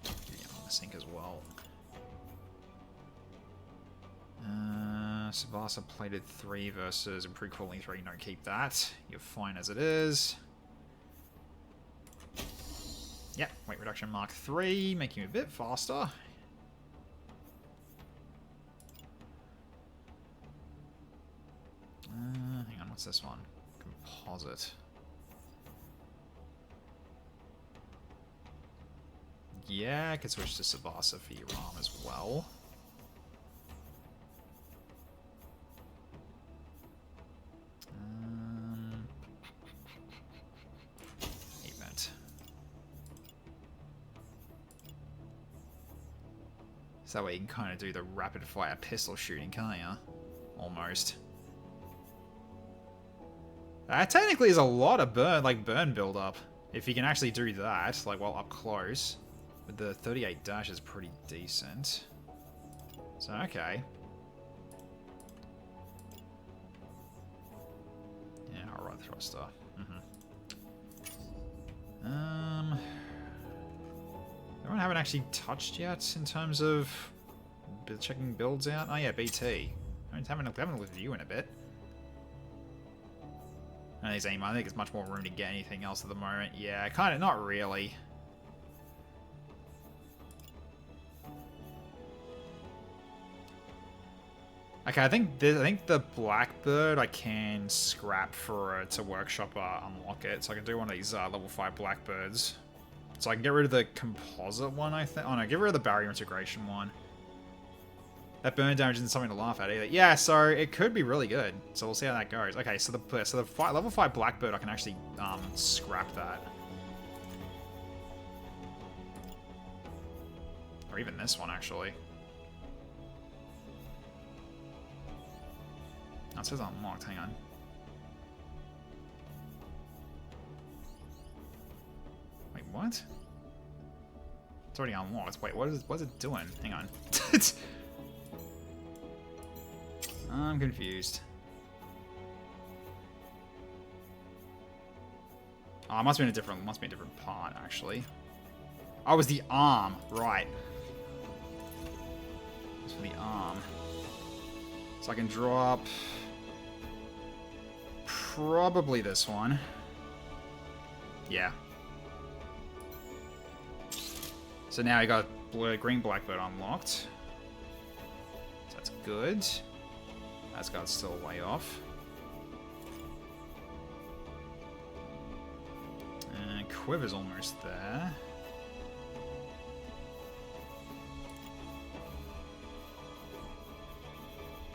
Yeah, on the sink as well. Savasa plated 3 versus improved cooling 3. No, keep that. You're fine as it is. Yep, weight reduction Mark 3, making you a bit faster. Hang on, what's this one? Composite. Yeah, I could switch to Savasa for your arm as well. Event. So that way you can kind of do the rapid fire pistol shooting, can't you? Almost. That technically is a lot of burn build up. If you can actually do that, like while up close. With the 38 dash is pretty decent. So, okay. Yeah, alright, thruster. I haven't actually touched yet in terms of checking builds out. Oh yeah, BT. I haven't looked at you in a bit. I think there's much more room to get anything else at the moment. Yeah, kind of, not really. Okay, I think the Blackbird I can scrap for to workshop unlock it, so I can do one of these level 5 Blackbirds. So I can get rid of the composite one, I think. Oh no, get rid of the barrier integration one. That burn damage isn't something to laugh at either. Yeah, so it could be really good. So we'll see how that goes. Okay, so the level 5 Blackbird, I can actually scrap that. Or even this one, actually. Oh, it says unlocked, hang on. Wait, what? It's already unlocked. Wait, what's it doing? Hang on. I'm confused. Oh, it must be a different part, actually. Oh, it was the arm, right. It's for the arm. So I can drop probably this one. Yeah. So now I got green Blackbird unlocked. So that's good. Asgard's still way off. And Quiver's almost there.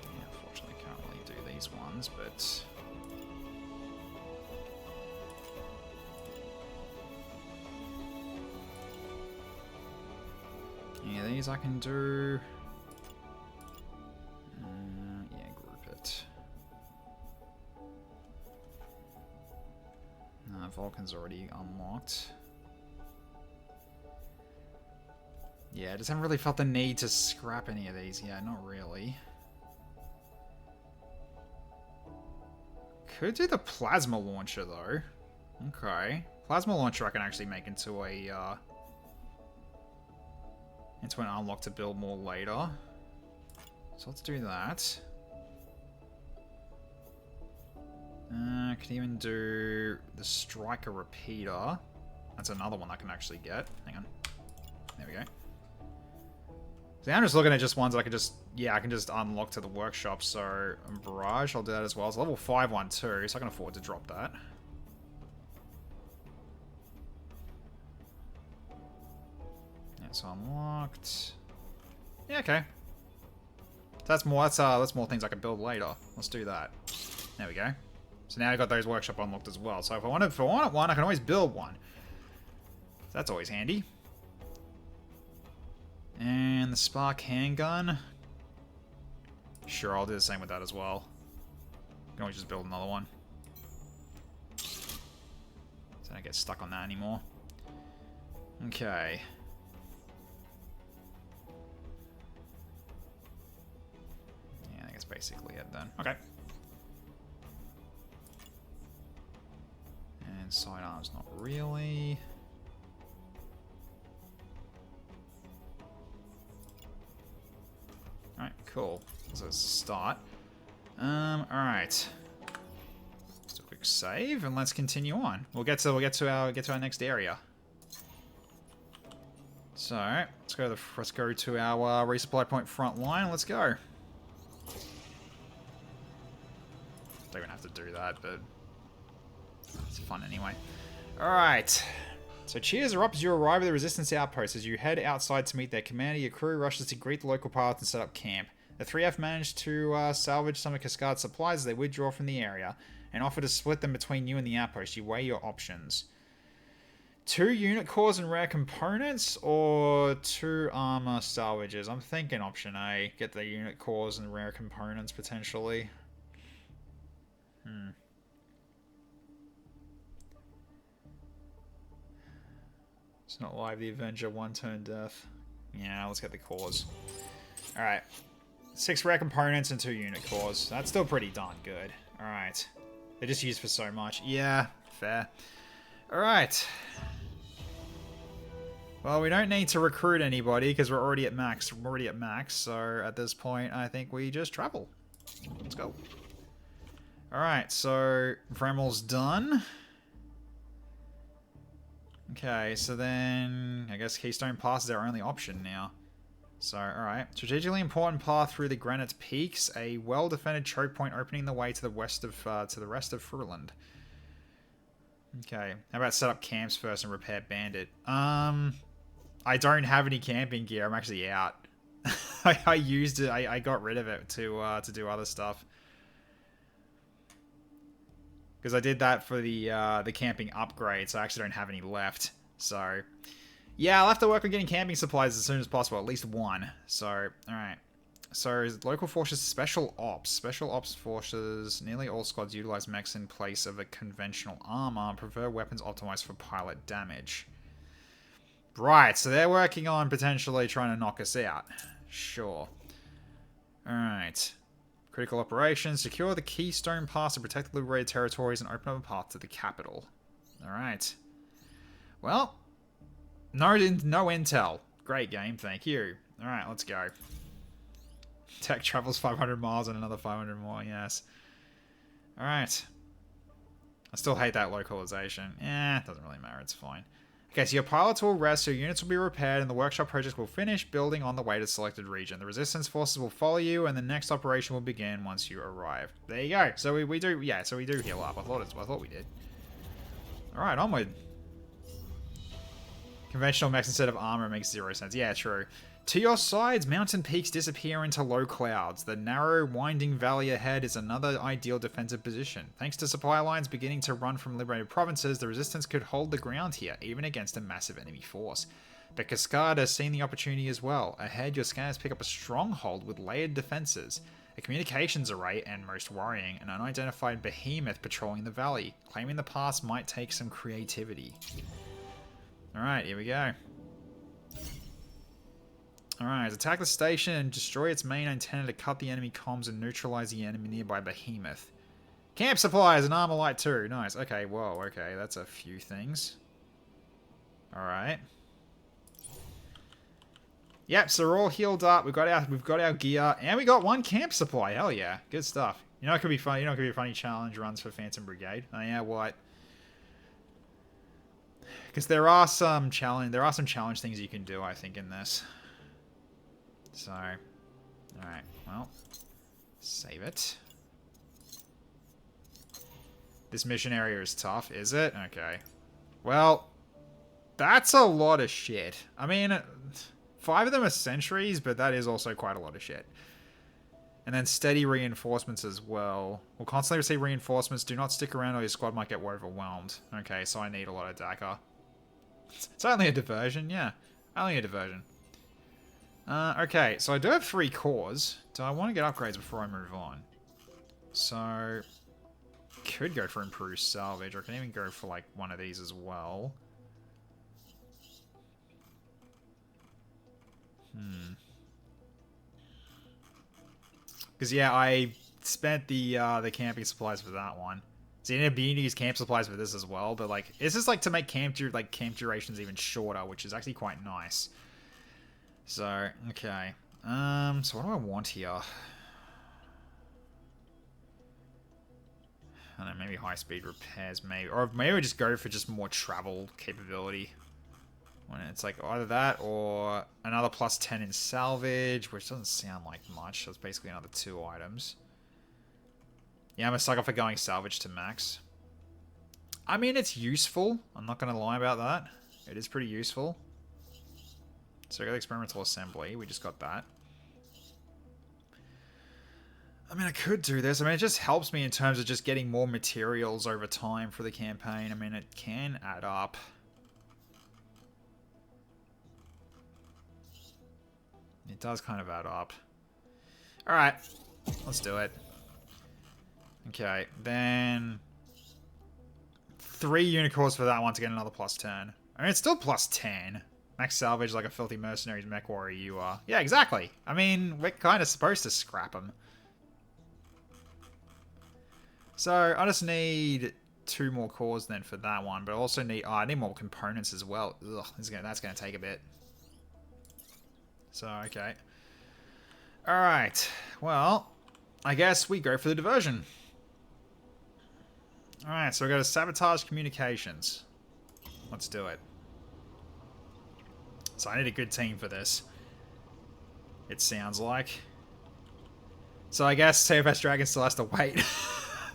Yeah, unfortunately can't really do these ones, but... yeah, these I can do. Yeah, group it. Vulcan's already unlocked. Yeah, I just haven't really felt the need to scrap any of these. Yeah, not really. Could do the plasma launcher though. Okay, plasma launcher I can actually make into a into an unlock to build more later. So let's do that. I can even do the striker repeater. That's another one I can actually get. Hang on. There we go. See, I'm just looking at just ones that I can just... yeah, I can just unlock to the workshop. So, Barrage, I'll do that as well. It's level 5 one too, so I can afford to drop that. Yeah, so unlocked. Yeah, okay. That's more things I can build later. Let's do that. There we go. So now I got those workshop unlocked as well. So if I wanted one, I can always build one. That's always handy. And the Spark handgun. Sure, I'll do the same with that as well. I can always just build another one. So I don't get stuck on that anymore. Okay. Yeah, I think that's basically it then. Okay. And sidearms, not really. Alright, cool. So let's start. Alright. Just a quick save and let's continue on. We'll get to our next area. So let's go to our resupply point front line. Let's go. Don't even have to do that, but it's fun anyway. Alright. So cheers are up as you arrive at the Resistance outpost. As you head outside to meet their commander, your crew rushes to greet the local pilots and set up camp. The three have managed to salvage some of Cascade's supplies as they withdraw from the area and offer to split them between you and the outpost. You weigh your options. 2 unit cores and rare components or 2 armor salvages? I'm thinking option A. Get the unit cores and rare components potentially. It's not live, the Avenger, 1 turn death. Yeah, let's get the cores. Alright. 6 rare components and 2 unit cores. That's still pretty darn good. Alright. They're just used for so much. Yeah, fair. Alright. Well, we don't need to recruit anybody because we're already at max. We're already at max, so at this point, I think we just travel. Let's go. Alright, so Vremel's done. Okay, so then I guess Keystone Pass is our only option now. So, alright. Strategically important path through the Granite Peaks, a well-defended choke point opening the way to the west of to the rest of Fruland. Okay, how about set up camps first and repair Bandit? I don't have any camping gear. I'm actually out. I used it. I got rid of it to do other stuff. Because I did that for the camping upgrade, so I actually don't have any left. So, yeah, I'll have to work on getting camping supplies as soon as possible. At least one. So, alright. So, local forces special ops. Special ops forces. Nearly all squads utilize mechs in place of a conventional armor. Prefer weapons optimized for pilot damage. Right, so they're working on potentially trying to knock us out. Sure. Alright. Critical operations. Secure the Keystone Pass to protect the liberated territories and open up a path to the capital. Alright. Well, no intel. Great game, thank you. Alright, let's go. Tech travels 500 miles and another 500 more, yes. Alright. I still hate that localization. It doesn't really matter, it's fine. Okay, so your pilots will rest, your units will be repaired, and the workshop project will finish building on the way to the selected region. The resistance forces will follow you, and the next operation will begin once you arrive. There you go. So we do heal up. I thought we did. Alright, onward. Conventional mechs instead of armor makes 0 sense. Yeah, true. To your sides, mountain peaks disappear into low clouds. The narrow, winding valley ahead is another ideal defensive position. Thanks to supply lines beginning to run from liberated provinces, the resistance could hold the ground here, even against a massive enemy force. But Cascade has seen the opportunity as well. Ahead, your scanners pick up a stronghold with layered defenses, a communications array, and most worrying, an unidentified behemoth patrolling the valley. Claiming the pass might take some creativity. Alright, here we go. Alright, attack the station and destroy its main antenna to cut the enemy comms and neutralize the enemy nearby behemoth. Camp supplies and armor light too. Nice. Okay, whoa, okay, that's a few things. Alright. Yep, so we're all healed up. We've got our gear, and we got one camp supply. Hell yeah, good stuff. You know it could be fun. You know it could be a funny challenge runs for Phantom Brigade. Oh yeah, what? Because there are some challenge things you can do, I think, in this. So, alright, well, save it. This mission area is tough, is it? Okay. Well, that's a lot of shit. I mean, 5 of them are sentries, but that is also quite a lot of shit. And then steady reinforcements as well. We'll constantly receive reinforcements. Do not stick around or your squad might get overwhelmed. Okay, so I need a lot of DACA. It's only a diversion, yeah. Only a diversion. Okay, so I do have 3 cores. Do I want to get upgrades before I move on? So, could go for improved salvage, or I can even go for like one of these as well. Because yeah, I spent the camping supplies for that one. So you end up being to use camp supplies for this as well, but like it's just like to make camp durations even shorter, which is actually quite nice. So, okay. So what do I want here? I don't know, maybe high-speed repairs, maybe. Or maybe we just go for just more travel capability. When it's like either that or another plus 10 in salvage, which doesn't sound like much. So it's basically another 2 items. Yeah, I'm a sucker for going salvage to max. I mean, it's useful. I'm not going to lie about that. It is pretty useful. So I got the experimental assembly. We just got that. I mean, I could do this. I mean, it just helps me in terms of just getting more materials over time for the campaign. I mean, it can add up. It does kind of add up. Alright. Let's do it. Okay, then 3 unicorns for that one to get another plus 10. I mean, it's still plus 10. Max salvage like a filthy mercenaries mech warrior you are. Yeah, exactly. I mean, we're kind of supposed to scrap them. So, I just need 2 more cores then for that one, but I also need... Oh, I need more components as well. Ugh, that's going to take a bit. So, okay. Alright. Well, I guess we go for the diversion. Alright, so we got to sabotage communications. Let's do it. So I need a good team for this. It sounds like. So I guess TFS Dragon still has to wait.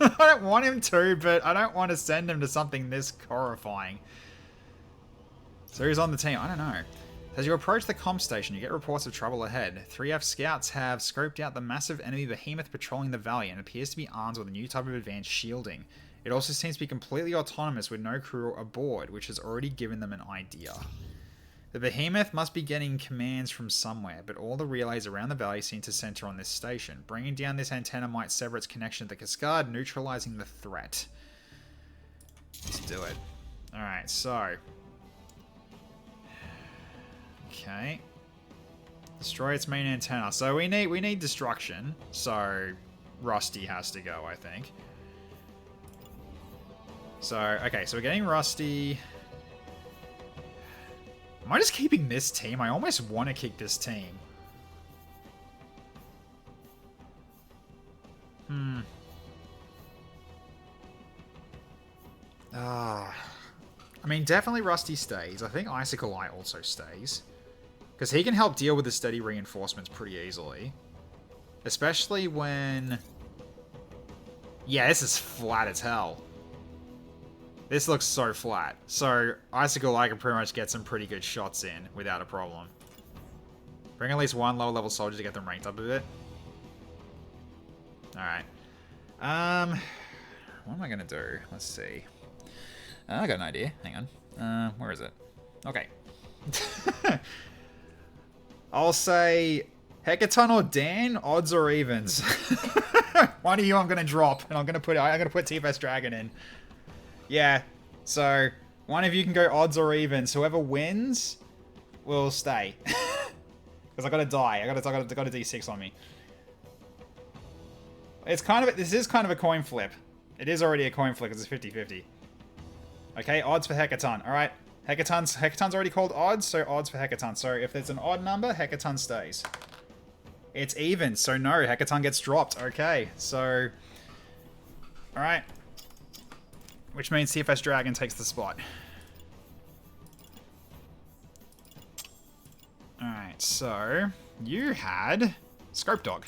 I don't want him to, but I don't want to send him to something this horrifying. So who's on the team? I don't know. As you approach the comm station, you get reports of trouble ahead. 3F scouts have scoped out the massive enemy behemoth patrolling the valley and appears to be armed with a new type of advanced shielding. It also seems to be completely autonomous with no crew aboard, which has already given them an idea. The behemoth must be getting commands from somewhere, but all the relays around the valley seem to center on this station. Bringing down this antenna might sever its connection to the cascade, neutralizing the threat. Let's do it. Alright, so... Okay. Destroy its main antenna. So we need destruction. So Rusty has to go, I think. So, okay, so we're getting Rusty. Am I just keeping this team? I almost want to keep this team. I mean, definitely Rusty stays. I think Icicle Eye also stays. Because he can help deal with the steady reinforcements pretty easily. Especially when... Yeah, this is flat as hell. This looks so flat. So, Icicle Eye can pretty much get some pretty good shots in without a problem. Bring at least one lower level soldier to get them ranked up a bit. Alright. What am I going to do? Let's see. I got an idea. Hang on. Where is it? Okay. I'll say Hecaton or Dan, odds or evens. One of you I'm going to drop, and I'm going to put TFS Dragon in. Yeah, so one of you can go odds or evens. Whoever wins will stay. Because I got to die. I got a D6 on me. This is kind of a coin flip. It is already a coin flip because it's 50-50. Okay, odds for Hecaton. All right, Hecaton's already called odds, so odds for Hecaton. So if there's an odd number, Hecaton stays. It's even, so no, Hecaton gets dropped. Okay, so... Alright. Which means TFS Dragon takes the spot. Alright, so... You had... Scope Dog.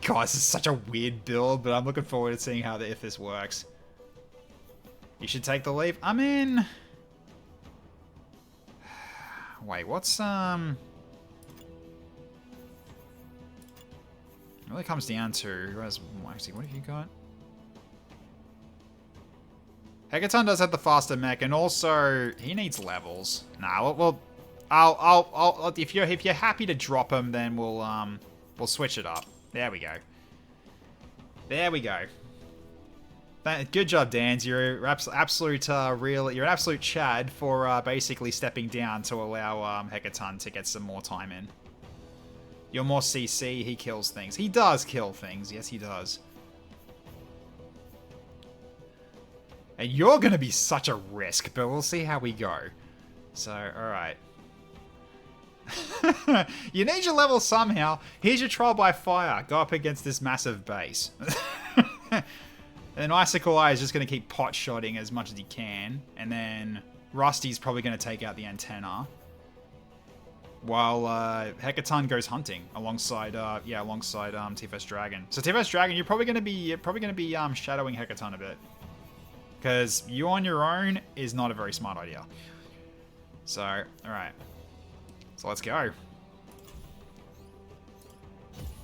God, this is such a weird build, but I'm looking forward to seeing if this works. You should take the leave. I mean... Wait, what's, It really comes down to who has... Actually, what have you got? Hecaton does have the faster mech, and also he needs levels. Nah, well, I'll if you're happy to drop him, then we'll switch it up. There we go. There we go. Good job, Dans. You're absolute you're an absolute Chad for basically stepping down to allow Hecaton to get some more time in. You're more CC, he kills things. He does kill things, yes he does. And you're gonna be such a risk, but we'll see how we go. So, alright. You need your level somehow. Here's your trial by fire. Go up against this massive base. And then Icicle Eye is just going to keep pot-shotting as much as he can. And then Rusty's probably going to take out the antenna. While Hecaton goes hunting alongside TFS Dragon. So TFS Dragon, you're probably going to be shadowing Hecaton a bit. Because you on your own is not a very smart idea. So, alright. So let's go.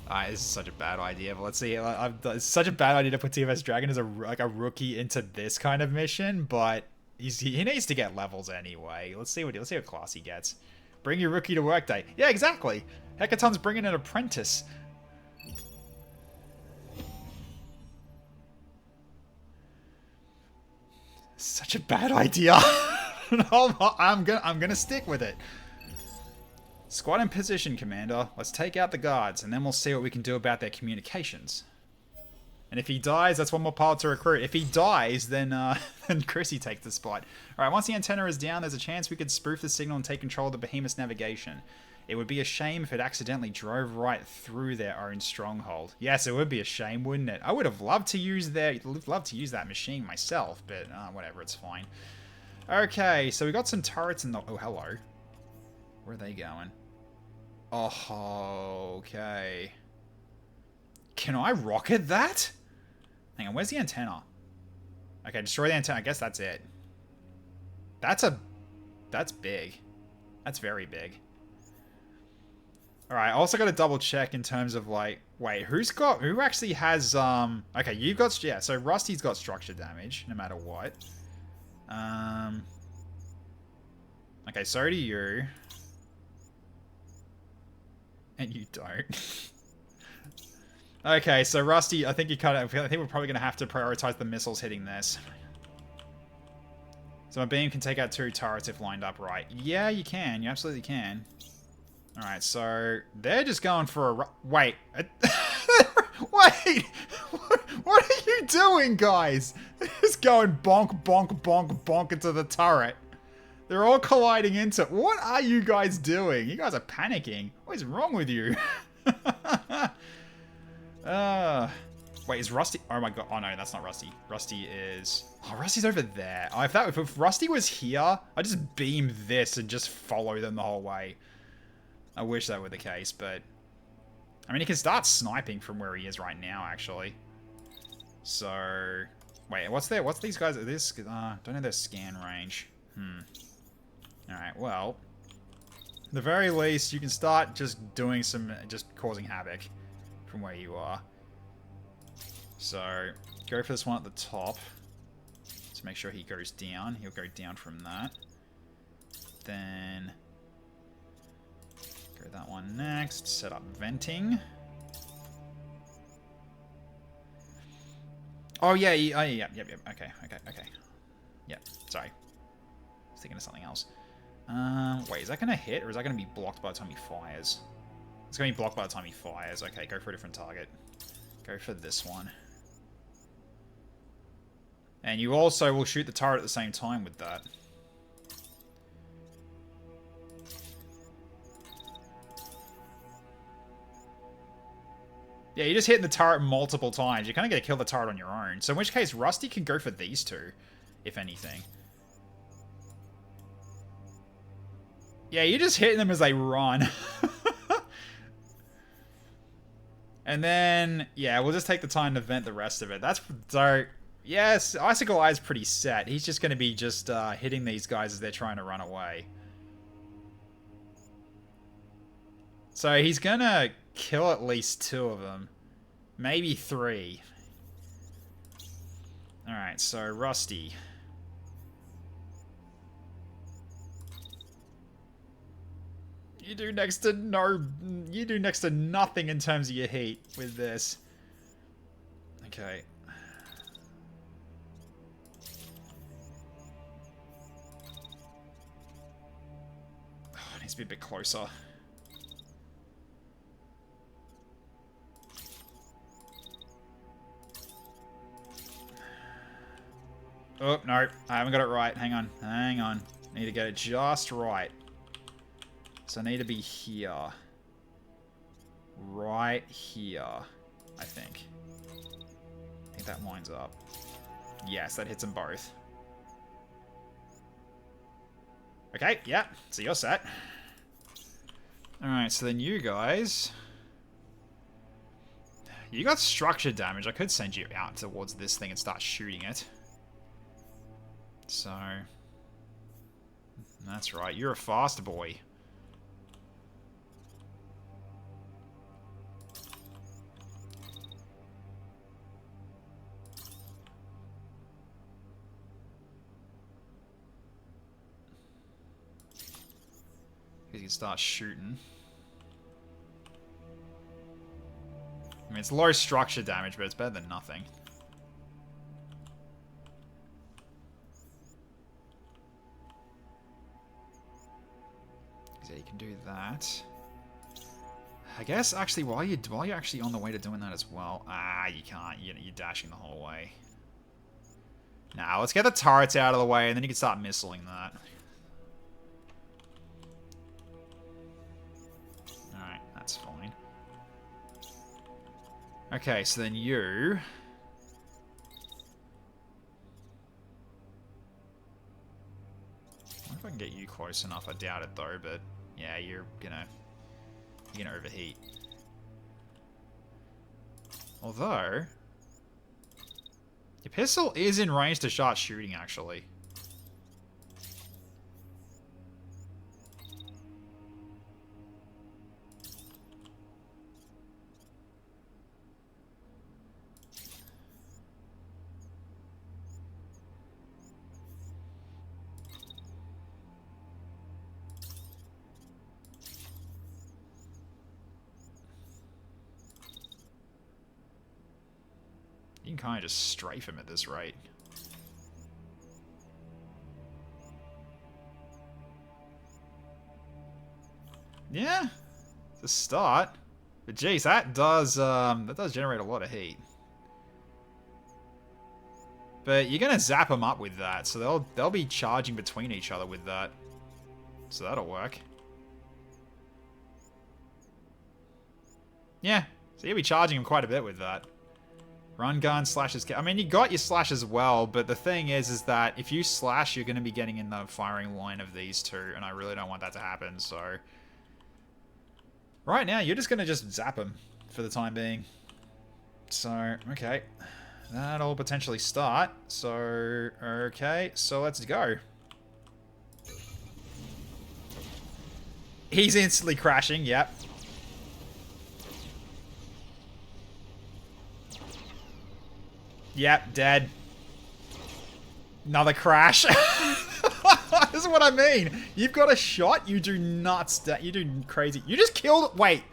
Alright, this is such a bad idea, but let's see. It's such a bad idea to put TFS Dragon as a rookie into this kind of mission, but he needs to get levels anyway. Let's see what class he gets. Bring your rookie to work day. Yeah, exactly. Hecaton's bringing an apprentice. Such a bad idea. I'm gonna stick with it. Squad in position, Commander. Let's take out the guards, and then we'll see what we can do about their communications. And if he dies, that's one more pilot to recruit. If he dies, then then Chrissy takes the spot. Alright, once the antenna is down, there's a chance we could spoof the signal and take control of the Behemoth's navigation. It would be a shame if it accidentally drove right through their own stronghold. Yes, it would be a shame, wouldn't it? I would have loved to use that machine myself, but whatever, it's fine. Okay, so we got some turrets in the... Oh, hello. Where are they going? Oh, okay. Can I rocket that? Hang on, where's the antenna? Okay, destroy the antenna. I guess that's it. That's big. That's very big. Alright, I also got to double check in terms of like... Wait, who actually has... Okay, you've got... Yeah, so Rusty's got structure damage, no matter what. Okay, so do you. And you don't. Okay, so Rusty, I think I think we're probably going to have to prioritize the missiles hitting this. So my beam can take out 2 turrets if lined up right. Yeah, you can. You absolutely can. Alright, so they're just going for a... Wait. Wait! What are you doing, guys? They're just going bonk, bonk, bonk, bonk into the turret. They're all colliding into... What are you guys doing? You guys are panicking. What is wrong with you? Wait, is Rusty... Oh my god. Oh no, that's not Rusty. Rusty is... Oh, Rusty's over there. Oh, if Rusty was here, I'd just beam this and just follow them the whole way. I wish that were the case, but... I mean, he can start sniping from where he is right now, actually. So... Wait, what's these guys... Don't know their scan range. Alright, well... At the very least, you can start just doing some... Just causing havoc from where you are. So, go for this one at the top. To make sure he goes down. He'll go down from that. Then... Go that one next. Set up venting. Oh, yeah. Yep. Okay. Yep. Sorry. I was thinking of something else. Wait, is that going to hit, or is that going to be blocked by the time he fires? It's going to be blocked by the time he fires. Okay, go for a different target. Go for this one. And you also will shoot the turret at the same time with that. Yeah, you're just hitting the turret multiple times. You're kind of going to kill the turret on your own. So in which case, Rusty can go for these 2, if anything. Yeah, you're just hitting them as they run. And then, yeah, we'll just take the time to vent the rest of it. That's so... Yes, Icicle Eye's pretty set. He's just going to be just hitting these guys as they're trying to run away. So he's going to kill at least 2 of them. Maybe 3. Alright, so Rusty. You do next to nothing in terms of your heat with this. Okay. Oh, it needs to be a bit closer. Oh, no. I haven't got it right. Hang on. I need to get it just right. So I need to be here. Right here, I think. I think that lines up. Yes, that hits them both. Okay, yeah. So you're set. Alright, so then you guys... You got structure damage. I could send you out towards this thing and start shooting it. So... That's right, you're a fast boy. You can start shooting. I mean, it's low structure damage, but it's better than nothing. So you can do that. I guess actually, while you're actually on the way to doing that as well, you can't. You're dashing the whole way. Now let's get the turrets out of the way, and then you can start missiling that. Okay, so then you... I wonder if I can get you close enough. I doubt it though, but yeah, you're gonna overheat. Although, your pistol is in range to start shooting, actually. You can kind of just strafe him at this rate. Yeah, to start. But geez, that does generate a lot of heat. But you're gonna zap them up with that, so they'll be charging between each other with that. So that'll work. Yeah, so you'll be charging them quite a bit with that. Run gun, slashes. I mean, you got your slash as well, but the thing is that if you slash, you're going to be getting in the firing line of these two, and I really don't want that to happen, so... Right now, you're just going to just zap them for the time being. So, okay. That'll potentially start. So, okay, so let's go. He's instantly crashing, yep. Yep, dead. Another crash. This is what I mean. You've got a shot, you do nuts. You do crazy. You just killed... Wait.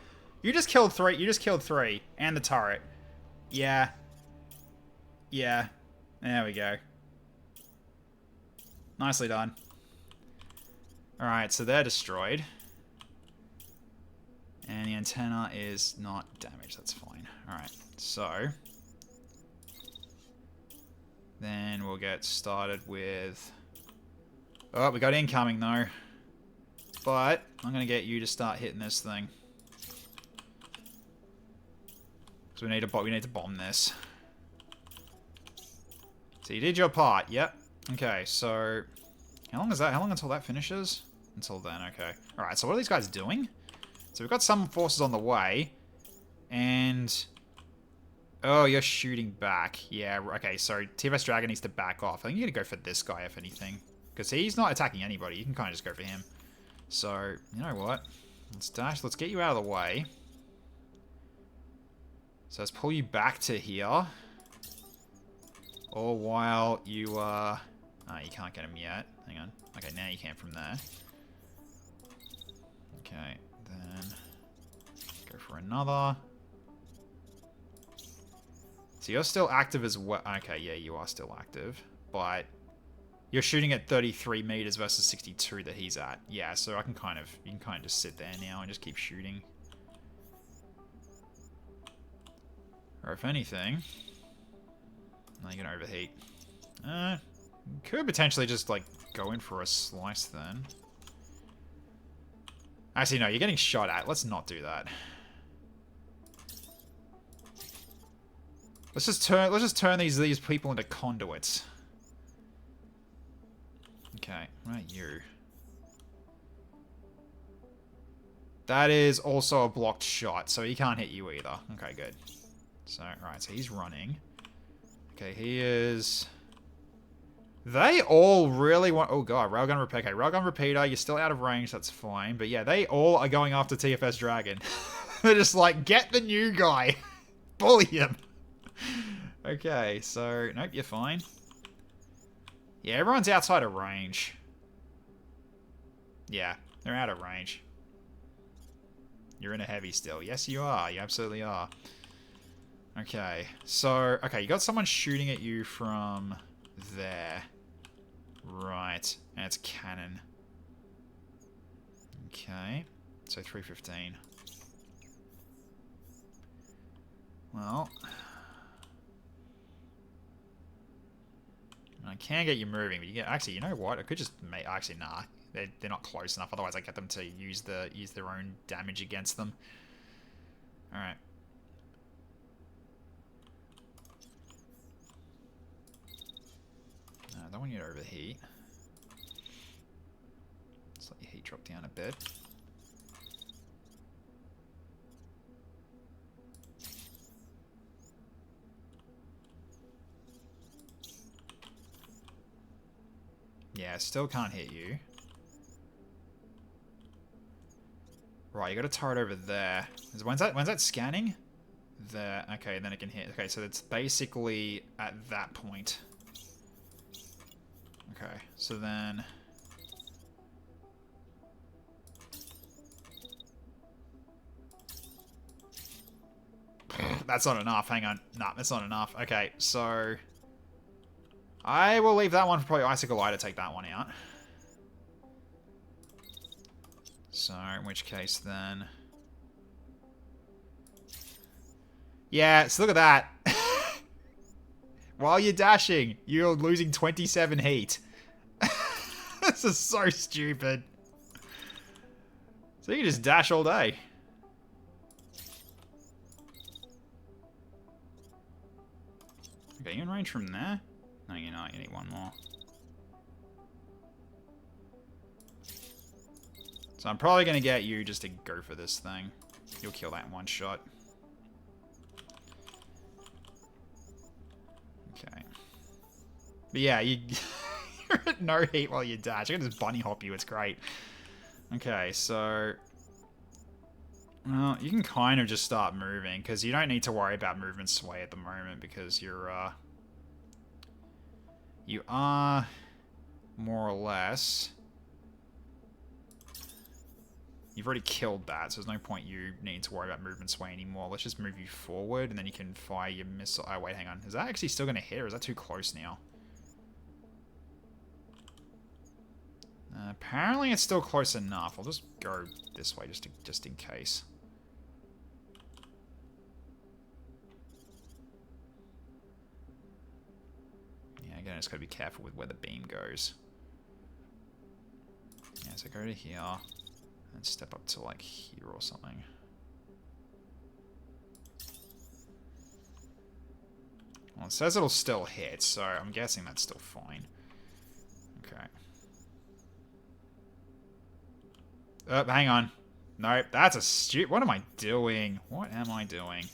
You just killed three. You just killed three. And the turret. Yeah. Yeah. There we go. Nicely done. Alright, so they're destroyed. And the antenna is not damaged. That's fine. Alright, so... Then we'll get started with... Oh, we got incoming though. But I'm going to get you to start hitting this thing. Because we need to bomb this. So you did your part. Yep. Okay, so... How long is that? How long until that finishes? Until then, okay. Alright, so what are these guys doing? So we've got some forces on the way. And... Oh, you're shooting back. Yeah, okay, so TFS Dragon needs to back off. I think you're going to go for this guy, if anything. Because he's not attacking anybody. You can kind of just go for him. So, you know what? Let's dash. Let's get you out of the way. So let's pull you back to here. All while you, Oh, you can't get him yet. Hang on. Okay, now you can from there. Okay, then... Go for another... So you're still active as well. Okay, yeah, you are still active. But you're shooting at 33 meters versus 62 that he's at. Yeah, so you can kind of just sit there now and just keep shooting. Or if anything... Now you're gonna overheat. Could potentially just, like, go in for a slice then. Actually, no, you're getting shot at. Let's not do that. Let's just turn these people into conduits. Okay, right, you. That is also a blocked shot, so he can't hit you either. Okay, good. So, right, so he's running. Okay, he is... They all really want... Oh god, railgun repeater. Okay, railgun repeater, you're still out of range, that's fine. But yeah, they all are going after TFS Dragon. They're just like, get the new guy. Bully him. Okay, so, nope, you're fine. Yeah, everyone's outside of range. Yeah, they're out of range. You're in a heavy still. Yes, you are. You absolutely are. Okay, so, okay, you got someone shooting at you from there. Right, and it's cannon. Okay, so 315. Well... I can get you moving, but you get... Actually, you know what? I could just make... Actually, nah. They're not close enough. Otherwise, I get them to use their own damage against them. Alright. don't want you to overheat. Let's let your heat drop down a bit. Yeah, still can't hit you. Right, you got a turret over there. When's that scanning? There. Okay, then it can hit. Okay, so it's basically at that point. Okay, so then... That's not enough. Hang on. Nah, that's not enough. Okay, so... I will leave that one for probably Icicle Eye to take that one out. So, in which case then... Yeah, so look at that. While you're dashing, you're losing 27 heat. This is so stupid. So you can just dash all day. Okay, you in range from there? No, you're not. You need one more. So I'm probably going to get you just to go for this thing. You'll kill that in one shot. Okay. But yeah, you're at no heat while you dash. I can just bunny hop you. It's great. Okay, so... Well, you can kind of just start moving, because you don't need to worry about movement sway at the moment, because you're, you are, more or less... You've already killed that, so there's no point you needing to worry about movement sway anymore. Let's just move you forward, and then you can fire your missile... Oh, wait, hang on. Is that actually still going to hit, or is that too close now? Apparently it's still close enough. I'll just go this way, just in case. Yeah, again, I just gotta be careful with where the beam goes. Yeah, so go to here, and step up to, like, here or something. Well, it says it'll still hit, so I'm guessing that's still fine. Okay. Hang on. Nope, that's a stupid... What am I doing? What am I doing?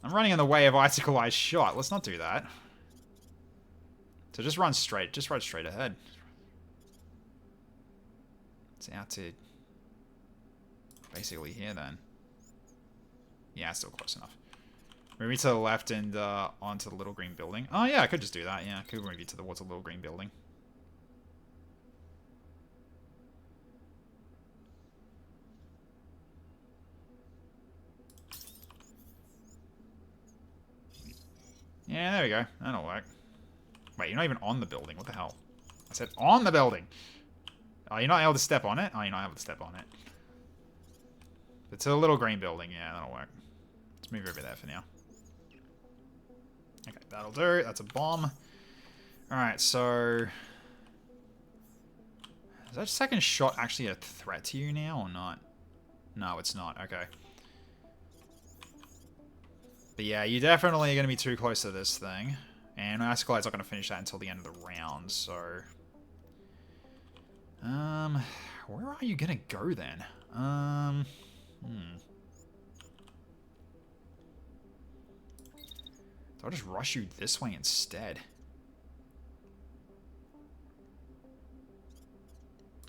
I'm running in the way of Icicle Eye's shot. Let's not do that. So just run straight. Just run straight ahead. It's out to... basically here, then. Yeah, it's still close enough. Move me to the left and onto the little green building. Oh, yeah, I could just do that. Yeah, I could move you towards the little green building. Yeah, there we go. That'll work. Wait, you're not even on the building. What the hell? I said on the building. Oh, you're not able to step on it? Oh, you're not able to step on it. But to the little green building. Yeah, that'll work. Let's move over there for now. Okay, that'll do. That's a bomb. Alright, so... Is that second shot actually a threat to you now or not? No, it's not. Okay. But yeah, you're definitely going to be too close to this thing. And Icicle Eye's not going to finish that until the end of the round, so... where are you going to go then? So I'll just rush you this way instead.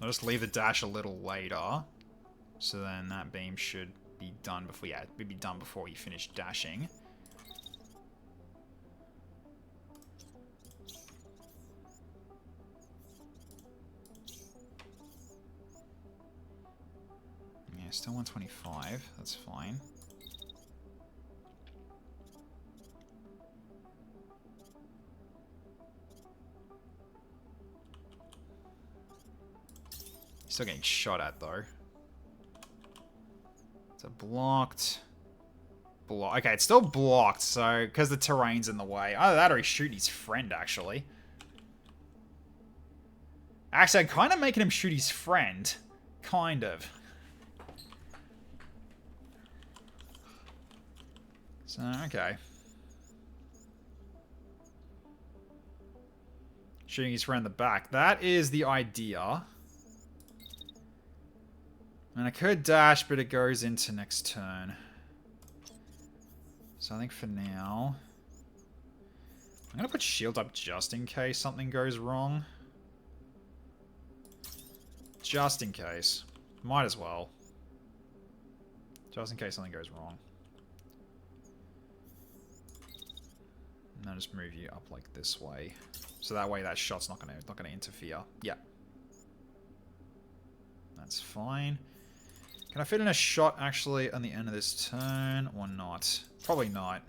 I'll just leave the dash a little later. So then that beam should be done before... Yeah, it'd be done before you finish dashing. Yeah, still 125. That's fine. Still getting shot at, though. So blocked. Okay, it's still blocked, so... Because the terrain's in the way. Either that or he's shooting his friend, actually. Actually, I'm kind of making him shoot his friend. Kind of. So, okay. Shooting his friend in the back. That is the idea. And I could dash, but it goes into next turn. So I think for now... I'm going to put shield up just in case something goes wrong. Just in case. Might as well. Just in case something goes wrong. And then just move you up like this way. So that way that shot's not gonna interfere. Yeah. That's fine. Can I fit in a shot actually on the end of this turn or not? Probably not.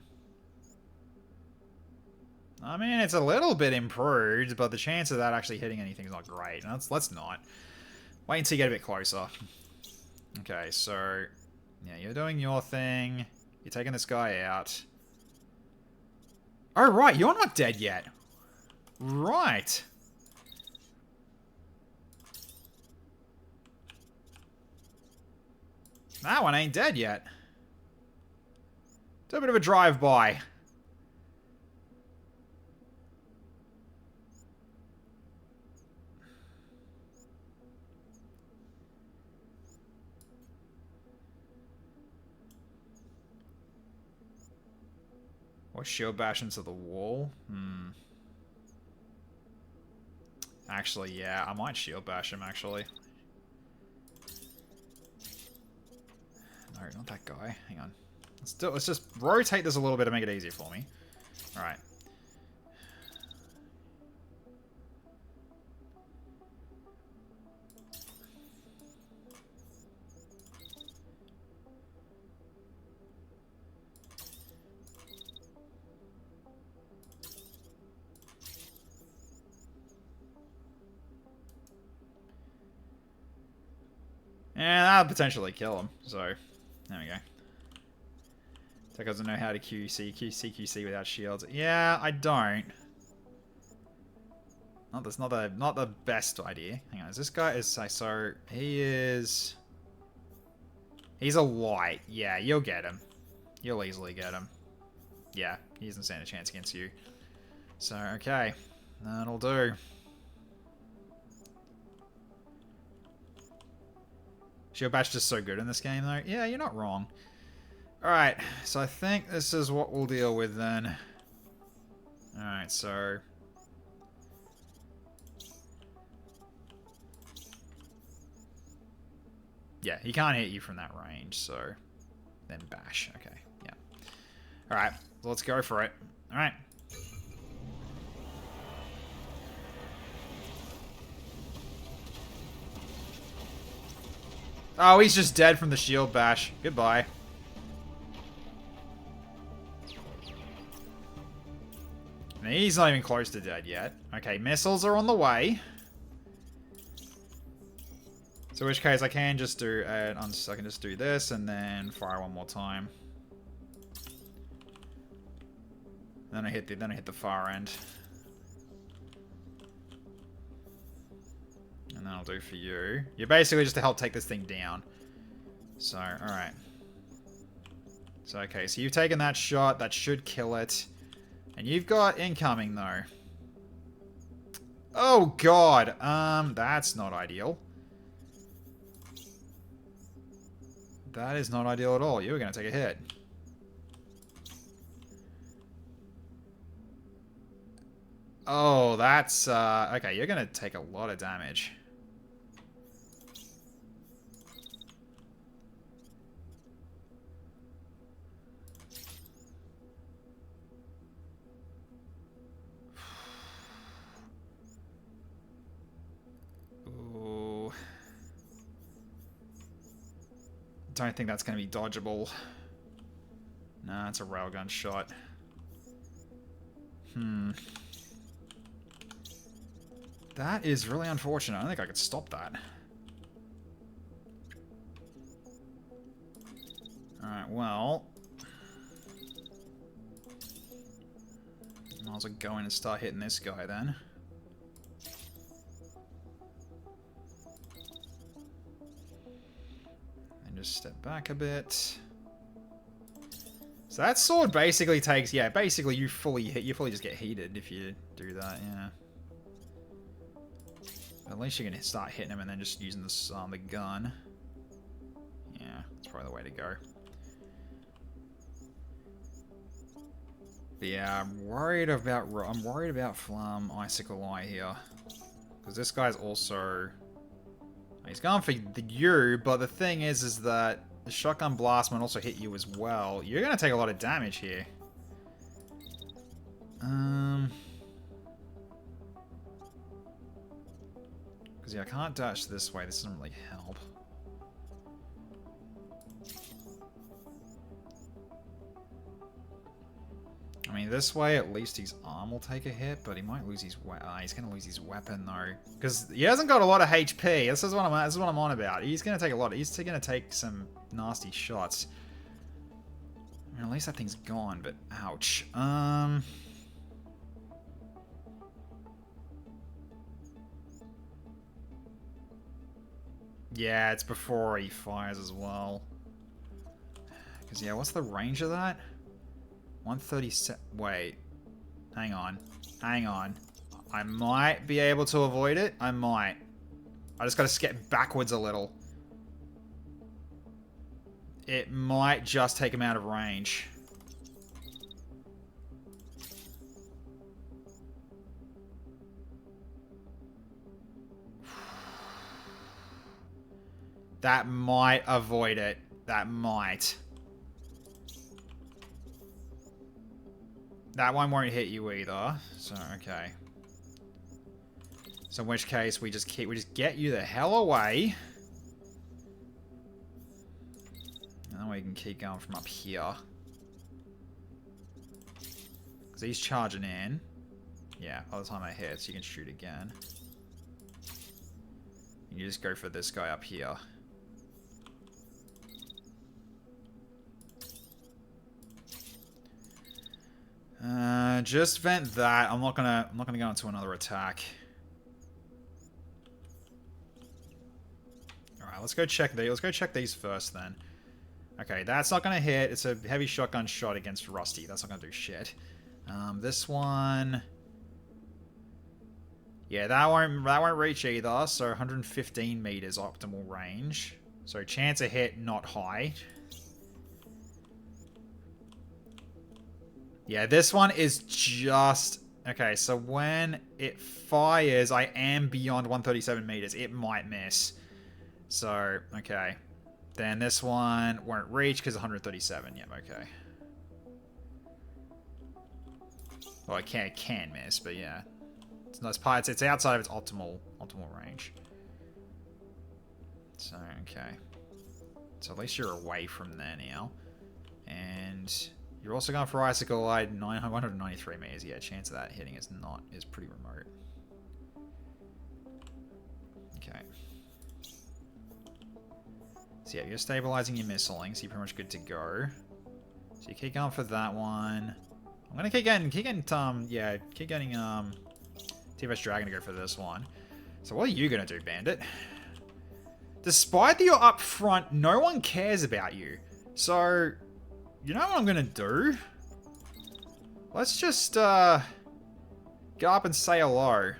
I mean, it's a little bit improved, but the chance of that actually hitting anything is not great. Let's not. Wait until you get a bit closer. Okay, so... yeah, you're doing your thing. You're taking this guy out. Oh, right, you're not dead yet. Right. That one ain't dead yet. It's a bit of a drive-by. Or shield bash into the wall? Actually, yeah, I might shield bash him, actually. No, not that guy. Hang on. Let's just rotate this a little bit to make it easier for me. Alright. Yeah, that'll potentially kill him. So, there we go. Tech doesn't know how to QC without shields. Yeah, I don't. That's not the best idea. Hang on, is this guy so he is. He's a light. Yeah, you'll get him. You'll easily get him. Yeah, he doesn't stand a chance against you. So okay, that'll do. Shield Bash just so good in this game, though. Yeah, you're not wrong. Alright, so I think this is what we'll deal with then. Alright, so... yeah, he can't hit you from that range, so... then bash. Okay, yeah. Alright, so let's go for it. Alright. Oh, he's just dead from the shield bash. Goodbye. And he's not even close to dead yet. Okay, missiles are on the way. So in which case I can just do I can just do this and then fire one more time. Then I hit the far end. And that'll do for you. You're basically just to help take this thing down. So, alright. So, okay, so you've taken that shot. That should kill it. And you've got incoming, though. Oh, God. That's not ideal. That is not ideal at all. You're going to take a hit. Oh, that's... okay, you're going to take a lot of damage. Ooh. Don't think that's going to be dodgeable. Nah, it's a railgun shot. That is really unfortunate. I don't think I could stop that. Alright, well... might as well go in and start hitting this guy then. And just step back a bit. So that sword basically takes... yeah, basically you fully just get heated if you do that, yeah. At least you can start hitting him and then just using this the gun. Yeah, that's probably the way to go. But yeah, I'm worried about Icicle Eye here, because this guy's also, he's going for you, but the thing is that the shotgun blast might also hit you as well. You're gonna take a lot of damage here. Because yeah, I can't dash this way. This doesn't really help. I mean, this way at least his arm will take a hit, but he might lose his he's gonna lose his weapon though, because he hasn't got a lot of HP. This is what I'm on about. He's gonna take a lot. He's gonna take some nasty shots. I mean, at least that thing's gone, but ouch. Yeah, it's before he fires as well. Because yeah, what's the range of that? 137. Wait. Hang on. Hang on. I might be able to avoid it. I might. I just gotta skip backwards a little. It might just take him out of range. That might avoid it. That might. That one won't hit you either. So, okay. So in which case we just get you the hell away. And then we can keep going from up here. Because he's charging in. Yeah, by the time that hits, you can shoot again. And you just go for this guy up here. Just vent that. I'm not gonna go into another attack. Alright, let's go check these. Let's go check these first then. Okay, that's not gonna hit. It's a heavy shotgun shot against Rusty. That's not gonna do shit. This one. Yeah, that won't reach either. So 115 meters optimal range. So chance of hit not high. Yeah, this one is just... Okay, so when it fires, I am beyond 137 meters. It might miss. So, okay. Then this one won't reach because 137. Yep, okay. Well, it can miss, but yeah. It's outside of its optimal range. So, okay. So at least you're away from there now. And... You're also going for Icicle Eye, 193 meters. Yeah, chance of that hitting is pretty remote. Okay. So yeah, you're stabilizing your missiling, so you're pretty much good to go. So you keep going for that one. I'm gonna keep getting T-Rex Dragon to go for this one. So what are you gonna do, Bandit? Despite that you're up front, no one cares about you. So... You know what I'm gonna do? Let's just, go up and say hello.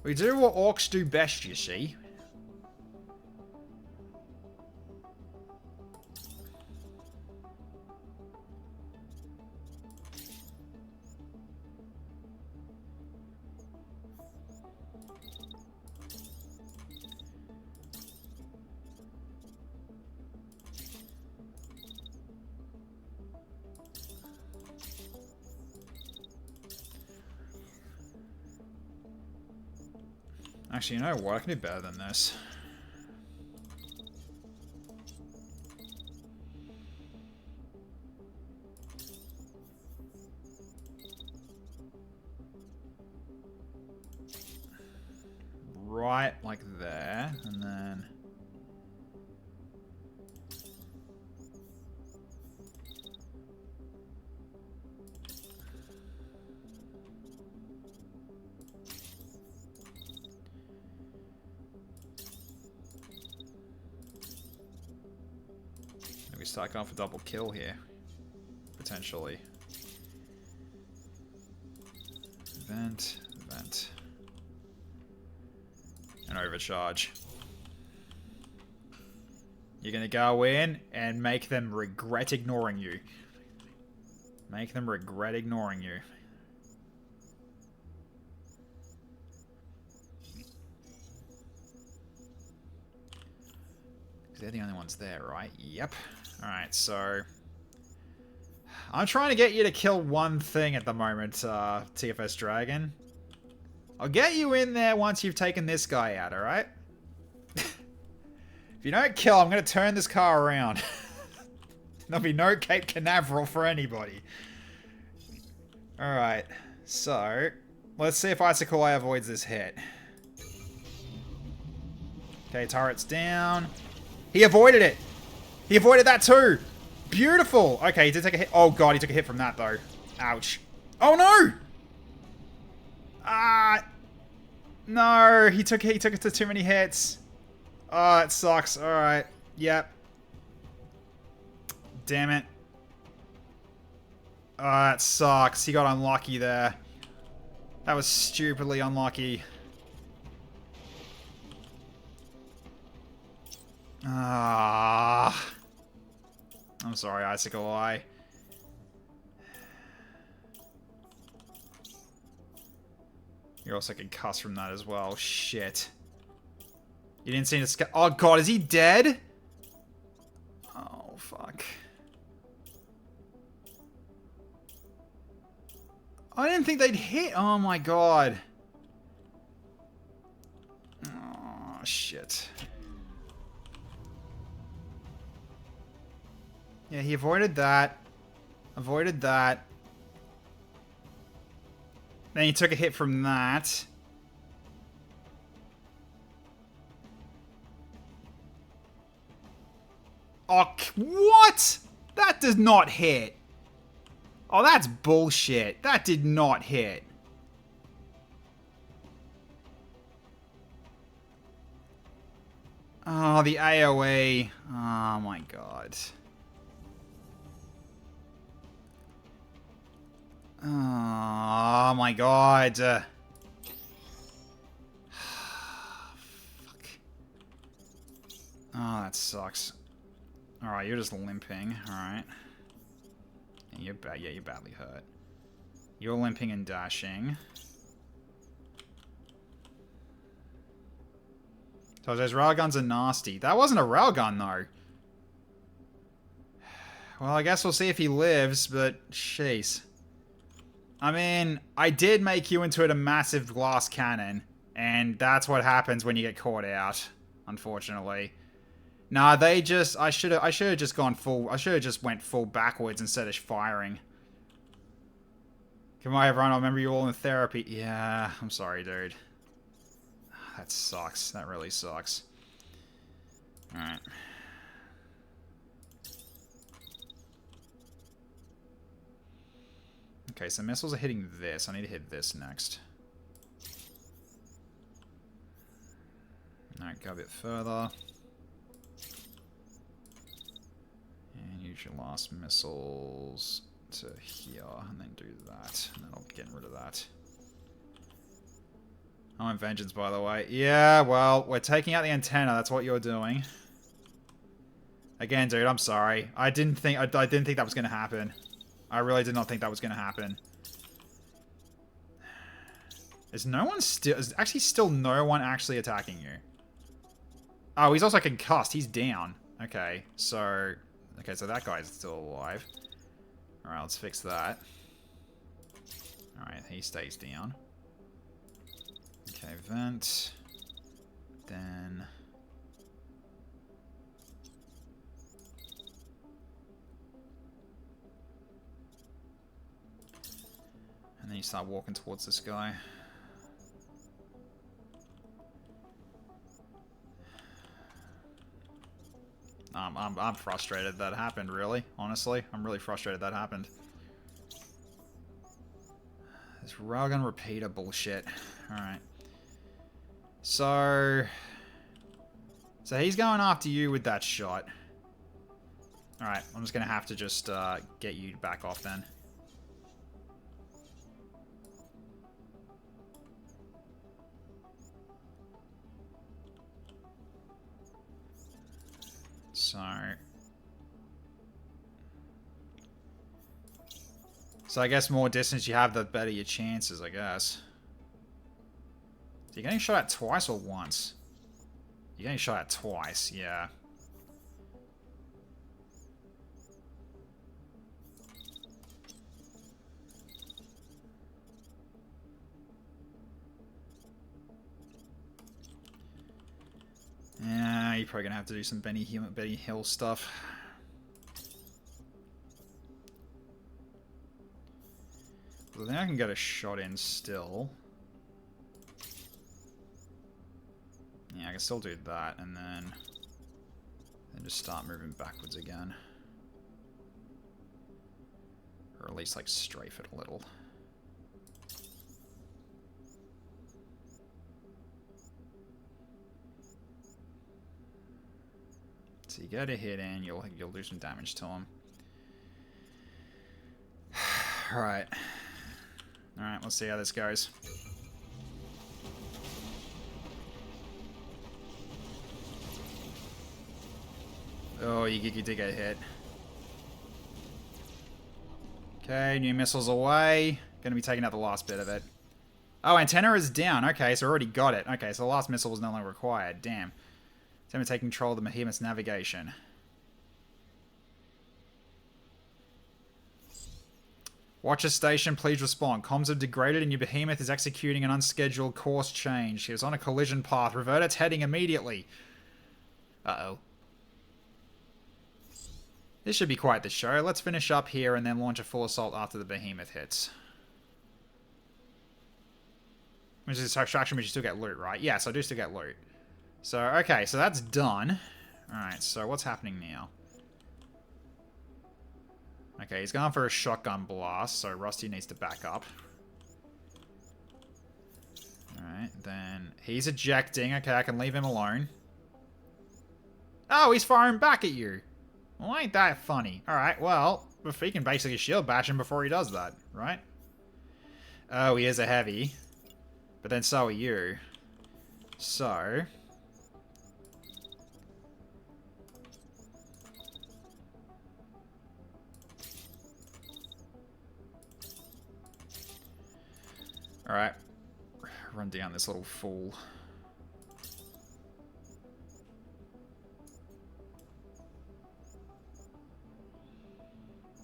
We do what orcs do best, you see. Actually, you know what? I can do better than this. Right, like there, and then... Start going for double kill here. Potentially. vent, vent. And overcharge. You're gonna go in and make them regret ignoring you. Make them regret ignoring you. They're the only ones there, right? Yep. Alright, so... I'm trying to get you to kill one thing at the moment, TFS Dragon. I'll get you in there once you've taken this guy out, alright? If you don't kill, I'm going to turn this car around. There'll be no Cape Canaveral for anybody. Alright, so... let's see if Icicle Eye avoids this hit. Okay, turret's down. He avoided it! He avoided that too! Beautiful! Okay, he did take a hit. Oh god, he took a hit from that though. Ouch. Oh no! No, he took it to too many hits. Oh, it sucks. Alright. Yep. Damn it. Oh, that sucks. He got unlucky there. That was stupidly unlucky. Ah. I'm sorry, Icicle Eye. You're also concussed from that as well. Shit. You didn't see it. Oh god, is he dead? Oh, fuck. I didn't think they'd hit. Oh my god. Oh, shit. Yeah, he avoided that. Avoided that. Then he took a hit from that. Oh, what? That does not hit. Oh, that's bullshit. That did not hit. Oh, the AoE. Oh my god. Oh my god. Fuck. Oh, that sucks. Alright, you're just limping. Alright. You're badly hurt. You're limping and dashing. So those railguns are nasty. That wasn't a railgun, though. Well, I guess we'll see if he lives, but jeez. I mean, I did make you into a massive glass cannon, and that's what happens when you get caught out, unfortunately. Nah, they just... I should have just gone full... I should have just went full backwards instead of firing. Come on, everyone. I remember you all in therapy. Yeah, I'm sorry, dude. That sucks. That really sucks. Alright. Okay, so missiles are hitting this. I need to hit this next. Alright, go a bit further. And use your last missiles to here, and then do that. And then I'll get rid of that. I want vengeance, by the way. Yeah, well, we're taking out the antenna. That's what you're doing. Again, dude, I'm sorry. I didn't think that was gonna happen. I really did not think that was gonna happen. Is no one still... Is actually still no one actually attacking you? Oh, he's also concussed. He's down. Okay, so... Okay, so that guy's still alive. Alright, let's fix that. Alright, he stays down. Okay, vent. Then... And then you start walking towards this guy. I'm frustrated that happened, really. Honestly, I'm really frustrated that happened. This railgun repeater bullshit. Alright. So he's going after you with that shot. Alright, I'm just gonna have to just get you back off then. So I guess more distance you have, the better your chances, I guess. So you're getting shot at twice or once? You're getting shot at twice, yeah. Yeah, you're probably gonna have to do some Benny Hill stuff. But then I can get a shot in still. Yeah, I can still do that, and then just start moving backwards again. Or at least, like, strafe it a little. So you get a hit in, you'll do some damage to him. Alright. Alright, let's see how this goes. Oh, you did get hit. Okay, new missiles away. Gonna be taking out the last bit of it. Oh, antenna is down. Okay, so already got it. Okay, so the last missile was no longer required. Damn. So I'm taking control of the Behemoth's navigation. Watcher station, please respond. Comms have degraded and your Behemoth is executing an unscheduled course change. It is on a collision path. Revert its heading immediately. Uh-oh. This should be quite the show. Let's finish up here and then launch a full assault after the Behemoth hits. Which is a distraction, but you still get loot, right? Yes, I do still get loot. So, okay, so that's done. Alright, so what's happening now? Okay, he's going for a shotgun blast, so Rusty needs to back up. Alright, then he's ejecting. Okay, I can leave him alone. Oh, he's firing back at you. Well, ain't that funny? Alright, well, if he can basically shield bash him before he does that, right? Oh, he is a heavy. But then so are you. So... Alright. Run down this little fool.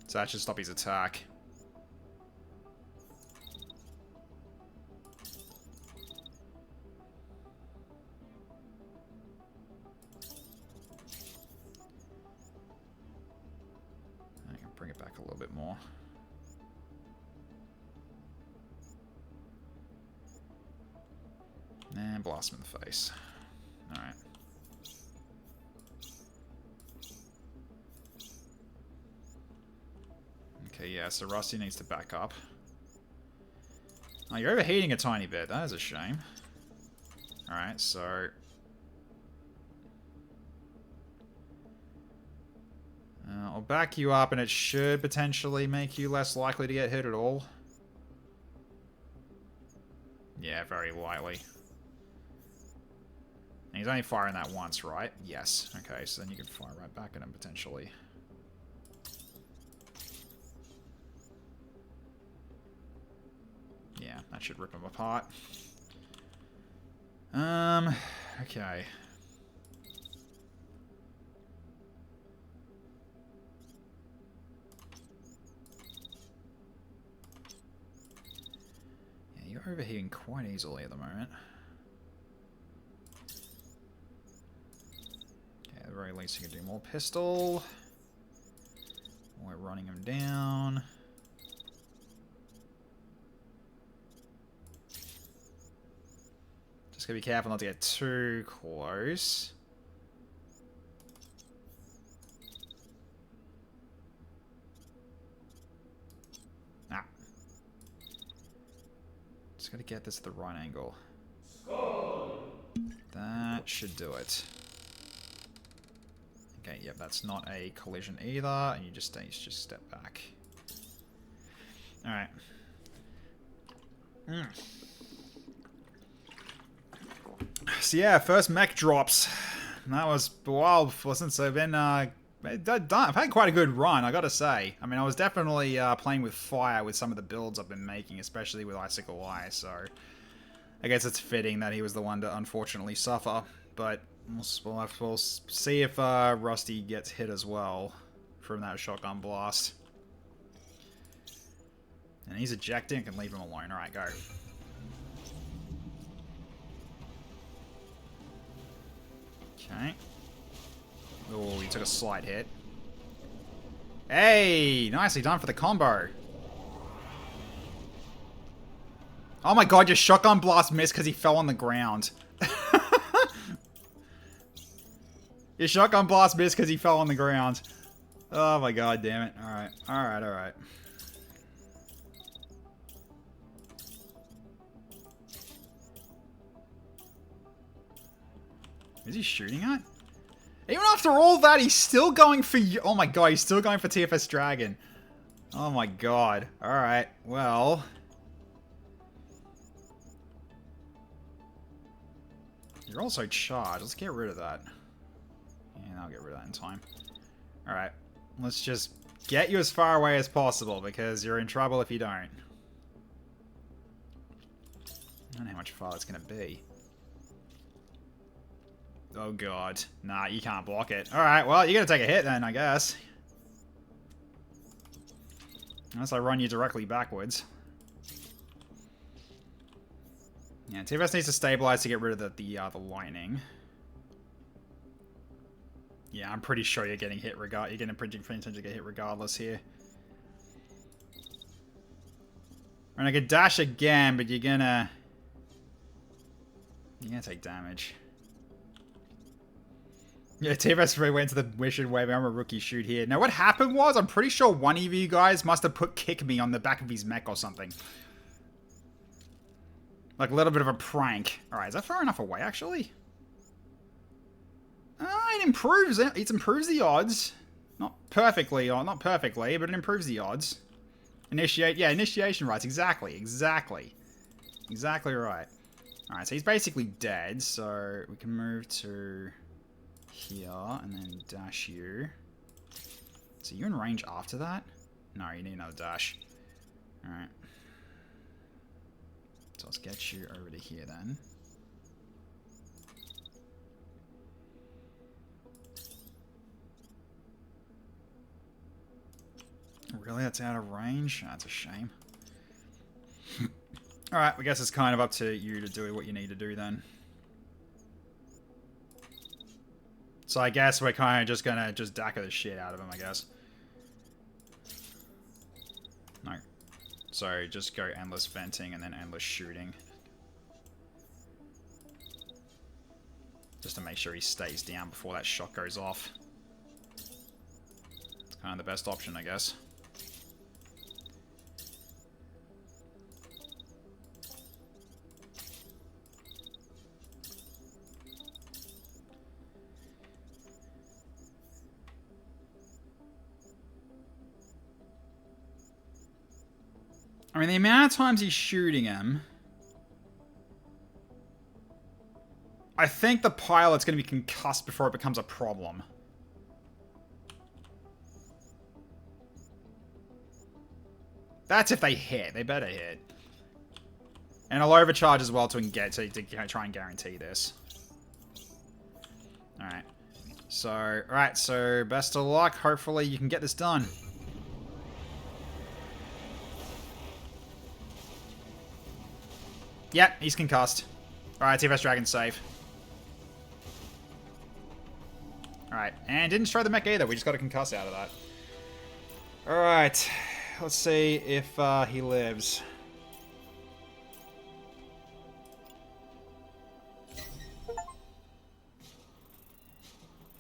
So that should stop his attack. I can bring it back a little bit more. And blast him in the face. Alright. Okay, yeah, so Rusty needs to back up. Oh, you're overheating a tiny bit. That is a shame. Alright, so... I'll back you up, and it should potentially make you less likely to get hit at all. Yeah, very lightly. And he's only firing that once, right? Yes. Okay, so then you can fire right back at him, potentially. Yeah, that should rip him apart. Okay. Yeah, you're overheating quite easily at the moment. At the very least, you can do more pistol. We're running him down. Just gotta be careful not to get too close. Ah. Just gotta get this at the right angle. That should do it. Okay, yep, that's not a collision either, and you just step back. Alright. So yeah, first mech drops. That was a while before since I've been, I've had quite a good run, I gotta say. I mean, I was definitely playing with fire with some of the builds I've been making, especially with Icicle Eye, so I guess it's fitting that he was the one to unfortunately suffer. But we'll see if Rusty gets hit as well from that shotgun blast. And he's ejecting, I can leave him alone. Alright, go. Okay. Oh, he took a slight hit. Hey! Nicely done for the combo. Oh my god, your shotgun blast missed because he fell on the ground. Your shotgun blast missed because he fell on the ground. Oh my god, damn it. Alright, alright, alright. Is he shooting at? Even after all that, he's still going for you. Oh my god, he's still going for TFS Dragon. Oh my god. Alright, well. You're also charged. Let's get rid of that. And I'll get rid of that in time. Alright, let's just get you as far away as possible because you're in trouble if you don't. I don't know how much far it's going to be. Oh god. Nah, you can't block it. Alright, well, you're gonna take a hit then, I guess. Unless I run you directly backwards. Yeah, TFS needs to stabilize to get rid of the lightning. Yeah, I'm pretty sure you're getting hit you're getting pretty intention to get hit regardless here. And I could dash again, but you're gonna take damage. Yeah, TFS really went to the mission wave. I'm a rookie shoot here. Now, what happened was, I'm pretty sure one of you guys must have put kick me on the back of his mech or something. Like a little bit of a prank. Alright, is that far enough away, actually? It improves it. It improves the odds. Not perfectly, but it improves the odds. Initiation rights. Exactly. Exactly right. Alright, so he's basically dead, so we can move to here, and then dash you. So you're in range after that? No, you need another dash. Alright. So let's get you over to here then. Really? That's out of range? That's a shame. Alright, I guess it's kind of up to you to do what you need to do then. So I guess we're kind of just gonna dagger the shit out of him, I guess. No. So just go endless venting and then endless shooting. Just to make sure he stays down before that shot goes off. It's kind of the best option, I guess. I mean, the amount of times he's shooting him... I think the pilot's going to be concussed before it becomes a problem. That's if they hit. They better hit. And I'll overcharge as well to try and guarantee this. Alright. So best of luck. Hopefully you can get this done. Yep, he's concussed. Alright, TFS Dragon's safe. Alright, and didn't destroy the mech either. We just got a concuss out of that. Alright, let's see if he lives.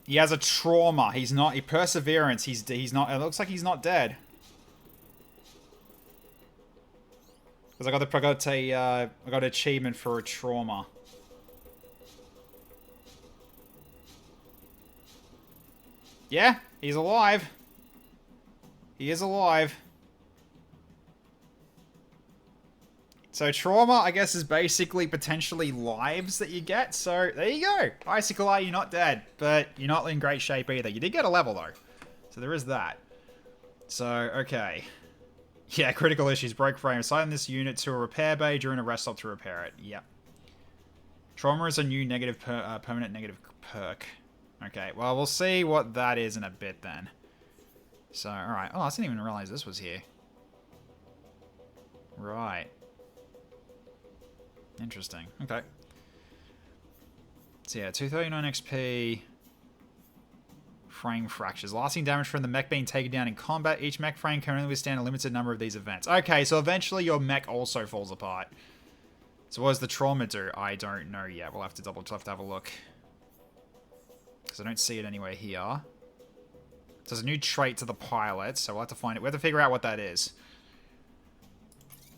He has a trauma. He's not... Perseverance. He's not... It looks like he's not dead. Because I got an achievement for a trauma. Yeah, he's alive. He is alive. So trauma, I guess, is basically potentially lives that you get. So there you go. Icicle Eye, you're not dead, but you're not in great shape either. You did get a level though. So there is that. So, okay. Yeah, critical issues. Broke frame. Assign this unit to a repair bay during a rest stop to repair it. Yep. Trauma is a new negative permanent negative perk. Okay, well, we'll see what that is in a bit then. So, alright. Oh, I didn't even realize this was here. Right. Interesting. Okay. So, yeah, 239 XP. Frame fractures. Lasting damage from the mech being taken down in combat. Each mech frame can only withstand a limited number of these events. Okay, so eventually your mech also falls apart. So what does the trauma do? I don't know yet. We'll have to have a look. Because I don't see it anywhere here. So there's a new trait to the pilot, so we'll have to find it. We have to figure out what that is.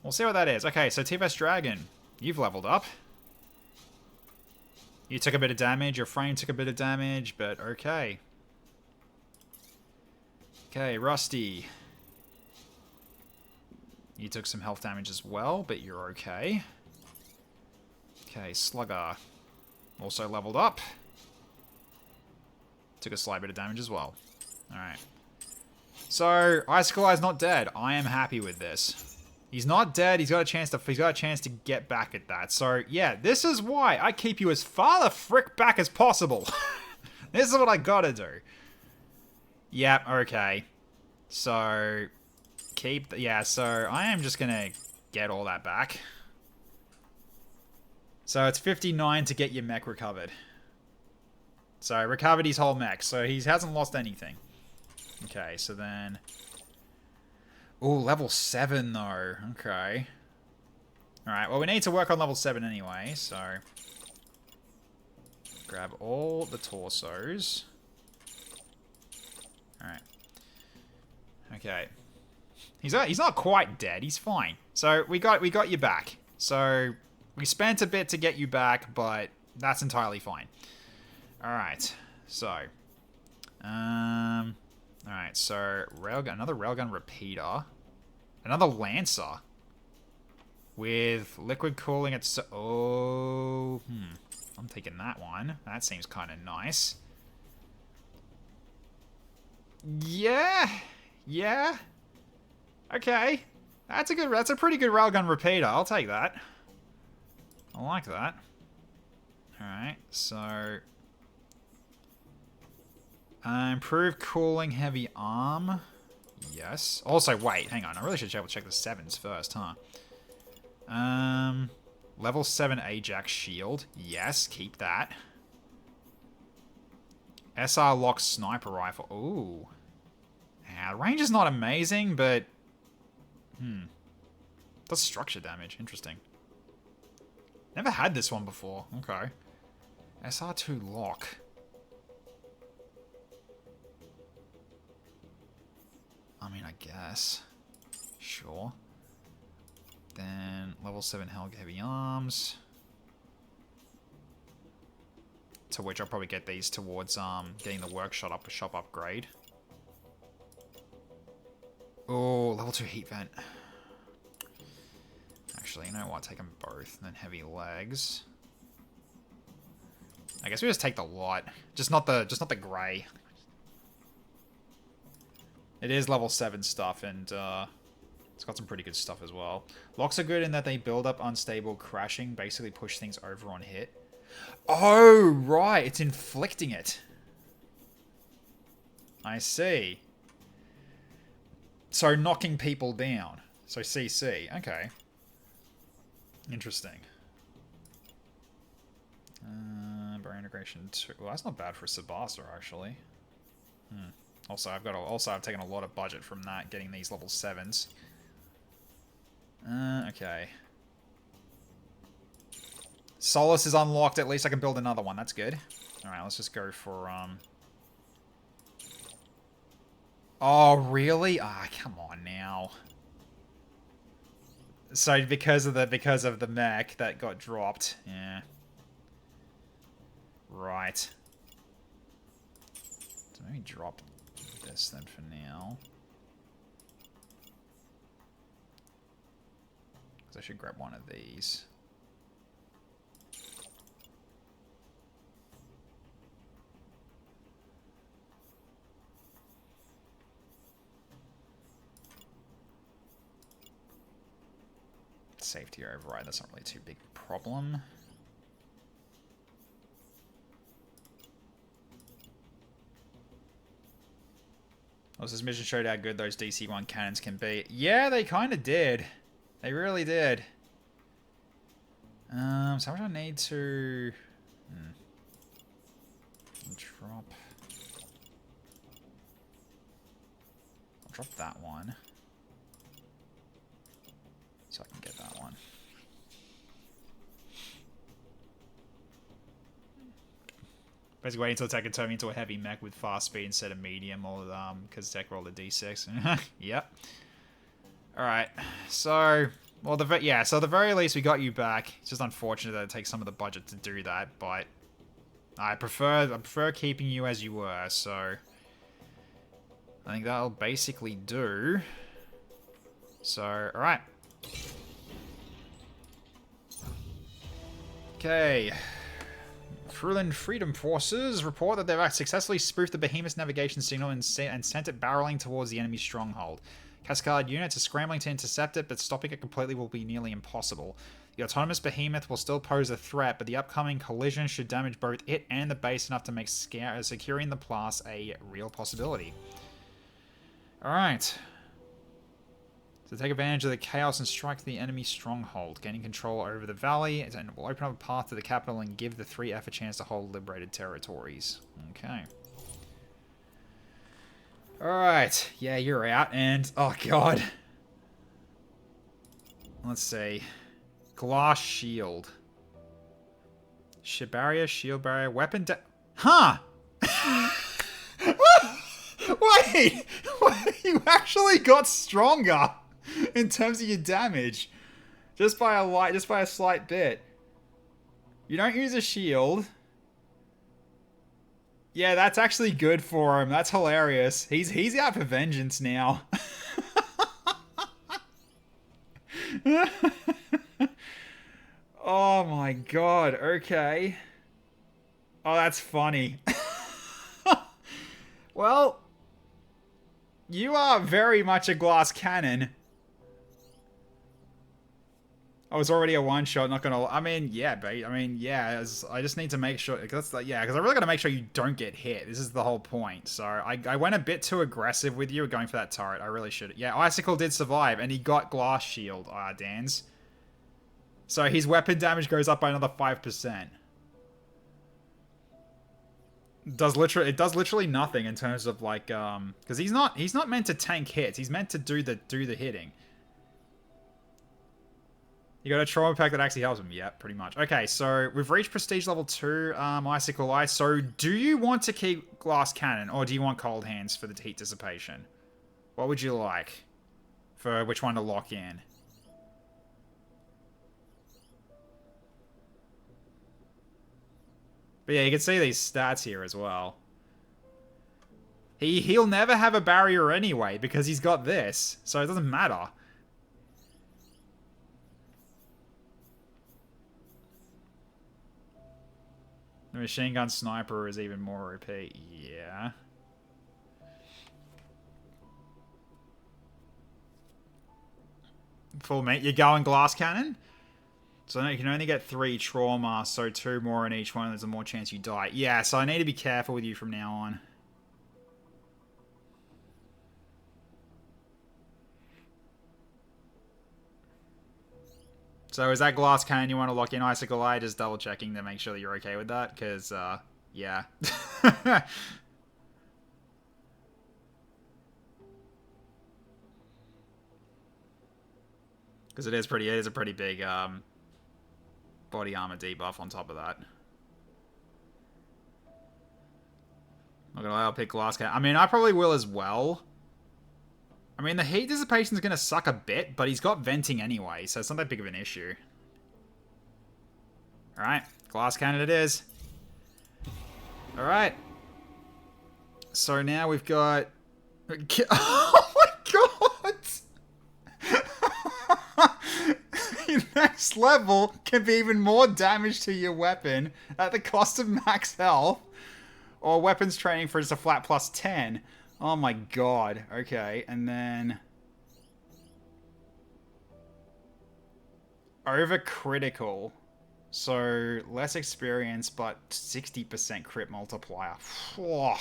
We'll see what that is. Okay, so TFS Dragon. You've leveled up. You took a bit of damage. Your frame took a bit of damage, but okay. Okay, Rusty. You took some health damage as well, but you're okay. Okay, Slugger. Also leveled up. Took a slight bit of damage as well. Alright. So, Icicle Eye's not dead. I am happy with this. He's not dead. He's got a chance to get back at that. So, yeah, this is why I keep you as far the frick back as possible. This is what I gotta do. Yep, okay. So, so I am just gonna get all that back. So it's 59 to get your mech recovered. So recovered his whole mech, so he hasn't lost anything. Okay, so then... Ooh, level 7 though. Okay. Alright, well we need to work on level 7 anyway, so... Grab all the torsos. Alright. Okay. He's not quite dead, he's fine. So we got you back. So... We spent a bit to get you back, but that's entirely fine. Alright, so... Alright, so another railgun repeater. Another Lancer. With liquid cooling at... I'm taking that one. That seems kind of nice. Yeah. Okay. That's a pretty good railgun repeater. I'll take that. I like that. Alright, so... improved cooling heavy arm. Yes. Also, wait, hang on. I really should be able to check the 7s first, huh? Level 7 Ajax shield. Yes, keep that. SR lock sniper rifle. Ooh. Yeah, the range is not amazing, but... Does structure damage. Interesting. Never had this one before. Okay. SR2 lock. I mean, I guess. Sure. Then level 7 Helg heavy arms. To which I'll probably get these towards getting the workshop shop upgrade. Oh, level 2 heat vent. Actually, you know what? Take them both. And then heavy legs. I guess we just take the lot. Just not the grey. It is level 7 stuff, and it's got some pretty good stuff as well. Locks are good in that they build up unstable crashing, basically push things over on hit. Oh, right. It's inflicting it. I see. So knocking people down. So CC. Okay. Interesting. Bar integration 2. Well, that's not bad for Sabasa, actually. Also, I've taken a lot of budget from that, getting these level 7s. Okay. Solace is unlocked. At least I can build another one. That's good. Alright, let's just go for, Oh, really? Ah, come on now. So because of the mech that got dropped, yeah. Right. So maybe drop this then for now. I should grab one of these. Safety override, that's not really too big a problem. Oh, this mission showed how good those DC-1 cannons can be. Yeah, they kind of did. They really did. So how much I need to... Drop... I'll drop that one. So I can get that one. Basically waiting until Tech can turn me into a heavy mech with fast speed instead of medium, or because Tech rolled a d6. Yep. Alright, so... Well, so at the very least we got you back. It's just unfortunate that it takes some of the budget to do that, but... I prefer keeping you as you were, so... I think that'll basically do. So, alright. Okay. Frulin Freedom Forces report that they've successfully spoofed the Behemoth's navigation signal and sent it barreling towards the enemy stronghold. Cascade units are scrambling to intercept it, but stopping it completely will be nearly impossible. The autonomous Behemoth will still pose a threat, but the upcoming collision should damage both it and the base enough to make securing the pass a real possibility. Alright. So take advantage of the chaos and strike the enemy stronghold, gaining control over the valley, and will open up a path to the capital and give the 3F a chance to hold liberated territories. Okay. Alright. Yeah, you're out, and... Oh, God. Let's see. Glass shield. Ship barrier, shield barrier, weapon Huh! Wait! You actually got stronger in terms of your damage. Just by a slight bit. You don't use a shield. Yeah, that's actually good for him. That's hilarious. He's out for vengeance now. Oh my god, okay. Oh, that's funny. Well, you are very much a glass cannon. I was already a one-shot, not gonna... I mean, yeah, bait. I mean, yeah, I just need to make sure... Because I really gotta make sure you don't get hit. This is the whole point. So, I went a bit too aggressive with you going for that turret. I really should. Yeah, Icicle did survive, and he got glass shield, Dans. So, his weapon damage goes up by another 5%. It does literally nothing in terms of, like, because he's not meant to tank hits. He's meant to do the hitting. You got a trauma pack that actually helps him. Yeah, pretty much. Okay, so we've reached prestige level 2, Icicle Eye. So do you want to keep Glass Cannon, or do you want Cold Hands for the heat dissipation? What would you like for which one to lock in? But yeah, you can see these stats here as well. He'll never have a barrier anyway, because he's got this. So it doesn't matter. The machine gun sniper is even more OP. Yeah. Full mate. You're going glass cannon? So you can only get 3 trauma, so 2 more in each one. There's a more chance you die. Yeah, so I need to be careful with you from now on. So is that glass cannon you want to lock in, Icicle Eye? Just double checking to make sure that you're okay with that, because, yeah. Because it is a pretty big, body armor debuff on top of that. Not gonna lie, I'll pick glass cannon. I mean, I probably will as well. I mean, the heat dissipation is going to suck a bit, but he's got venting anyway, so it's not that big of an issue. Alright, glass cannon it is. Alright. So now we've got... Oh my god! next level can be even more damage to your weapon at the cost of max health. Or weapons training for just a flat plus 10. Oh my god. Okay, and then... over critical. So, less experience, but 60% crit multiplier. Whoa.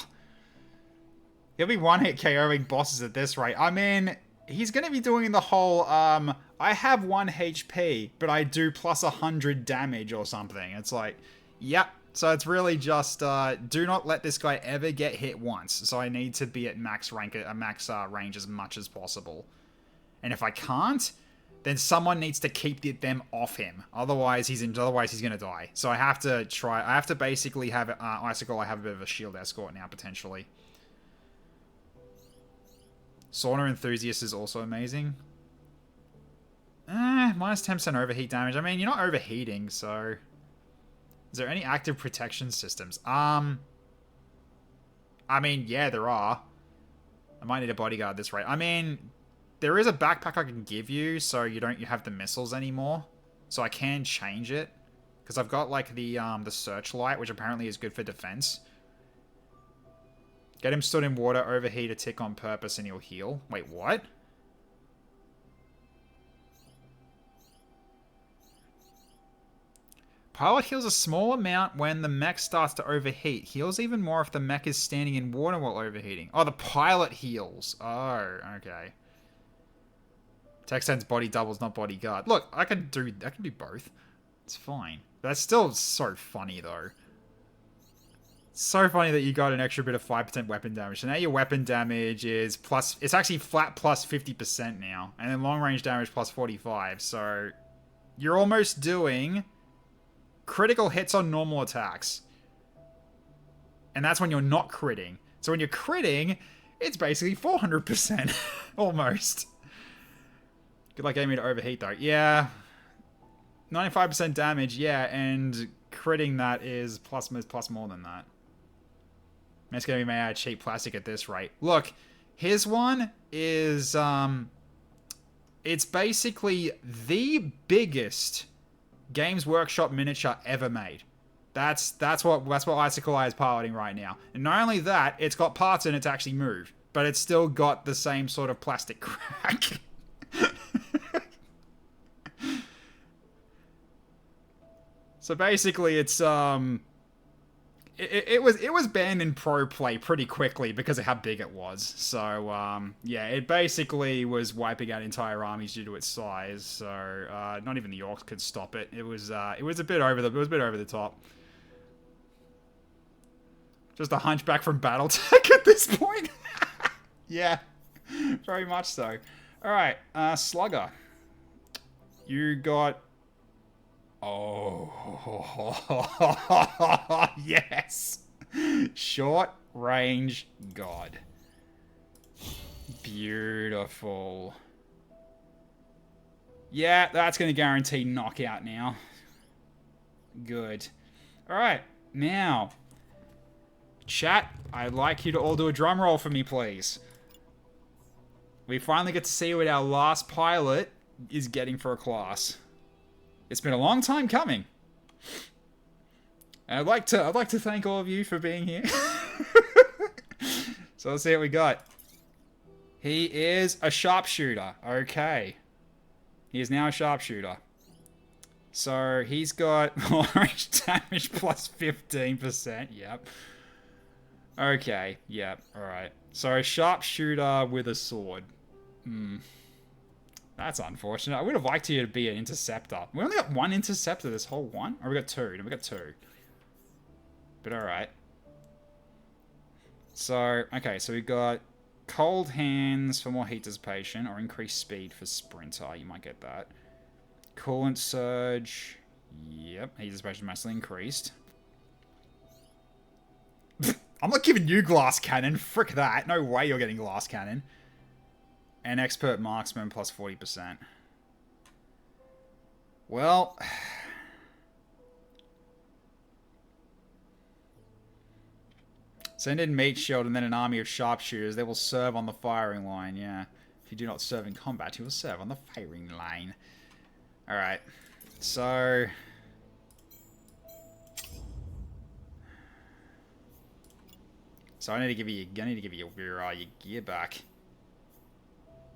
He'll be one-hit KOing bosses at this rate. I mean, he's going to be doing the whole, I have 1 HP, but I do plus 100 damage or something. It's like, yep. So it's really just, do not let this guy ever get hit once. So I need to be at max rank, max range as much as possible. And if I can't, then someone needs to keep them off him. Otherwise, he's gonna die. So I have to try. I have to basically have Icicle. I have a bit of a shield escort now potentially. Sauna Enthusiast is also amazing. Minus 10% overheat damage. I mean, you're not overheating, so... Is there any active protection systems? I mean, yeah, there are. I might need a bodyguard this rate. I mean, there is a backpack I can give you, so you have the missiles anymore. So I can change it. Because I've got, like, the searchlight, which apparently is good for defense. Get him stood in water, overheat a tick on purpose, and he'll heal. Wait, what? Pilot heals a small amount when the mech starts to overheat. Heals even more if the mech is standing in water while overheating. Oh, the pilot heals. Oh, okay. Tech sense body doubles, not bodyguard. Look, I can do both. It's fine. That's still so funny, though. So funny that you got an extra bit of 5% weapon damage. So now your weapon damage is plus... It's actually flat plus 50% now. And then long range damage plus 45. So you're almost doing critical hits on normal attacks. And that's when you're not critting. So when you're critting, it's basically 400%. Almost. Good luck getting me to overheat, though. Yeah. 95% damage, yeah. And critting that is plus more than that. It's going to be made out of cheap plastic at this rate. Look, his one is, it's basically the biggest Games Workshop miniature ever made. That's what Icicle Eye is piloting right now. And not only that, it's got parts in it to actually move, but it's still got the same sort of plastic crack. So basically, it's it was banned in pro play pretty quickly because of how big it was. So yeah, it basically was wiping out entire armies due to its size. So not even the Orcs could stop it. It was a bit over the top. Just a hunchback from BattleTech at this point. Yeah, very much so. All right, Slugger. You got. Oh, yes. Short range god. Beautiful. Yeah, that's going to guarantee knockout now. Good. All right, now, chat, I'd like you to all do a drum roll for me, please. We finally get to see what our last pilot is getting for a class. It's been a long time coming. And I'd like to thank all of you for being here. So let's see what we got. He is a sharpshooter. Okay. He is now a sharpshooter. So he's got range damage plus 15%. Yep. Okay. Yep. Alright. So a sharpshooter with a sword. That's unfortunate. I would have liked you to be an interceptor. We only got one interceptor this whole one? Or we got two? No, we got two. But alright. So, okay, so we got cold hands for more heat dissipation, or increased speed for sprinter. You might get that. Coolant surge. Yep, heat dissipation massively increased. I'm not giving you glass cannon. Frick that. No way you're getting glass cannon. And expert marksman plus 40%. Well. Send in meat shield and then an army of sharpshooters. They will serve on the firing line, yeah. If you do not serve in combat, you will serve on the firing line. Alright. So I need to give you your gear back.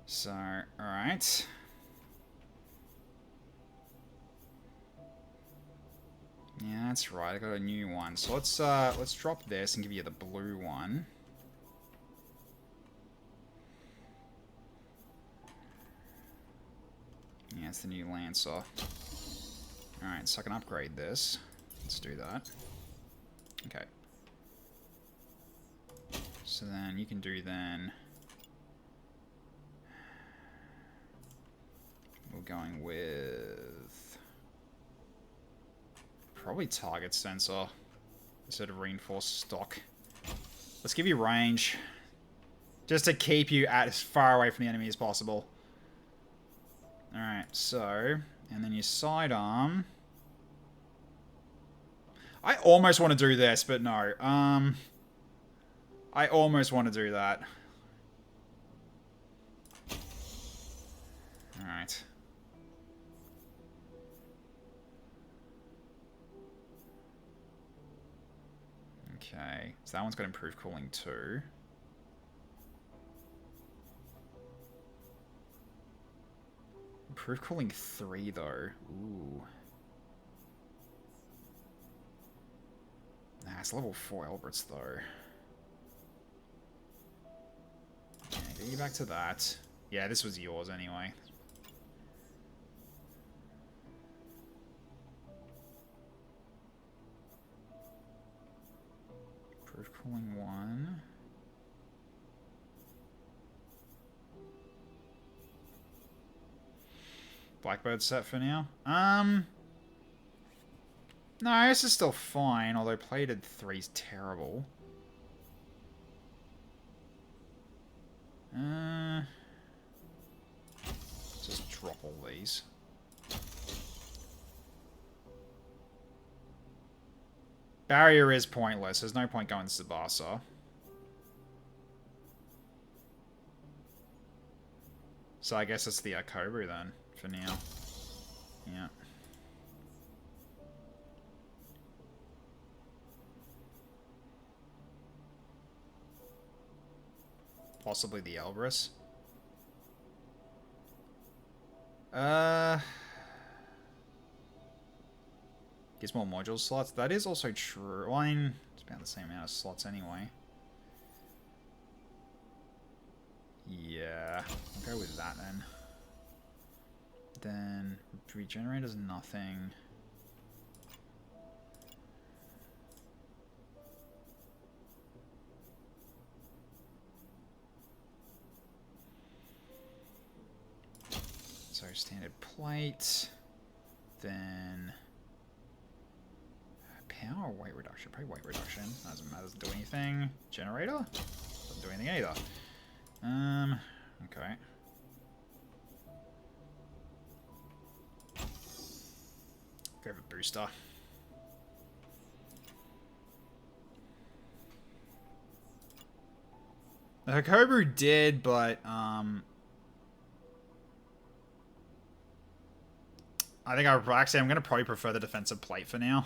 So, alright. Yeah, that's right. I got a new one. So let's drop this and give you the blue one. Yeah, it's the new Lancer. Alright, so I can upgrade this. Let's do that. Okay. So then you can do then... We're going with... Probably target sensor instead of reinforced stock. Let's give you range. Just to keep you as far away from the enemy as possible. Alright, so... And then your sidearm... I almost want to do this, but no. I almost want to do that. Alright. Okay, so that one's got improved cooling too. Improved cooling 3 though. Ooh. Nah, it's level 4 Elberts though. Okay, get you back to that. Yeah, this was yours anyway. Improved cooling 1. Blackbird set for now. No, this is still fine, although plated 3's terrible. Just drop all these. Barrier is pointless. There's no point going to Tsubasa. So I guess it's the Akobu then, for now. Yeah. Possibly the Elbrus. Gives more module slots. That is also true. Well, I mean, it's about the same amount of slots anyway. Yeah, I'll go with that then. Then regenerator's nothing. So standard plate. Then power or weight reduction? Probably weight reduction. Doesn't matter. Doesn't do anything. Generator? Doesn't do anything either. Okay. Go for booster. The Hakobu did, but I think I'm gonna probably prefer the defensive plate for now.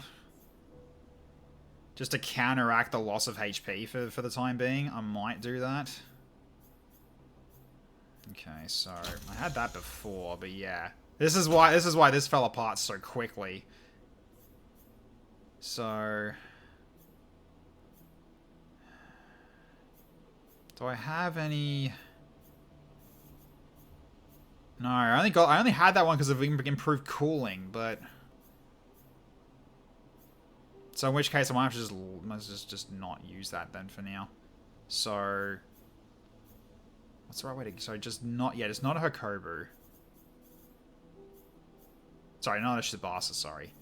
Just to counteract the loss of HP for the time being, I might do that. Okay, so I had that before, but yeah. This is why this fell apart so quickly. So do I have any? No, I only had that one because of improved cooling, but so in which case I might have to just not use that then for now. So what's the right way to? So just not yet. It's not a Hakobu. Sorry, not a Tsubasa. Sorry.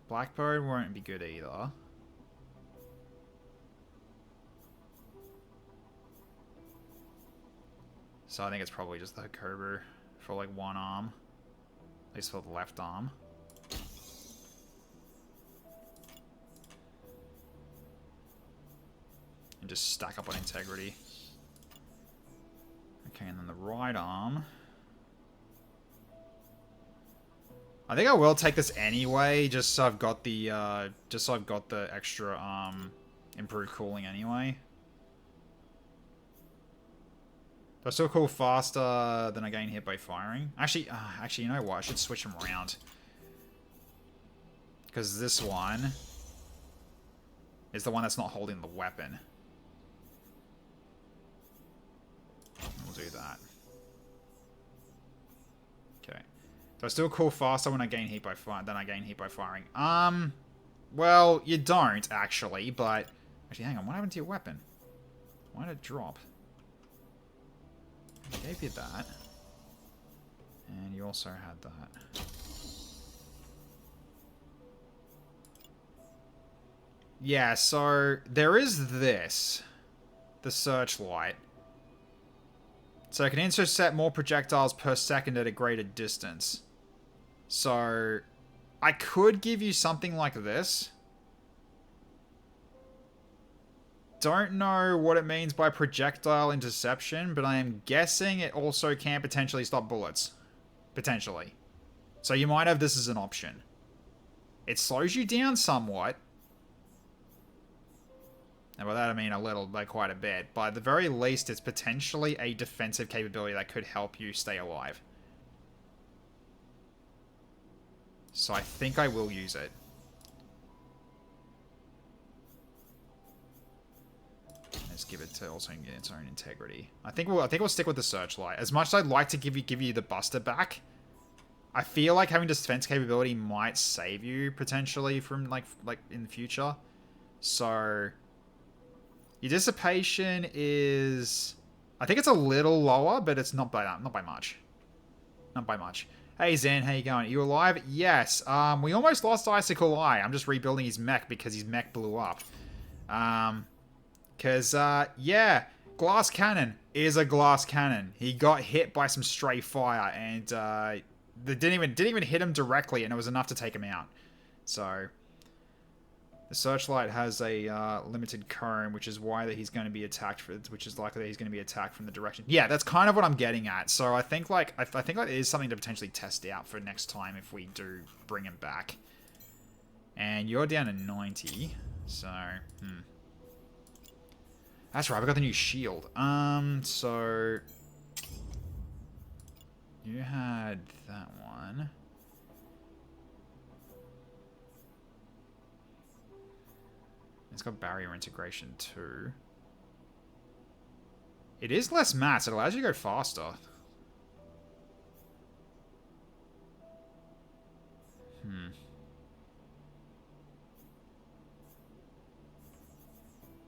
Blackbird won't be good either. So I think it's probably just the Hakobu for like one arm. At least for the left arm. And just stack up on integrity. Okay, and then the right arm. I think I will take this anyway, just so I've got the extra improved cooling anyway. Do I still cool faster than I gain hit by firing? Actually, you know what? I should switch them around. Because this one is the one that's not holding the weapon. We'll do that. Okay. Do I still cool faster when I gain heat by firing? Well, you don't actually, but actually, hang on. What happened to your weapon? Why did it drop? I gave you that, and you also had that. Yeah, so there is this, the searchlight. So it can intercept more projectiles per second at a greater distance. So I could give you something like this. Don't know what it means by projectile interception, but I am guessing it also can potentially stop bullets. Potentially. So you might have this as an option. It slows you down somewhat. And by that I mean a little, by quite a bit. But at the very least, it's potentially a defensive capability that could help you stay alive. So I think I will use it. Let's give it to also get its own integrity. I think we'll stick with the searchlight. As much as I'd like to give you the buster back, I feel like having defense capability might save you potentially from like in the future. So your dissipation is, I think it's a little lower, but it's not by much. Not by much. Hey Zen, how you going? Are you alive? Yes. We almost lost Icicle Eye. I'm just rebuilding his mech because his mech blew up. Yeah, glass cannon is a glass cannon. He got hit by some stray fire, and they didn't even hit him directly, and it was enough to take him out. So the searchlight has a limited cone, which is why that he's going to be attacked which is likely that he's going to be attacked from the direction. Yeah, that's kind of what I'm getting at. So I think like it is something to potentially test out for next time if we do bring him back. And you're down to 90, so That's right, we got the new shield. So you had that one. It's got barrier integration too. It is less mats. It allows you to go faster.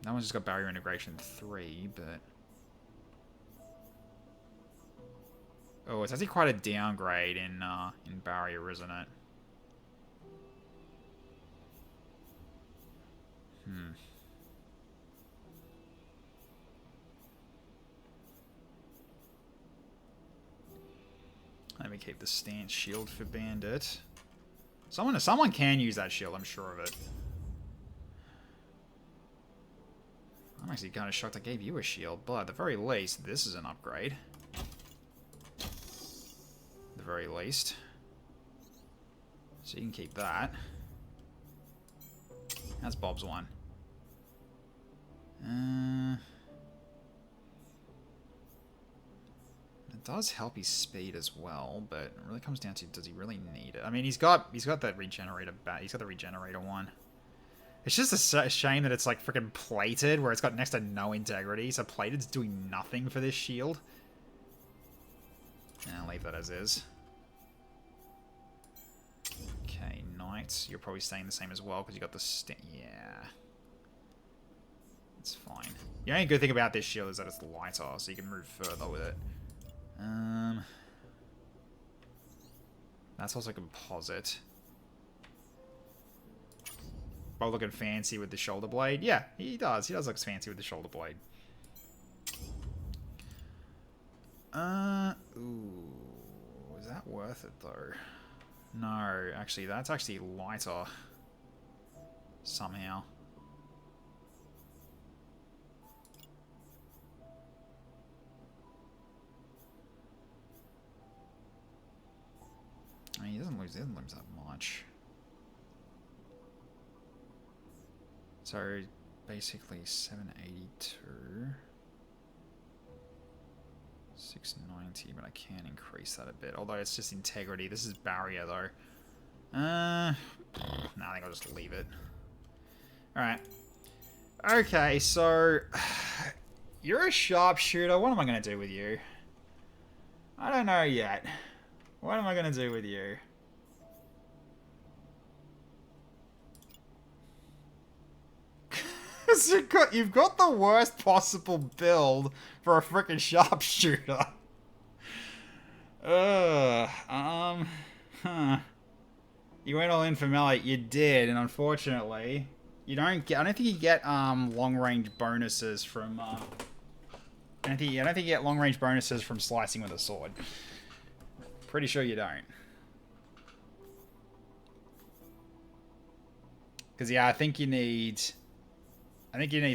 That one's just got barrier integration 3, but... Oh, it's actually quite a downgrade in barrier, isn't it? Let me keep the stance shield for Bandit. Someone can use that shield, I'm sure of it. I'm actually kind of shocked I gave you a shield, but at the very least, this is an upgrade. At the very least. So you can keep that. That's Bob's one. It does help his speed as well, but it really comes down to, does he really need it? I mean, he's got that regenerator he's got the regenerator one. It's just a shame that it's like freaking plated, where it's got next to no integrity. So plated's doing nothing for this shield. And I'll leave that as is. Okay, Knight, you're probably staying the same as well because you got the yeah. It's fine. The only good thing about this shield is that it's lighter, so you can move further with it. That's also composite. Bob looking fancy with the shoulder blade. Yeah, he does. He does look fancy with the shoulder blade. Ooh. Is that worth it, though? No, actually, that's actually lighter. Somehow. I mean, he doesn't lose that much. So, basically 782. 690, but I can increase that a bit. Although it's just integrity. This is barrier, though. Nah, I think I'll just leave it. Alright. Okay, so... You're a sharpshooter. What am I going to do with you? I don't know yet. What am I going to do with you? You've got the worst possible build for a freaking sharpshooter. Huh. You went all in for melee. You did, and unfortunately, you don't get. I don't think you get long range bonuses from. I don't think you get long range bonuses from slicing with a sword. Pretty sure you don't. Because yeah, I think you need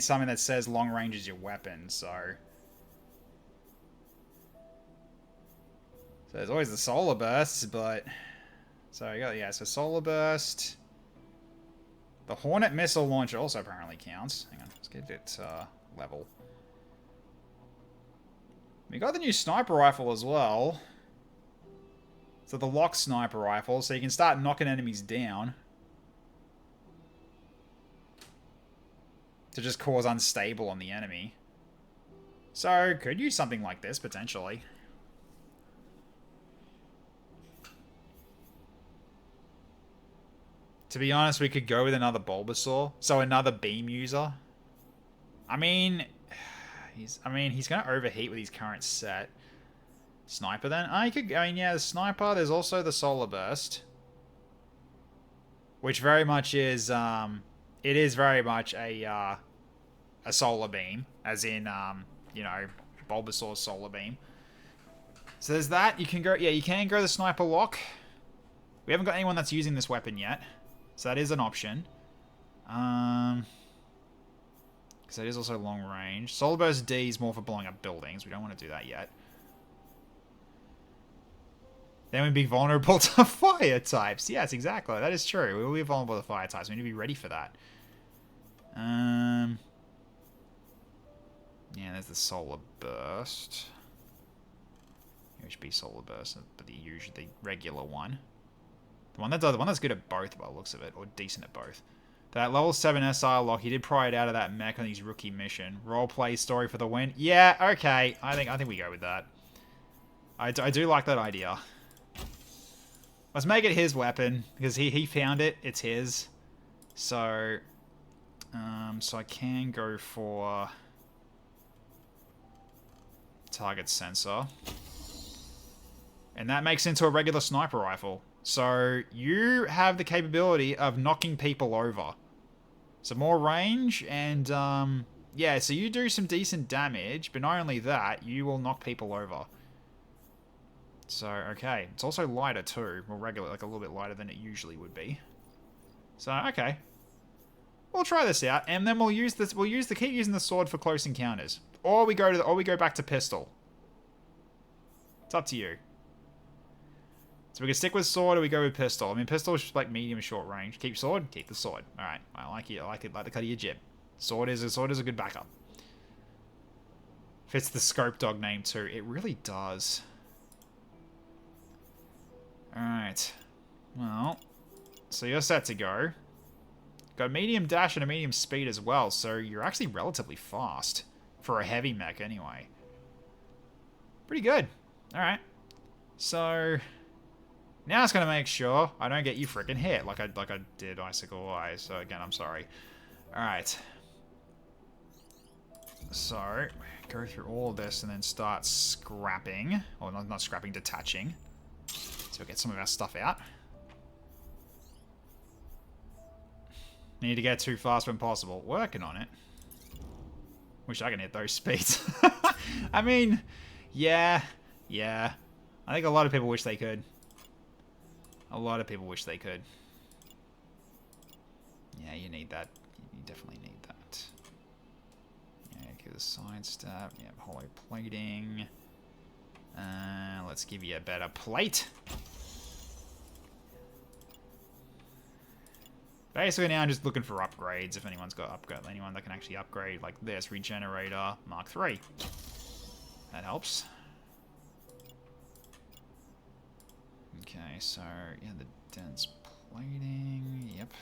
something that says long range is your weapon. So there's always the solar bursts, but so you got so solar burst. The Hornet missile launcher also apparently counts. Hang on, let's get it level. We got the new sniper rifle as well. So the lock sniper rifle, so you can start knocking enemies down. To just cause unstable on the enemy. So, could use something like this, potentially. To be honest, we could go with another Bulbasaur. So, another beam user. I mean, he's going to overheat with his current set. Sniper, then? Yeah, the Sniper. There's also the Solar Burst. Which very much is, it is very much a solar beam, as in, you know, Bulbasaur's solar beam. So there's that. You can go the sniper lock. We haven't got anyone that's using this weapon yet, so that is an option. Because it is also long range. Solar Burst D is more for blowing up buildings. We don't want to do that yet. Then we'd be vulnerable to fire types. Yes, exactly. That is true. We will be vulnerable to fire types. We need to be ready for that. Yeah, there's the Solar Burst. HB Solar Burst, but the regular one. The one that's good at both by the looks of it, or decent at both. That level 7 SR lock, he did pry it out of that mech on his rookie mission. Roleplay story for the win. Yeah, okay. I think we go with that. I do like that idea. Let's make it his weapon, because he found it. It's his. So I can go for target sensor. And that makes into a regular sniper rifle. So you have the capability of knocking people over. So more range and, yeah, so you do some decent damage, but not only that, you will knock people over. So, okay. It's also lighter too. More regular, like a little bit lighter than it usually would be. So, okay. We'll try this out, and then we'll use this. Keep using the sword for close encounters, or we go back to pistol. It's up to you. So we can stick with sword, or we go with pistol. I mean, pistol is just like medium short range. Keep sword, keep the sword. All right, I like it. I like the cut of your jib. Sword is a good backup. Fits the scope dog name too. It really does. All right. Well, so you're set to go. Got a medium dash and a medium speed as well, so you're actually relatively fast for a heavy mech anyway. Pretty good. Alright. So now it's gonna make sure I don't get you freaking hit like I did Icicle Eye. So again, I'm sorry. Alright. So go through all of this and then start scrapping. Or not scrapping, detaching. So we'll get some of our stuff out. Need to get too fast when possible. Working on it. Wish I could hit those speeds. I mean, yeah. I think a lot of people wish they could. A lot of people wish they could. Yeah, you need that. You definitely need that. Yeah, give the side step. Yeah, hollow plating. Let's give you a better plate. Basically now I'm just looking for upgrades. If anyone's got anyone that can actually upgrade, like this Regenerator Mark III. That helps. Okay, so yeah, the dense plating. Yep.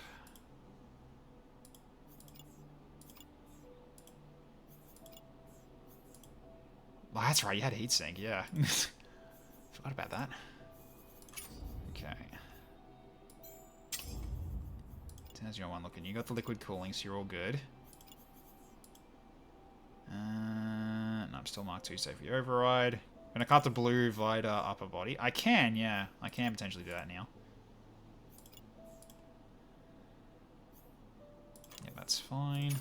Oh, that's right. You had a heatsink. Yeah. Forgot about that. Okay. How's your one looking? You got the liquid cooling, so you're all good. No, I'm still Mark II safe for your override. Gonna cut the blue Vita upper body. I can, yeah. I can potentially do that now. Yeah, that's fine.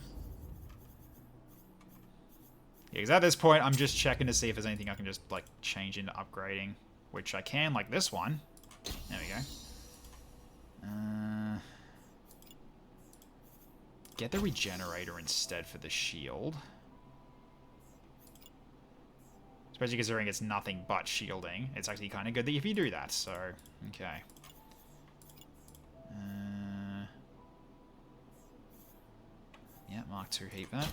Yeah, because at this point, I'm just checking to see if there's anything I can just, like, change into upgrading. Which I can, like this one. There we go. Get the Regenerator instead for the shield. Especially considering it's nothing but shielding. It's actually kind of good that if you do that, so... Okay. Yeah, Mark II heat vent.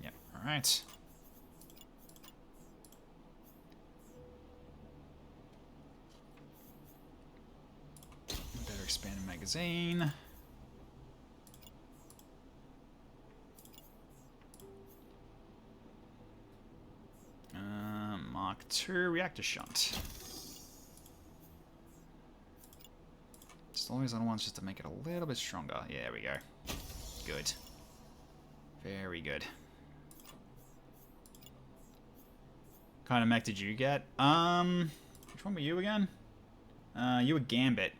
Yep, alright. Better expanded magazine. Mark II reactor shunt. Just always on ones just to make it a little bit stronger. Yeah, there we go. Good. Very good. What kind of mech did you get? Which one were you again? You were Gambit.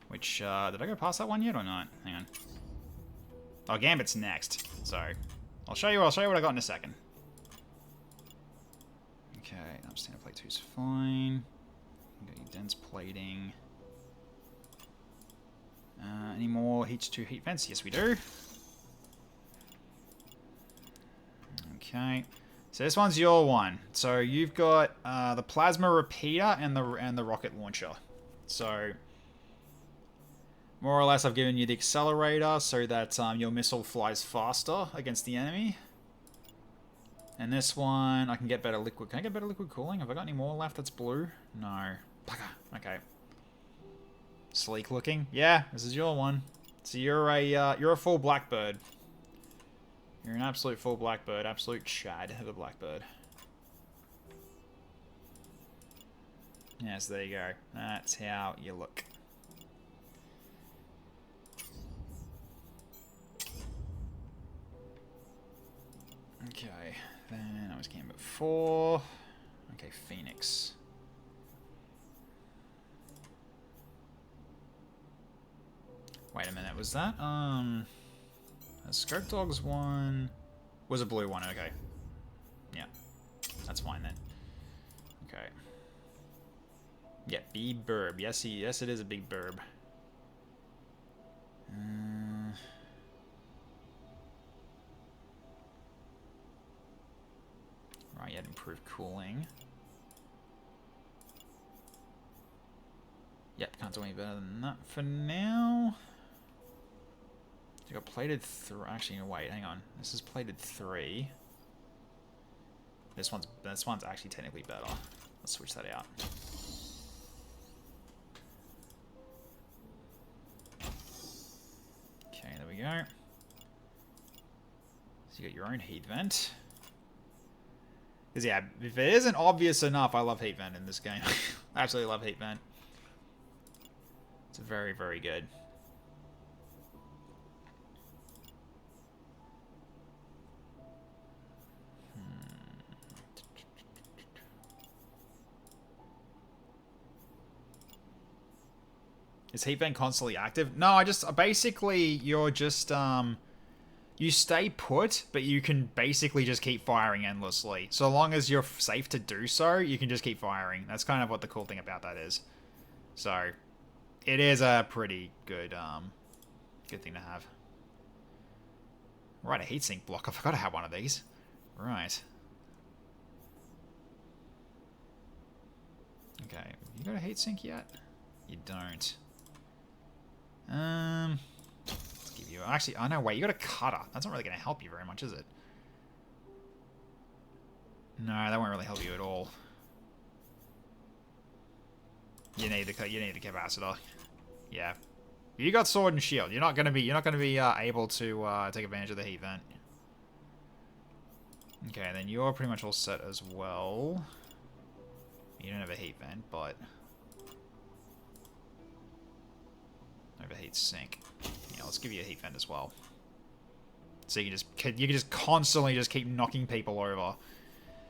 Which, did I go past that one yet or not? Hang on. Oh, Gambit's next. Sorry. I'll show you what I got in a second. Okay, standard plate 2's fine. Got your dense plating. Any more heats to heat vents? Yes, we do. Okay. So this one's your one. So you've got the plasma repeater and the rocket launcher. So more or less, I've given you the accelerator so that your missile flies faster against the enemy. And this one, I can get better liquid. Can I get better liquid cooling? Have I got any more left that's blue? No. Okay. Sleek looking. Yeah, this is your one. So you're a full blackbird. You're an absolute full blackbird. Absolute Chad of a blackbird. Yes, there you go. That's how you look. Okay, then I was Gambit 4. Okay, Phoenix. Wait a minute, was that, a Scope Dogs one was a blue one, okay. Yeah, that's fine then. Okay. Yeah, big burb. Yes, it is a big burb. Right, yet improved cooling. Yep, can't do any better than that for now. You got plated 3. Actually, no, wait, hang on. This is plated 3. This one's actually technically better. Let's switch that out. Okay, there we go. So you got your own heat vent. Because yeah, if it isn't obvious enough, I love heat vent in this game. I absolutely love heat vent. It's very, very good. Is heat vent constantly active? No, I just basically you're just you stay put, but you can basically just keep firing endlessly. So long as you're safe to do so, you can just keep firing. That's kind of what the cool thing about that is. So it is a pretty good good thing to have. Right, a heatsink block. I forgot I had one of these. Right. Okay, you got a heatsink yet? You don't. Let's give you... Actually, oh no, wait, you got a cutter. That's not really going to help you very much, is it? No, that won't really help you at all. You need the capacitor. Yeah. You got sword and shield. You're not going to be able to take advantage of the heat vent. Okay, then you're pretty much all set as well. You don't have a heat vent, but overheat sink. Yeah, let's give you a heat vent as well. So you can just constantly just keep knocking people over.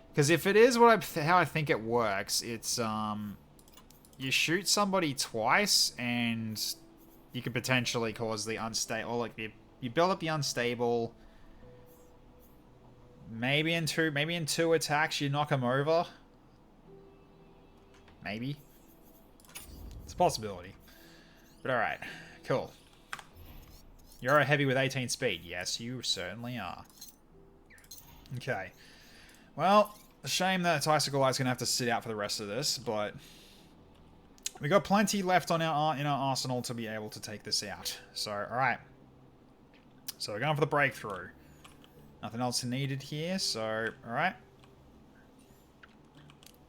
Because if it is how I think it works, it's you shoot somebody twice and you could potentially cause the unstable, or like you build up the unstable. Maybe in two attacks you knock them over. Maybe. It's a possibility. But alright, cool. You're a heavy with 18 speed. Yes, you certainly are. Okay. Well, a shame that Icicle Light's going to have to sit out for the rest of this, but we got plenty left in our arsenal to be able to take this out. So, alright. So we're going for the breakthrough. Nothing else needed here, so alright.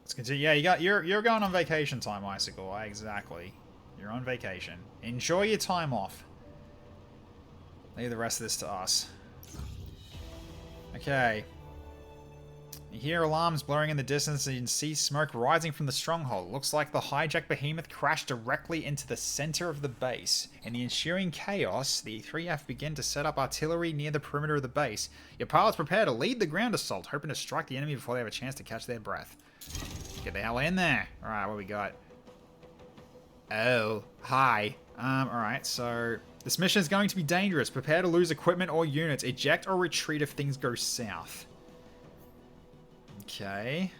Let's continue. Yeah, you're going on vacation time, Icicle. Exactly. You're on vacation. Enjoy your time off. Leave the rest of this to us. Okay. You hear alarms blaring in the distance and you can see smoke rising from the stronghold. Looks like the hijacked behemoth crashed directly into the center of the base. In the ensuing chaos, the 3F begin to set up artillery near the perimeter of the base. Your pilots prepare to lead the ground assault, hoping to strike the enemy before they have a chance to catch their breath. Get the hell in there. Alright, what we got? Oh, hi. Alright, so this mission is going to be dangerous. Prepare to lose equipment or units. Eject or retreat if things go south. Okay.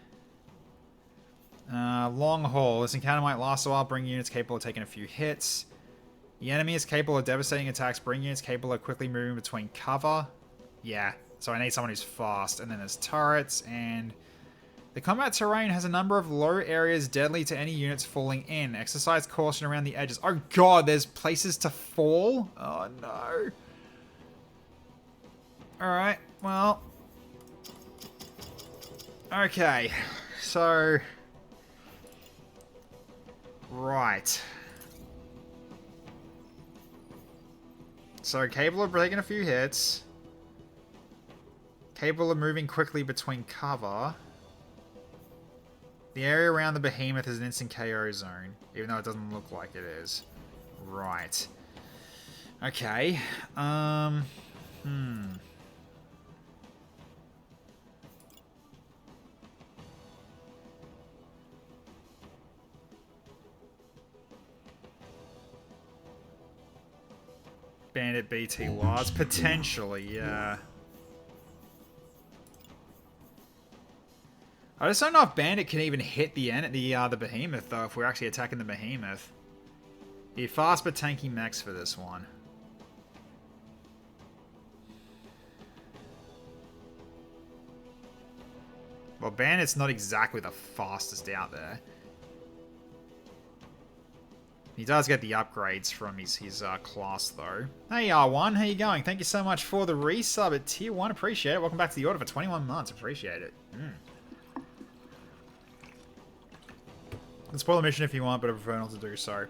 Long haul. This encounter might last a while. Bring units capable of taking a few hits. The enemy is capable of devastating attacks. Bring units capable of quickly moving between cover. Yeah. So I need someone who's fast. And then there's turrets. And the combat terrain has a number of low areas deadly to any units falling in. Exercise caution around the edges. Oh god, there's places to fall? Oh no. Alright, well. Okay, so... Right. So, capable of taking a few hits. Capable of moving quickly between cover. The area around the behemoth is an instant KO zone, even though it doesn't look like it is. Right. Okay. Bandit BT Laws, potentially, yeah. I just don't know if Bandit can even hit the behemoth though. If we're actually attacking the behemoth, you're fast but tanky mechs for this one. Well, Bandit's not exactly the fastest out there. He does get the upgrades from his class, though. Hey, R1, how you going? Thank you so much for the resub at Tier 1. Appreciate it. Welcome back to the order for 21 months. Appreciate it. Let's spoil the mission if you want, but I prefer not to do so.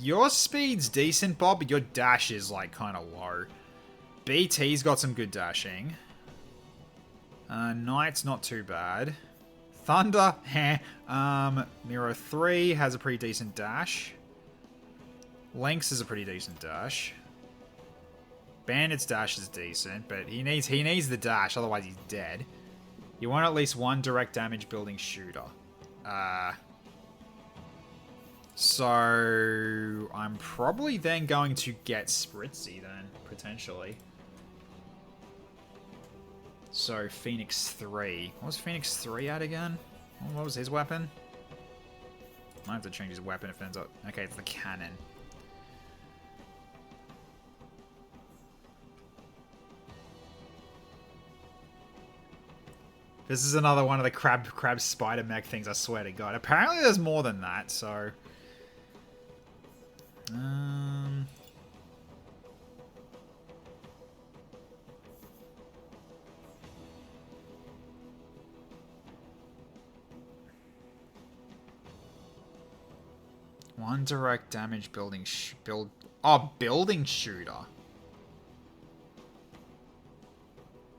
Your speed's decent, Bob, but your dash is, like, kind of low. BT's got some good dashing. Knight's not too bad. Thunder, heh. Miro 3 has a pretty decent dash. Lynx is a pretty decent dash. Bandit's dash is decent, but he needs the dash, otherwise he's dead. You want at least one direct damage building shooter. So I'm probably then going to get Spritzy then, potentially. So, Phoenix 3. What was Phoenix 3 at again? What was his weapon? Might have to change his weapon if it ends up... Okay, it's the cannon. This is another one of the crab spider mech things, I swear to God. Apparently there's more than that, so... One direct damage building building shooter.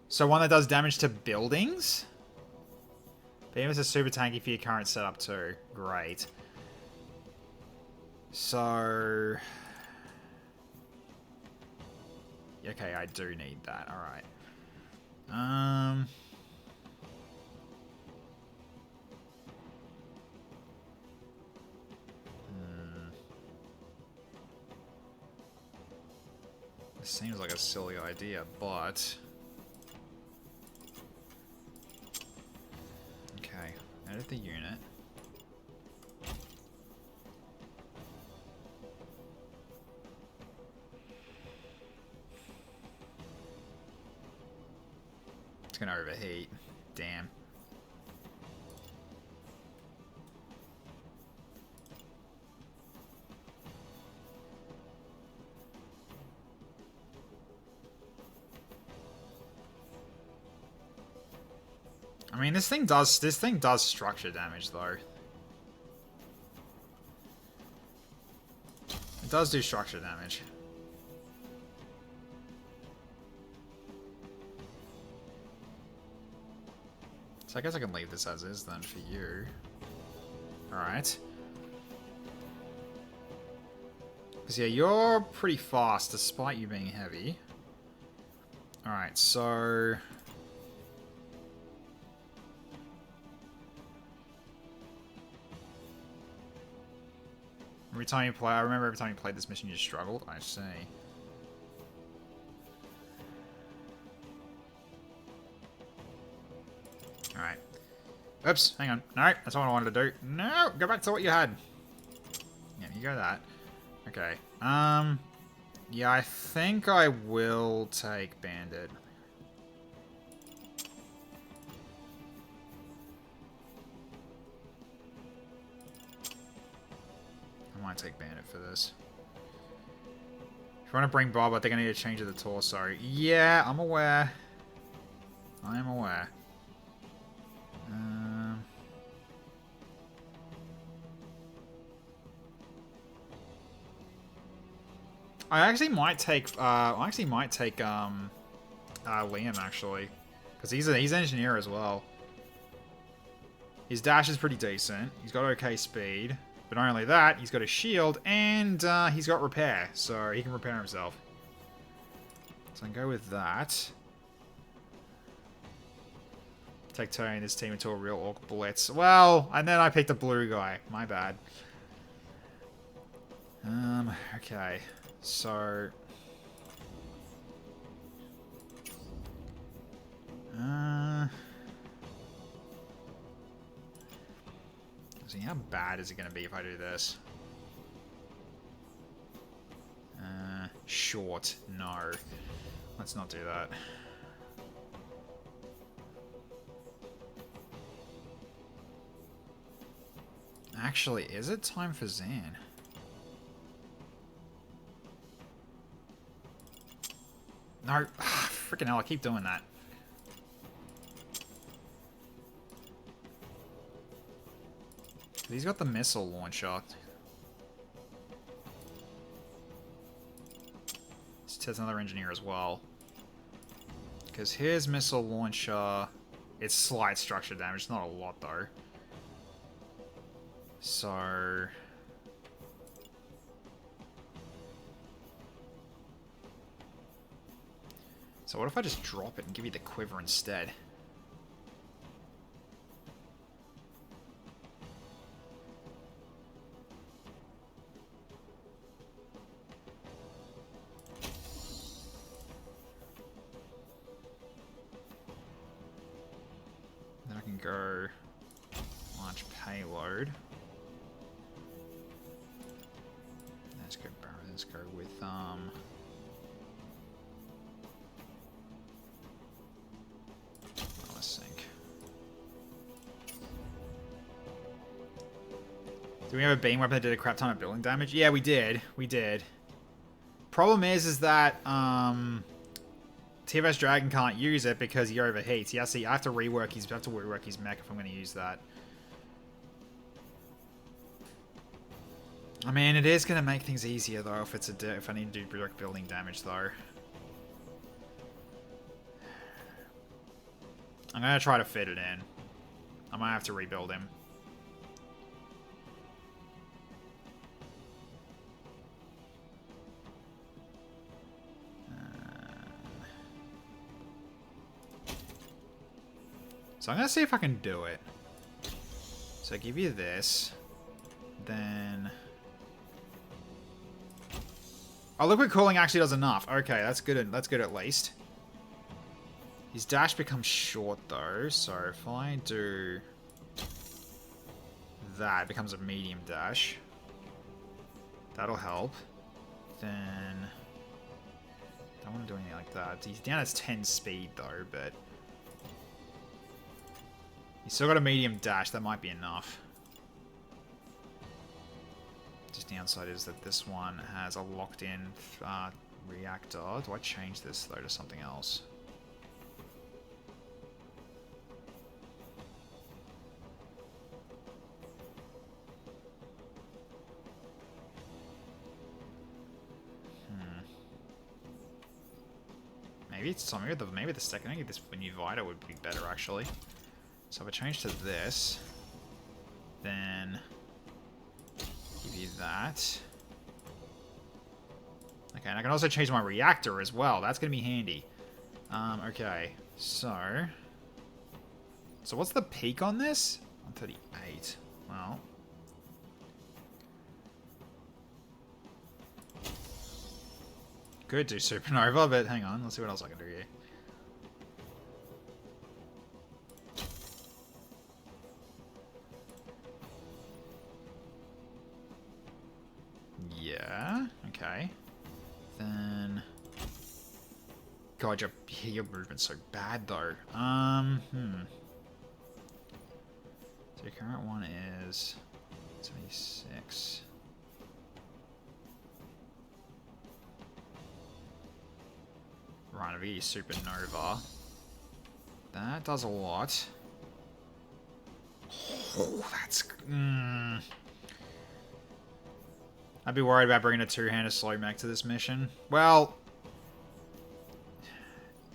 So one that does damage to buildings? Beam is a super tanky for your current setup too. Great. So... Okay, I do need that. Alright. This seems like a silly idea, but... Okay, edit the unit. It's gonna overheat. Damn. I mean, this thing does structure damage though. It does do structure damage. So I guess I can leave this as is then for you. Alright. Because yeah, you're pretty fast despite you being heavy. Alright, so... Every time you play, I remember every time you played this mission you struggled. I see. Alright. Oops, hang on. No, that's not what I wanted to do. No, go back to what you had. Yeah, you go that. Okay. Yeah, I think I will take Bandit. I might take Bandit for this. If you want to bring Bob, I think I need to change the torso. Yeah, I'm aware. I am aware. I actually might take. Liam actually, because he's an engineer as well. His dash is pretty decent. He's got okay speed, but not only that, he's got a shield and he's got repair, so he can repair himself. So I can go with that. Take turning this team into a real orc blitz. Well, and then I picked a blue guy. My bad. Okay. So... See, how bad is it going to be if I do this? Short. No. Let's not do that. Actually, is it time for Zan? No. Freaking hell, I keep doing that. He's got the missile launcher. Let's test another engineer as well. Because his missile launcher, it's slight structure damage, it's not a lot though. So... So what if I just drop it and give you the quiver instead? Then I can go launch payload. Let's go with let's think. Do we have a beam weapon that did a crap ton of building damage? Yeah, we did. We did. Problem is that TFS Dragon can't use it because he overheats. He has to, I have to rework his mech if I'm going to use that. I mean, it is going to make things easier though if I need to do direct building damage though. I'm going to try to fit it in. I might have to rebuild him. So I'm going to see if I can do it. So I give you this. Then... Oh, liquid cooling actually does enough. Okay, that's good. That's good at least. His dash becomes short though, so if I do that, it becomes a medium dash. That'll help. Then don't want to do anything like that. He's down as 10 speed though, but he's still got a medium dash. That might be enough. Just downside is that this one has a locked-in reactor. Do I change this though to something else? Maybe it's something. Maybe the second. I think this new Vita would be better actually. So if I change to this, then give you that. Okay, and I can also change my reactor as well. That's gonna be handy. Okay, so what's the peak on this? 138. Well. Could do supernova, but hang on, let's see what else I can do here. Yeah, okay. Then... God, your movement's so bad, though. So your current one is 76. Right, V Supernova. That does a lot. Oh, that's... I'd be worried about bringing a two-handed slow mech to this mission. Well...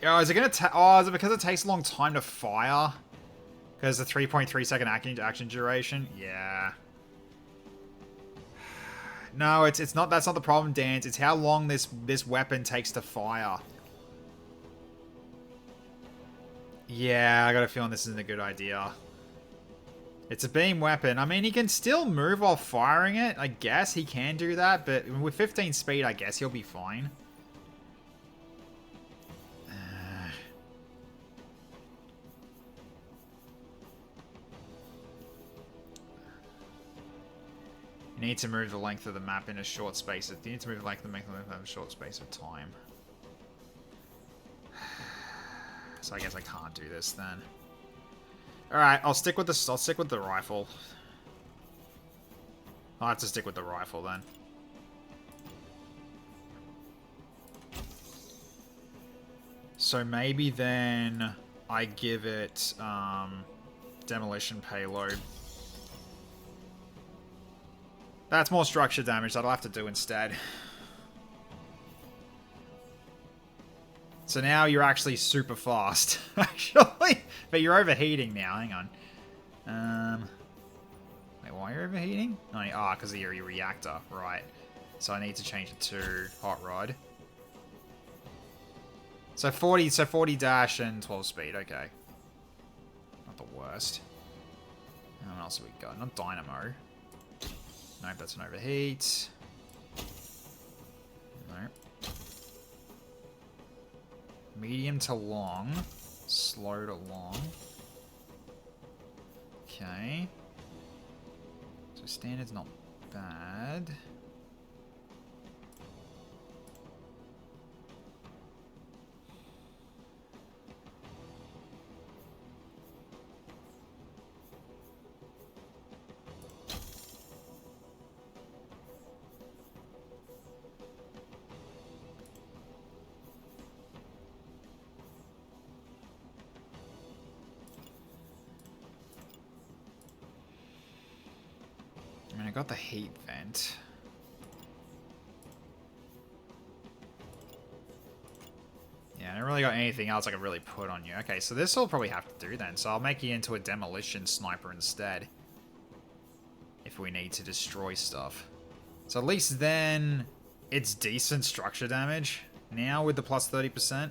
Oh, is it gonna is it because it takes a long time to fire? Because the 3.3 second action duration? Yeah. No, it's not. That's not the problem, Dan. It's how long this weapon takes to fire. Yeah, I got a feeling this isn't a good idea. It's a beam weapon. I mean, he can still move while firing it. I guess he can do that, but with 15 speed, I guess he'll be fine. You need to move the length of the map in a short space. You need to move the length of a short space of time. So I guess I can't do this then. All right, I'll stick with this. I'll stick with the rifle. I'll have to stick with the rifle then. So maybe then I give it demolition payload. That's more structure damage that I'll have to do instead. So now you're actually super fast, actually. But you're overheating now. Hang on. Wait, why are you overheating? Oh, because of your reactor. Right. So I need to change it to hot rod. So 40 dash and 12 speed. Okay. Not the worst. What else have we got? Not dynamo. Nope, that's an overheat. Nope. Medium to long. Slow to long. Okay. So standard's not bad. I got the heat vent. Yeah, I don't really got anything else I could really put on you. Okay, so this will probably have to do then. So I'll make you into a demolition sniper instead. If we need to destroy stuff. So at least then it's decent structure damage. Now with the plus 30%.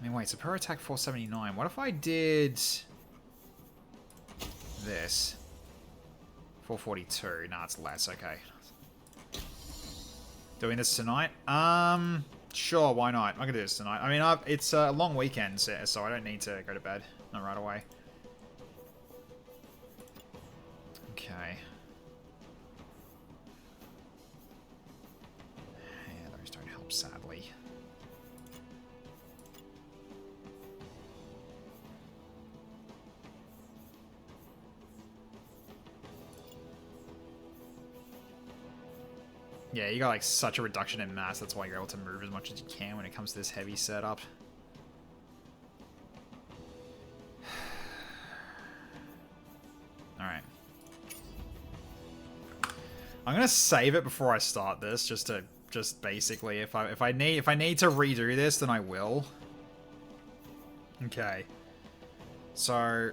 I mean, wait, so per attack 479. What if I did this? 442. Nah, it's less. Okay. Doing this tonight? Sure, why not? I can do this tonight. I mean, it's a long weekend, so I don't need to go to bed. Not right away. Okay. Yeah, those don't help, sadly. Yeah, you got like such a reduction in mass, that's why you're able to move as much as you can when it comes to this heavy setup. Alright. I'm gonna save it before I start this, just basically if I need to redo this, then I will. Okay. So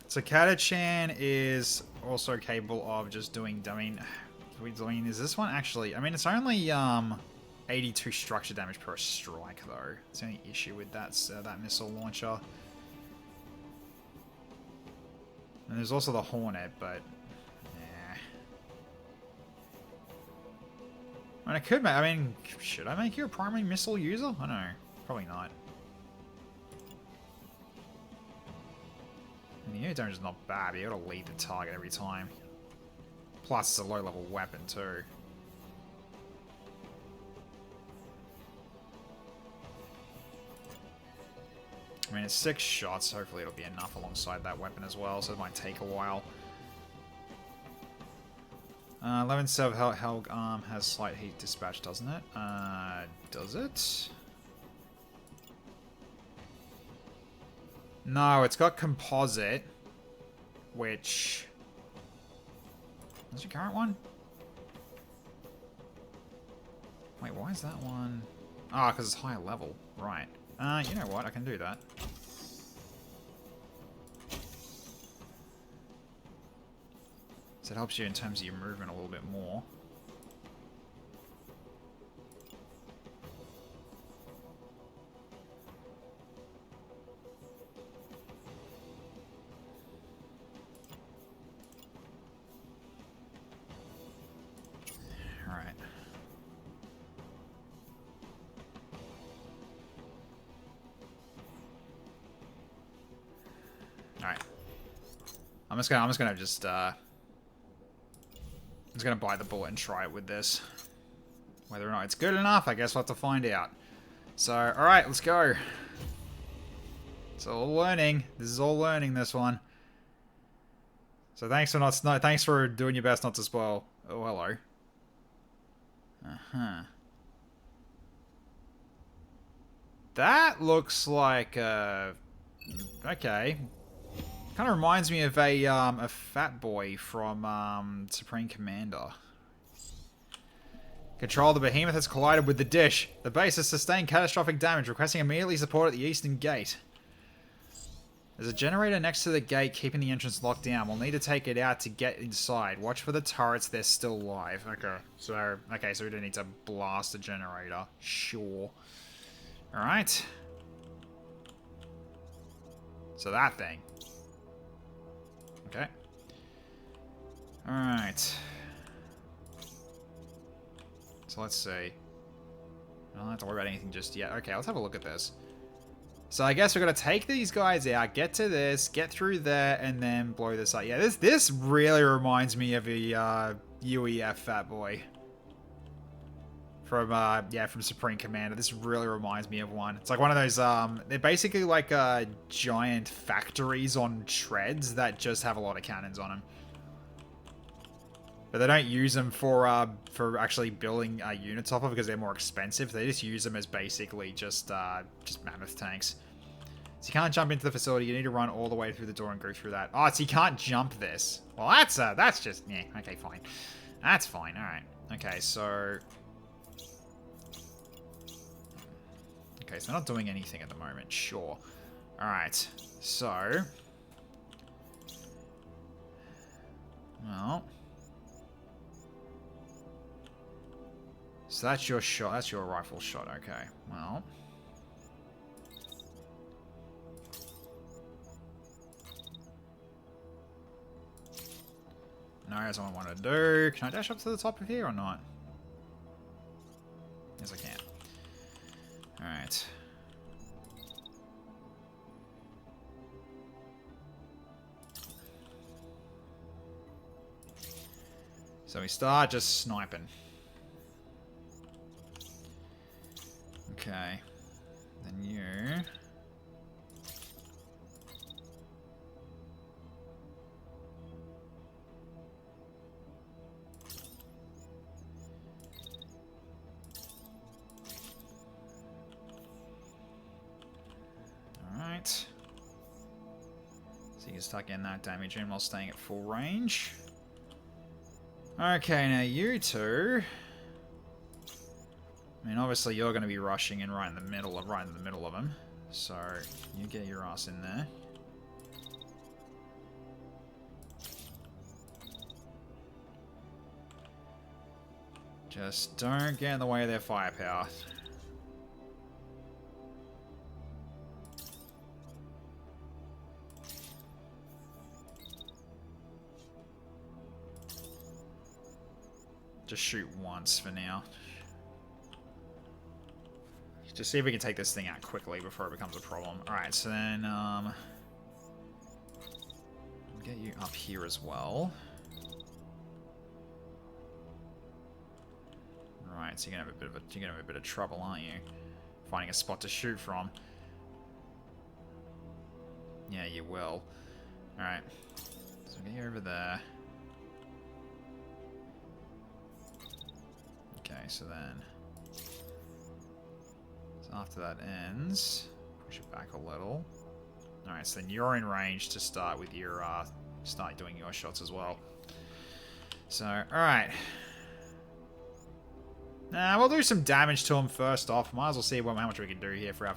Katachan is also capable of just doing, is this one actually, I mean, it's only 82 structure damage per strike though. It's the only issue with that missile launcher. And there's also the Hornet, but yeah. I mean, I could make, I mean, should I make you a primary missile user? I don't know. Probably not. And the unit damage is not bad, but you gotta lead the target every time. Plus, it's a low-level weapon, too. I mean, it's 6 shots. Hopefully it'll be enough alongside that weapon as well, so it might take a while. 11 Sev Helg Arm has slight heat dispatch, doesn't it? Does it? No, it's got composite, which... What's your current one? Wait, why is that one... Ah, because it's higher level. Right. You know what? I can do that. So it helps you in terms of your movement a little bit more. Alright. Alright. I'm just gonna bite the bullet and try it with this. Whether or not it's good enough, I guess we'll have to find out. So, alright, let's go. It's all learning. This is all learning, this one. So thanks for doing your best not to spoil. Oh, hello. Uh-huh. That looks like okay. Kind of reminds me of a fat boy from Supreme Commander. Control, the behemoth has collided with the dish. The base has sustained catastrophic damage, requesting immediately support at the eastern gate. There's a generator next to the gate keeping the entrance locked down. We'll need to take it out to get inside. Watch for the turrets, they're still live. Okay, so we do need to blast the generator. Sure. Alright. So that thing. Okay. Alright. So let's see. I don't have to worry about anything just yet. Okay, let's have a look at this. So I guess we're going to take these guys out, get to this, get through there, and then blow this up. Yeah, this really reminds me of a UEF fat boy. From Supreme Commander. This really reminds me of one. It's like one of those, they're basically like giant factories on treads that just have a lot of cannons on them. But they don't use them for actually building units off of because they're more expensive. They just use them as basically just mammoth tanks. So you can't jump into the facility. You need to run all the way through the door and go through that. Oh, so you can't jump this. Well, that's just... Yeah, okay, fine. That's fine, alright. Okay, so... Okay, so they're not doing anything at the moment. Sure. Alright, so... Well... So that's your shot. That's your rifle shot. Okay, well... No, that's what I want to do. Can I dash up to the top of here or not? Yes, I can. Alright. So we start just sniping. Okay. Then you... Alright. So you can start getting that damage in while staying at full range. Okay, now you two... I mean, obviously you're going to be rushing in right in the middle of them. So, you get your ass in there. Just don't get in the way of their firepower. Just shoot once for now. Just see if we can take this thing out quickly before it becomes a problem. Alright, so then, I'll get you up here as well. Right, so you're gonna have a bit of trouble, aren't you? Finding a spot to shoot from. Yeah, you will. Alright. So I'll get you over there. Okay, so then... After that ends, push it back a little. Alright, so then you're in range to start with your, start doing your shots as well. So, alright. Nah, we'll do some damage to him first off. Might as well see how much we can do here for our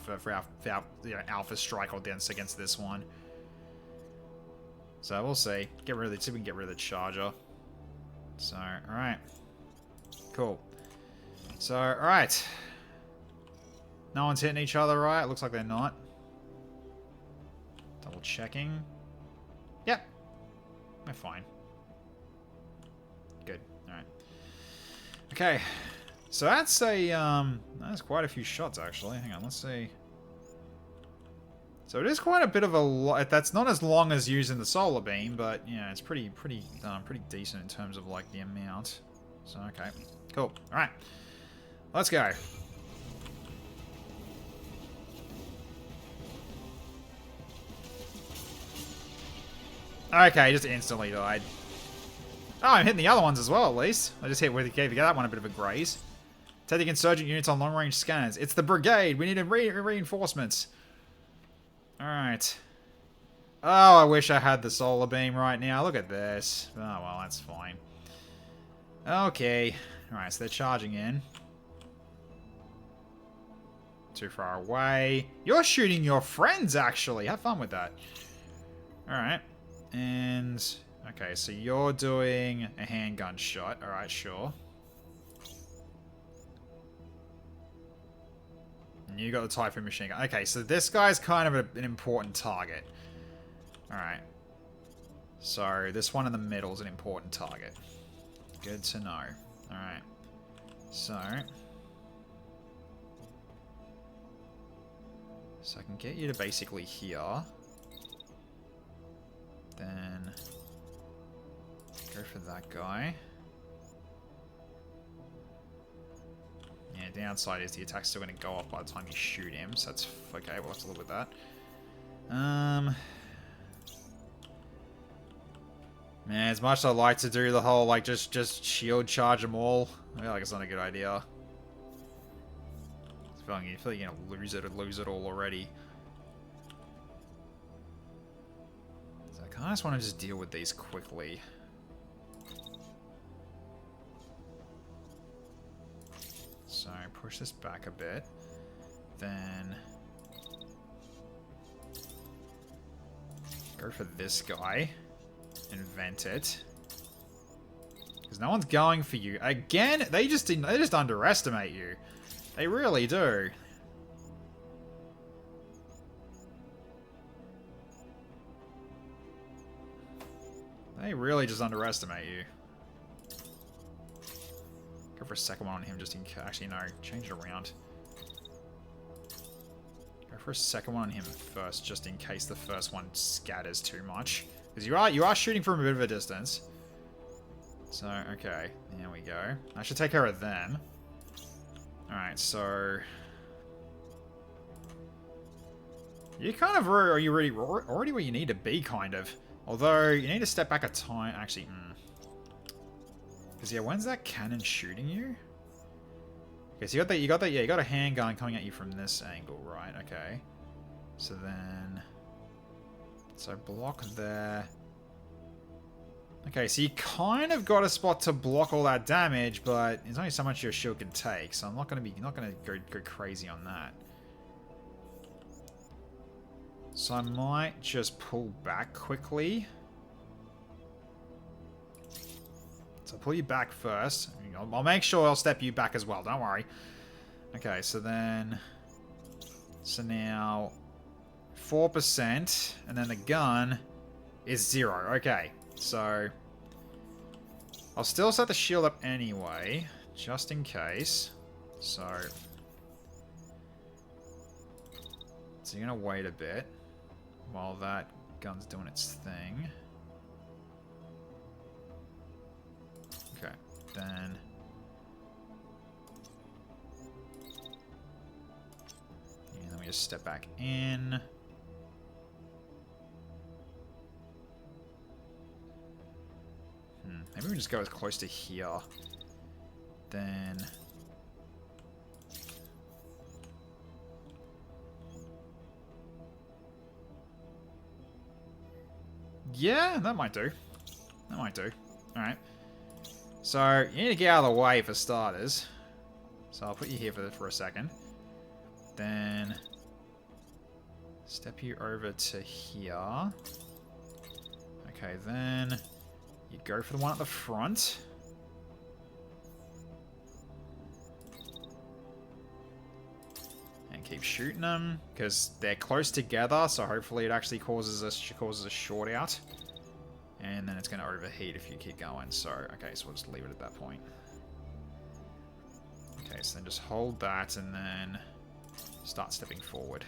you know, alpha strike against this one. So, we'll see. See if we can get rid of the charger. So, alright. Cool. So, alright. No one's hitting each other, right? Looks like they're not. Double checking. Yep. We're fine. Good. Alright. Okay. So that's that's quite a few shots actually. Hang on, let's see. So it is quite a bit of a lot. That's not as long as using the solar beam, but yeah, it's pretty decent in terms of like the amount. So okay. Cool. Alright. Let's go. Okay, just instantly died. Oh, I'm hitting the other ones as well, at least. I just gave that one a bit of a graze. Taking insurgent units on long-range scanners. It's the Brigade. We need reinforcements. Alright. Oh, I wish I had the solar beam right now. Look at this. Oh, well, that's fine. Okay. Alright, so they're charging in. Too far away. You're shooting your friends, actually. Have fun with that. Alright. And, okay, so you're doing a handgun shot. Alright, sure. And you got the Typhoon machine gun. Okay, so this guy's kind of an important target. Alright. So, this one in the middle is an important target. Good to know. Alright. So I can get you to basically here. Then go for that guy. Yeah, downside is the attack's still going to go off by the time you shoot him, so that's okay. We'll have to live with that. Man, as much as I like to do the whole like just shield charge them all, I feel like it's not a good idea. I feel like you're gonna lose it all already. I just want to just deal with these quickly. So push this back a bit. Then go for this guy. Invent it. Because no one's going for you. Again, they just underestimate you. They really do. They really just underestimate you. Go for a second one on him just in case. Actually, no. Change it around. Go for a second one on him first, just in case the first one scatters too much. Because you are shooting from a bit of a distance. So, okay. There we go. I should take care of them. Alright, so... You kind of are you already where you need to be, kind of. Although, you need to step back a time. Actually, because, yeah, when's that cannon shooting you? Okay, so you got a handgun coming at you from this angle, right? Okay. So then... So block there. Okay, so you kind of got a spot to block all that damage, but there's only so much your shield can take, so I'm not gonna go crazy on that. So I might just pull back quickly. So I'll pull you back first. I'll make sure I'll step you back as well, don't worry. Okay, so then... So now... 4%, and then the gun is 0. Okay, so... I'll still set the shield up anyway, just in case. So you're gonna wait a bit while that gun's doing its thing. Okay, then... And then we just step back in. Maybe we just go as close to here. Then... Yeah, that might do. That might do. Alright. So, you need to get out of the way for starters. So I'll put you here for a second. Then... Step you over to here. Okay, then... You go for the one at the front. And keep shooting them, because they're close together, so hopefully it actually causes a short out. And then it's going to overheat if you keep going. So, okay, so we'll just leave it at that point. Okay, so then just hold that and then start stepping forward.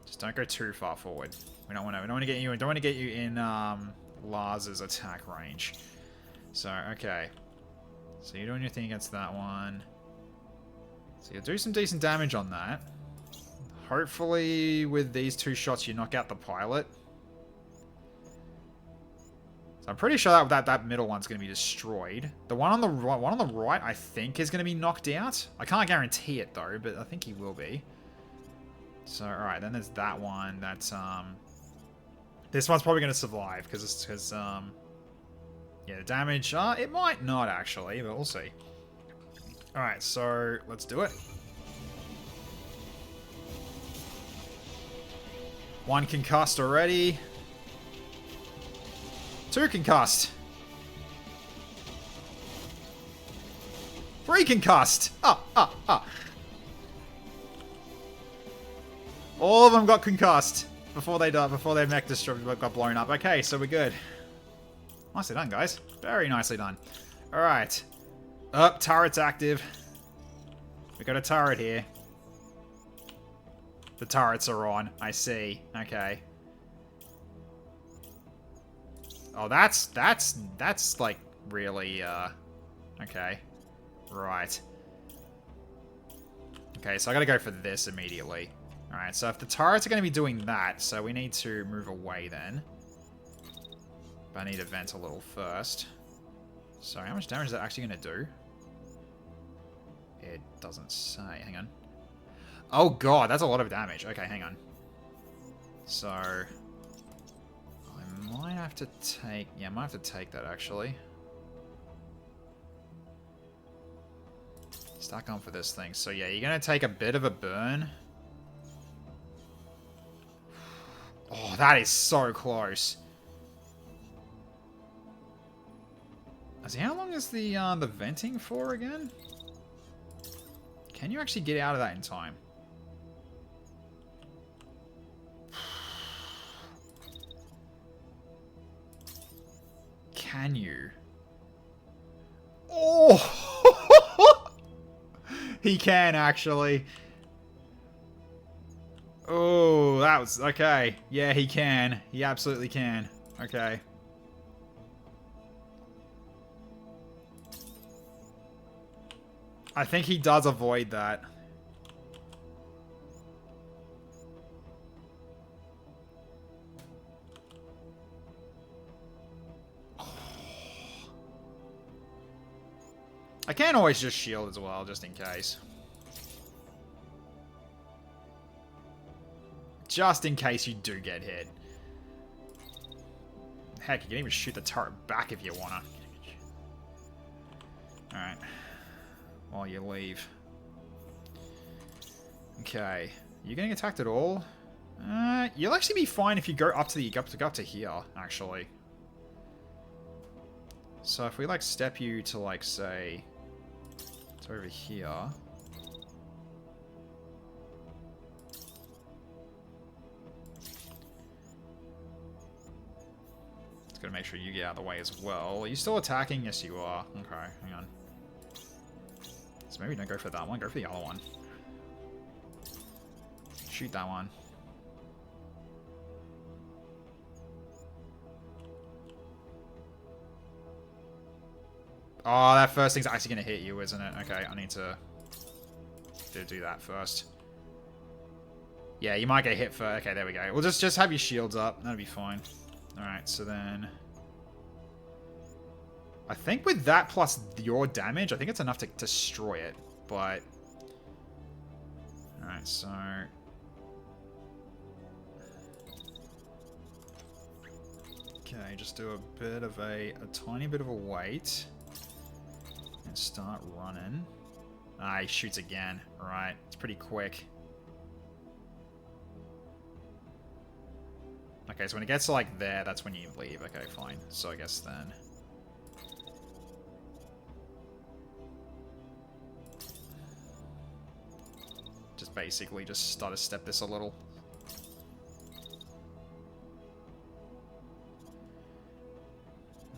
Just don't go too far forward. We don't want to get you. Don't want to get you in Lars's attack range. So okay. So you're doing your thing against that one. So you'll do some decent damage on that. Hopefully, with these 2 shots, you knock out the pilot. So I'm pretty sure that middle one's going to be destroyed. The one on the right, I think, is going to be knocked out. I can't guarantee it though, but I think he will be. So, alright, then there's that one. That's, this one's probably going to survive, because, yeah, the damage, it might not, actually, but we'll see. Alright, so, let's do it. 1 concussed already. 2 concussed. 3 concussed. All of them got concussed before they died, before their mech got blown up. Okay, so we're good. Nicely done, guys. Very nicely done. Alright. Turret's active. We got a turret here. The turrets are on. I see. Okay. Oh, that's like really, okay. Right. Okay, so I gotta go for this immediately. Alright, so if the turrets are going to be doing that, so we need to move away then. But I need to vent a little first. So how much damage is that actually going to do? It doesn't say. Hang on. Oh god, that's a lot of damage. Okay, hang on. So... have to take... Yeah, I might have to take that, actually. Start going for this thing. So, yeah, you're going to take a bit of a burn. Oh, that is so close. How long is the venting for again? Can you actually get out of that in time? Can you? Oh! He can, actually. Oh, that was... Okay. Yeah, he can. He absolutely can. Okay. I think he does avoid that. I can always just shield as well, just in case. Just in case you do get hit. Heck, you can even shoot the turret back if you wanna. Alright. While you leave. Okay. You getting attacked at all? You'll actually be fine if you go up to here, actually. So if we like step you to like say it's over here. It's gonna make sure you get out of the way as well. Are you still attacking? Yes you are. Okay, hang on. So maybe don't go for that one, go for the other one. Shoot that one. Oh, that first thing's actually going to hit you, isn't it? Okay, I need to do that first. Yeah, you might get hit for... Okay, there we go. We'll just have your shields up. That'll be fine. Alright, so then... I think with that plus your damage, I think it's enough to destroy it, but... Alright, so... Okay, just do a bit of a tiny bit of a wait. And start running. Ah, he shoots again. Alright, it's pretty quick. Okay, so when it gets to like there, that's when you leave. Okay, fine. So I guess then... Just basically just start to step this a little.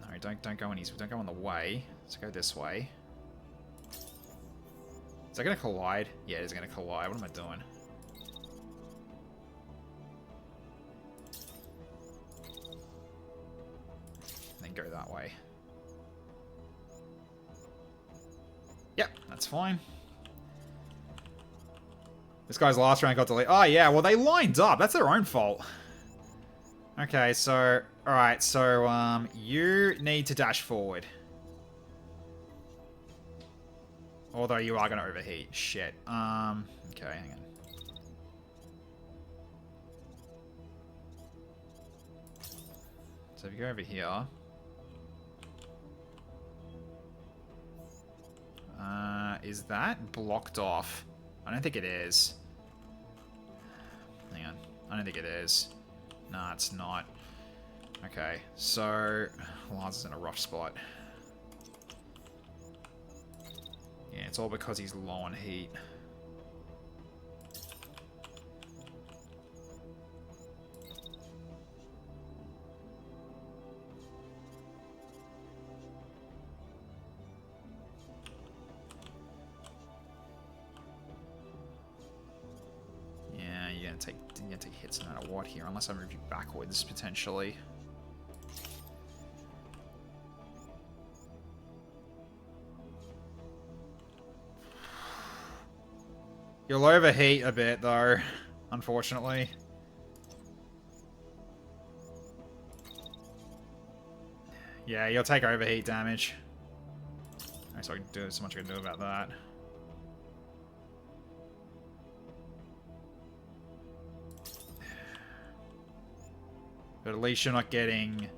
No, don't go in the way. Let's go this way. Is that gonna collide? Yeah, it is gonna collide. What am I doing? And then go that way. Yep, that's fine. This guy's last round got delayed. Oh, yeah, well, they lined up. That's their own fault. Okay, so... Alright, so, you need to dash forward. Although you are going to overheat. Shit. Okay, hang on. So if you go over here... is that blocked off? I don't think it is. Hang on. I don't think it is. Nah, it's not. Okay, so... Lars is in a rough spot. Yeah, it's all because he's low on heat. Yeah, you're gonna take hits no matter what here, unless I move you backwards, potentially. You'll overheat a bit, though, unfortunately. Yeah, you'll take overheat damage. So I can do so much I can do about that. But at least you're not getting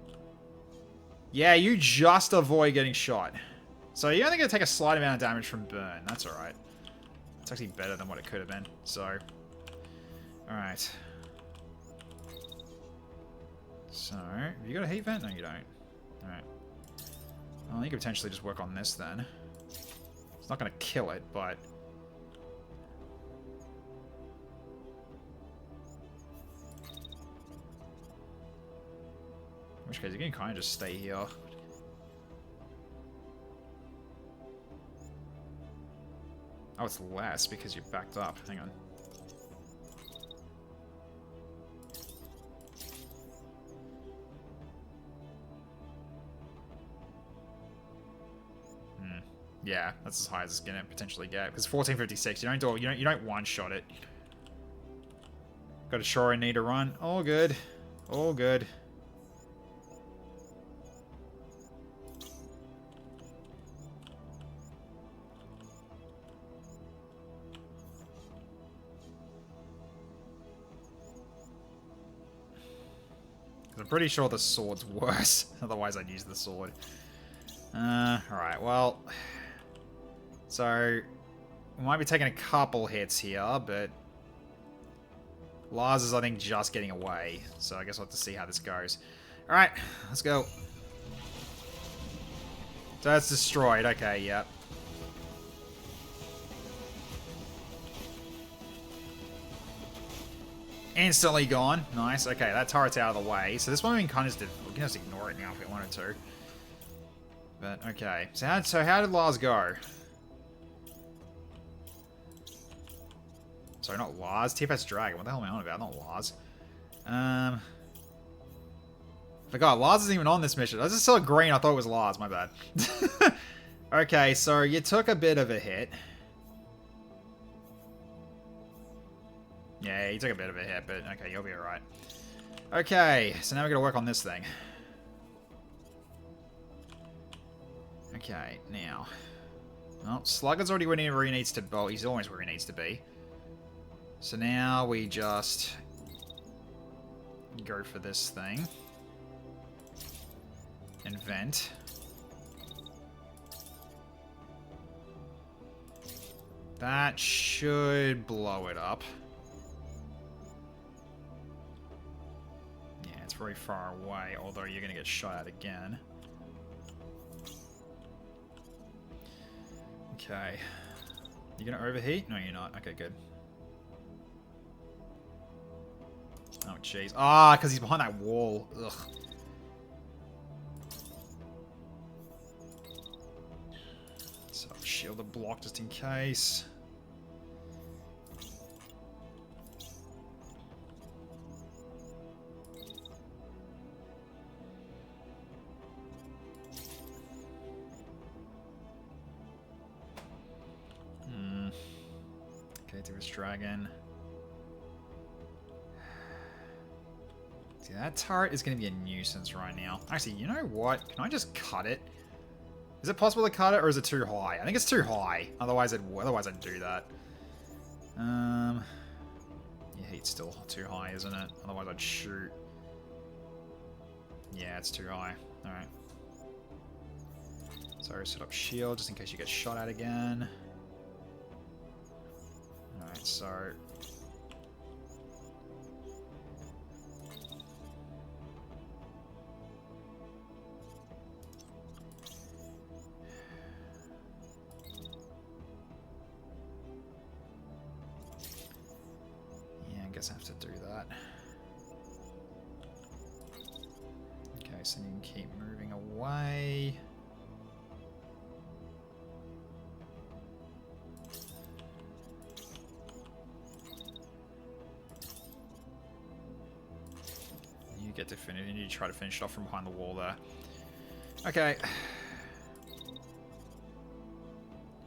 Yeah, you just avoid getting shot. So you're only going to take a slight amount of damage from burn. That's alright. It's actually better than what it could have been. So, alright. So, have you got a heat vent? No, you don't. Alright. Well, you could potentially just work on this then. It's not going to kill it, but... in which case, you can kind of just stay here. Oh, it's less because you're backed up. Hang on. Yeah, that's as high as it's gonna potentially get. Because 1456, you don't one-shot it. Got a shore and need to run. All good. All good. I'm pretty sure the sword's worse. Otherwise, I'd use the sword. Alright, well... so... we might be taking a couple hits here, but... Lars is, I think, just getting away. So I guess we'll have to see how this goes. Alright, let's go. So that's destroyed. Okay, yep. Instantly gone. Nice. Okay, that turret's out of the way. So this one we can kind of just ignore it now if we wanted to. But okay. So how did Lars go? Sorry, not Lars. TFS Dragon. What the hell am I on about? Not Lars. Forgot. Lars isn't even on this mission. I just saw green. I thought it was Lars. My bad. Okay, so you took a bit of a hit. Yeah, you took a bit of a hit, but okay, you'll be alright. Okay, so now we gotta work on this thing. Okay, now. Well, Sluggard's already where he needs to be. Well, he's always where he needs to be. So now we just go for this thing. And vent. That should blow it up. Yeah, it's very far away, although you're gonna get shot at again. Okay. You gonna overheat? No, you're not. Okay, good. Oh, jeez. Ah, because he's behind that wall. Ugh. So, shield the block just in case. Okay, to his dragon. See, that turret is going to be a nuisance right now. Actually, you know what? Can I just cut it? Is it possible to cut it, or is it too high? I think it's too high. Otherwise, I'd do that. Yeah, heat's still too high, isn't it? Otherwise, I'd shoot. Yeah, it's too high. Alright. So, set up shield, just in case you get shot at again. Alright, so... I guess I have to do that. Okay, so you can keep moving away. You get to finish, and you try to finish it off from behind the wall there. Okay.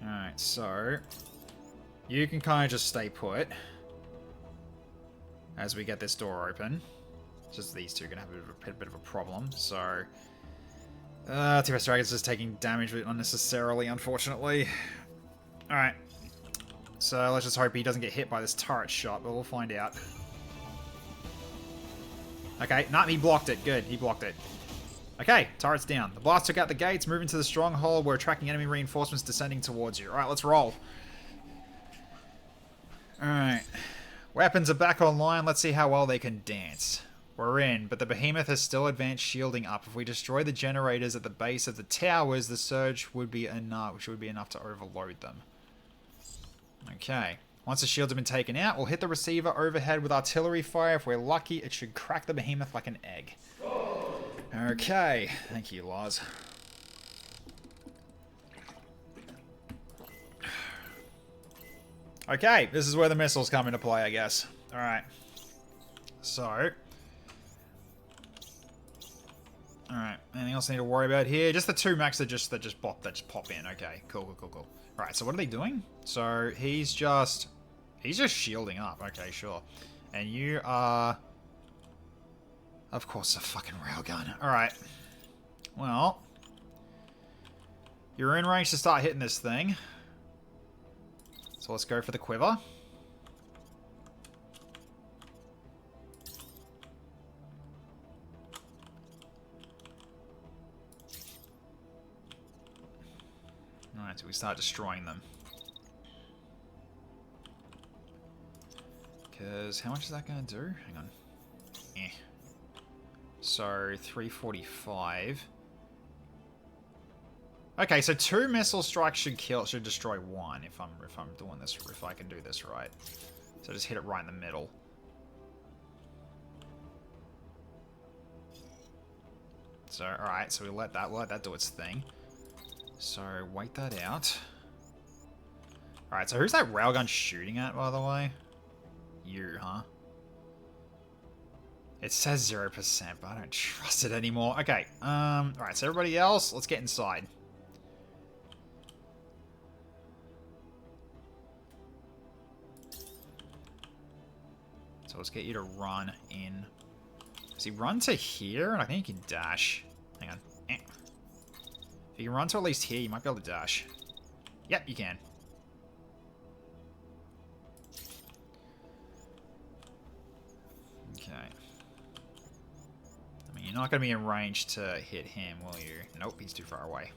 Alright, so you can kind of just stay put as we get this door open. Just these two are going to have a bit of a problem, so... TFS Dragon's just taking damage unnecessarily, unfortunately. Alright. So let's just hope he doesn't get hit by this turret shot, but we'll find out. Okay, nah, he blocked it. Good, he blocked it. Okay, turret's down. The blast took out the gates, moving to the stronghold. We're tracking enemy reinforcements descending towards you. Alright, let's roll. Alright. Weapons are back online. Let's see how well they can dance. We're in, but the behemoth has still advanced shielding up. If we destroy the generators at the base of the towers, the surge would be enough, which would be enough to overload them. Okay. Once the shields have been taken out, we'll hit the receiver overhead with artillery fire. If we're lucky, it should crack the behemoth like an egg. Okay. Thank you, Lars. Okay, this is where the missiles come into play, I guess. Alright. So. Alright, anything else I need to worry about here? Just the two mechs that just pop in. Okay, cool. Alright, so what are they doing? So he's just shielding up. Okay, sure. And you are, of course, a fucking railgun. Alright. Well, you're in range to start hitting this thing. So let's go for the quiver. Alright, so we start destroying them. Because how much is that going to do? Hang on. Eh. So 345. Okay, so 2 missile strikes should destroy 1 if I'm doing this, if I can do this right. So just hit it right in the middle. So alright, so we let that do its thing. So wait that out. Alright, so who's that railgun shooting at, by the way? You, huh? It says 0%, but I don't trust it anymore. Okay, alright, so everybody else, let's get inside. So let's get you to run in. Does he run to here? And I think he can dash. Hang on. Eh. If you can run to at least here, you might be able to dash. Yep, you can. Okay. I mean, you're not going to be in range to hit him, will you? Nope, he's too far away.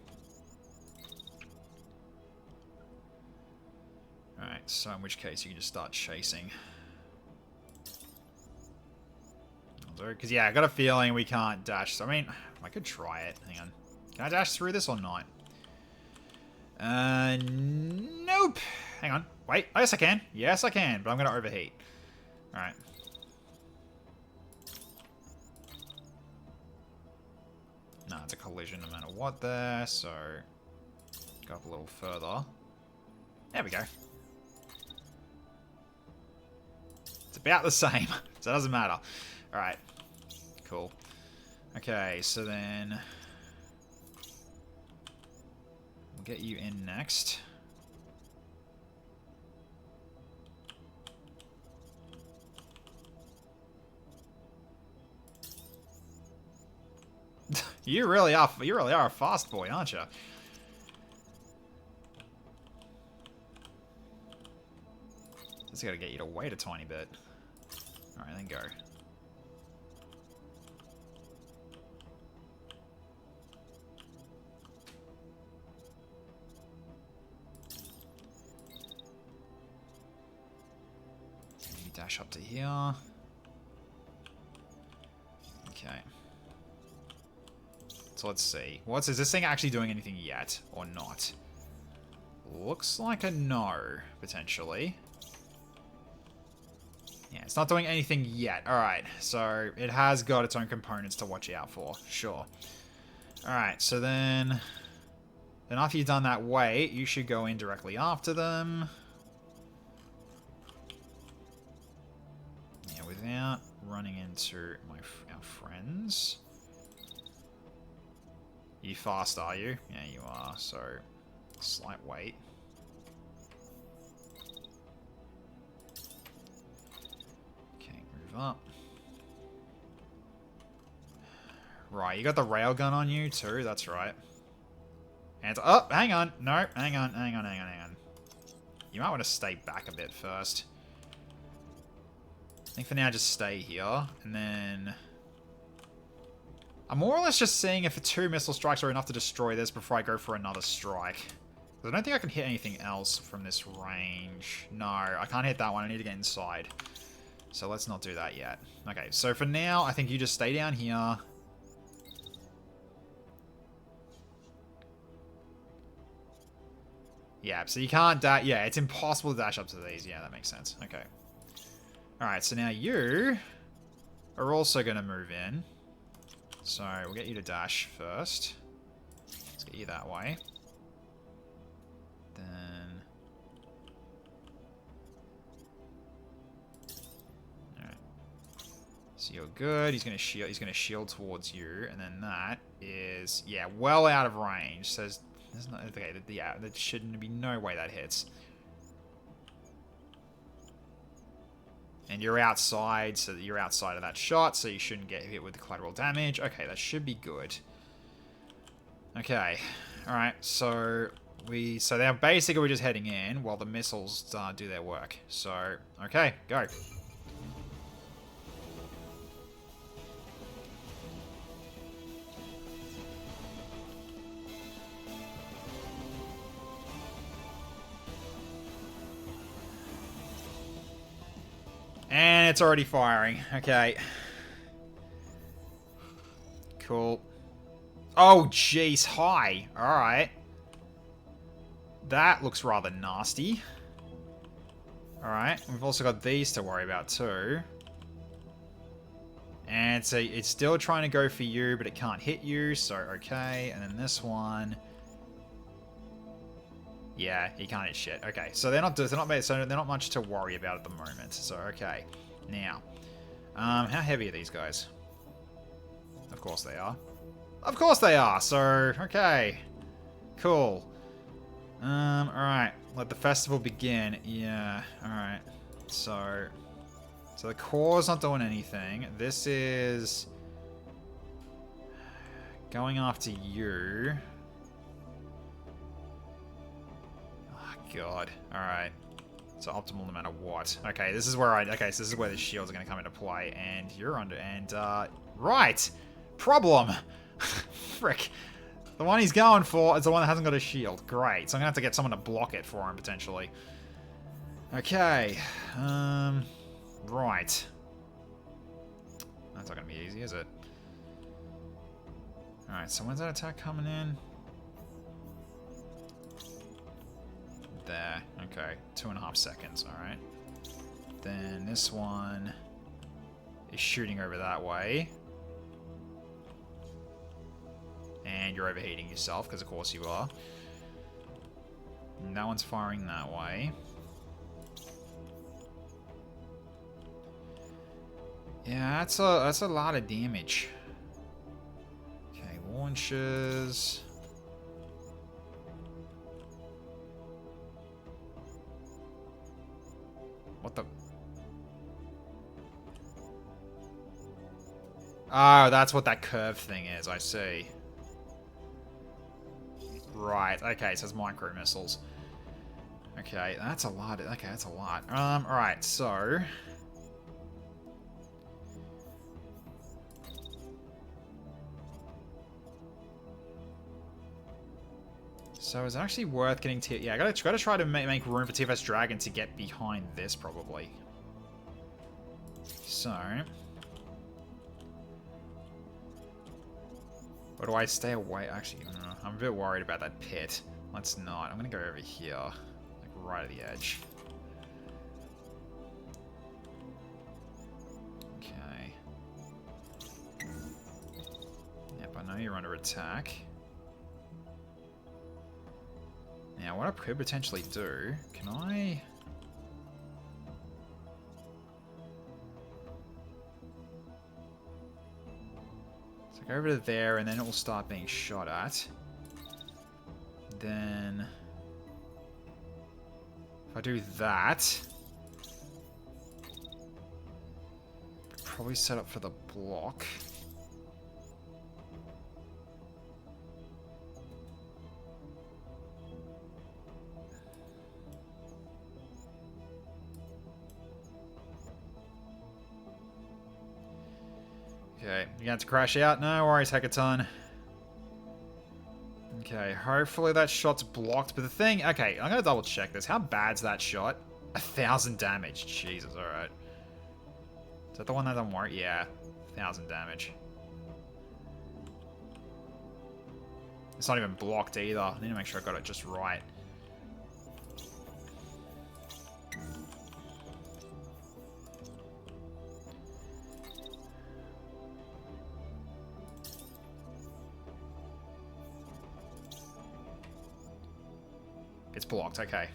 Alright, so in which case you can just start chasing. Because, yeah, I got a feeling we can't dash. So, I mean, I could try it. Hang on. Can I dash through this or not? Nope. Hang on. Wait. Oh, yes, I can. Yes, I can. But I'm going to overheat. Alright. No, it's a collision no matter what there. So, go up a little further. There we go. It's about the same. So, it doesn't matter. Alright. Cool. Okay, so then we'll get you in next. You really are a fast boy, aren't you? Just gotta get you to wait a tiny bit. Alright, then go. Dash up to here. Okay. So let's see. Is this thing actually doing anything yet or not? Looks like a no, potentially. Yeah, it's not doing anything yet. Alright, so it has got its own components to watch out for. Sure. Alright, so then after you've done that wait, you should go in directly after them. Without running into our friends. You fast, are you? Yeah, you are. So, slight wait. Okay, move up. Right, you got the railgun on you too. That's right. And oh, hang on. No, hang on. You might want to stay back a bit first. I think for now, just stay here, and then I'm more or less just seeing if 2 missile strikes are enough to destroy this before I go for another strike. I don't think I can hit anything else from this range. No, I can't hit that one. I need to get inside. So let's not do that yet. Okay, so for now, I think you just stay down here. Yeah, so you can't dash. Yeah, it's impossible to dash up to these. Yeah, that makes sense. Okay. Alright, so now you are also going to move in. So we'll get you to dash first. Let's get you that way. Then... Alright. So you're good. He's going to shield towards you. And then that is... Yeah, well out of range. So there's not... Okay, yeah, there shouldn't be no way that hits. And you're outside, so you're outside of that shot, so you shouldn't get hit with the collateral damage. Okay, that should be good. Okay, alright, so now basically we're just heading in while the missiles do their work. So, okay, go. And it's already firing. Okay. Cool. Oh, jeez. Hi. Alright. That looks rather nasty. Alright. We've also got these to worry about too. And so it's still trying to go for you, but it can't hit you. So, okay. And then this one... Yeah, he can't hit shit. Okay, so they're not much to worry about at the moment. So okay, now, how heavy are these guys? Of course they are. Of course they are. So okay, cool. All right, let the festival begin. Yeah, all right. So the core's not doing anything. This is going after you. God. Alright. So optimal no matter what. Okay, this is where so this is where the shields are going to come into play. And you're under... And, right! Problem! Frick. The one he's going for is the one that hasn't got a shield. Great. So I'm going to have to get someone to block it for him, potentially. Okay. Right. That's not going to be easy, is it? Alright, so when's that attack coming in? There. Okay. 2.5 seconds. Alright. Then this one is shooting over that way. And you're overheating yourself, because of course you are. And that one's firing that way. Yeah, that's a lot of damage. Okay, launches. What the? Oh, that's what that curve thing is, I see. Right, okay, so it's micro missiles. Okay, that's a lot. Okay, that's a lot. Alright, so... So it's actually worth getting to... Yeah, I gotta try to make room for TFS Dragon to get behind this, probably. So... Or do I stay away? Actually, I'm a bit worried about that pit. Let's not. I'm gonna go over here. Like, right at the edge. Okay. Yep, I know you're under attack. Now, what I could potentially do... Can I... So go over to there, and then it will start being shot at. Then... If I do that... Probably set up for the block. Okay, you got to crash out? No worries, Hackathon. Okay, hopefully that shot's blocked. But the thing... Okay, I'm gonna double check this. How bad's that shot? 1,000 damage. Jesus, alright. Is that the one that doesn't work? Yeah. 1,000 damage. It's not even blocked either. I need to make sure I got it just right. It's blocked, okay.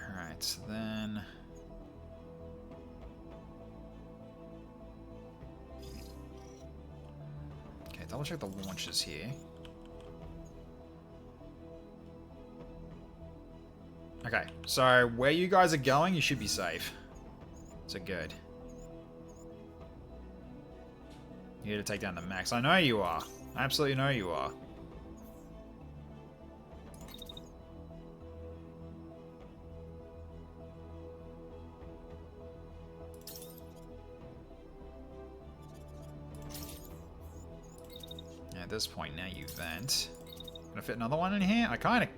Alright, so then... Okay, double check the launches here. Okay, so where you guys are going, you should be safe. So good. You need to take down the max. I know you are. I absolutely know you are. At this point, now you vent. Gonna fit another one in here? I kinda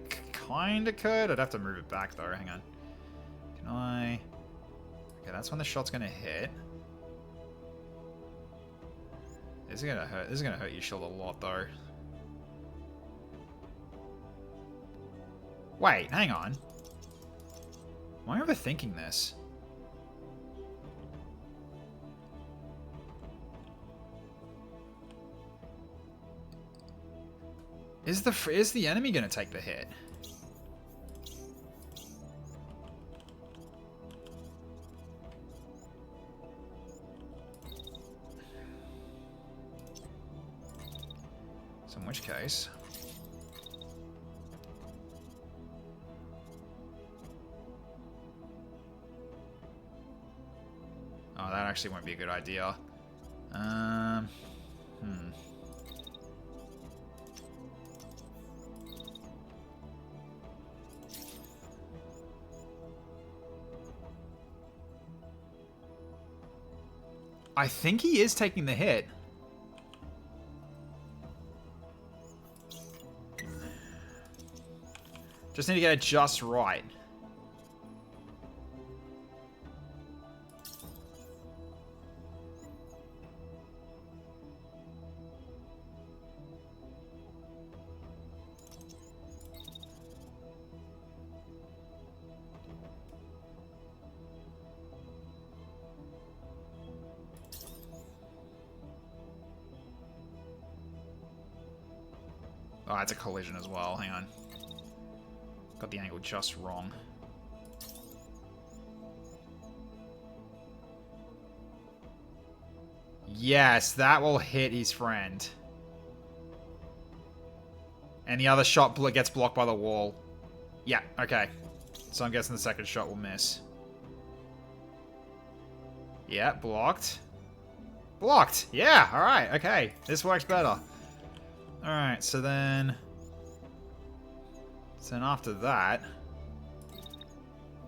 could. I'd have to move it back though. Hang on. Can I... Okay, that's when the shot's gonna hit. This is gonna hurt. This is gonna hurt your shield a lot, though. Wait, hang on. Am I overthinking this? Is the enemy gonna take the hit? In which case... Oh, that actually won't be a good idea. I think he is taking the hit. Just need to get it just right. Oh, it's a collision as well. Hang on. Got the angle just wrong. Yes, that will hit his friend. And the other shot gets blocked by the wall. Yeah, okay. So I'm guessing the second shot will miss. Yeah, blocked. Blocked! Yeah, alright, okay. This works better. Alright, so then after that,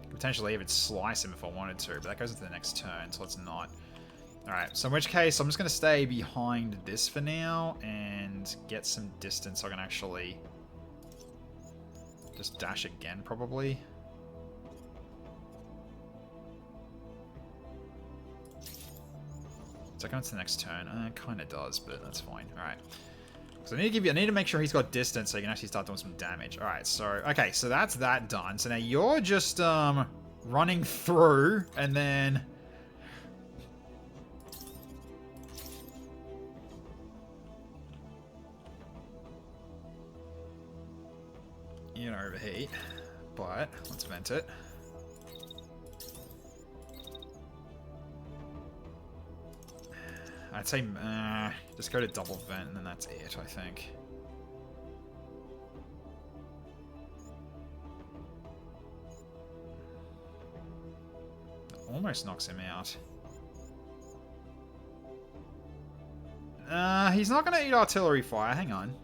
potentially even slice him if I wanted to, but that goes into the next turn, so let's not. Alright, so in which case, I'm just going to stay behind this for now and get some distance so I can actually just dash again, probably. Does that go into the next turn? It kind of does, but that's fine. Alright. So I need to make sure he's got distance so he can actually start doing some damage. Alright, so... Okay, so that's that done. So now you're just, running through, and then... You're gonna overheat, but let's vent it. I'd say just go to double vent and then that's it, I think. Almost knocks him out. He's not going to eat artillery fire. Hang on.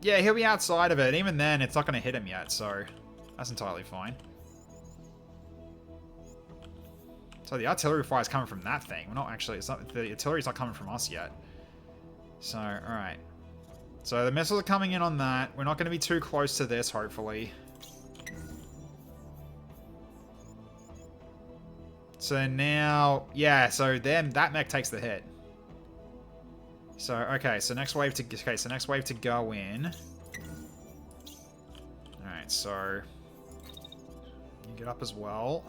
Yeah, he'll be outside of it. Even then, it's not going to hit him yet, so that's entirely fine. So the artillery fire is coming from that thing. We're not actually... It's not, the artillery's not coming from us yet. So, alright. So the missiles are coming in on that. We're not going to be too close to this, hopefully. So now... Yeah, so then that mech takes the hit. So, okay, so next wave to... Okay, so next wave to go in. Alright, so... You get up as well.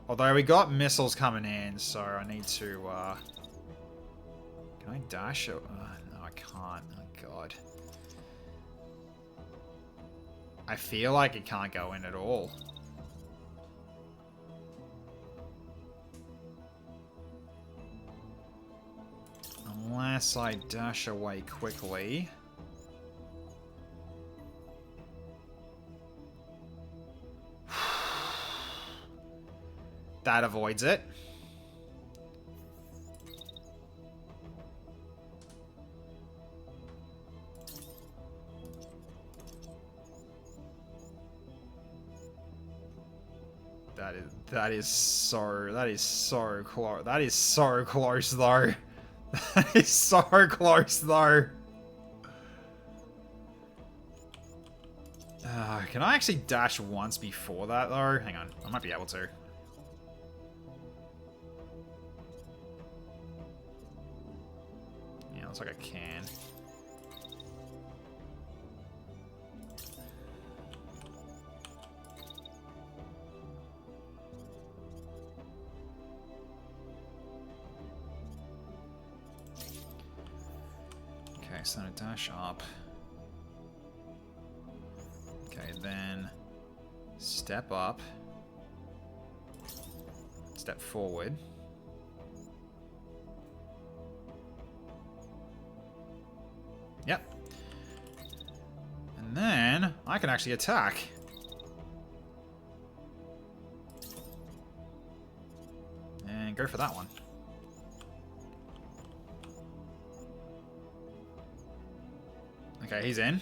Although we got missiles coming in, so I need to, Can I dash it? No, I can't. Oh, God. I feel like it can't go in at all. Unless I dash away quickly. That avoids it. That is so close. That is so close though. That is so close though. Can I actually dash once before that though? Hang on, I might be able to. Yeah, looks like I can. Okay, so then a dash up. Okay, then step up. Step forward. Yep. And then I can actually attack. And go for that one. Okay, he's in.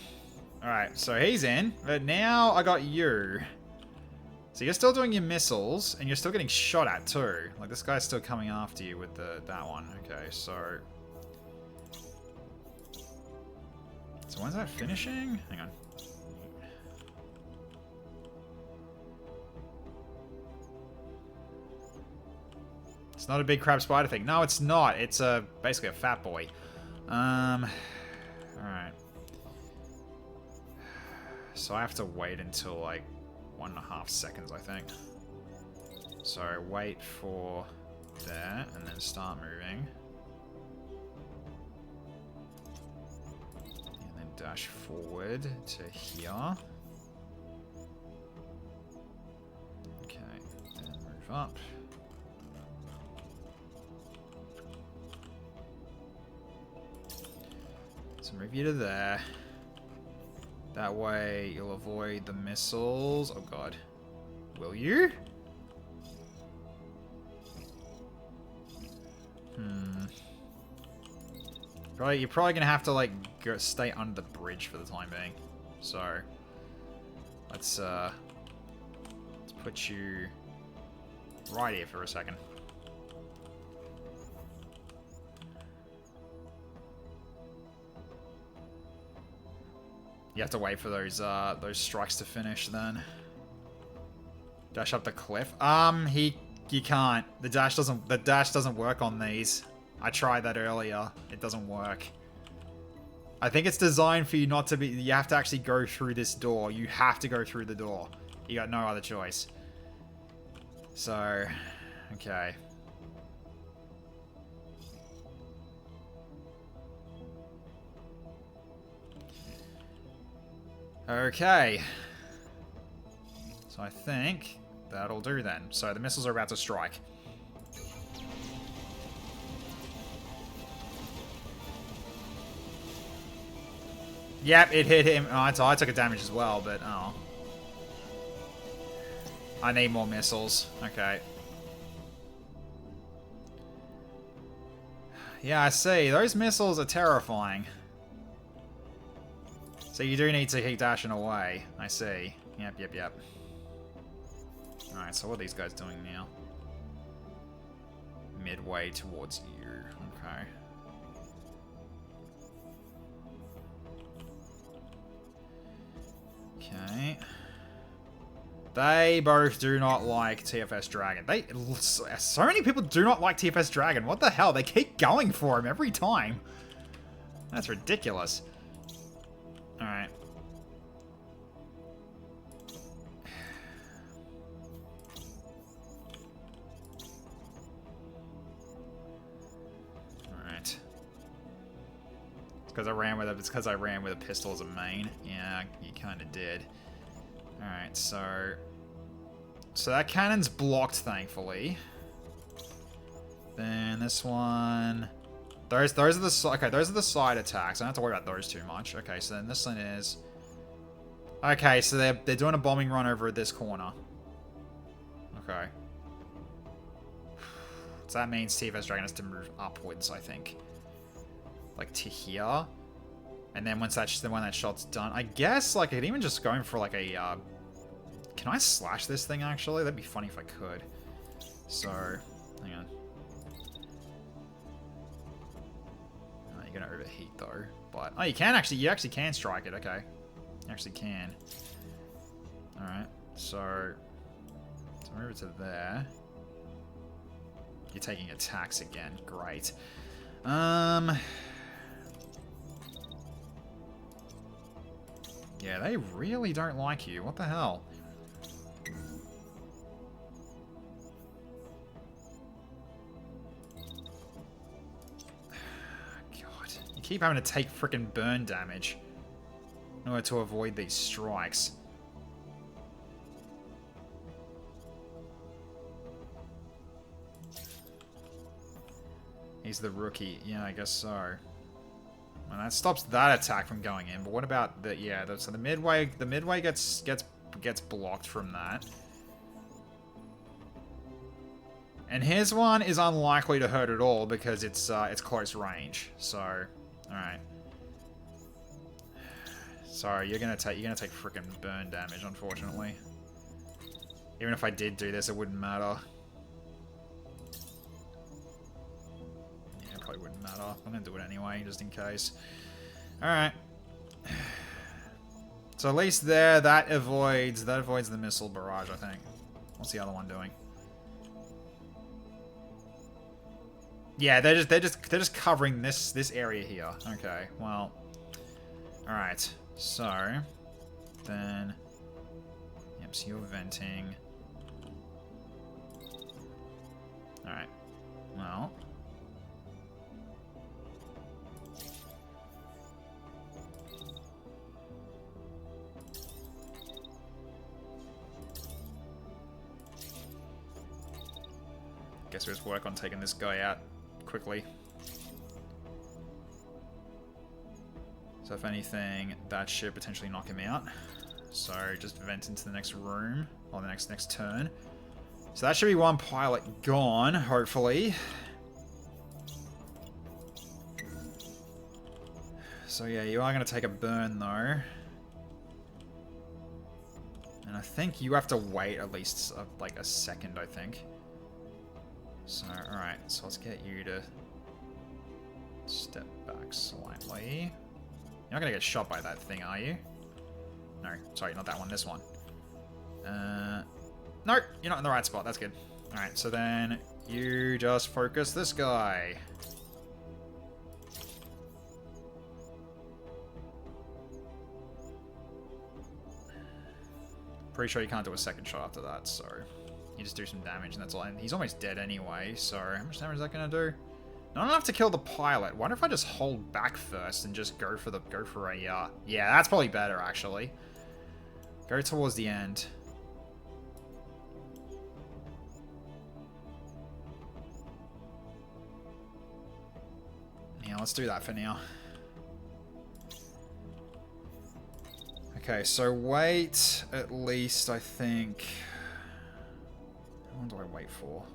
Alright, so he's in. But now I got you. So you're still doing your missiles, and you're still getting shot at too. Like, this guy's still coming after you with that one. Okay, so... So when's that finishing? Hang on. It's not a big crab spider thing. No, it's not. It's basically a fat boy. Alright. So I have to wait until like 1.5 seconds, I think. So wait for that and then start moving. And then dash forward to here. Okay, then move up. So move you to there. That way you'll avoid the missiles. Oh god. Will you? You're probably gonna have to like stay under the bridge for the time being. So let's put you right here for a second. You have to wait for those strikes to finish then. Dash up the cliff. You can't. The dash doesn't work on these. I tried that earlier. It doesn't work. I think it's designed for you not to be... You have to actually go through this door. You have to go through the door. You got no other choice. So, okay. Okay. So I think that'll do then. So the missiles are about to strike. Yep, it hit him. Oh, I took a damage as well, but oh. I need more missiles. Okay. Yeah, I see. Those missiles are terrifying. So you do need to keep dashing away. I see. Yep. Alright, so what are these guys doing now? Midway towards you. Okay. Okay. They both do not like TFS Dragon. So many people do not like TFS Dragon. What the hell? They keep going for him every time. That's ridiculous. Alright. Alright. It's because I ran with a pistol as a main. Yeah, you kinda did. Alright, so that cannon's blocked, thankfully. Then this one, those are the side attacks. I don't have to worry about those too much. Okay, so then this one is, okay, so they're doing a bombing run over at this corner. Okay, so that means TFS Dragon has to move upwards, I think, like to here. And then when that shot's done, I guess like I could even just go in for like a. Can I slash this thing actually? That'd be funny if I could. So, hang on. Oh, you're gonna overheat though. But oh, you actually can strike it. Okay, you actually can. All right. So move it to there. You're taking attacks again. Great. Yeah, they really don't like you. What the hell? God, you keep having to take frickin' burn damage in order to avoid these strikes. He's the rookie. Yeah, I guess so. Well, that stops that attack from going in. But what about the so the midway gets blocked from that. And his one is unlikely to hurt at all because it's close range. So, all right. Sorry, you're gonna take freaking burn damage, unfortunately. Even if I did do this, it wouldn't matter. Probably wouldn't matter. I'm gonna do it anyway, just in case. Alright. So at least there, that avoids the missile barrage, I think. What's the other one doing? Yeah, they're just covering this area here. Okay, well. Alright. So then yep, so you're venting. Alright. Well. Guess we just work on taking this guy out quickly. So if anything, that should potentially knock him out. So just vent into the next room, or the next turn. So that should be one pilot gone, hopefully. So yeah, you are going to take a burn though. And I think you have to wait at least like a second, I think. So, alright, so let's get you to step back slightly. You're not gonna get shot by that thing, are you? No, sorry, not that one, this one. No, you're not in the right spot, that's good. Alright, so then you just focus this guy. Pretty sure you can't do a second shot after that, so you just do some damage and that's all. And he's almost dead anyway, so how much damage is that gonna do? Not enough to kill the pilot. Wonder if I just hold back first and just go for a yeah, that's probably better actually. Go towards the end. Yeah, let's do that for now. Okay, so wait at least, I think. How long do I wait for?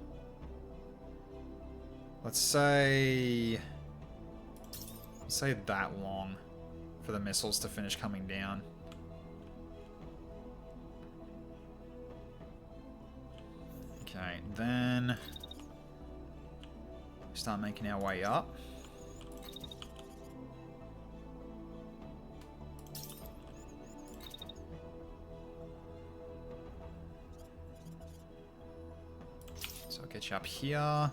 Let's say that long for the missiles to finish coming down. Okay, then start making our way up. So I'll get you up here.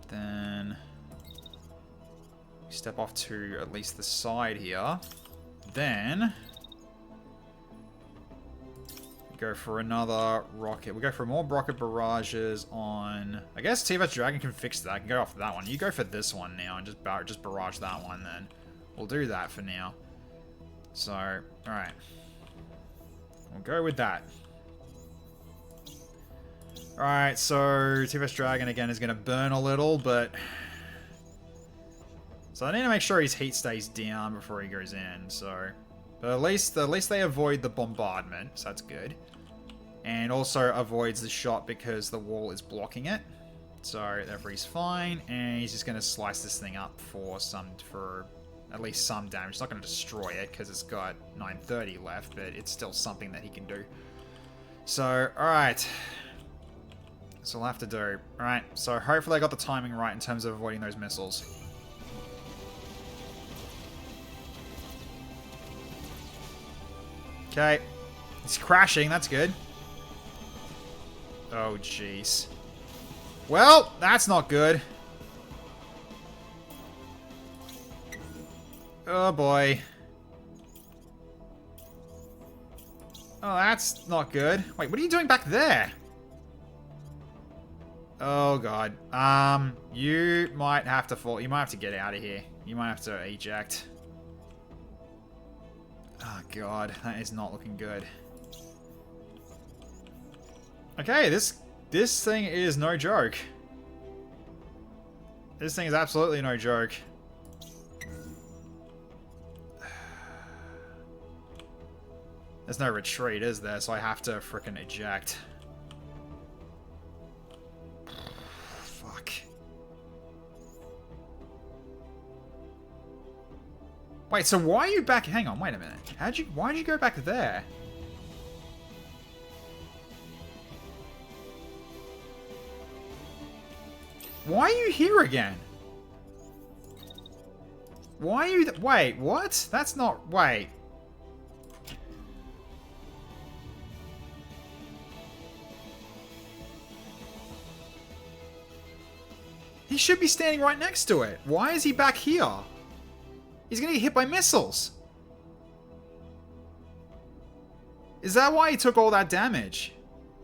Then step off to at least the side here. Then go for another rocket. We go for more rocket barrages on... I guess T-Rex Dragon can fix that. I can go off that one. You go for this one now and just barrage that one then. We'll do that for now. So, alright. We'll go with that. Alright, so T-Rex Dragon again is going to burn a little, but... So I need to make sure his heat stays down before he goes in, so... But at least they avoid the bombardment, so that's good. And also avoids the shot because the wall is blocking it. So therefore he's fine, and he's just going to slice this thing up for at least some damage. It's not going to destroy it because it's got 930 left, but it's still something that he can do. So, alright. That's all I have to do. Alright, so hopefully I got the timing right in terms of avoiding those missiles. Okay. It's crashing, that's good. Oh, jeez. Well, that's not good. Oh, boy. Oh, that's not good. Wait, what are you doing back there? Oh, God. You might have to fall. You might have to get out of here. You might have to eject. Oh, God. That is not looking good. Okay, this thing is no joke. This thing is absolutely no joke. There's no retreat, is there? So I have to frickin' eject. Fuck. Wait, so why are you back? Hang on, wait a minute. Why'd you go back there? Why are you here again? Why are you... Wait, what? That's not... Wait. He should be standing right next to it. Why is he back here? He's gonna get hit by missiles. Is that why he took all that damage?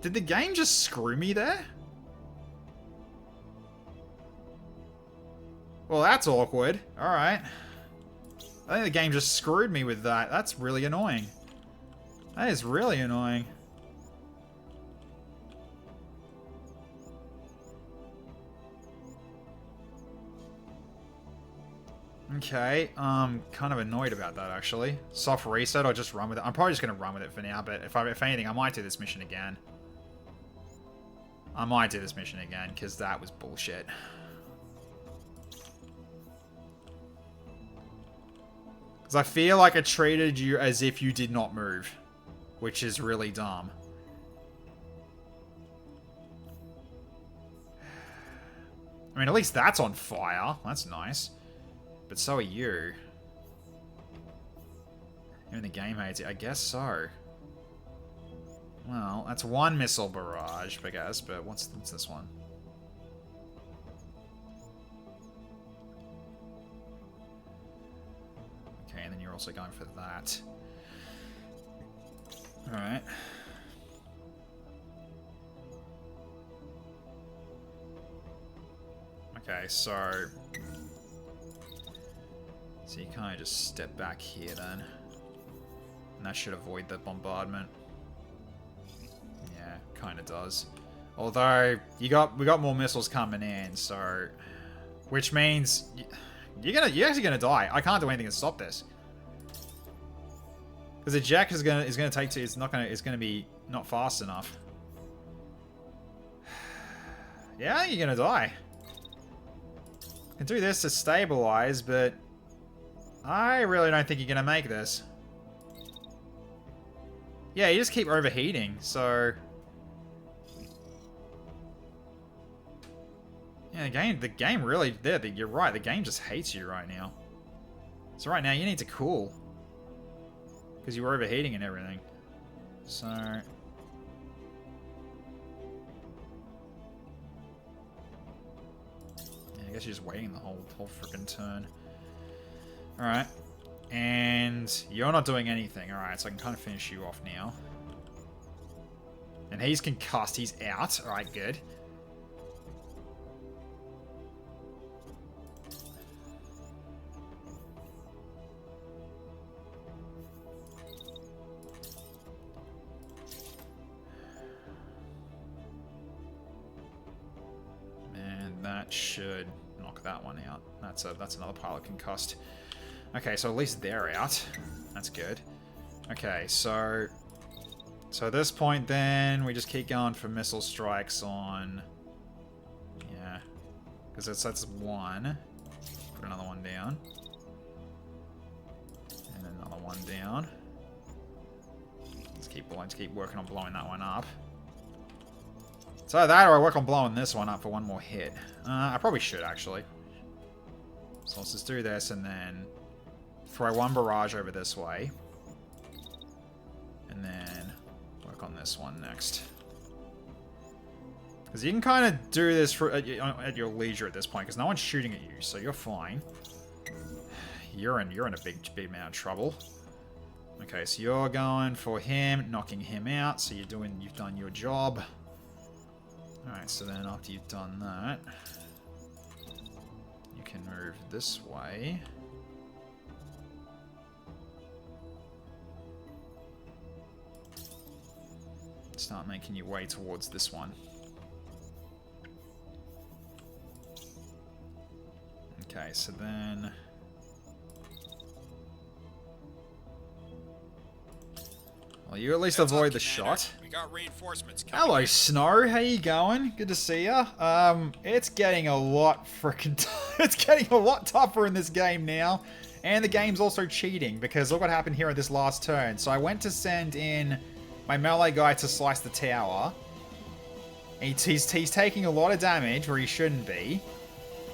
Did the game just screw me there? Well, that's awkward. Alright. I think the game just screwed me with that. That's really annoying. That is really annoying. Okay, kind of annoyed about that, actually. Soft reset, or just run with it. I'm probably just going to run with it for now, but if anything, I might do this mission again. I might do this mission again, because that was bullshit. Because I feel like I treated you as if you did not move, which is really dumb. I mean, at least that's on fire. That's nice. But so are you. Even the game hates it. I guess so. Well, that's one missile barrage, I guess, but what's this one? Okay, and then you're also going for that. Alright. Okay, so you kind of just step back here then. And that should avoid the bombardment. Yeah, kind of does. Although, we got more missiles coming in, so... Which means... You're actually gonna die. I can't do anything to stop this. Because the jack is gonna take to... It's gonna be not fast enough. Yeah, you're gonna die. I can do this to stabilize, but... I really don't think you're going to make this. Yeah, you just keep overheating, so... Yeah, the game really... You're right, the game just hates you right now. So right now, you need to cool. Because you were overheating and everything. So... Yeah, I guess you're just waiting the whole freaking turn. Alright. And you're not doing anything. Alright, so I can kind of finish you off now. And he's concussed. He's out. Alright, good. And that should knock that one out. That's another pilot concussed. Okay, so at least they're out. That's good. Okay, so at this point then, we just keep going for missile strikes on... Yeah. Because that's one. Put another one down. And then another one down. Let's keep working on blowing that one up. So that or I work on blowing this one up for one more hit. I probably should, actually. So let's just do this and then... throw one barrage over this way. And then work on this one next. Because you can kind of do this at your leisure at this point, because no one's shooting at you, so you're fine. You're in a big amount of trouble. Okay, so you're going for him, knocking him out, so you've done your job. Alright, so then after you've done that, you can move this way. Start making your way towards this one. Okay, so then... Well, you at least avoid the shot. We got reinforcements coming. Hello, Snow. How you going? Good to see ya. It's getting a lot freaking... it's getting a lot tougher in this game now. And the game's also cheating, because look what happened here at this last turn. So I went to send in my melee guy to slice the tower. He's taking a lot of damage where he shouldn't be.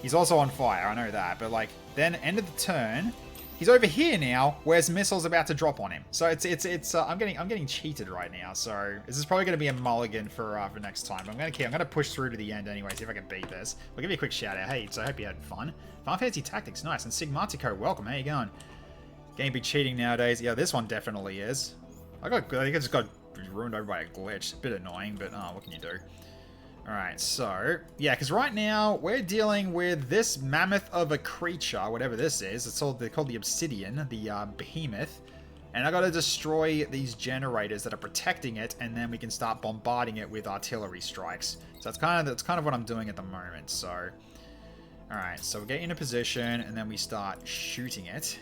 He's also on fire, I know that. But like, then end of the turn, he's over here now, where's missiles about to drop on him. So I'm getting cheated right now. So this is probably going to be a mulligan for next time. I'm gonna push through to the end anyway, see if I can beat this. I'll give you a quick shout out. Hey, so I hope you had fun. Final Fantasy Tactics, nice. And Sigmatico, welcome. How you going? Game be cheating nowadays. Yeah, this one definitely is. I think I just got ruined over by a glitch. A bit annoying, but what can you do? Alright, so, yeah, because right now, we're dealing with this mammoth of a creature, whatever this is. They're called the Obsidian, the Behemoth. And I gotta destroy these generators that are protecting it, and then we can start bombarding it with artillery strikes. So that's kind of what I'm doing at the moment, so... Alright, so we get in a position, and then we start shooting it.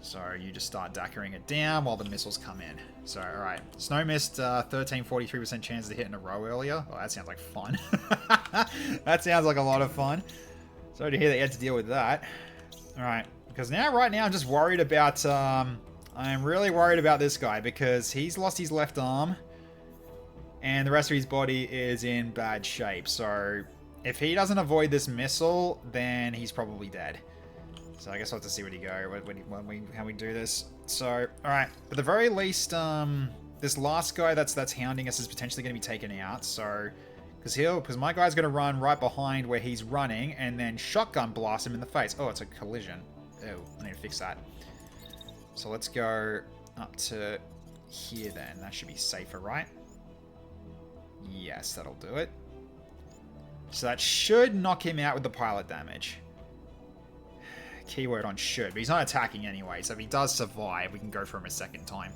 So you just start dackering it down while the missiles come in. So, alright. Snow missed 43% chance to hit in a row earlier. Oh, that sounds like fun. That sounds like a lot of fun. Sorry to hear that you had to deal with that. Alright. Because right now, I'm just worried about... I'm really worried about this guy because he's lost his left arm. And the rest of his body is in bad shape. So, if he doesn't avoid this missile, then he's probably dead. So I guess I'll have to see where he go, how we do this. So, alright, at the very least, this last guy that's hounding us is potentially going to be taken out, so... Because my guy's going to run right behind where he's running, and then shotgun blast him in the face. Oh, it's a collision. Ew, I need to fix that. So let's go up to here then. That should be safer, right? Yes, that'll do it. So that should knock him out with the pilot damage. Keyword on should, but he's not attacking anyway, so if he does survive, we can go for him a second time.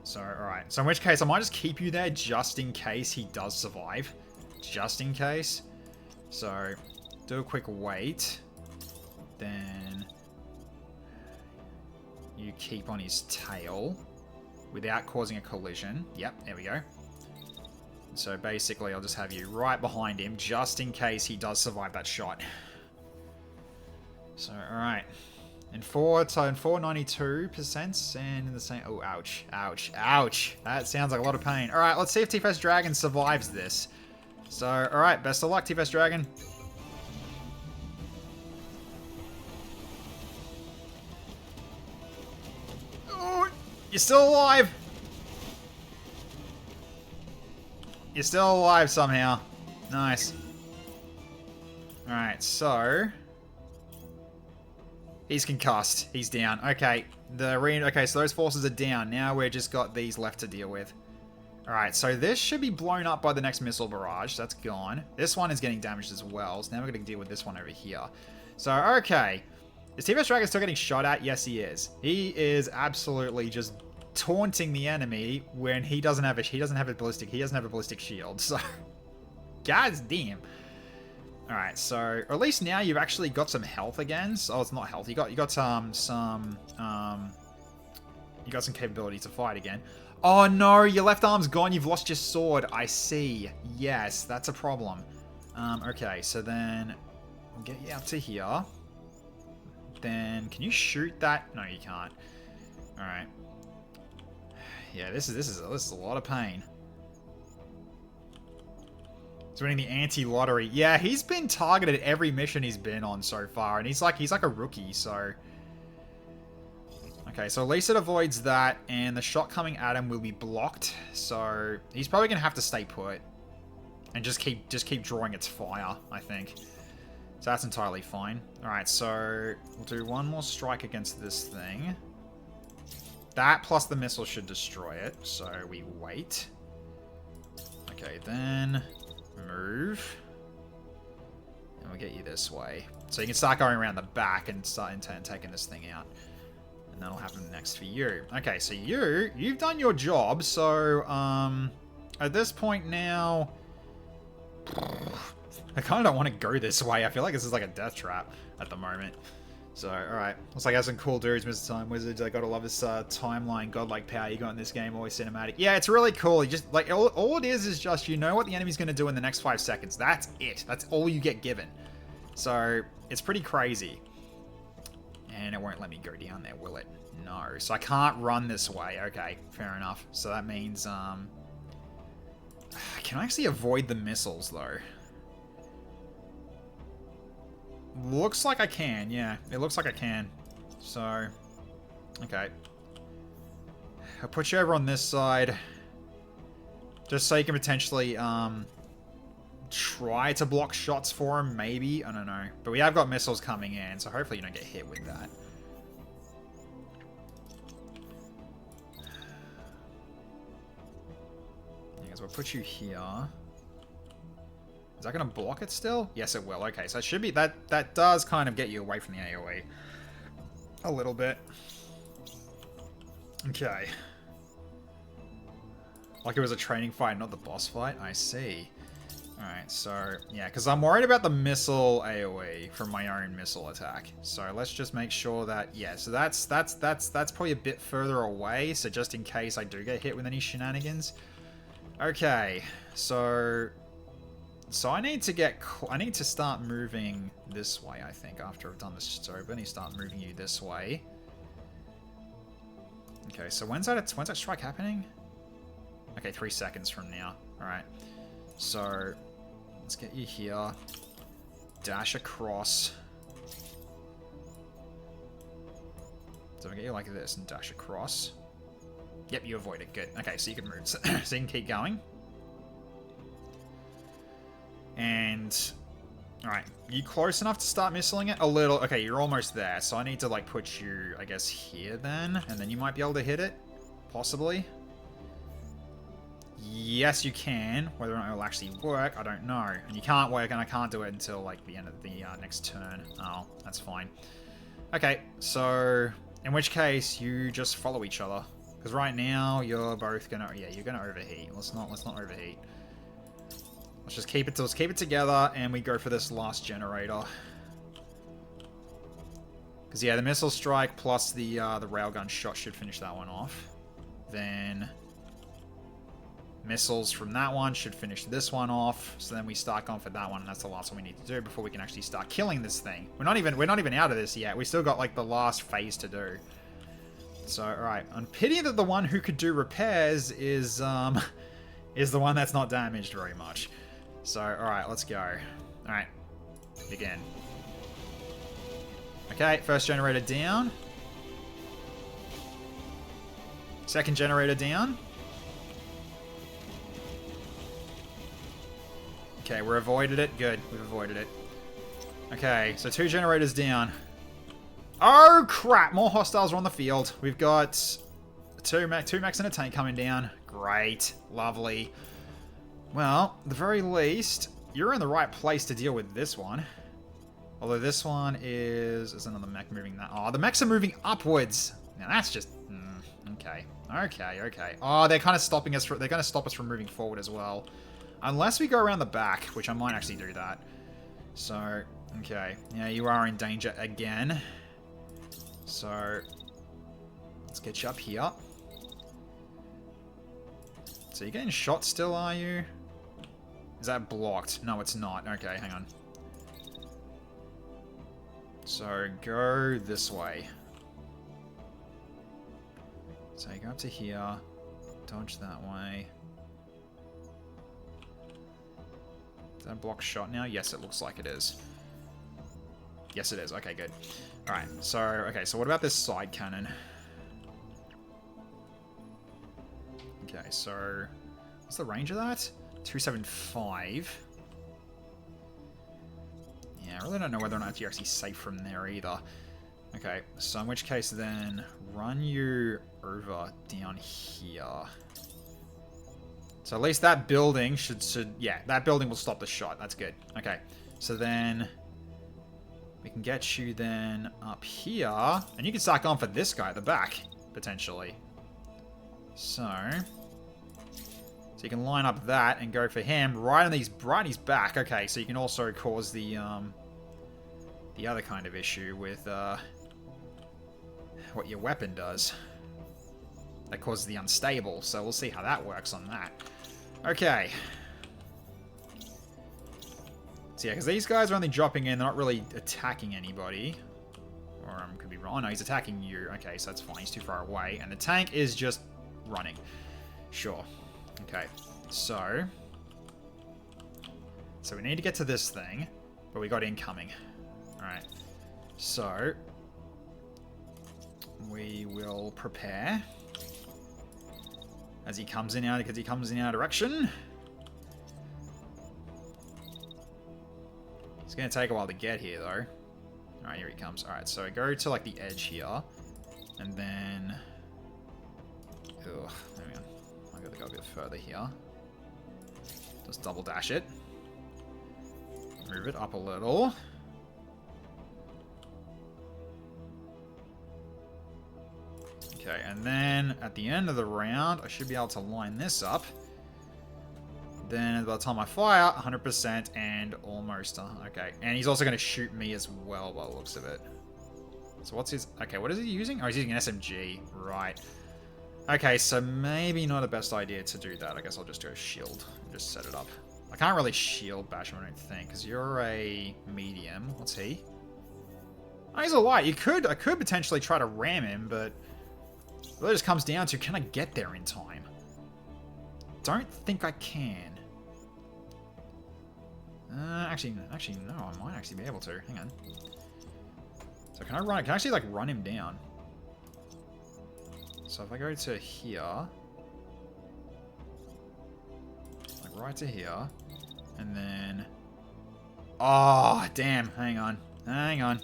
So, alright. So in which case, I might just keep you there just in case he does survive. Just in case. So, do a quick wait. Then, you keep on his tail without causing a collision. Yep, there we go. So basically, I'll just have you right behind him just in case he does survive that shot. So, alright. In 492%, and in the same... Oh, ouch. Ouch. Ouch. That sounds like a lot of pain. Alright, let's see if T-Face Dragon survives this. So, alright, best of luck, T-Face Dragon. Oh, you're still alive! You're still alive somehow. Nice. Alright, so... He's concussed. He's down. Okay, okay, so those forces are down. Now we've just got these left to deal with. Alright, so this should be blown up by the next missile barrage. That's gone. This one is getting damaged as well, so now we're going to deal with this one over here. So, okay. Is T-Face Dragon still getting shot at? Yes, he is. He is absolutely just taunting the enemy when he doesn't have a ballistic shield. So, god damn. All right, so or at least now you've actually got some health again. So, oh, it's not health. You got some capability to fight again. Oh no, your left arm's gone. You've lost your sword. I see. Yes, that's a problem. Okay, so then we'll get you out to here. Then can you shoot that? No, you can't. All right. Yeah, this is a lot of pain. He's winning the anti-lottery. Yeah, he's been targeted every mission he's been on so far, and he's like a rookie. So, okay, so at least it avoids that, and the shot coming at him will be blocked. So he's probably gonna have to stay put and just keep drawing its fire, I think. So that's entirely fine. All right, so we'll do one more strike against this thing. That plus the missile should destroy it. So we wait. Okay, then move. And we'll get you this way. So you can start going around the back and start taking this thing out. And that'll happen next for you. Okay, so you've done your job. So at this point now, I kind of don't want to go this way. I feel like this is like a death trap at the moment. So, alright. Looks like I have some cool dudes, Mr. Time Wizards. I gotta love this timeline, godlike power you got in this game, always cinematic. Yeah, it's really cool. You just, like, all it is just, you know what the enemy's gonna do in the next 5 seconds. That's it. That's all you get given. So, it's pretty crazy. And it won't let me go down there, will it? No. So I can't run this way. Okay, fair enough. So that means, can I actually avoid the missiles, though? Looks like I can, yeah. It looks like I can. So, okay. I'll put you over on this side. Just so you can potentially, try to block shots for him, maybe. I don't know. But we have got missiles coming in, so hopefully you don't get hit with that. Yeah, so we'll put you here. Is that going to block it still? Yes, it will. Okay, so it should be... That does kind of get you away from the AoE. A little bit. Okay. Like it was a training fight, not the boss fight? I see. Alright, so... Yeah, because I'm worried about the missile AoE from my own missile attack. So let's just make sure that... Yeah, so that's probably a bit further away. So just in case I do get hit with any shenanigans. Okay, so... So I need to start moving this way, I think, after I've done this. So I'm going to start moving you this way. Okay, so when's that strike happening? Okay, 3 seconds from now. Alright. So let's get you here. Dash across. So we get you like this and dash across. Yep, you avoid it. Good. Okay, so you can move. So you can keep going. And, alright, you close enough to start missiling it? A little. Okay, you're almost there. So I need to, like, put you, I guess, here then. And then you might be able to hit it. Possibly. Yes, you can. Whether or not it will actually work, I don't know. And you can't work, and I can't do it until, like, the end of the next turn. Oh, that's fine. Okay, so, in which case, you just follow each other. Because right now, you're both gonna, yeah, you're gonna overheat. Let's not overheat. Let's keep it together, and we go for this last generator. Because yeah, the missile strike plus the railgun shot should finish that one off. Then Missiles from that one should finish this one off. So then we start going for that one, and that's the last one we need to do before we can actually start killing this thing. We're not even out of this yet. We still got like the last phase to do. So alright. On pity that the one who could do repairs is the one that's not damaged very much. So alright, let's go. Alright. Begin. Okay, first generator down. Second generator down. Okay, we avoided it. Good, we've avoided it. Okay, so 2 generators down. Oh, crap! More hostiles are on the field. We've got two mechs and a tank coming down. Great. Lovely. Well, at the very least, you're in the right place to deal with this one. Although this one is another mech moving that. Oh, the mechs are moving upwards. Now that's just... okay. Okay. Oh, they're kind of stopping us. They're going to stop us from moving forward as well. Unless we go around the back, which I might actually do that. So, okay. Yeah, you are in danger again. So, let's get you up here. So you're getting shot still, are you? Is that blocked? No, it's not. Okay, hang on. So, go this way. So you go up to here. Dodge that way. Is that a block shot now? Yes, it looks like it is. Yes, it is. Okay, good. Alright, so what about this side cannon? Okay, so what's the range of that? 275. Yeah, I really don't know whether or not you're actually safe from there either. Okay, so in which case then, run you over down here. So at least that building should yeah, that building will stop the shot. That's good. Okay, so then we can get you then up here, and you can start going for this guy at the back, potentially. So you can line up that and go for him right on his back. Okay, so you can also cause the other kind of issue with what your weapon does. That causes the unstable, so we'll see how that works on that. Okay. So yeah, because these guys are only dropping in, they're not really attacking anybody. Or could be wrong. No, he's attacking you. Okay, so that's fine. He's too far away. And the tank is just running. Sure. Okay. So we need to get to this thing, but we got incoming. Alright. So we will prepare as he comes in because he comes in our direction. It's going to take a while to get here, though. Alright, here he comes. Alright, so go to, like, the edge here. And then... ugh, hang on. I've got to go a bit further here. Just double dash it. Move it up a little. Okay, and then at the end of the round, I should be able to line this up. Then by the time I fire, 100% and almost... okay, and he's also going to shoot me as well by the looks of it. So what's his... okay, what is he using? Oh, he's using an SMG. Right. Okay, so maybe not the best idea to do that. I guess I'll just go shield and just set it up. I can't really shield bash him, I don't think, because you're a medium. What's he? Oh, he's a light. I could potentially try to ram him, but... it just comes down to, can I get there in time? Don't think I can. Actually, no, I might actually be able to. Hang on. So can I actually, like, run him down? So if I go to here... like, right to here. And then... oh, damn. Hang on. Hang on.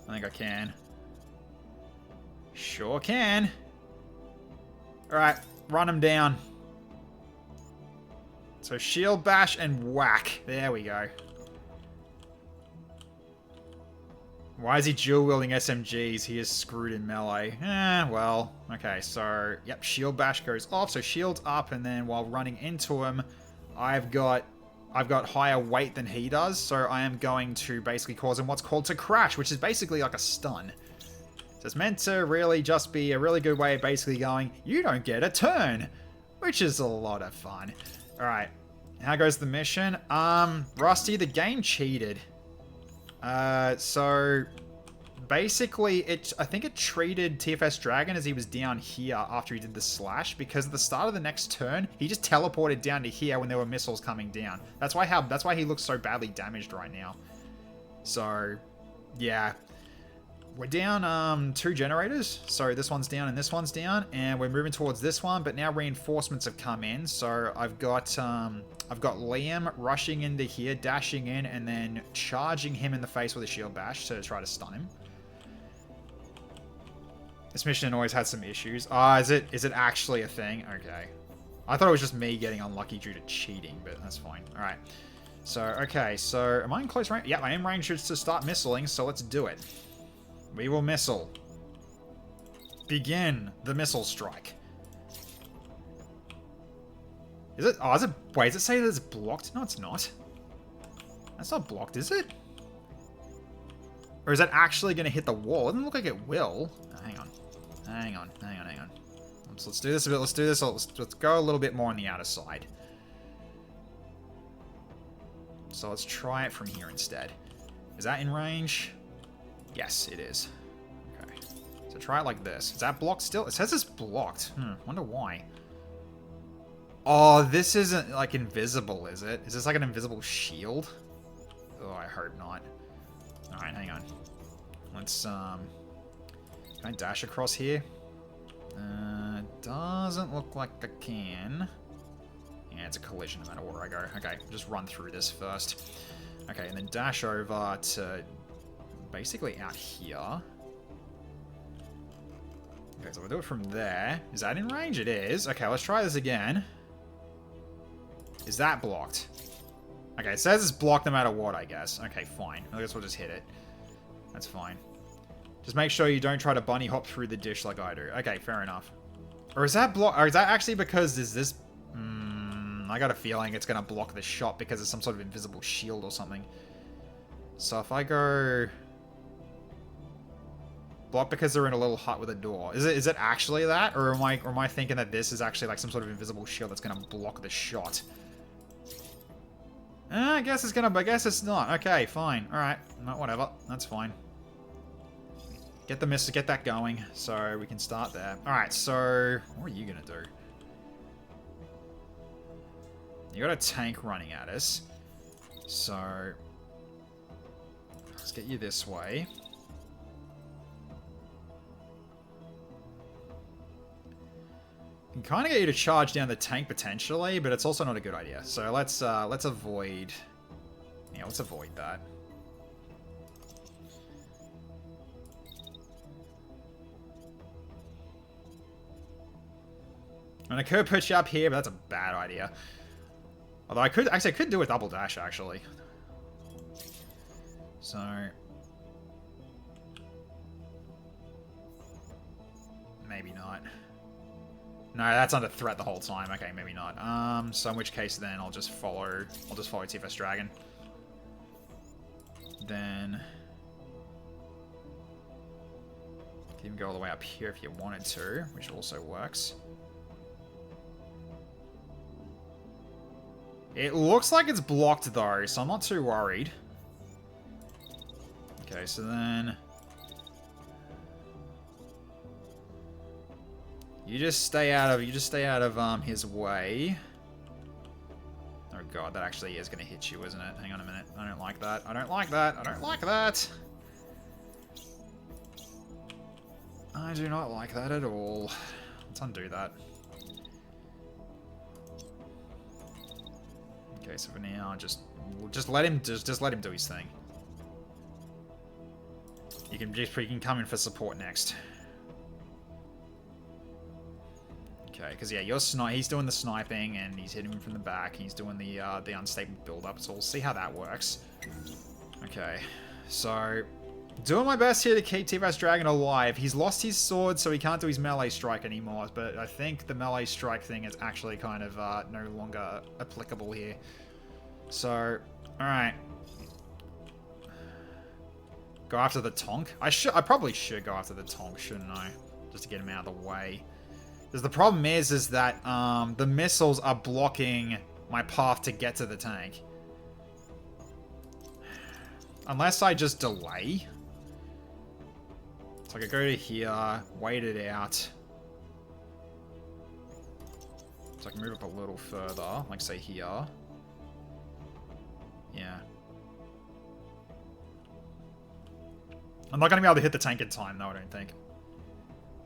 I think I can. Sure can. Alright, run him down. So shield bash and whack. There we go. Why is he dual wielding SMGs? He is screwed in melee. Well, okay, so yep, shield bash goes off, so shield's up, and then while running into him, I've got higher weight than he does, so I am going to basically cause him what's called to crash, which is basically like a stun. So it's meant to really just be a really good way of basically going, you don't get a turn, which is a lot of fun. All right, how goes the mission? Rusty, the game cheated. So basically, I think it treated TFS Dragon as he was down here after he did the slash, because at the start of the next turn, he just teleported down to here when there were missiles coming down. That's why he looks so badly damaged right now. So, yeah. We're down 2 generators. So this one's down and this one's down, and we're moving towards this one, but now reinforcements have come in. So I've got Liam rushing into here, dashing in, and then charging him in the face with a shield bash to try to stun him. This mission always had some issues. Is it actually a thing? Okay. I thought it was just me getting unlucky due to cheating, but that's fine. All right. So, okay. So, am I in close range? Yeah, I am range to start missiling, so let's do it. We will missile. Begin the missile strike. Is it? Oh, is it? Wait, does it say that it's blocked? No, it's not. That's not blocked, is it? Or is that actually going to hit the wall? It doesn't look like it will. Oh, hang on. Hang on. So let's do this a bit. Let's do this. Let's go a little bit more on the outer side. So let's try it from here instead. Is that in range? Yes, it is. Okay. So try it like this. Is that blocked still? It says it's blocked. Wonder why. Oh, this isn't like invisible, is it? Is this like an invisible shield? Oh, I hope not. Alright, hang on. Let's, can I dash across here? Doesn't look like I can. Yeah, it's a collision no matter where I go. Okay, just run through this first. Okay, and then dash over to basically out here. Okay, so we'll do it from there. Is that in range? It is. Okay, let's try this again. Is that blocked? Okay, it says it's blocked no matter what, I guess. Okay, fine. I guess we'll just hit it. That's fine. Just make sure you don't try to bunny hop through the dish like I do. Okay, fair enough. Or is that block? Or is that actually because is this? I got a feeling it's gonna block the shot because it's some sort of invisible shield or something. So if I go block because they're in a little hut with a door, is it actually that, or am I thinking that this is actually like some sort of invisible shield that's gonna block the shot? I guess it's not. Okay, fine. All right, no, whatever. That's fine. Get the missile, get that going, so we can start there. All right, so what are you gonna do? You got a tank running at us, so let's get you this way. Can kind of get you to charge down the tank potentially, but it's also not a good idea. So let's avoid. Yeah, let's avoid that. And I could put you up here, but that's a bad idea. Although I could do a double dash actually. So maybe not. No, that's under threat the whole time. Okay, maybe not. So in which case then I'll just follow TFS Dragon. Then you can even go all the way up here if you wanted to, which also works. It looks like it's blocked though, so I'm not too worried. Okay, so then you just stay out of his way. Oh god, that actually is gonna hit you, isn't it? Hang on a minute. I don't like that. I don't like that. I don't like that. I do not like that at all. Let's undo that. Okay, so for now, just let him let him do his thing. You can come in for support next. Okay, because yeah, he's doing the sniping and he's hitting him from the back. He's doing the unstable build up, so we'll see how that works. Okay, so doing my best here to keep TFS Dragon alive. He's lost his sword, so he can't do his melee strike anymore, but I think the melee strike thing is actually kind of no longer applicable here. So, alright. Go after the Tonk? I probably should go after the Tonk, shouldn't I? Just to get him out of the way. Because the problem is that the missiles are blocking my path to get to the tank. Unless I just delay. So I could go to here, wait it out. So I can move up a little further, like say here. Yeah. I'm not going to be able to hit the tank in time, though, I don't think.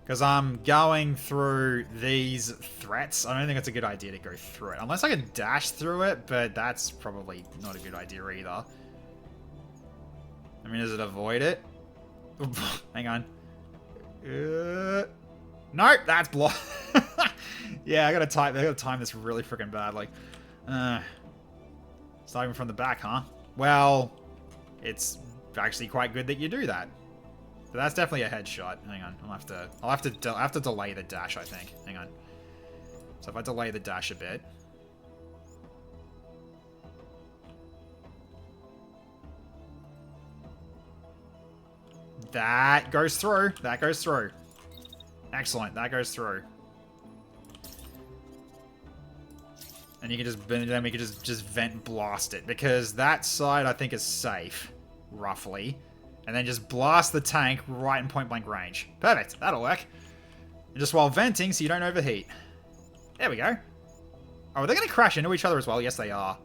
Because I'm going through these threats. I don't think it's a good idea to go through it. Unless I can dash through it, but that's probably not a good idea either. I mean, does it avoid it? Hang on. Nope, that's blocked. Yeah, I gotta time this really freaking badly. Starting from the back, huh? Well, it's actually quite good that you do that. But that's definitely a headshot. Hang on, I'll have to delay the dash, I think. Hang on. So if I delay the dash a bit. That goes through. That goes through. Excellent. That goes through. And you can just, then we can just vent blast it. Because that side, I think, is safe. Roughly. And then just blast the tank right in point blank range. Perfect. That'll work. And just while venting so you don't overheat. There we go. Oh, are they going to crash into each other as well? Yes, they are.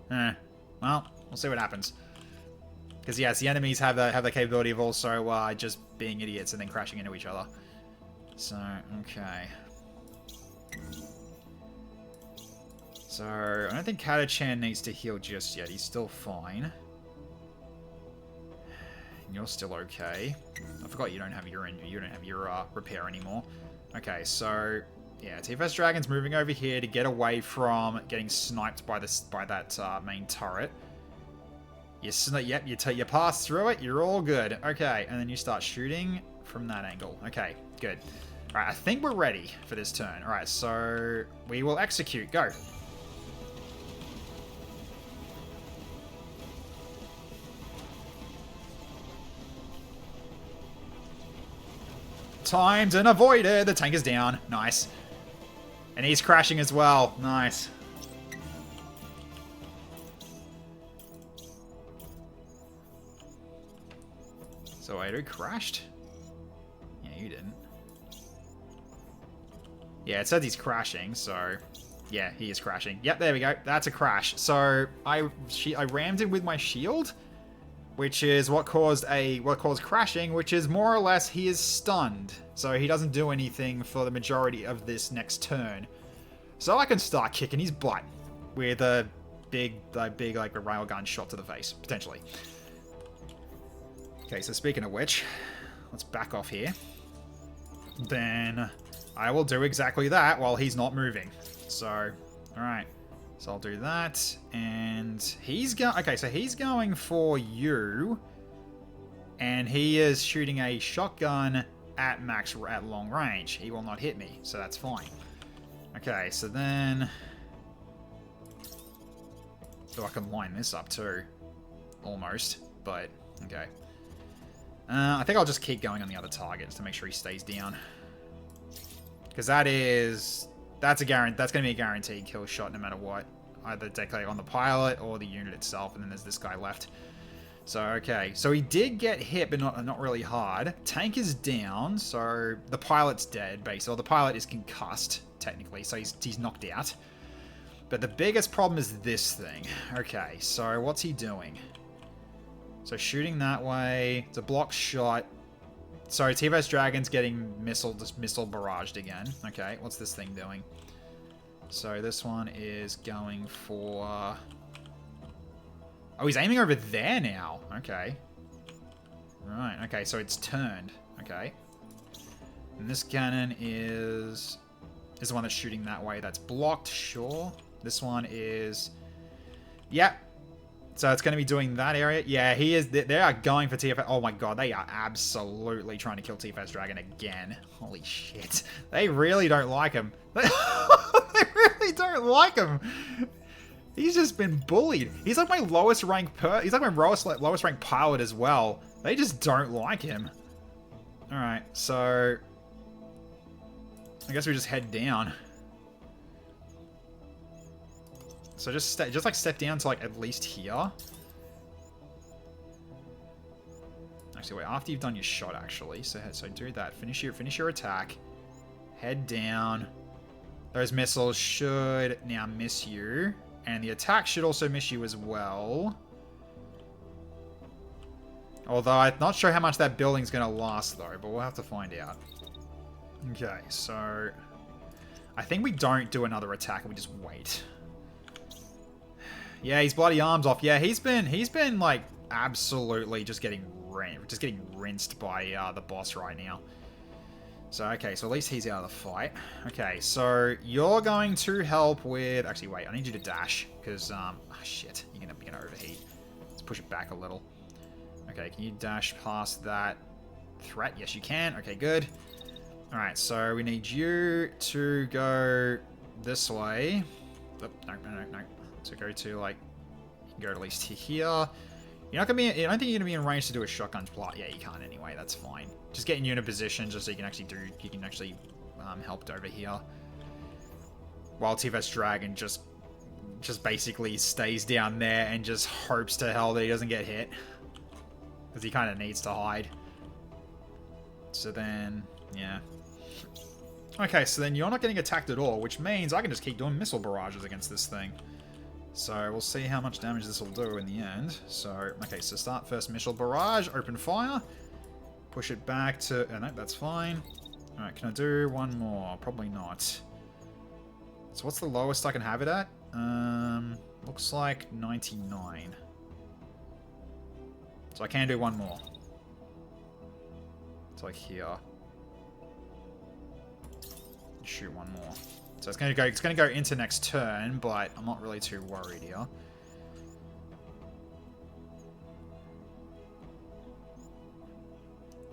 Well, we'll see what happens. Because, yes, the enemies have the capability of also just being idiots and then crashing into each other. So, okay. So, I don't think Katachan needs to heal just yet. He's still fine. You're still okay. I forgot you don't have your repair anymore. Okay, so yeah, TFS Dragon's moving over here to get away from getting sniped by that main turret. You pass through it. You're all good. Okay, and then you start shooting from that angle. Okay, good. All right, I think we're ready for this turn. All right, so we will execute. Go. Timed and avoided. The tank is down. Nice. And he's crashing as well. Nice. So Ado crashed? Yeah, you didn't. Yeah, it says he's crashing, so... Yeah, he is crashing. Yep, there we go. That's a crash. So, I rammed him with my shield, which is what caused crashing, which is more or less he is stunned. So he doesn't do anything for the majority of this next turn. So I can start kicking his butt with a big like a railgun shot to the face, potentially. Okay, so speaking of which, let's back off here. Then I will do exactly that while he's not moving. So, alright. So I'll do that, and he's going... Okay, so he's going for you, and he is shooting a shotgun at long range. He will not hit me, so that's fine. Okay, so then... So I can line this up too. Almost, but okay. I think I'll just keep going on the other targets to make sure he stays down. Because that's going to be a guaranteed kill shot no matter what. Either declare on the pilot or the unit itself, and then there's this guy left. So, okay. So he did get hit, but not really hard. Tank is down, so the pilot's dead, basically. Well, the pilot is concussed, technically, so he's knocked out. But the biggest problem is this thing. Okay, so what's he doing? So shooting that way. It's a block shot. So TFS Dragon's getting missile barraged again. Okay, what's this thing doing? So this one is going for... Oh, he's aiming over there now. Okay. Right, okay, so it's turned. Okay. And this cannon is the one that's shooting that way. That's blocked, sure. This one is... Yep. So it's going to be doing that area. Yeah, he is. They are going for TFS. Oh my god, they are absolutely trying to kill TFS Dragon again. Holy shit. They really don't like him. They really don't like him. He's just been bullied. He's like my lowest rank lowest rank pilot as well. They just don't like him. Alright, so... I guess we just head down. So just like step down to like at least here. Actually, wait, after you've done your shot, actually. So do that. Finish your attack. Head down. Those missiles should now miss you. And the attack should also miss you as well. Although I'm not sure how much that building's going to last, though. But we'll have to find out. Okay, so... I think we don't do another attack and we just wait. Yeah, his bloody arms off. Yeah, he's been like, absolutely just getting rinsed by the boss right now. So, okay, so at least he's out of the fight. Okay, so you're going to help with... Actually, wait, I need you to dash, because, oh, shit, you're gonna overheat. Let's push it back a little. Okay, can you dash past that threat? Yes, you can. Okay, good. Alright, so we need you to go this way. Oh, no. So go to, like, you can go at least to here. You're not gonna be. I don't think you're gonna be in range to do a shotgun plot. Yeah, you can't anyway. That's fine. Just getting you in a position just so you can actually do. You can actually help over here. While TFS Dragon just basically stays down there and just hopes to hell that he doesn't get hit, because he kind of needs to hide. So then, yeah. Okay, so then you're not getting attacked at all, which means I can just keep doing missile barrages against this thing. So we'll see how much damage this will do in the end. So, okay, so start first missile barrage, open fire, push it back to... Oh, no, that's fine. Alright, can I do one more? Probably not. So what's the lowest I can have it at? Looks like 99. So I can do one more. It's like here. Shoot one more. So it's gonna go into next turn, but I'm not really too worried here.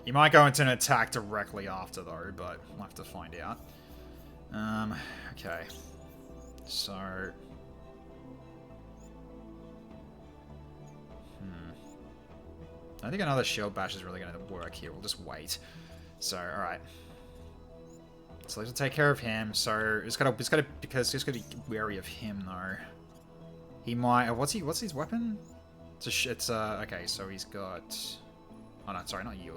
You might go into an attack directly after though, but we'll have to find out. Okay. So I think another shield bash is really gonna work here. We'll just wait. So, alright. So let's take care of him. So it's gotta be wary of him though. He might. What's his weapon? It's okay. So he's got. Oh no, sorry, not you.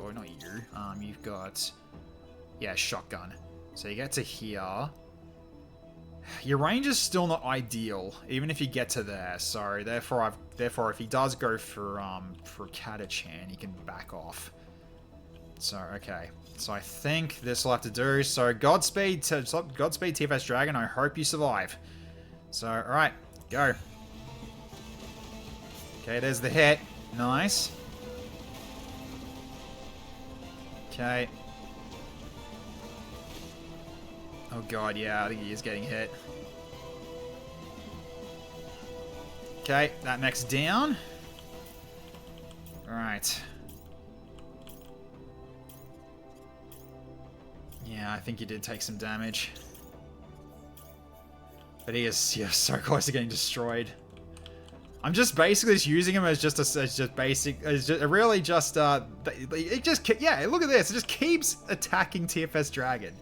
You've got. Yeah, shotgun. So you get to here. Your range is still not ideal, even if you get to there. So therefore, if he does go for Katachan, he can back off. So okay. So I think this will have to do. So Godspeed TFS Dragon. I hope you survive. So alright, go. Okay, there's the hit. Nice. Okay. Oh god, yeah, I think he is getting hit. Okay, that mech's down. Alright. Yeah, I think he did take some damage. But he is so close to getting destroyed. I'm just basically just using him as just really just yeah, look at this. It just keeps attacking TFS Dragon.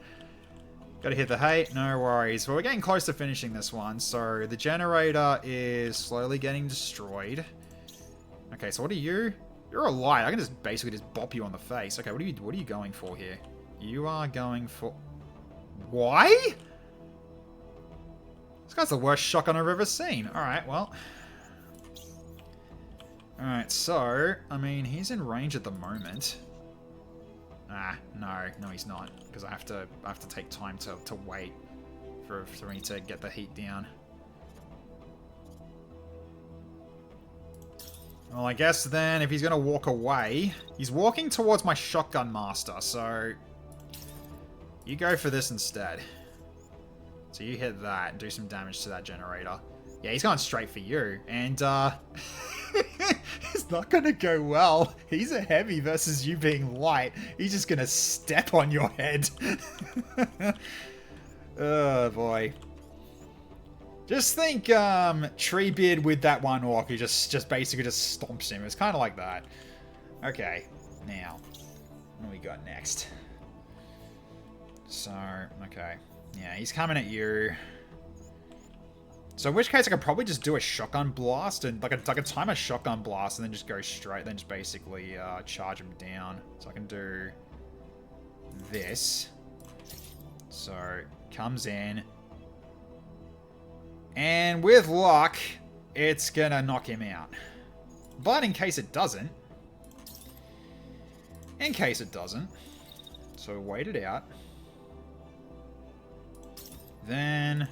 Gotta hit the hate, no worries. Well, we're getting close to finishing this one. So the generator is slowly getting destroyed. Okay, so what are you? You're a light. I can just basically just bop you on the face. Okay, what are you going for here? You are going for... Why? This guy's the worst shotgun I've ever seen. Alright, well. Alright, so, I mean, he's in range at the moment. Ah, no he's not. Because I have to take time to wait for me to get the heat down. Well, I guess then, if he's going to walk away... He's walking towards my shotgun master, so... You go for this instead. So you hit that and do some damage to that generator. Yeah, he's going straight for you. And, it's not going to go well. He's a heavy versus you being light. He's just going to step on your head. Oh, boy. Just think, Treebeard with that one orc who just basically just stomps him. It's kind of like that. Okay. Now, what do we got next? So, okay. Yeah, he's coming at you. So in which case I could probably just do a shotgun blast and like a timer shotgun blast and then just go straight, then just basically charge him down. So I can do this. So comes in, and with luck, it's gonna knock him out. But in case it doesn't, so wait it out. Then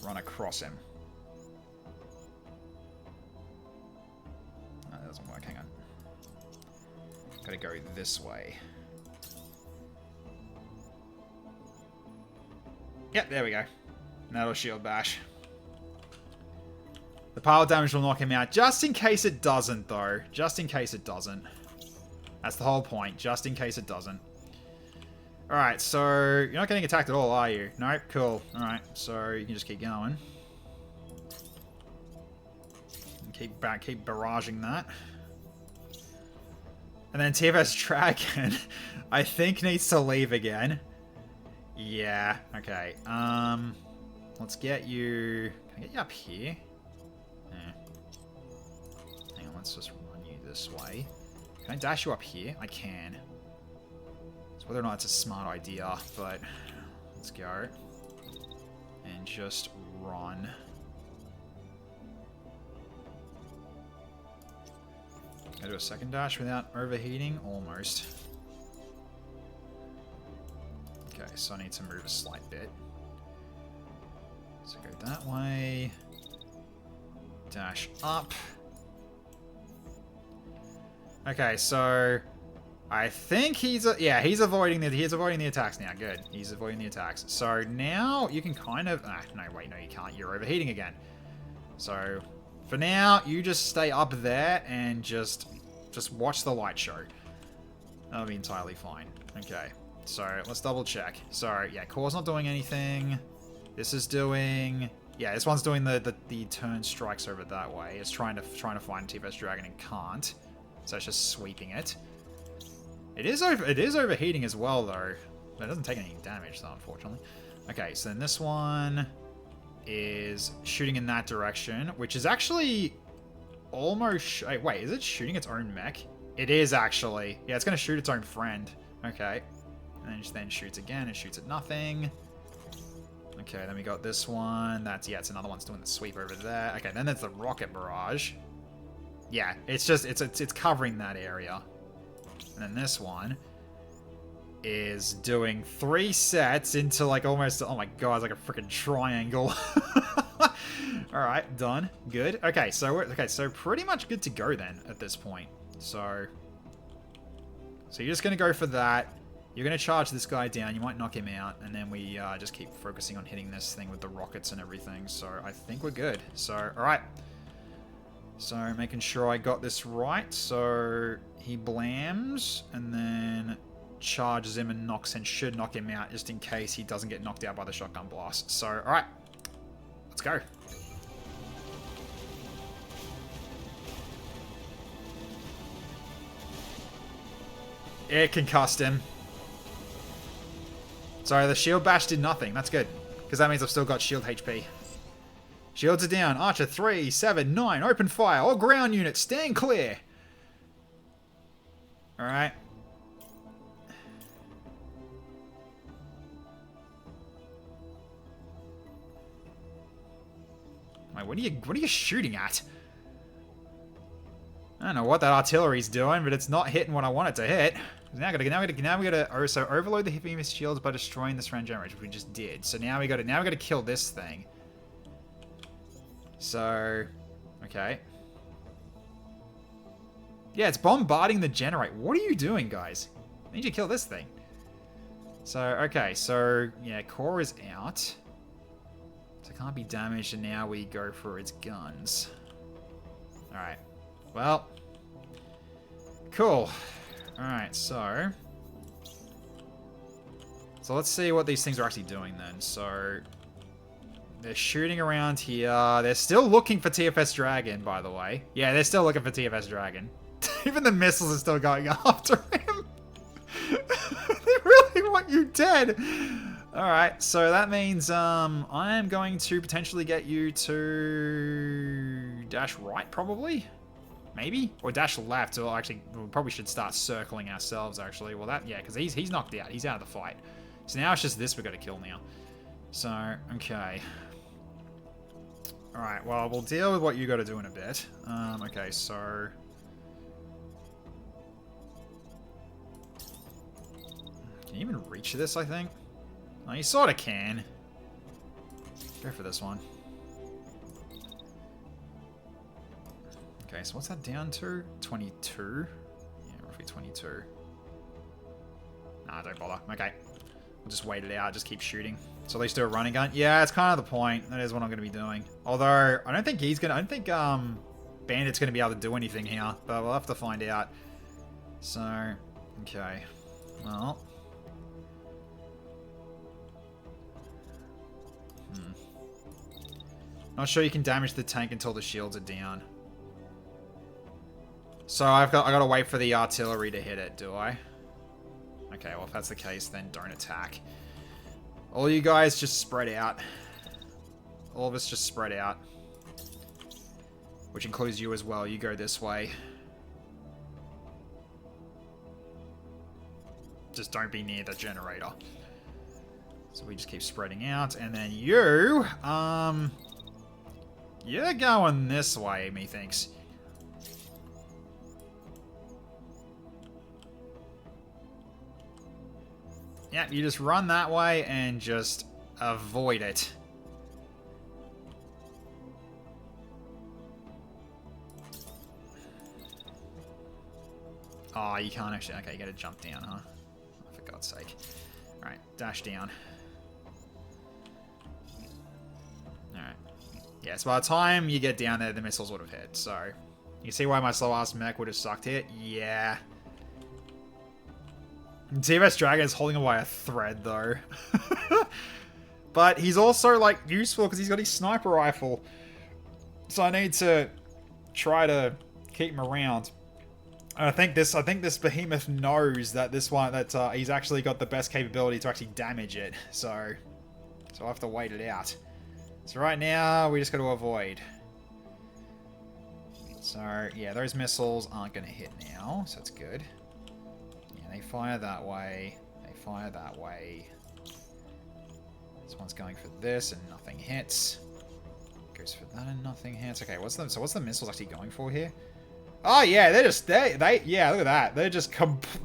run across him. No, that doesn't work. Hang on. Gotta go this way. Yep, there we go. That'll shield bash. The pile damage will knock him out. Just in case it doesn't, though. Just in case it doesn't. That's the whole point. Just in case it doesn't. Alright, so you're not getting attacked at all, are you? Nope, cool. Alright, so you can just keep going. And keep barraging that. And then TFS Dragon, I think needs to leave again. Yeah, okay. Let's get you... Can I get you up here? Hang on, let's just run you this way. Can I dash you up here? I can. So whether or not it's a smart idea, but let's go. And just run. Can I do a second dash without overheating? Almost. Okay, so I need to move a slight bit. So go that way. Dash up. Okay, so I think he's avoiding the attacks now. Good. He's avoiding the attacks. So now you can kind of no, wait, no you can't. You're overheating again. So for now, you just stay up there and just watch the light show. That'll be entirely fine. Okay. So let's double check. So yeah, core's not doing anything. This is doing this one's doing the turn strikes over that way. It's trying to find TFS Dragon and can't. So it's just sweeping it. It is overheating as well though. But it doesn't take any damage though, unfortunately. Okay, so then this one is shooting in that direction, which is actually almost... Wait, is it shooting its own mech? It is actually. Yeah, it's going to shoot its own friend. Okay. And then shoots again and shoots at nothing. Okay, then we got this one. It's another one's doing the sweep over there. Okay, then there's the rocket barrage. Yeah, it's covering that area. And then this one is doing 3 sets into like almost, oh my god, it's like a freaking triangle. Alright, done. Good. Okay, so so pretty much good to go then at this point. So you're just gonna go for that. You're gonna charge this guy down, you might knock him out, and then we just keep focusing on hitting this thing with the rockets and everything. So I think we're good. So alright. So making sure I got this right. So he blams and then charges him and should knock him out just in case he doesn't get knocked out by the shotgun blast. So alright. Let's go. It concussed him. Sorry, the shield bash did nothing. That's good. Because that means I've still got shield HP. Shields are down. Archer 3, 7, 9. Open fire. All ground units, stand clear. Alright. Wait, what are you shooting at? I don't know what that artillery's doing, but it's not hitting what I want it to hit. Now we gotta so overload the heavy missile shields by destroying the surround generator, which we just did. So now we gotta kill this thing. So, okay. Yeah, it's bombarding the generator. What are you doing, guys? I need you to kill this thing. So, okay, so yeah, core is out. So it can't be damaged, and now we go for its guns. Alright. Well. Cool. Alright, so let's see what these things are actually doing then. So They're shooting around here. They're still looking for TFS Dragon, by the way. Yeah, they're still looking for TFS Dragon. Even the missiles are still going after him. They really want you dead. Alright, so that means I am going to potentially get you to dash right, probably? Maybe? Or dash left. Or actually, we probably should start circling ourselves, actually. Well, that, yeah, because he's knocked out. He's out of the fight. So now it's just this we've got to kill now. So, okay. Alright, well, we'll deal with what you got to do in a bit. Okay, so... Can you even reach this, I think? Oh, you sort of can. Go for this one. Okay, so what's that down to? 22? Yeah, roughly 22. Nah, don't bother. Okay. We'll just wait it out, just keep shooting. So at least do a running gun. Yeah, it's kind of the point. That is what I'm going to be doing. Although, I don't think he's going to... I don't think Bandit's going to be able to do anything here. But we'll have to find out. So, okay. Well... Not sure you can damage the tank until the shields are down. So I got to wait for the artillery to hit it, do I? Okay, well if that's the case, then don't attack. All you guys just spread out. All of us just spread out. Which includes you as well. You go this way. Just don't be near the generator. So we just keep spreading out. And then you, you're going this way, methinks. Yeah, you just run that way and just avoid it. Oh, you can't actually... Okay, you gotta jump down, huh? Oh, for God's sake. Alright, dash down. Alright. Yeah, so by the time you get down there, the missiles would have hit, so... You see why my slow-ass mech would have sucked it? Yeah. TFS Dragon is holding him by a thread, though. But he's also, like, useful because he's got his sniper rifle. So I need to try to keep him around. And I think this behemoth knows that he's actually got the best capability to actually damage it. So I'll have to wait it out. So right now, we just got to avoid. So, yeah, those missiles aren't going to hit now, so that's good. Yeah, they fire that way. They fire that way. This one's going for this, and nothing hits. Goes for that, and nothing hits. Okay, what's the missiles actually going for here? Oh, yeah, yeah, look at that. They're just,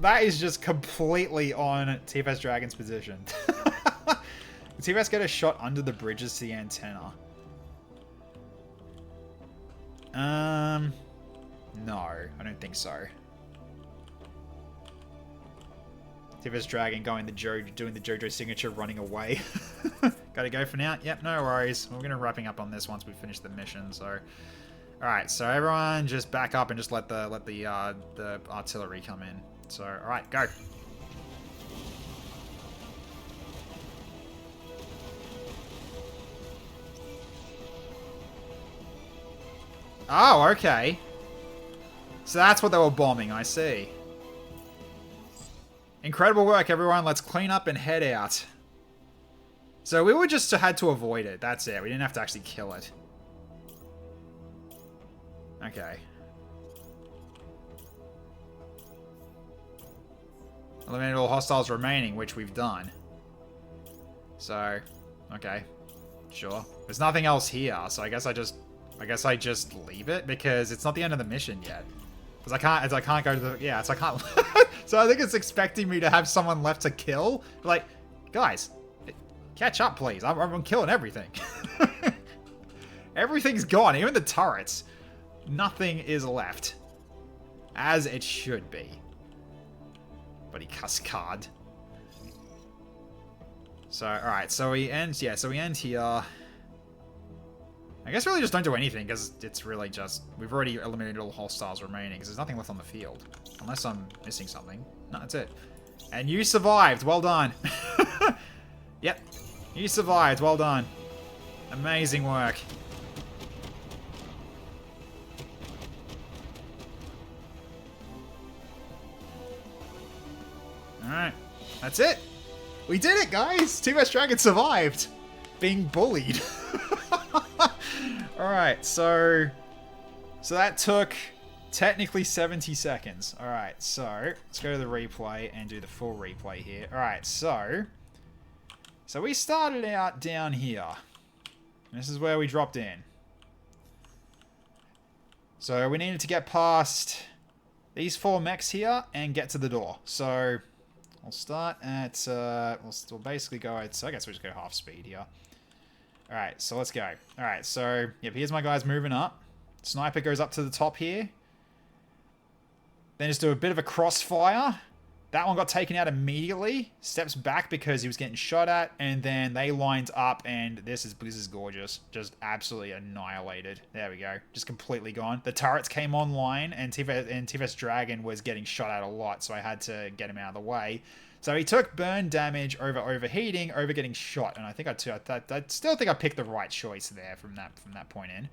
that is just completely on TFS Dragon's position. Did TFS get a shot under the bridges to the antenna? No, I don't think so. TFS Dragon doing the JoJo signature, running away. Gotta go for now? Yep, no worries. We're gonna wrapping up on this once we finish the mission, so... Alright, so everyone just back up and just let the artillery come in. So, alright, go. Oh, okay. So that's what they were bombing, I see. Incredible work, everyone. Let's clean up and head out. So we were just had to avoid it. That's it. We didn't have to actually kill it. Okay. Eliminate all hostiles remaining, which we've done. So, okay. Sure. There's nothing else here, so I guess I just leave it because it's not the end of the mission yet. Because I can't go to the... Yeah, so I can't... So I think it's expecting me to have someone left to kill. Like, guys, catch up, please. I'm killing everything. Everything's gone, even the turrets. Nothing is left. As it should be. Bloody cascade. So, alright, so we end... Yeah, so we end here... I guess really just don't do anything, because it's really just... We've already eliminated all hostiles remaining, because there's nothing left on the field. Unless I'm missing something. No, that's it. And you survived. Well done. Yep. You survived. Well done. Amazing work. Alright. That's it. We did it, guys! Team Dragon survived. Being bullied. Alright, so that took technically 70 seconds. Alright, so let's go to the replay and do the full replay here. Alright, so we started out down here. This is where we dropped in. So we needed to get past these 4 mechs here and get to the door. So we'll start at, we'll basically go at, so I guess we'll just go half speed here. Alright, so let's go. Alright, so, yep, here's my guys moving up. Sniper goes up to the top here. Then just do a bit of a crossfire. That one got taken out immediately. Steps back because he was getting shot at. And then they lined up, and this is gorgeous. Just absolutely annihilated. There we go. Just completely gone. The turrets came online, and TFS Dragon was getting shot at a lot, so I had to get him out of the way. So he took burn damage over overheating, over getting shot, and I think I still think I picked the right choice there from that point in.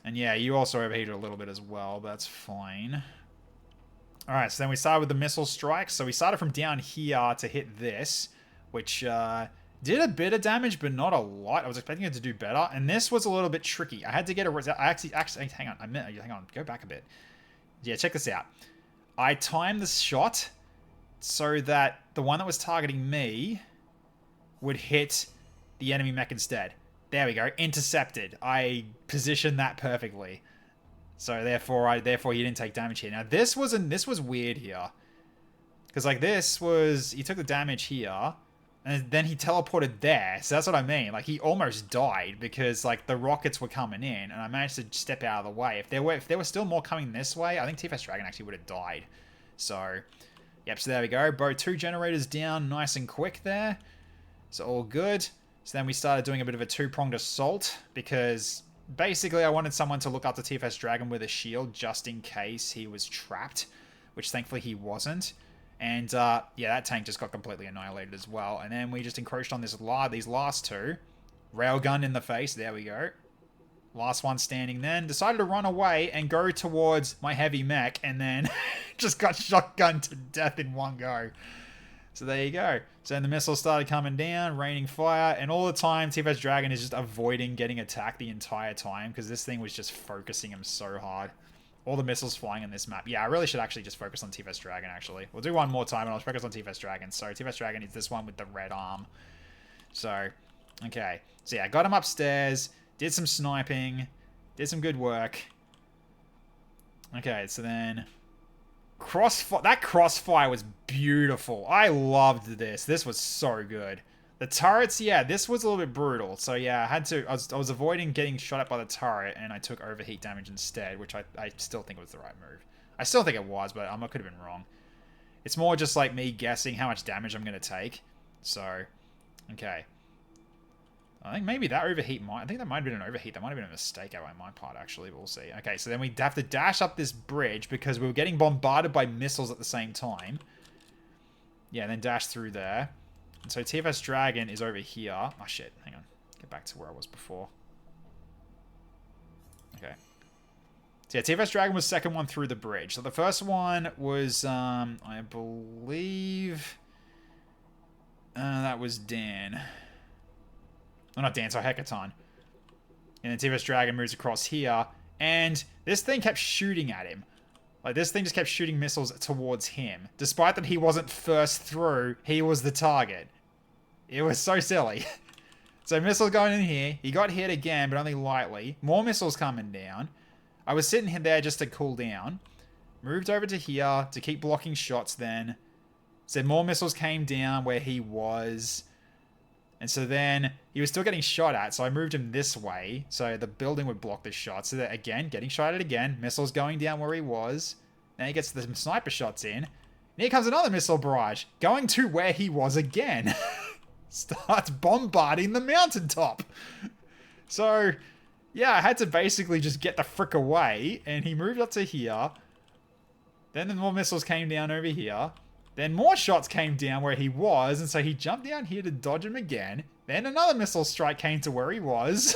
And yeah, you also overheated a little bit as well, but that's fine. Alright, so then we started with the missile strikes. So we started from down here to hit this, which did a bit of damage, but not a lot. I was expecting it to do better, and this was a little bit tricky. I had to get a... Actually, hang on, go back a bit. Yeah, check this out. I timed the shot so that the one that was targeting me would hit the enemy mech instead. There we go. Intercepted. I positioned that perfectly. So therefore he didn't take damage here. Now this was weird here. Because like this was, he took the damage here, and then he teleported there. So that's what I mean. Like he almost died because like the rockets were coming in, and I managed to step out of the way. If there were still more coming this way, I think TFS Dragon actually would have died. So yep, so there we go. Both 2 generators down nice and quick there. So all good. So then we started doing a bit of a 2-pronged assault because basically I wanted someone to look up to TFS Dragon with a shield just in case he was trapped, which thankfully he wasn't. And yeah, that tank just got completely annihilated as well. And then we just encroached on these last 2. Railgun in the face. There we go. Last one standing then. Decided to run away and go towards my heavy mech, and then just got shotgunned to death in one go. So there you go. So then the missiles started coming down, raining fire, and all the time TFS Dragon is just avoiding getting attacked the entire time because this thing was just focusing him so hard. All the missiles flying in this map. Yeah, I really should actually just focus on TFS Dragon, actually. We'll do one more time, and I'll focus on TFS Dragon. So TFS Dragon is this one with the red arm. So, okay. So yeah, I got him upstairs, did some sniping, did some good work. Okay, so then... that crossfire was beautiful. I loved this. This was so good. The turrets, yeah, this was a little bit brutal. So yeah, I was avoiding getting shot at by the turret, and I took overheat damage instead, which I still think was the right move. I still think it was, but I could have been wrong. It's more just like me guessing how much damage I'm going to take. So, okay. I think maybe that overheat I think that might have been an overheat. That might have been a mistake on my part, actually, but we'll see. Okay, so then we have to dash up this bridge because we were getting bombarded by missiles at the same time. Yeah, and then dash through there. And so TFS Dragon is over here. Oh, shit. Hang on. Get back to where I was before. Okay. So yeah, TFS Dragon was second one through the bridge. So the first one was, I believe... that was Dan. Oh, not Dan, sorry, Hecaton. And then TFS Dragon moves across here. And this thing kept shooting at him. Like, this thing just kept shooting missiles towards him. Despite that he wasn't first through, he was the target. It was so silly. So missiles going in here. He got hit again, but only lightly. More missiles coming down. I was sitting there just to cool down. Moved over to here to keep blocking shots then. So more missiles came down where he was. And so then he was still getting shot at, so I moved him this way so the building would block the shot. So that, again, getting shot at again. Missiles going down where he was. Then he gets the sniper shots in. And here comes another missile barrage. Going to where he was again. Starts bombarding the mountaintop. So, yeah, I had to basically just get the frick away. And he moved up to here. Then the more missiles came down over here. Then more shots came down where he was, and so he jumped down here to dodge him again. Then another missile strike came to where he was.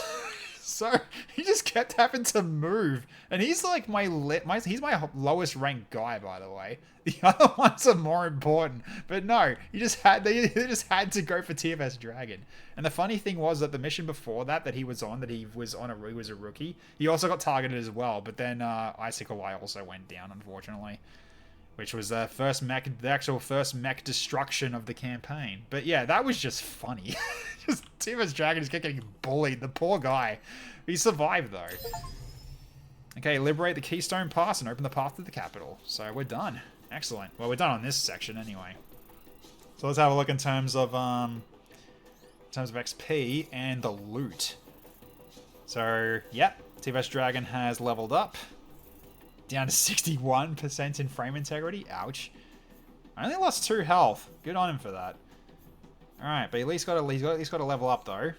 So he just kept having to move. And he's like he's my lowest ranked guy, by the way. The other ones are more important. But no, they just had to go for TFS Dragon. And the funny thing was that the mission before that he was on, he was a rookie, he also got targeted as well. But then Icicle Eye also went down, unfortunately. Which was the actual first mech destruction of the campaign. But yeah, that was just funny. Just TFS Dragon just kept getting bullied. The poor guy. He survived though. Okay, liberate the Keystone Pass and open the path to the capital. So we're done. Excellent. Well, we're done on this section anyway. So let's have a look in terms of XP and the loot. So yep, TFS Dragon has leveled up. Down to 61% in frame integrity. Ouch. I only lost 2 health. Good on him for that. Alright, but he's at least got to level up though.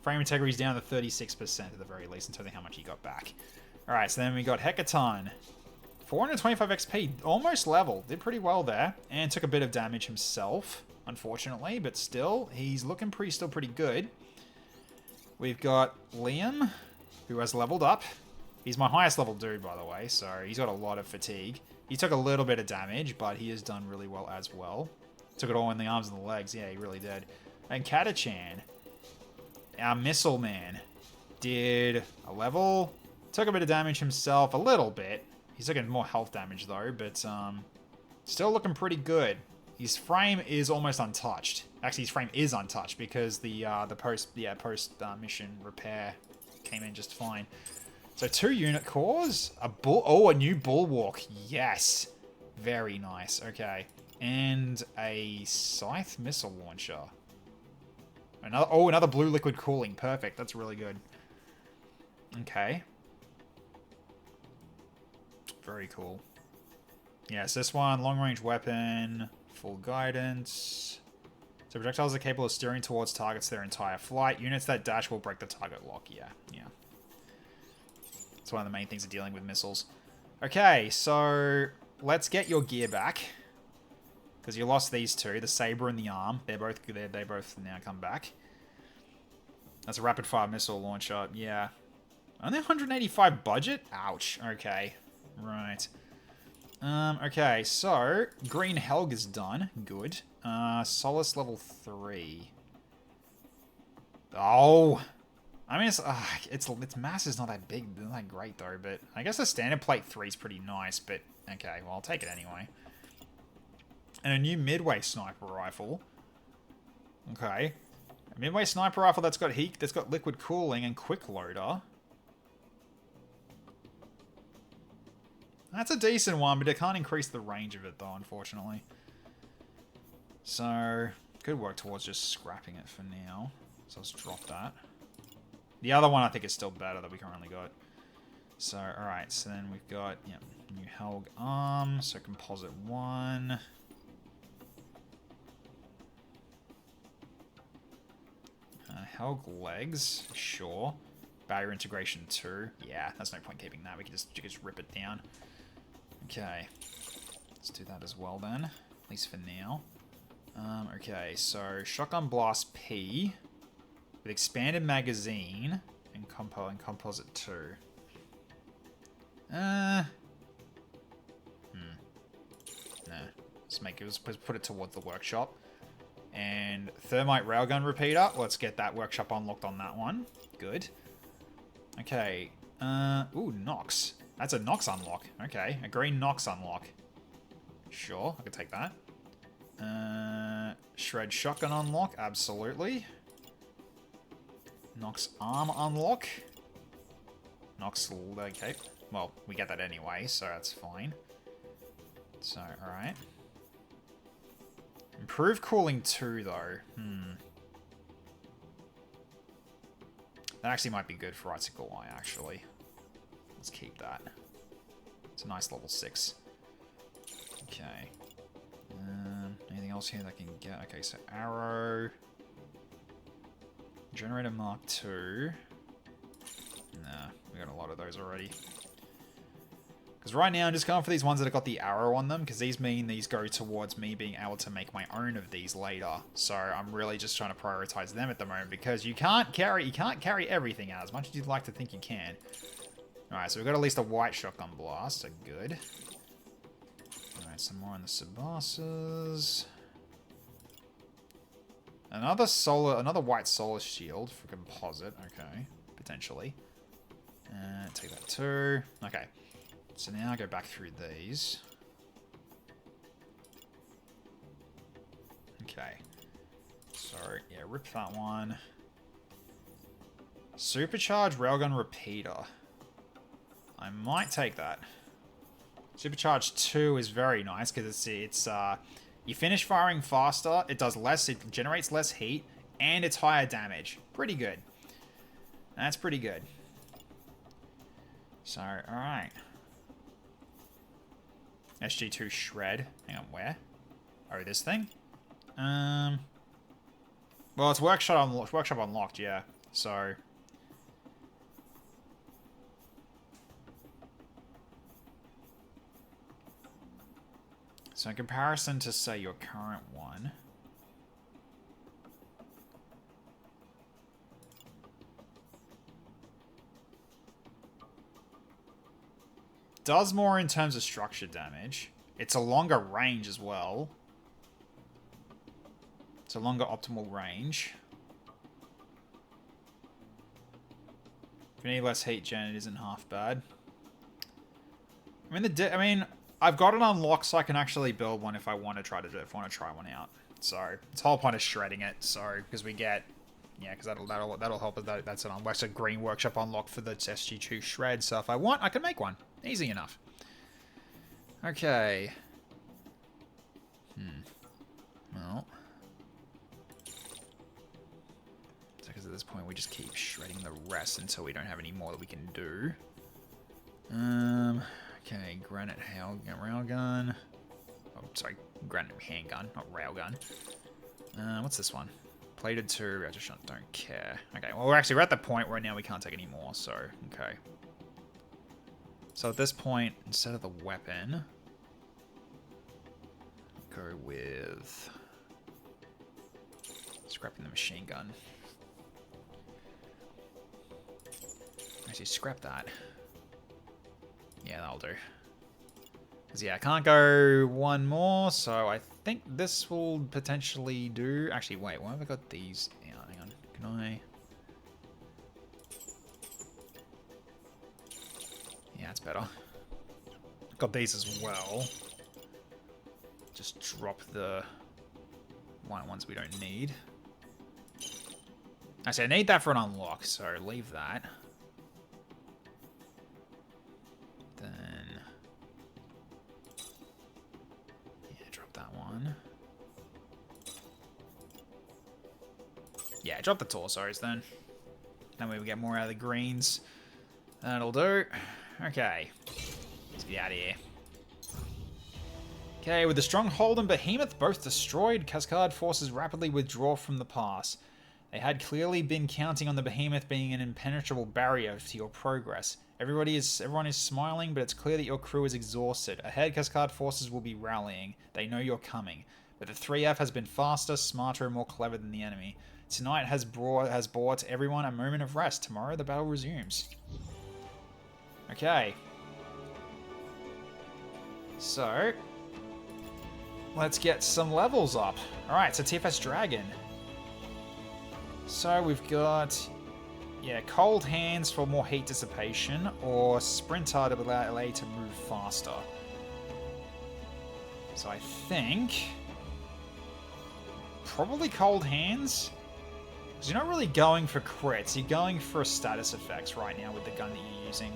Frame integrity is down to 36% at the very least, and tell you how much he got back. Alright, so then we got Hecaton. 425 XP, almost level. Did pretty well there. And took a bit of damage himself, unfortunately, but still, he's looking still pretty good. We've got Liam, who has leveled up. He's my highest level dude, by the way, so he's got a lot of fatigue. He took a little bit of damage, but he has done really well as well. Took it all in the arms and the legs. Yeah, he really did. And Katachan, our missile man, did a level. Took a bit of damage himself, a little bit. He's taking more health damage, though, but still looking pretty good. His frame is almost untouched. Actually, his frame is untouched because the post mission repair came in just fine. So 2 unit cores, a new bulwark, yes, very nice. Okay, and a scythe missile launcher. Another blue liquid cooling, perfect. That's really good. Okay, very cool. Yes, this one, long range weapon, full guidance. So projectiles are capable of steering towards targets their entire flight. Units that dash will break the target lock. Yeah. It's one of the main things of dealing with missiles. Okay, so let's get your gear back. Because you lost these 2, the saber and the arm. They both now come back. That's a rapid fire missile launcher. Yeah. Only 185 budget? Ouch. Okay. Right. Okay, so Green Helg is done. Good. Solace level 3. Oh! I mean, its mass is not that big, not that great though, but I guess the standard plate 3 is pretty nice, but okay, well, I'll take it anyway. And a new midway sniper rifle. Okay. A midway sniper rifle that's got liquid cooling and quick loader. That's a decent one, but it can't increase the range of it though, unfortunately. So, could work towards just scrapping it for now. So let's drop that. The other one I think is still better that we currently got. So, alright, so then we've got, new Helg arm, so composite 1. Helg legs, sure. Barrier integration 2. Yeah, there's no point keeping that. We can just rip it down. Okay. Let's do that as well then. At least for now. Okay, so shotgun blast P. With expanded magazine and composite 2. Nah. Let's put it towards the workshop. And thermite railgun repeater. Let's get that workshop unlocked on that one. Good. Okay. Ooh, Nox. That's a Nox unlock. Okay, a green Nox unlock. Sure, I could take that. Shred shotgun unlock. Absolutely. Nox arm unlock. Nox, okay. Well, we get that anyway, so that's fine. So, alright. Improved cooling 2, though. That actually might be good for Icicle Eye, actually. Let's keep that. It's a nice level 6. Okay. Anything else here that I can get? Okay, so arrow. Generator Mark II. Nah, we got a lot of those already. Because right now I'm just going for these ones that have got the arrow on them, because these mean these go towards me being able to make my own of these later. So I'm really just trying to prioritize them at the moment, because you can't carry everything out as much as you'd like to think you can. Alright, so we've got at least a white shotgun blast, so good. Alright, some more on the Sabasas. Another white solar shield for composite, okay, potentially. Take that too. Okay. So now I go back through these. Okay. So, yeah, rip that one. Supercharged Railgun Repeater. I might take that. Supercharged 2 is very nice because it's you finish firing faster, it does less, it generates less heat, and it's higher damage. Pretty good. That's pretty good. So, alright. SG2 Shred. Hang on, where? Oh, this thing? Well, it's workshop unlocked, yeah. So in comparison to, say, your current one, does more in terms of structure damage. It's a longer range as well. It's a longer optimal range. If you need less heat gen, it isn't half bad. I mean, I've got it unlocked so I can actually build one if I want to try one out. So it's the whole point of shredding it. So because we get, yeah, because that'll help us. That's a green workshop unlock for the SG2 shred. So if I want, I can make one. Easy enough. Okay. Well. So because at this point we just keep shredding the rest until we don't have any more that we can do. Okay, granite railgun. Oh, sorry, granite handgun, not railgun. What's this one? Plated 2, reactor shot, don't care. Okay, well we're at the point where now we can't take any more, so, okay. So at this point, instead of the weapon, go with scrapping the machine gun. Actually, scrap that. Yeah, that'll do. Because, yeah, I can't go one more, so I think this will potentially do. Actually, wait, why have I got these? Yeah, hang on. Can I? Yeah, it's better. Got these as well. Just drop the white ones we don't need. Actually, I need that for an unlock, so leave that. Then, yeah, drop that one. Yeah, drop the torsos then. That way we get more out of the greens. That'll do. Okay. Let's get out of here. Okay, with the Stronghold and Behemoth both destroyed, Cascade forces rapidly withdraw from the pass. They had clearly been counting on the Behemoth being an impenetrable barrier to your progress. Everyone is smiling, but it's clear that your crew is exhausted. Ahead, Cascade forces will be rallying. They know you're coming. But the 3F has been faster, smarter, and more clever than the enemy. Tonight has brought everyone a moment of rest. Tomorrow, the battle resumes. Okay. So, let's get some levels up. Alright, so TFS Dragon. So we've got, yeah, Cold Hands for more heat dissipation, or Sprinter to allow you to move faster. So I think probably Cold Hands, because you're not really going for crits, you're going for status effects right now with the gun that you're using.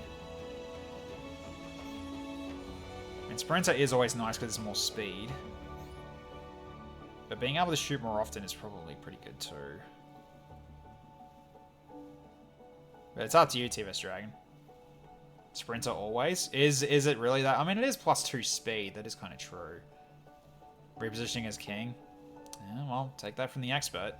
And Sprinter is always nice because it's more speed. But being able to shoot more often is probably pretty good too. But it's up to you, TFS Dragon. Sprinter always? Is it really that? I mean, it is +2 speed. That is kind of true. Repositioning as king. Yeah, well, take that from the expert.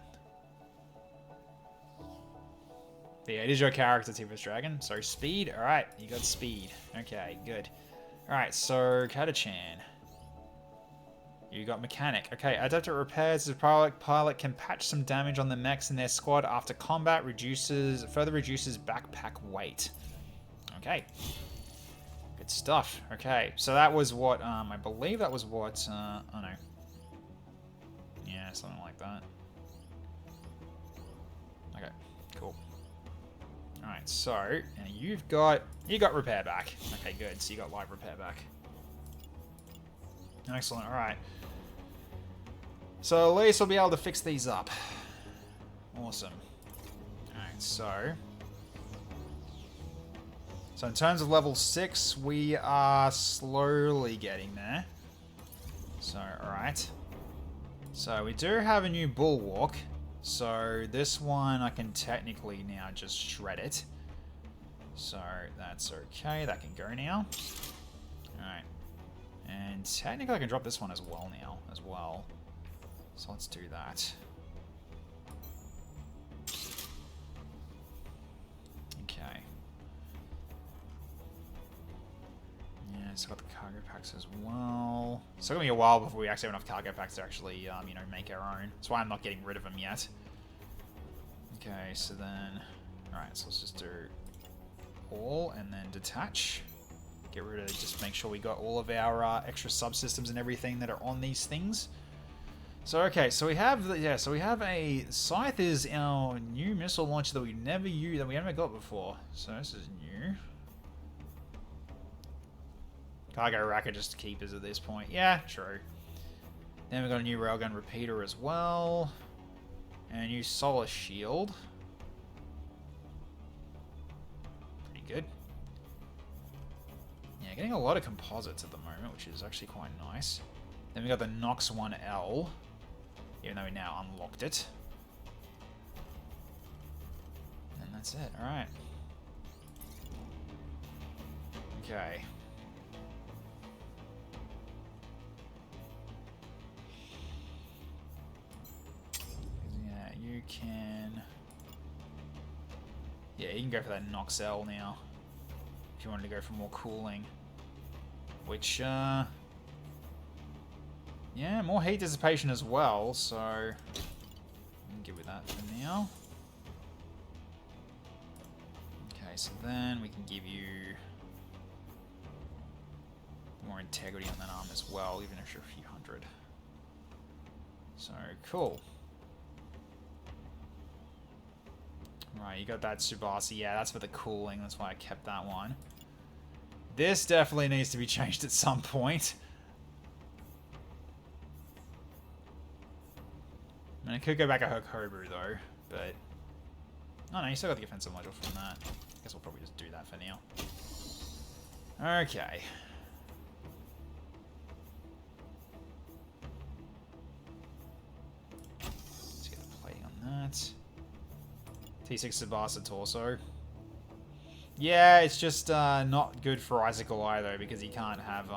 But yeah, it is your character, TFS Dragon. So speed. Alright, you got speed. Okay, good. Alright, so Kata-chan. You got mechanic. Okay, adaptive repairs. The pilot can patch some damage on the mechs in their squad after combat. Further reduces backpack weight. Okay. Good stuff. Okay, so that was what, I believe that was what, oh no. Yeah, something like that. Okay, cool. Alright, so, and you got repair back. Okay, good, so you got light repair back. Excellent, alright. So at least we'll be able to fix these up. Awesome. Alright, so in terms of level 6, we are slowly getting there. So, alright. So we do have a new bulwark. So this one I can technically now just shred it. So that's okay, that can go now. Alright. And technically I can drop this one as well now, as well. So let's do that. Okay. Yeah, so got the cargo packs as well. It's gonna be a while before we actually have enough cargo packs to actually, you know, make our own. That's why I'm not getting rid of them yet. Okay, so then... Alright, so let's just do all and then detach. Get rid of, just make sure we got all of our extra subsystems and everything that are on these things. So okay, so we have so we have a Scythe is our new missile launcher that we never used, that we never got before. So this is new. Cargo racket just to keep us at this point. Yeah, true. Then we got a new railgun repeater as well, and a new solar shield. Pretty good. Yeah, getting a lot of composites at the moment, which is actually quite nice. Then we got the Nox 1L. Even though we now unlocked it. And that's it, alright. Okay. Yeah, you can... Yeah, you can go for that Nox L now. If you wanted to go for more cooling. Which, yeah, more heat dissipation as well, so I'm good with that for now. Okay, so then we can give you more integrity on that arm as well, even if you're a few hundred. So, cool. Right, you got that Tsubasa. Yeah, that's for the cooling, that's why I kept that one. This definitely needs to be changed at some point. I mean, I could go back a Hokobu though, but... Oh no, you still got the offensive module from that. I guess we'll probably just do that for now. Okay. Let's get the plating on that. T6 Tsubasa torso. Yeah, it's just not good for Icicle either, because he can't have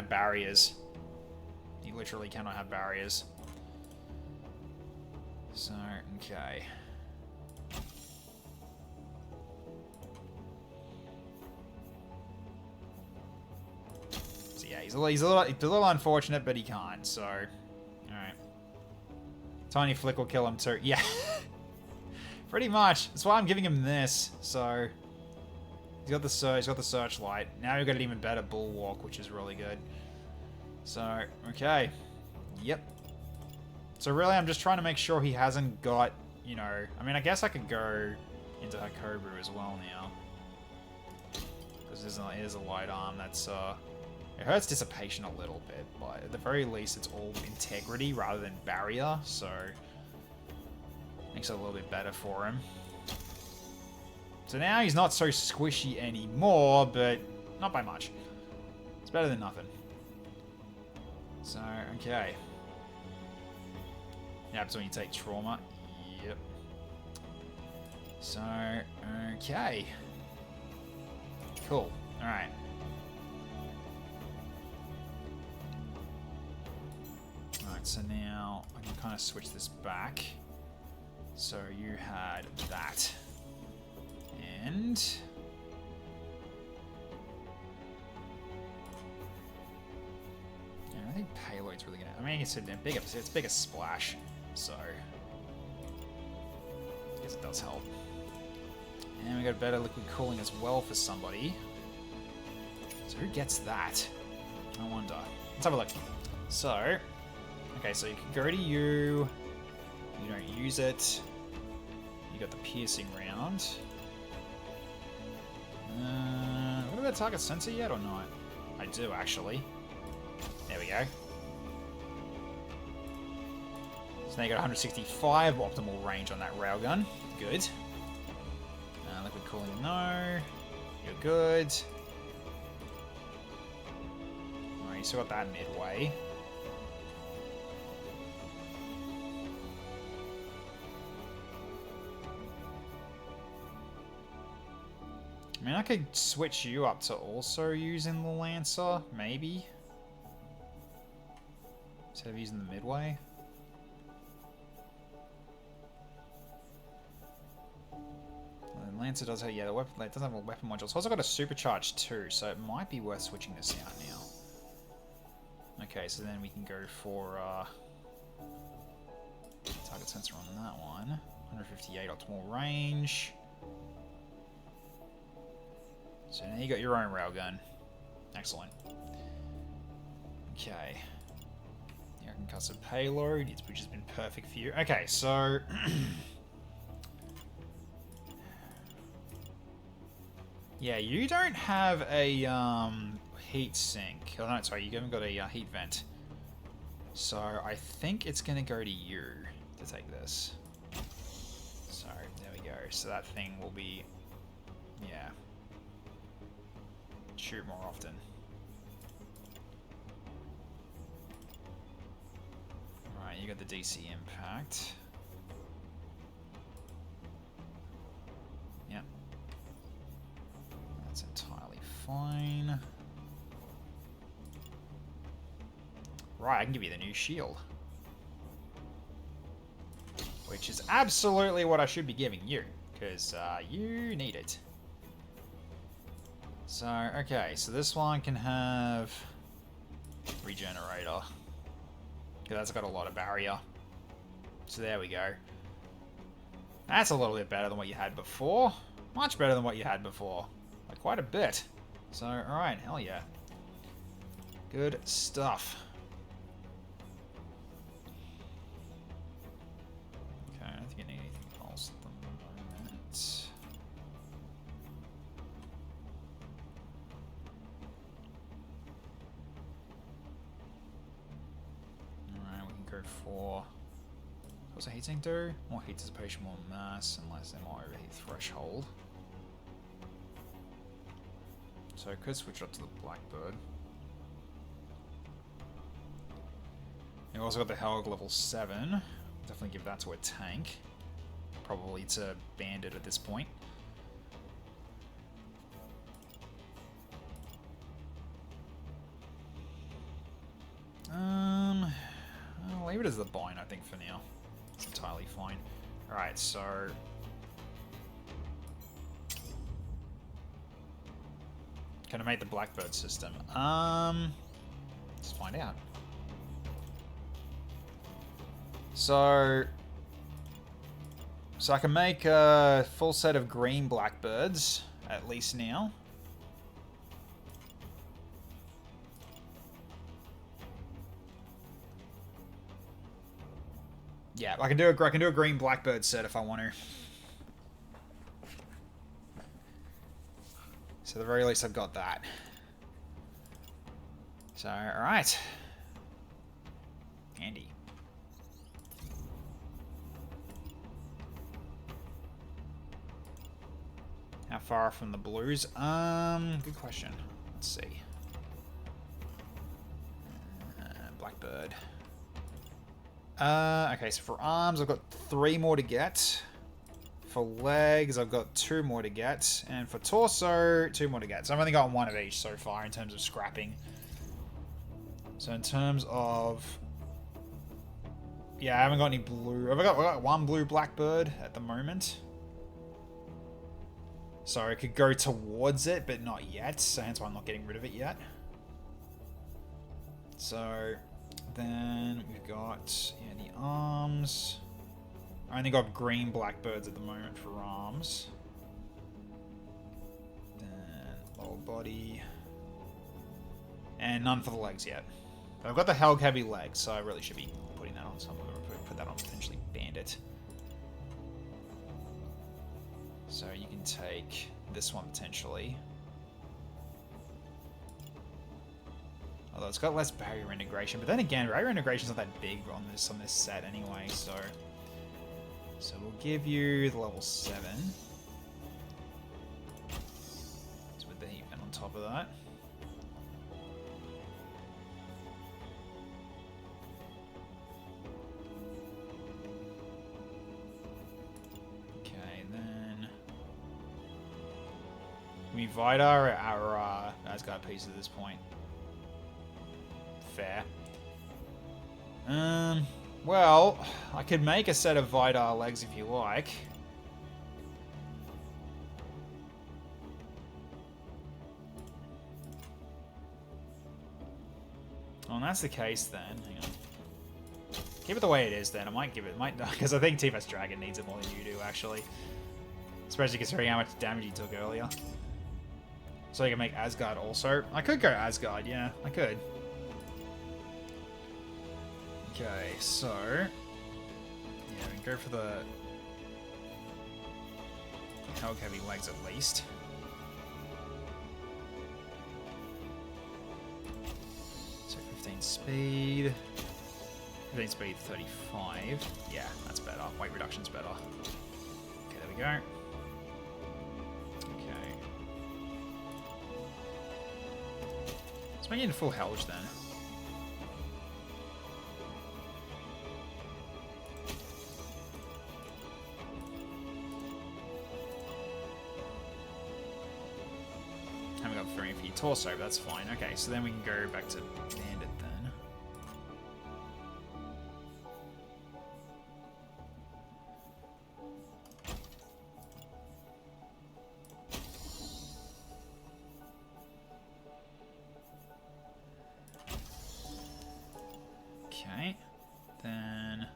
barriers. You literally cannot have barriers. So, okay. So yeah, he's a little unfortunate, but he can't, so... Alright. Tiny Flick will kill him too. Yeah. Pretty much. That's why I'm giving him this, so... He's got the searchlight. Now we've got an even better bulwark, which is really good. So, okay. Yep. So really, I'm just trying to make sure he hasn't got, you know... I mean, I guess I could go into Hokobu as well now. Because it is a light arm that's, It hurts dissipation a little bit, but at the very least, it's all integrity rather than barrier, so... Makes it a little bit better for him. So now he's not so squishy anymore, but not by much. It's better than nothing. So, okay. That's when you take trauma. Yep. So, okay. Cool. Alright. Alright, so now I can kind of switch this back. So you had that. And... think payload's really gonna. I mean, it's bigger splash, so I guess it does help. And we got better liquid cooling as well for somebody. So who gets that? I wonder. Let's have a look. So, okay, so you can go to you. You don't use it. You got the piercing round. What about target sensor yet or not? I do actually. There we go. So now you got 165 optimal range on that railgun. Good. Liquid cooling, no. You're good. Alright, you still got that midway. I mean, I could switch you up to also using the Lancer, maybe. Instead of using the midway. The Lancer does have, yeah, the weapon, it doesn't have a weapon module. It's also got a supercharge too, so it might be worth switching this out now. Okay, so then we can go for target sensor on that one. 158 optimal range. So now you got your own railgun. Excellent. Okay. Air concussive payload, which has been perfect for you. Okay, so yeah, you don't have a heat sink. Oh no, sorry, you haven't got a heat vent. So I think it's gonna go to you to take this. So there we go. So that thing will be, yeah, shoot more often. Alright, you got the DC impact. Yep. That's entirely fine. Right, I can give you the new shield. Which is absolutely what I should be giving you, because you need it. So, okay, so this one can have regenerator. Because that's got a lot of barrier. So there we go. That's a little bit better than what you had before. Much better than what you had before. Like, quite a bit. So, alright, hell yeah. Good stuff. Okay, I don't think I need anything else at the moment. Alright, we can go for... What's a heatsink do? More heat dissipation, more mass, and less MR overheat threshold. So I could switch up to the Blackbird. You've also got the Helg level 7. Definitely give that to a tank. Probably to Bandit at this point. I'll leave it as the Bind, I think, for now. It's entirely fine. Alright, so... Can I make the Blackbird system? Let's find out. So I can make a full set of green Blackbirds, at least now. Yeah, I can do a green Blackbird set if I want to. So at the very least I've got that. So, alright. Handy. How far from the blues? Good question. Let's see. Blackbird. Okay, so for arms I've got 3 more to get. For legs I've got 2 more to get. And for torso, 2 more to get. So I've only got 1 of each so far in terms of scrapping. So in terms of... Yeah, I haven't got any blue. I've got 1 blue Blackbird at the moment. So I could go towards it, but not yet. So hence why I'm not getting rid of it yet. So Then we've got, yeah, the arms. I only got green blackbirds at the moment for arms. Then lower body. And none for the legs yet. But I've got the Helg heavy legs, so I really should be putting that on. So I'm going to put that on potentially Bandit. So you can take this one potentially. Although it's got less barrier integration, but then again, barrier integration is not that big on this set anyway. So we'll give you the level 7. So with the heat vent on top of that. Okay, then we Vidar our Asgard piece at this point. Fair. Well, I could make a set of Vidar legs if you like. Well, and that's the case then. Hang on. Keep it the way it is then. I might give it, because I think T-Vest Dragon needs it more than you do, actually. Especially considering how much damage you took earlier. So you can make Asgard also. I could go Asgard, yeah, I could. Okay, so yeah, we can go for the Helg heavy legs at least. So 15 speed. 15 speed, 35. Yeah, that's better. Weight reduction's better. Okay, there we go. Okay. Let's make it into full Helge then. Haven't got 3 for your torso, but that's fine. Okay, so then we can go back to Bandit then. Okay, then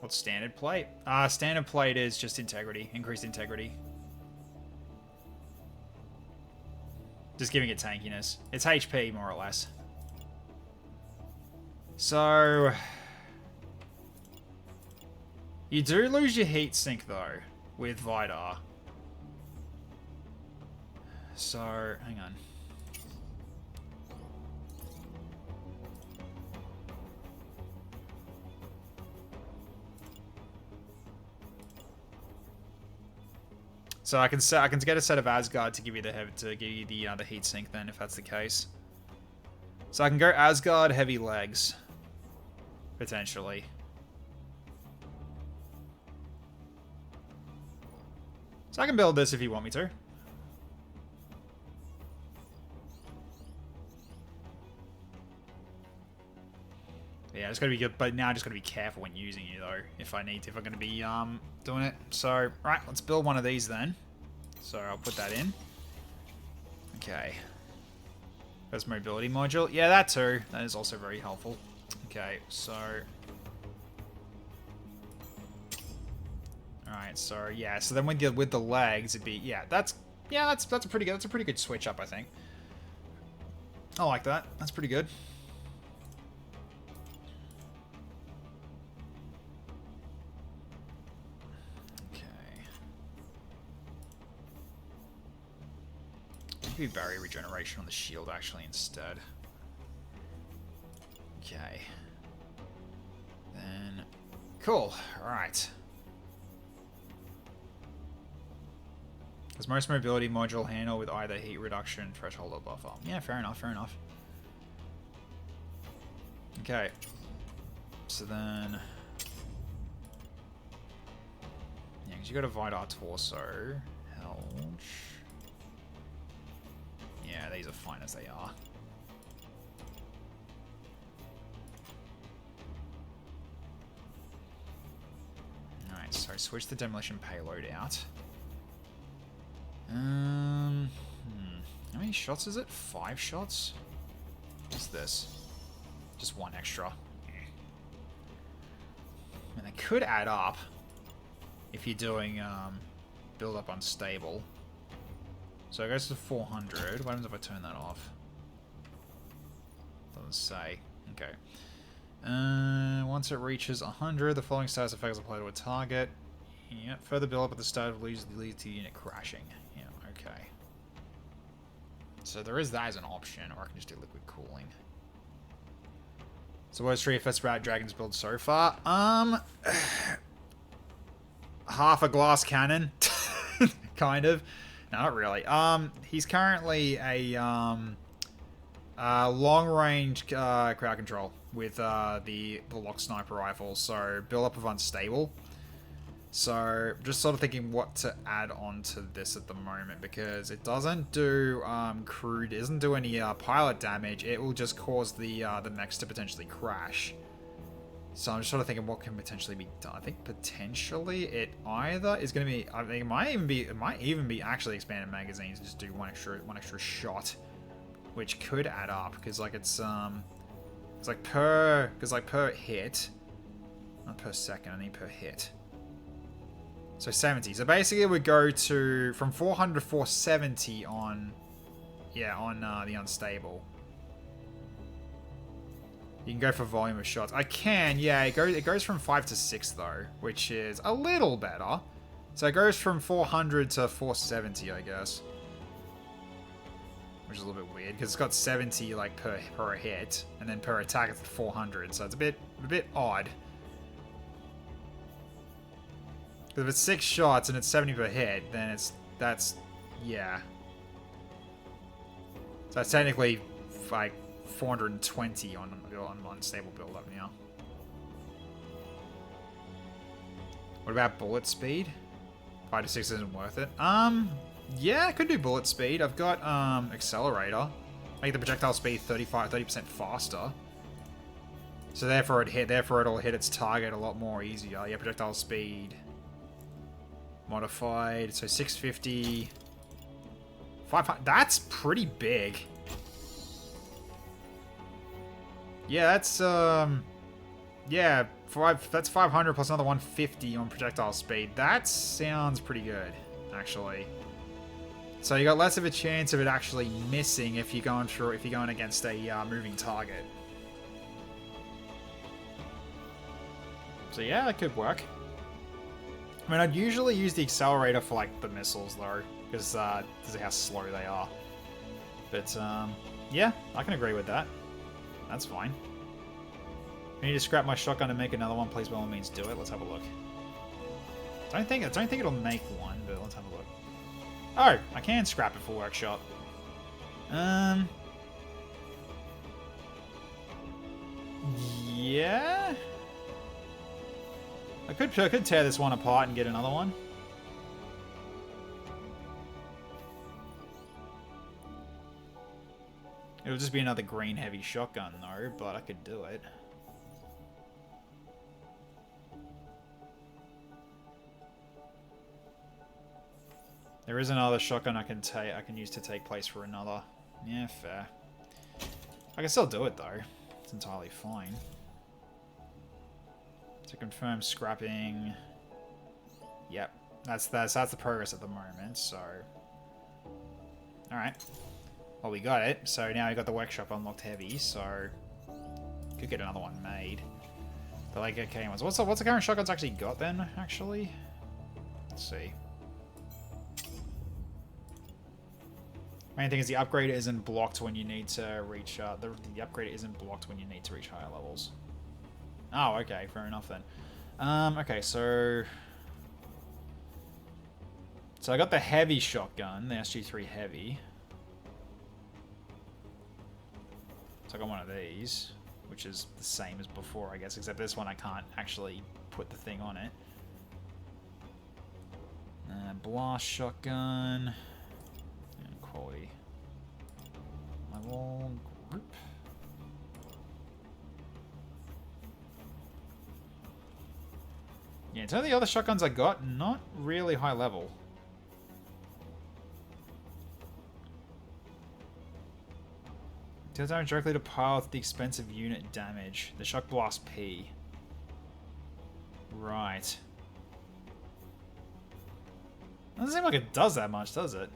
what's standard plate? Standard plate is just integrity, increased integrity. Just giving it tankiness. It's HP, more or less. So you do lose your heat sink though with Vidar. So hang on. So I can get a set of Asgard to give you the heat sink then, if that's the case. So I can go Asgard heavy legs potentially. So I can build this if you want me to. Yeah, it's gotta be good, but now I just gotta be careful when using it though, if I'm gonna be doing it. So, right, let's build one of these then. So I'll put that in. Okay. First mobility module. Yeah, that too. That is also very helpful. Okay, so alright, so yeah, so then with the legs it'd be that's a pretty good switch up, I think. I like that. That's pretty good. Maybe barrier regeneration on the shield actually instead. Okay. Then cool. Alright. Does most mobility module handle with either heat reduction, threshold, or buffer? Yeah, fair enough, fair enough. Okay. So then yeah, because you got a Vidar torso. Helge. Yeah, these are fine as they are. Alright, so switch the demolition payload out. How many shots is it? 5 shots? What's this? Just 1 extra. And it could add up if you're doing build up unstable. So it goes to 400. What happens if I turn that off? Doesn't say. Okay. Once it reaches 100, the following status effects apply to a target. Yeah, further build up at the start leads to the unit crashing. Yeah, okay. So there is that as an option, or I can just do liquid cooling. So worst 3 FS Rat Dragons build so far? Half a glass cannon. Kind of. No, not really. He's currently a long-range crowd control with the lock sniper rifle, so build up of unstable. So just sort of thinking what to add on to this at the moment, because it doesn't do crude, it doesn't do any pilot damage. It will just cause the mechs to potentially crash. So I'm just sort of thinking what can potentially be done. I think potentially it either is going to be, I think it might even be actually expanded magazines and just do one extra shot, which could add up, because like it's like per hit, not per second, I need per hit. So 70. So basically it would go to from 400 to 470 on, yeah, on the unstable. You can go for volume of shots. I can, yeah. It goes from 5 to 6 though, which is a little better. So it goes from 400 to 470, I guess, which is a little bit weird because it's got 70 like per hit, and then per attack it's 400. So it's a bit odd. If it's 6 shots and it's 70 per hit, then that's yeah. So that's technically like 420 on unstable build up now. What about bullet speed? 5 to 6 isn't worth it. Yeah, I could do bullet speed. I've got accelerator. Make the projectile speed 30% faster. So therefore it'll hit its target a lot more easier. Yeah, projectile speed modified. So 650. 500. That's pretty big. Yeah, that's yeah, that's 500 plus another 150 on projectile speed. That sounds pretty good, actually. So you got less of a chance of it actually missing if you're going against a moving target. So yeah, that could work. I mean, I'd usually use the accelerator for like the missiles though, because of how slow they are. But yeah, I can agree with that. That's fine. I need to scrap my shotgun and make another one. Please, by all means, do it. Let's have a look. I don't think it'll make one, but let's have a look. Oh, I can scrap it for workshop. Yeah. I could tear this one apart and get another one. It would just be another green heavy shotgun though, but I could do it. There is another shotgun I can use to take place for another. Yeah, fair. I can still do it though. It's entirely fine. To confirm scrapping. Yep, that's the progress at the moment. So, all right. Well, we got it. So now we got the workshop unlocked heavy. So could get another one made. But like, okay, what's the current shotgun's actually got then? Actually, let's see. Main thing is the upgrade isn't blocked when you need to reach. The upgrade isn't blocked when you need to reach higher levels. Oh, okay, fair enough then. Okay, so I got the heavy shotgun, the SG3 heavy. So I got one of these, which is the same as before, I guess, except this one I can't actually put the thing on it. Blast shotgun. And quality. Level group. Yeah, in terms of the other shotguns I got, not really high level. Deals damage directly to pile at the expense of unit damage. The Shock Blast P. Right. Doesn't seem like it does that much, does it?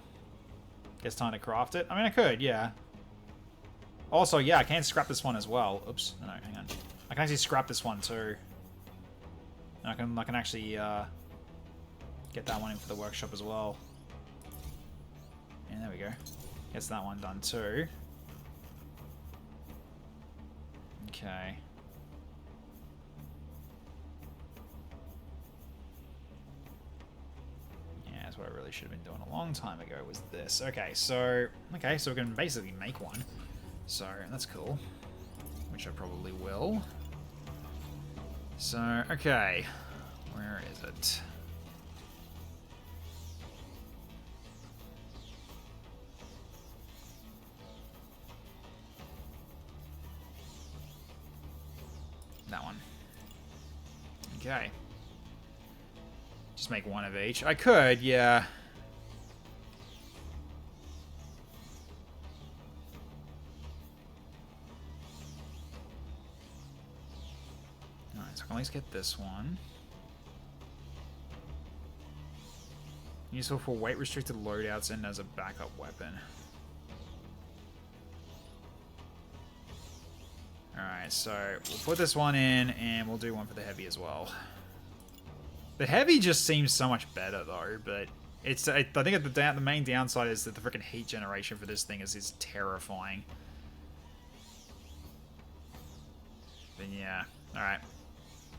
Guess time to craft it. I mean, I could, yeah. Also, yeah, I can scrap this one as well. Oops, no, hang on. I can actually scrap this one too. And I can actually get that one in for the workshop as well. And there we go. Gets that one done too. Okay. Yeah, that's what I really should have been doing a long time ago, was this. Okay, so we can basically make one. So that's cool. Which I probably will. So, okay. Where is it? That one. Okay. Just make one of each. I could, yeah. Alright, so I can at least get this one. Useful for weight-restricted loadouts and as a backup weapon. Alright, so we'll put this one in, and we'll do one for the heavy as well. The heavy just seems so much better, though, but it's I think the main downside is that the freaking heat generation for this thing is terrifying. But yeah, alright.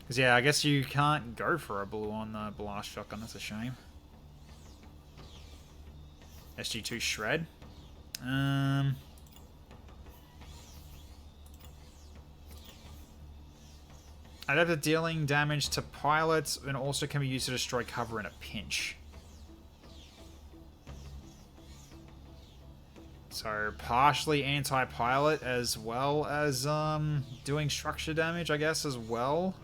Because yeah, I guess you can't go for a blue on the blast shotgun, that's a shame. SG2 Shred. Adaptive dealing damage to pilots and also can be used to destroy cover in a pinch. So partially anti-pilot as well as doing structure damage, I guess, as well.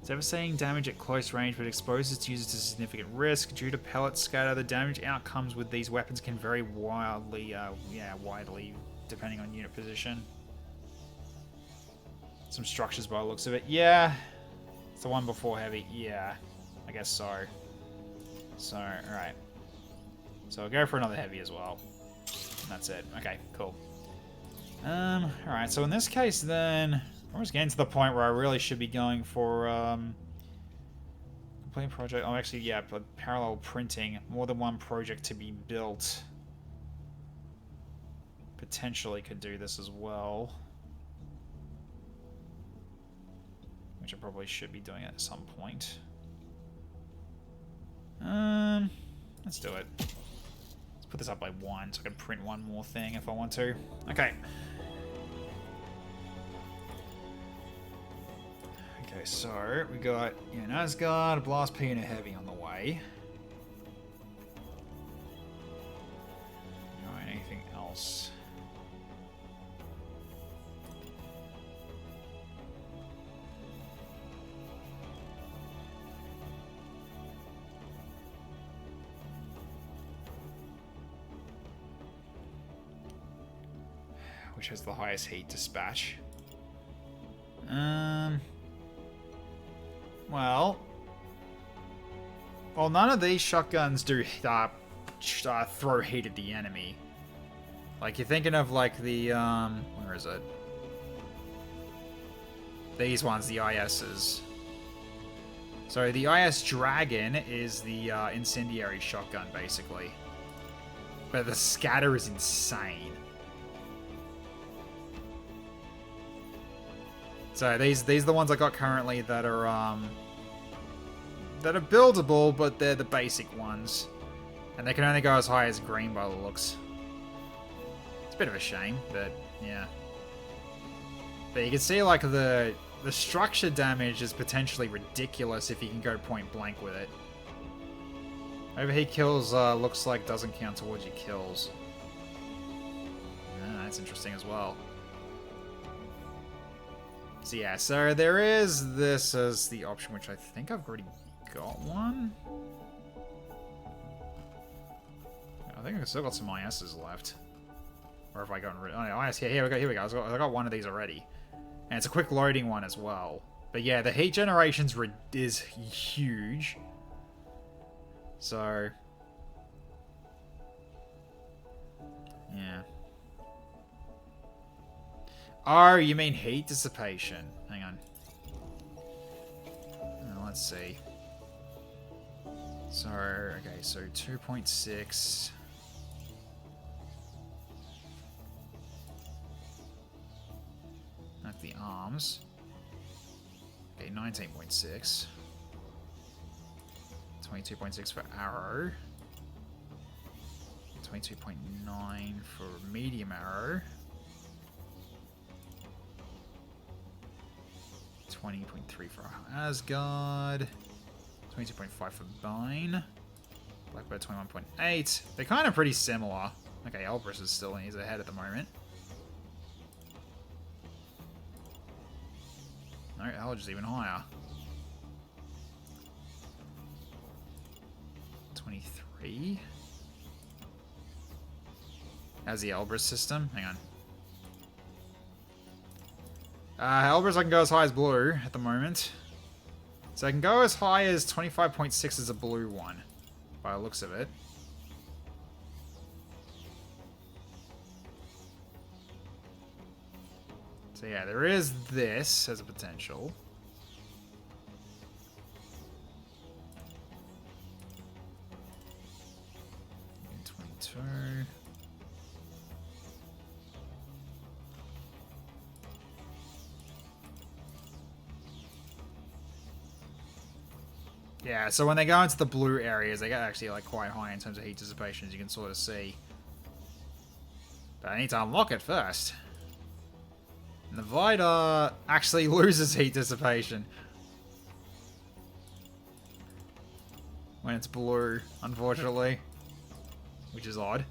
Devastating damage at close range, but exposes its users to significant risk. Due to pellet scatter, the damage outcomes with these weapons can vary widely, depending on unit position. Some structures by the looks of it. Yeah. It's the one before heavy. Yeah. I guess so. So, alright. So I'll go for another heavy as well. And that's it. Okay, cool. Alright, so in this case then, we're just getting to the point where I really should be going for, complete project. Oh, actually, yeah, parallel printing. More than one project to be built. Potentially could do this as well. Which I probably should be doing at some point. Let's do it. Let's put this up by 1 so I can print one more thing if I want to. Okay. Okay, so we got an Asgard, a Blast P, and a Heavy on the way. Alright, anything else? Which has the highest heat dispatch. Well, none of these shotguns do throw heat at the enemy. Like, you're thinking of, like, the, where is it? These ones, the ISs. So, the IS Dragon is the incendiary shotgun, basically. But the scatter is insane. So these are the ones I got currently that are buildable, but they're the basic ones, and they can only go as high as green by the looks. It's a bit of a shame, but yeah. But you can see like the structure damage is potentially ridiculous if you can go point blank with it. Overheat kills looks like doesn't count towards your kills. Ah, that's interesting as well. So yeah, so there is this as the option, which I think I've already got one. I think I've still got some ISs left. Or have I gotten rid of... Oh, no, IS, yeah, here we go, here we go. I got one of these already. And it's a quick loading one as well. But yeah, the heat generation's is huge. So... yeah. Oh, you mean heat dissipation. Hang on. Let's see. So, okay, so 2.6... Not the arms. Okay, 19.6. 22.6 for arrow. 22.9 for medium arrow. 20.3 for Asgard. 22.5 for Bine. Blackbird 21.8. They're kind of pretty similar. Okay, Elbrus is still he's ahead at the moment. No, Elge is even higher. 23. How's the Elbrus system? Hang on. Elbrus I can go as high as blue at the moment. So I can go as high as 25.6 as a blue one, by the looks of it. So yeah, there is this as a potential. And 22. Yeah, so when they go into the blue areas, they get actually like quite high in terms of heat dissipation, as you can sort of see. But I need to unlock it first. And the Vida actually loses heat dissipation when it's blue, unfortunately, which is odd.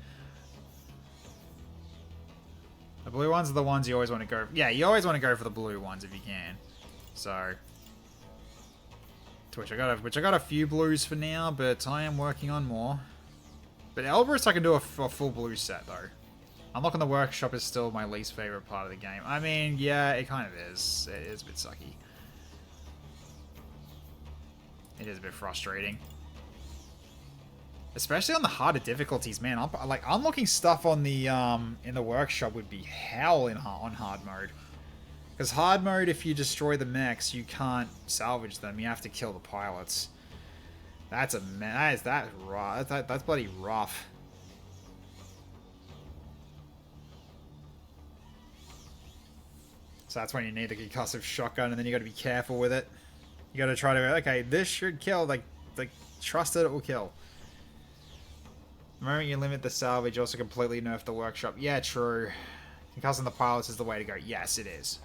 The blue ones are the ones you always want to go. Yeah, you always want to go for the blue ones if you can. So. Which I got a few blues for now, but I am working on more. But Elbrus I can do a full blue set though. Unlocking the workshop is still my least favorite part of the game. I mean, yeah, it kind of is. It is a bit sucky. It is a bit frustrating. Especially on the harder difficulties, man. Like unlocking stuff on the in the workshop would be hell on hard mode. Because hard mode, if you destroy the mechs, you can't salvage them. You have to kill the pilots. That's that's rough. That's bloody rough. So that's when you need the concussive shotgun, and then you got to be careful with it. You got to try to okay, this should kill. Like trust that it will kill. The moment you limit the salvage, you also completely nerf the workshop. Yeah, true. Concussing the pilots is the way to go. Yes, it is.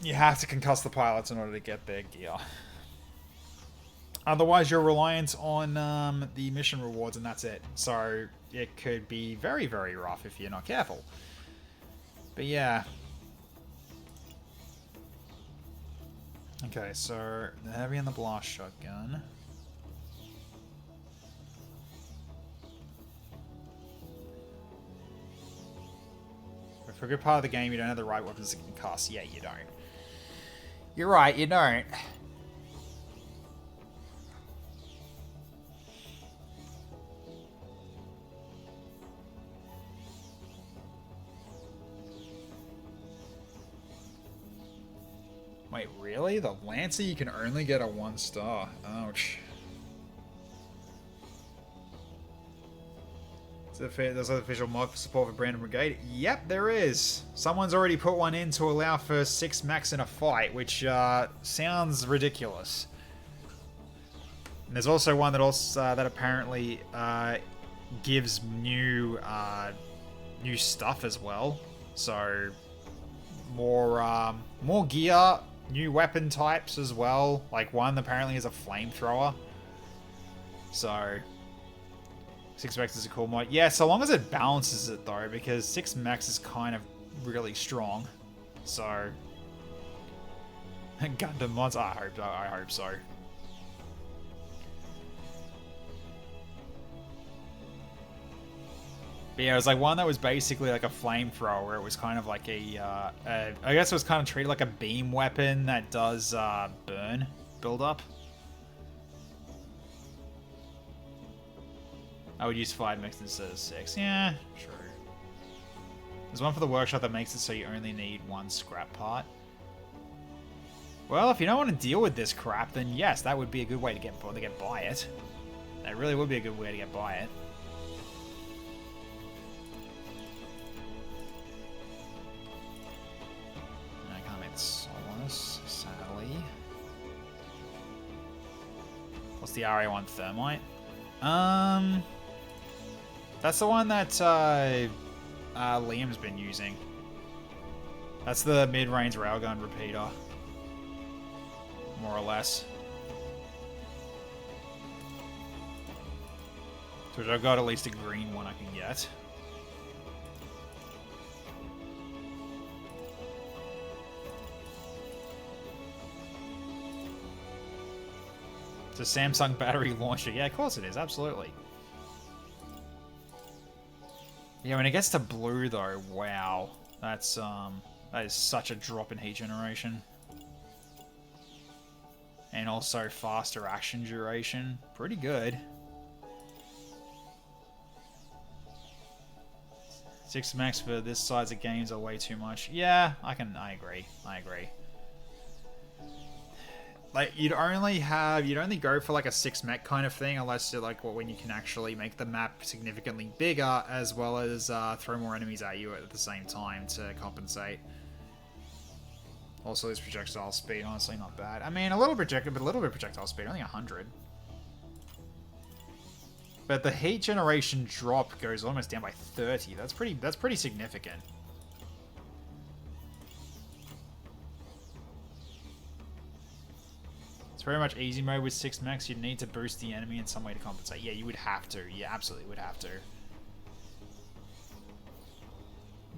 You have to concuss the pilots in order to get their gear. Otherwise, you're reliant on the mission rewards, and that's it. So it could be very, very rough if you're not careful. But yeah. Okay, so the heavy and the blast shotgun. For a good part of the game, you don't have the right weapons to concuss. Yeah, you don't. You're right, you don't. Wait, really? The Lancer you can only get a 1 star. Ouch. There's official mod for support for Brandon Brigade. Yep, there is. Someone's already put one in to allow for 6 mechs in a fight, which sounds ridiculous. And there's also one that apparently gives new stuff as well. So more gear, new weapon types as well. Like one apparently is a flamethrower. So 6 mechs is a cool mod. Yeah, so long as it balances it though, because 6 mechs is kind of really strong. So, Gundam mods. I hope so. But yeah, it was like one that was basically like a flamethrower. Where it was kind of like I guess it was kind of treated like a beam weapon that does burn build-up. I would use 5 mixed instead of 6. Yeah, true. There's one for the workshop that makes it so you only need 1 scrap part. Well, if you don't want to deal with this crap, then yes, that would be a good way to get by it. That really would be a good way to get by it. I can't make Solace, sadly. What's the RA1 Thermite? That's the one that Liam's been using. That's the mid-range railgun repeater. More or less. So I've got at least a green one I can get. It's a Samsung battery launcher. Yeah, of course it is. Absolutely. Yeah, when it gets to blue though, wow. That is such a drop in heat generation. And also faster action duration. Pretty good. 6 max for this size of games are way too much. Yeah, I agree. Like, you'd only go for like a 6 mech kind of thing unless you're like when you can actually make the map significantly bigger as well as throw more enemies at you at the same time to compensate. Also, this projectile speed, honestly, not bad. I mean, a little bit projectile speed, only 100. But the heat generation drop goes almost down by 30. That's pretty significant. It's very much easy mode with 6 mechs. You'd need to boost the enemy in some way to compensate. Yeah, you would have to. You absolutely would have to.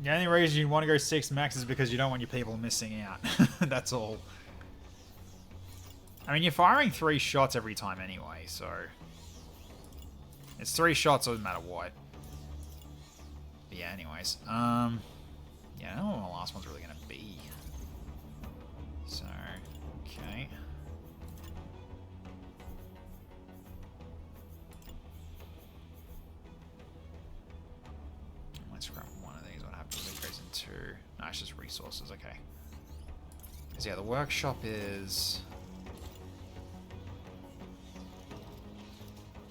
The only reason you want to go 6 max is because you don't want your people missing out. That's all. I mean, you're firing 3 shots every time anyway, so... It's 3 shots, doesn't matter what. But yeah, anyways. Yeah, I don't know what the last one's really going to be. So, okay. Let's grab one of these. What happens if it goes into... No, it's just resources, okay. Because yeah, the workshop is...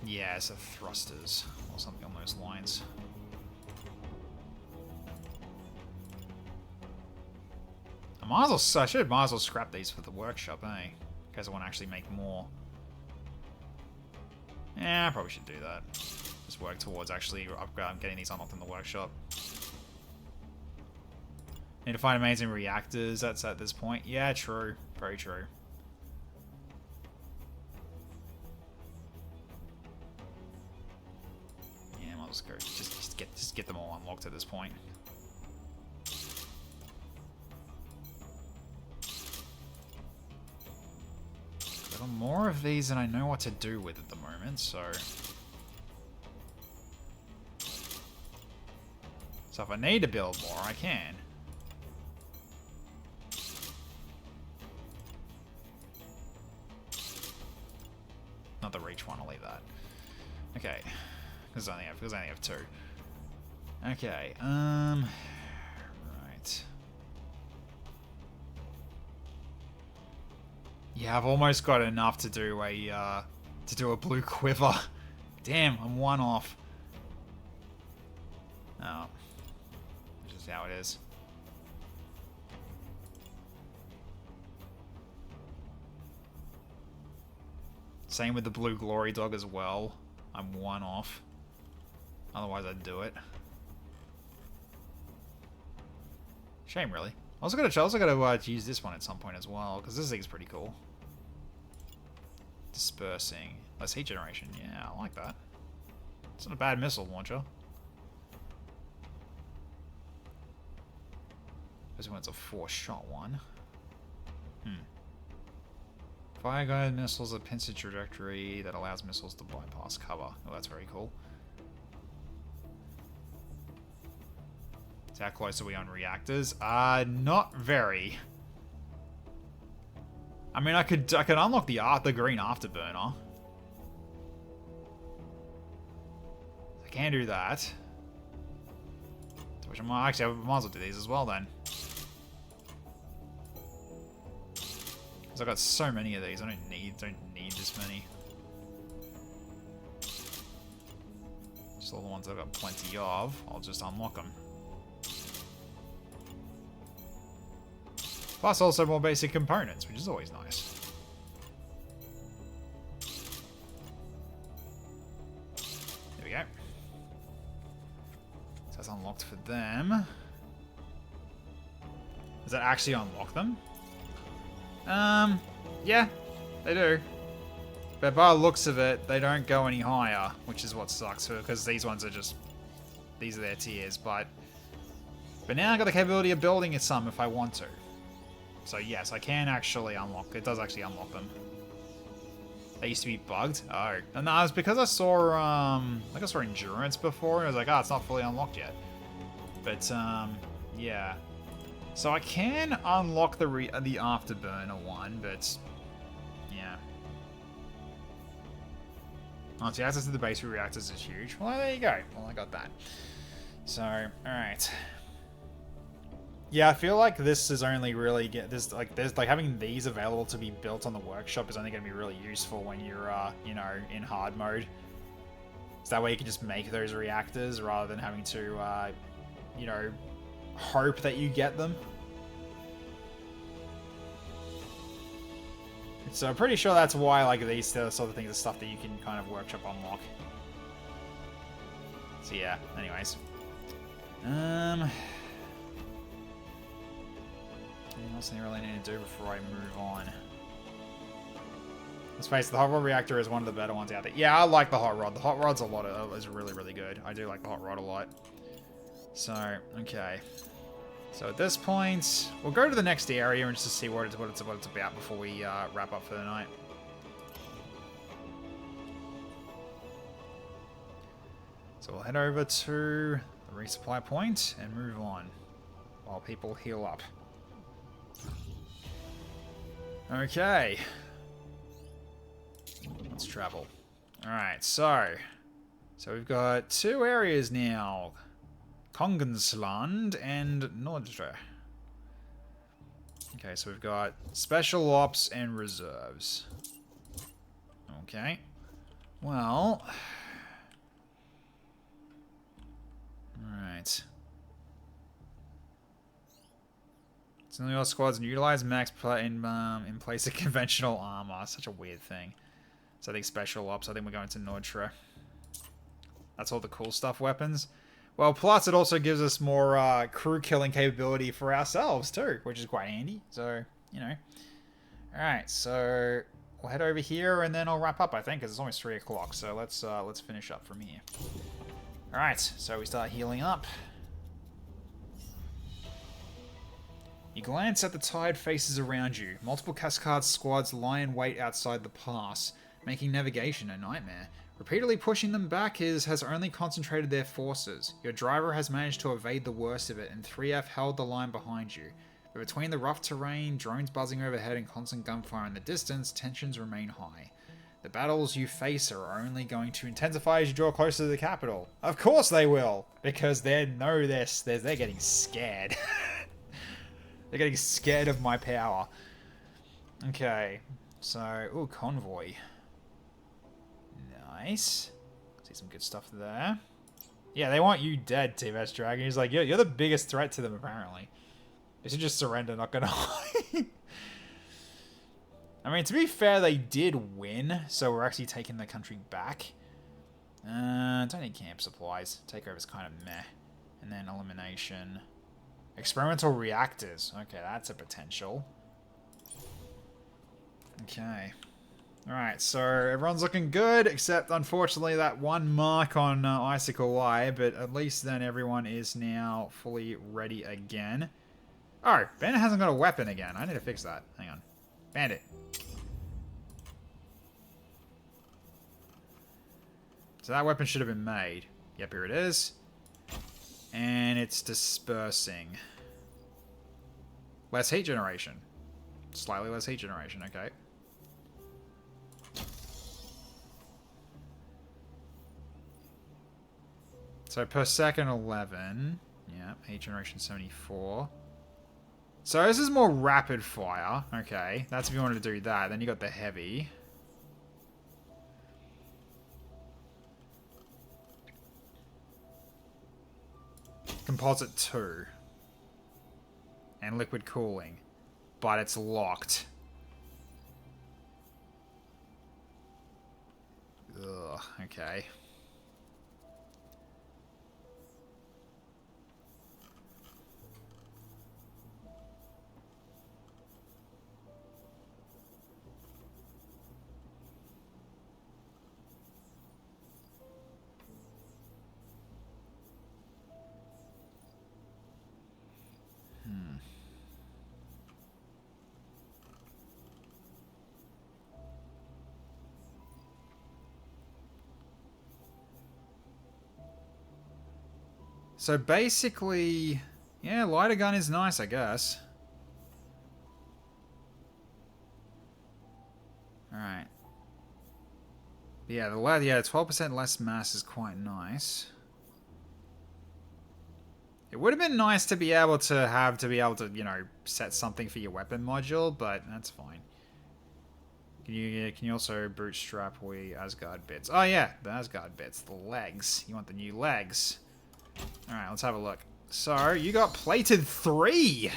Yeah, it's a thrusters or something on those lines. I might as well scrap these for the workshop, eh? In case I want to actually make more. Yeah, I probably should do that. Just work towards actually getting these unlocked in the workshop. Need to find amazing reactors, that's at this point. Yeah, true. Very true. Yeah, I'll just go. Just get them all unlocked at this point. Got more of these than I know what to do with at the moment, so... So if I need to build more, I can. Not the reach one, I'll leave that. Okay. Because I only have 2. Okay, right. Yeah, I've almost got enough to do a blue quiver. Damn, I'm 1 off. Oh. That's just how it is. Same with the blue glory dog as well. I'm 1 off. Otherwise I'd do it. Shame, really. I also gotta use this one at some point as well, because this thing's pretty cool. Dispersing. Less heat generation. Yeah, I like that. It's not a bad missile launcher. This one's a 4-shot one. Fire guided missiles, a pincer trajectory that allows missiles to bypass cover. Oh, that's very cool. So how close are we on reactors? Not very. I mean, I could unlock the green afterburner. I can do that. Which I might as well do these as well then. Because I've got so many of these, I don't need this many. Just all the ones I've got plenty of, I'll just unlock them. Plus also more basic components, which is always nice. There we go. So that's unlocked for them. Does that actually unlock them? Yeah, they do. But by the looks of it, they don't go any higher, which is what sucks, because these ones are just... These are their tiers, but now I've got the capability of building it some if I want to. So yes, I can actually unlock. It does actually unlock them. They used to be bugged. Oh, and no, it's because I saw like I saw endurance before, and I was like, it's not fully unlocked yet. But yeah. So I can unlock the afterburner one, but yeah. Oh, so access to the base reactors is huge. Well, there you go. Well, I got that. So, all right. Yeah, I feel like this is only really there's like having these available to be built on the workshop is only going to be really useful when you're you know, in hard mode. So that way you can just make those reactors rather than having to you know, hope that you get them. So I'm pretty sure that's why like these sort of things are stuff that you can kind of workshop unlock. So yeah, anyways. Anything else I really need to do before I move on? Let's face it, the hot rod reactor is one of the better ones out there. Yeah, I like the hot rod. The hot rod's is really, really good. I do like the hot rod a lot. So, okay. So at this point, we'll go to the next area and just to see what it's about before we wrap up for the night. So we'll head over to the resupply point and move on while people heal up. Okay. Let's travel. Alright, so we've got 2 areas now. Kongensland and Nordre. Okay, so we've got Special Ops and Reserves. Okay. Well. Alright. Some of your squads and utilize max in place of conventional armor. Such a weird thing. So I think Special Ops, I think we're going to Nordre. That's all the cool stuff weapons. Well, plus it also gives us more crew killing capability for ourselves too, which is quite handy. So, you know. Alright, so we'll head over here and then I'll wrap up, I think, because it's almost 3 o'clock. So let's finish up from here. Alright, so we start healing up. You glance at the tired faces around you. Multiple Cascade squads lie in wait outside the pass, making navigation a nightmare. Repeatedly pushing them back has only concentrated their forces. Your driver has managed to evade the worst of it, and 3F held the line behind you. But between the rough terrain, drones buzzing overhead, and constant gunfire in the distance, tensions remain high. The battles you face are only going to intensify as you draw closer to the capital. Of course they will, because they know they're getting scared. They're getting scared of my power. Okay, so ooh, convoy. Nice. See some good stuff there. Yeah, they want you dead, T-Vest Dragon. He's like, you're the biggest threat to them, apparently. They should just surrender, not gonna lie. I mean, to be fair, they did win, so we're actually taking the country back. Don't need camp supplies. Takeover's kind of meh. And then elimination. Experimental reactors. Okay, that's a potential. Okay. Alright, so everyone's looking good, except unfortunately that one mark on Icicle Y, but at least then everyone is now fully ready again. Oh, Bandit hasn't got a weapon again. I need to fix that. Hang on. Bandit. So that weapon should have been made. Yep, here it is. And it's dispersing. Less heat generation. Slightly less heat generation, okay. So per second 11. Yeah, heat generation 74. So this is more rapid fire. Okay, that's if you wanted to do that. Then you got the heavy. Composite 2. And liquid cooling. But it's locked. Ugh, okay. So basically, yeah, lighter gun is nice, I guess. Alright. Yeah, the 12% less mass is quite nice. It would have been nice to be able to you know, set something for your weapon module, but that's fine. Can you also bootstrap Asgard bits? Oh yeah, the Asgard bits, the legs. You want the new legs. Alright, let's have a look. So, you got plated 3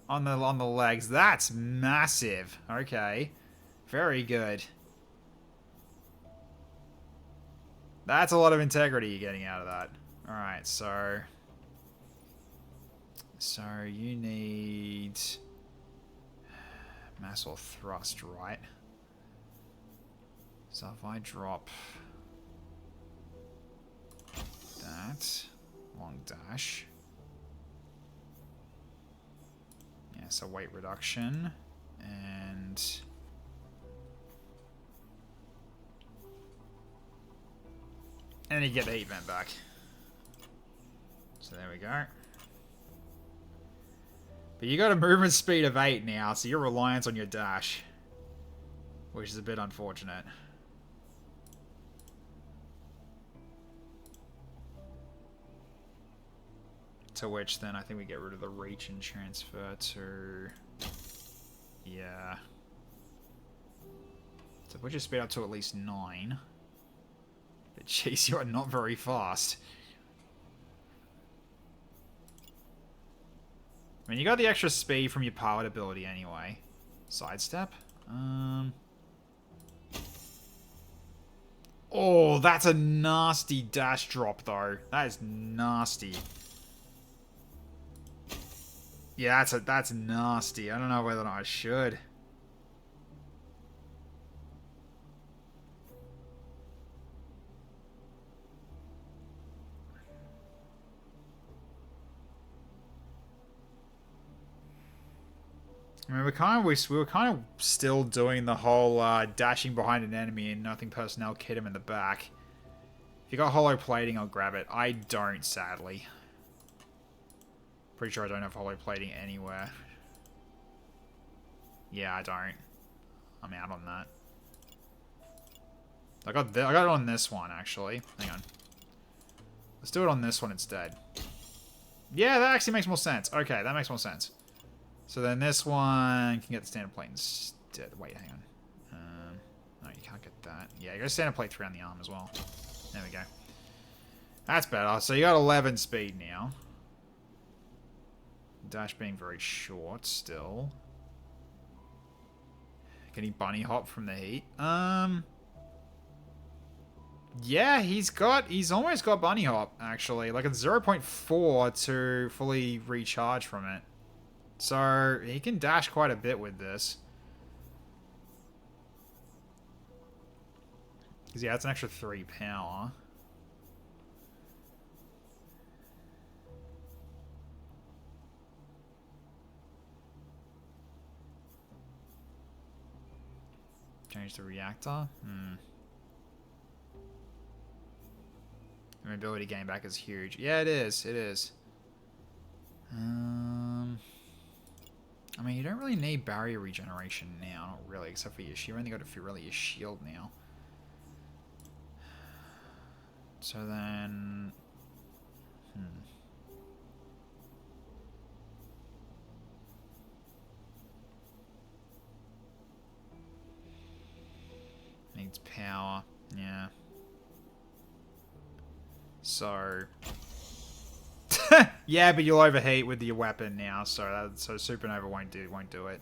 on the legs. That's massive. Okay. Very good. That's a lot of integrity you're getting out of that. Alright, so... So, you need... mass or thrust, right? So if I drop... that... long dash. Yeah, so weight reduction. And... and then you get the heat vent back. So there we go. But you got a movement speed of 8 now, so you're reliant on your dash. Which is a bit unfortunate. To which then I think we get rid of the reach and transfer to... yeah. So put your speed up to at least 9. But jeez, you are not very fast. I mean, you got the extra speed from your powered ability anyway. Sidestep? Oh, that's a nasty dash drop, though. That is nasty. Yeah, that's nasty. I don't know whether or not I should. I mean, we were kind of still doing the whole dashing behind an enemy and nothing personnel kit him in the back. If you got hollow plating, I'll grab it. I don't, sadly. Pretty sure I don't have hollow plating anywhere. Yeah, I don't. I'm out on that. I got it on this one, actually. Hang on. Let's do it on this one instead. Yeah, that actually makes more sense. Okay, that makes more sense. So then this one can get the standard plate instead. Wait, hang on. No, you can't get that. Yeah, you got standard plate 3 on the arm as well. There we go. That's better. So you got 11 speed now. Dash being very short still. Can he bunny hop from the heat? Yeah, he's almost got bunny hop, actually. Like it's 0.4 to fully recharge from it. So he can dash quite a bit with this. Because yeah, it's an extra 3 power. Change the reactor. The mobility gain back is huge. Yeah, it is. It is. I mean, you don't really need barrier regeneration now, not really, except for your shield. You only got it for really your shield now. So then, needs power. Yeah. So. Yeah, but you'll overheat with your weapon now, so supernova won't do it.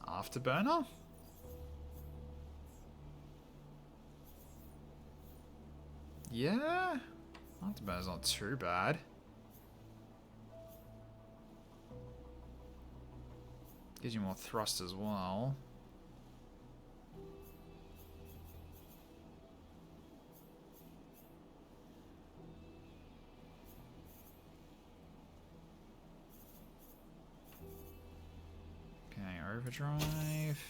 Afterburner? Yeah, Afterburner's not too bad. Gives you more thrust as well. Okay, overdrive.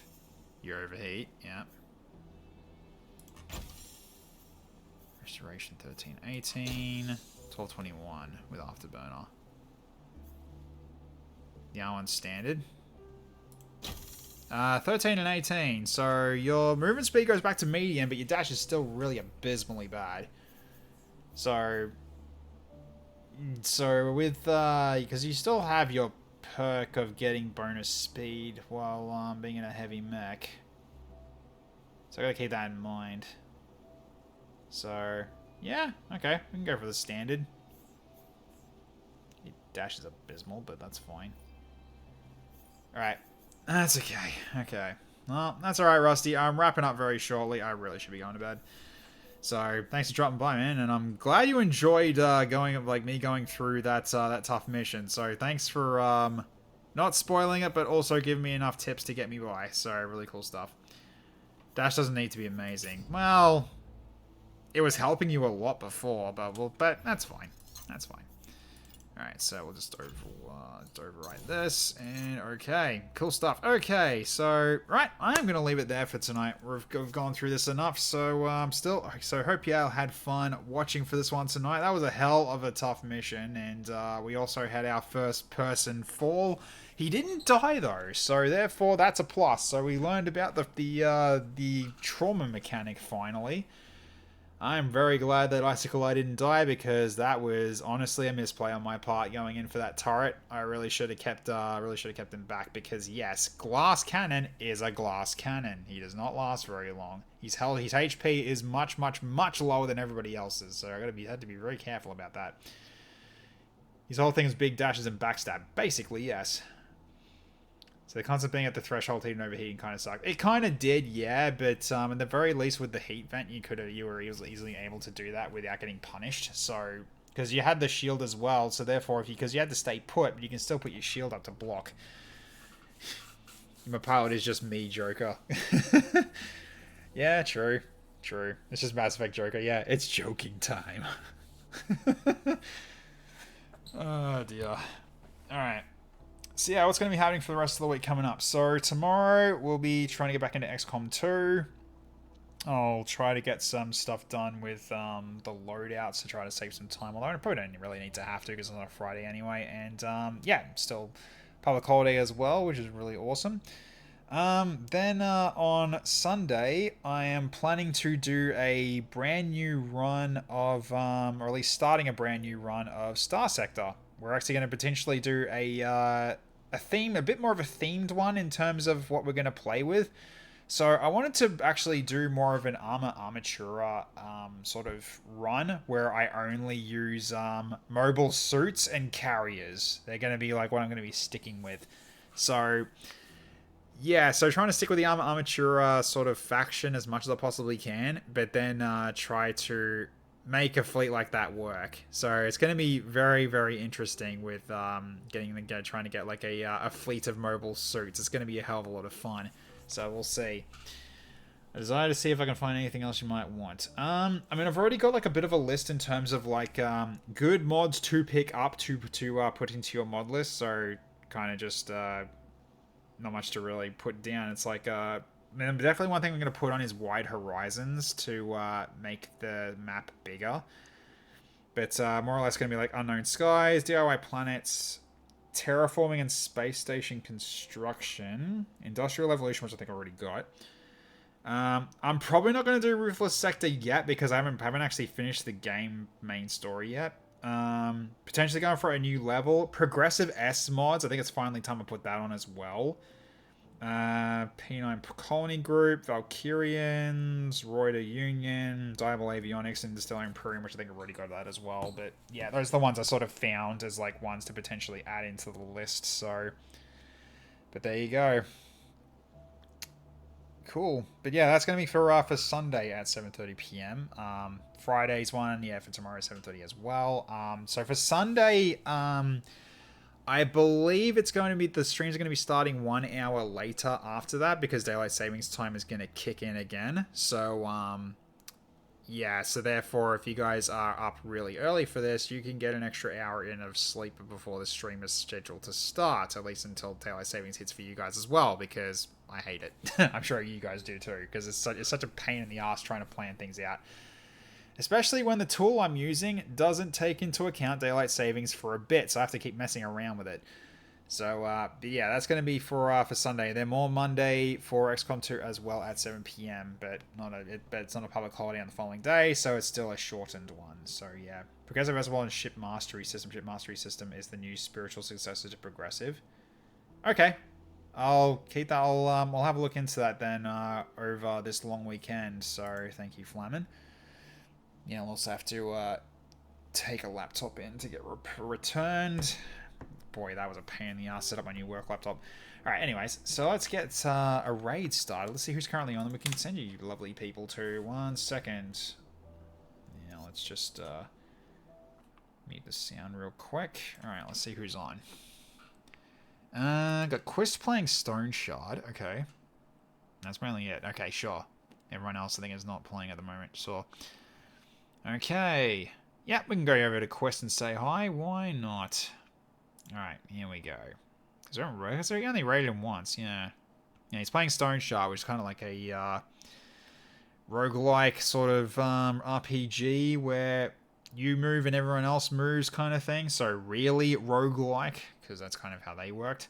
You overheat, yeah. Restoration 1318. 1221 with Afterburner. The R1 standard. 13 and 18. So your movement speed goes back to medium, but your dash is still really abysmally bad. So with because you still have your perk of getting bonus speed while being in a heavy mech. So I gotta keep that in mind. So yeah, okay, we can go for the standard. Your dash is abysmal, but that's fine. All right. That's okay. Okay. Well, that's alright, Rusty. I'm wrapping up very shortly. I really should be going to bed. So, thanks for dropping by, man. And I'm glad you enjoyed me going through that tough mission. So, thanks for not spoiling it, but also giving me enough tips to get me by. So, really cool stuff. Dash doesn't need to be amazing. Well, it was helping you a lot before, but that's fine. That's fine. Alright, so we'll just overwrite this, and okay, cool stuff. Okay, so, right, I'm going to leave it there for tonight. We've gone through this enough, so, hope you all had fun watching for this one tonight. That was a hell of a tough mission, and we also had our first person fall. He didn't die, though, so therefore that's a plus. So we learned about the trauma mechanic, finally. I'm very glad that Icicle Eye didn't die, because that was honestly a misplay on my part going in for that turret. I really should have kept him back, because yes, glass cannon is a glass cannon. He does not last very long. His HP is much lower than everybody else's, so I had to be very careful about that. His whole thing is big dashes and backstab, basically, yes. So the concept being at the threshold heat and overheating kind of sucked. It kind of did, yeah, but at the very least with the heat vent, you were easily able to do that without getting punished. So because you had the shield as well, so therefore because you had to stay put, but you can still put your shield up to block. My pilot is just me, Joker. Yeah, true. It's just Mass Effect Joker. Yeah, it's joking time. Oh dear. All right. So yeah, what's going to be happening for the rest of the week coming up? So tomorrow we'll be trying to get back into XCOM 2. I'll try to get some stuff done with the loadouts to try to save some time. Although I probably don't really need to have to, because it's on a Friday anyway. And yeah, still public holiday as well, which is really awesome. Then on Sunday, I am planning to do a brand new run of, or at least starting a brand new run of Star Sector. We're actually going to potentially do a bit more of a themed one in terms of what we're going to play with. So I wanted to actually do more of an Armatura sort of run where I only use mobile suits and carriers. They're going to be like what I'm going to be sticking with. So yeah, so trying to stick with the Armatura sort of faction as much as I possibly can, but then try to make a fleet like that work. So it's going to be very, very interesting with trying to get like a fleet of mobile suits. It's going to be a hell of a lot of fun. So we'll see. Desire to see if I can find anything else you might want. I mean, I've already got like a bit of a list in terms of like good mods to pick up to put into your mod list. So kind of just not much to really put down. It's like definitely one thing I'm going to put on is wide horizons to make the map bigger. But more or less going to be like unknown skies, DIY planets, terraforming and space station construction, industrial evolution, which I think I already got. I'm probably not going to do Ruthless Sector yet because I haven't actually finished the game main story yet. Potentially going for a new level. Progressive S mods. I think it's finally time to put that on as well. P9 Colony Group, Valkyrians, Reuter Union, Diable Avionics, and Distilling Imperium, which I think I've already got that as well. But yeah, those are the ones I sort of found as like ones to potentially add into the list. So, but there you go. Cool. But yeah, that's going to be for Sunday at 7:30 p.m. Friday's one, yeah, for tomorrow 7:30 as well. So for Sunday, I believe it's going to be, the streams are going to be starting 1 hour later after that because daylight savings time is going to kick in again. So yeah, so therefore if you guys are up really early for this, you can get an extra hour in of sleep before the stream is scheduled to start, at least until daylight savings hits for you guys as well, because I hate it. I'm sure you guys do too, because it's such a pain in the ass trying to plan things out. Especially when the tool I'm using doesn't take into account daylight savings for a bit, so I have to keep messing around with it. So, but yeah, that's going to be for Sunday. Then more Monday for XCOM 2 as well at 7 p.m., but it's not a public holiday on the following day, so it's still a shortened one. So yeah, Progressive as well and Ship Mastery System. Ship Mastery System is the new spiritual successor to Progressive. Okay, I'll keep that. I'll have a look into that then over this long weekend. So thank you, Flamin. Yeah, I'll also have to take a laptop in to get returned. Boy, that was a pain in the ass, set up my new work laptop. Alright, anyways, so let's get a raid started. Let's see who's currently on, and we can send you lovely people to. 1 second. Yeah, let's just mute the sound real quick. Alright, let's see who's on. Got Quist playing Stone Shard. Okay. That's mainly it. Okay, sure. Everyone else I think is not playing at the moment, so... Okay. Yeah, we can go over to Quest and say hi. Why not? Alright, here we go. Because he only raided him once, yeah. Yeah, he's playing Stone Shard, which is kind of like a roguelike sort of RPG where you move and everyone else moves kind of thing. So really roguelike, because that's kind of how they worked.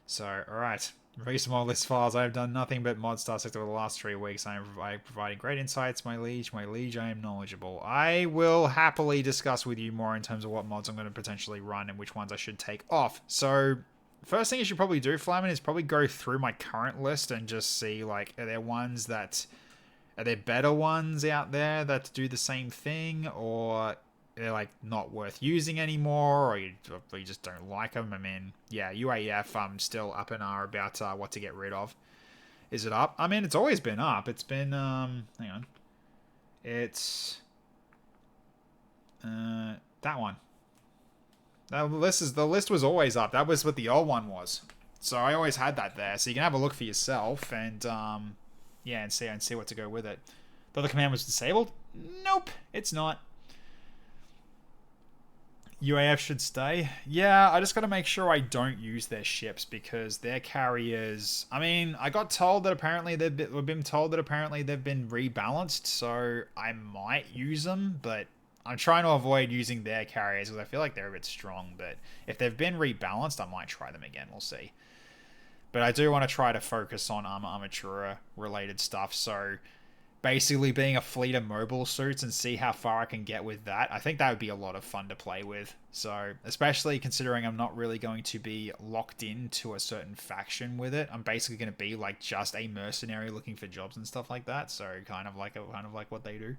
So, alright. Release mod list files. I have done nothing but mod Star Sector for the last 3 weeks. I am providing great insights, my liege. My liege, I am knowledgeable. I will happily discuss with you more in terms of what mods I'm going to potentially run and which ones I should take off. So, first thing you should probably do, Flamin, is probably go through my current list and just see, like, are there better ones out there that do the same thing, or they're like not worth using anymore, or you just don't like them. I mean, yeah, UAF still up in R about what to get rid of. Is it up? I mean, it's always been up. It's been hang on, it's that one. The list was always up. That was what the old one was. So I always had that there. So you can have a look for yourself and yeah, and see what to go with it. The other command was disabled. Nope, it's not. UAF should stay. Yeah, I just got to make sure I don't use their ships because their carriers... I mean, I got told that apparently they've been rebalanced, so I might use them, but I'm trying to avoid using their carriers because I feel like they're a bit strong, but if they've been rebalanced, I might try them again. We'll see. But I do want to try to focus on Armatura-related stuff, so... basically being a fleet of mobile suits and see how far I can get with that. I think that would be a lot of fun to play with. So, especially considering I'm not really going to be locked into a certain faction with it. I'm basically going to be like just a mercenary looking for jobs and stuff like that. So, kind of like what they do.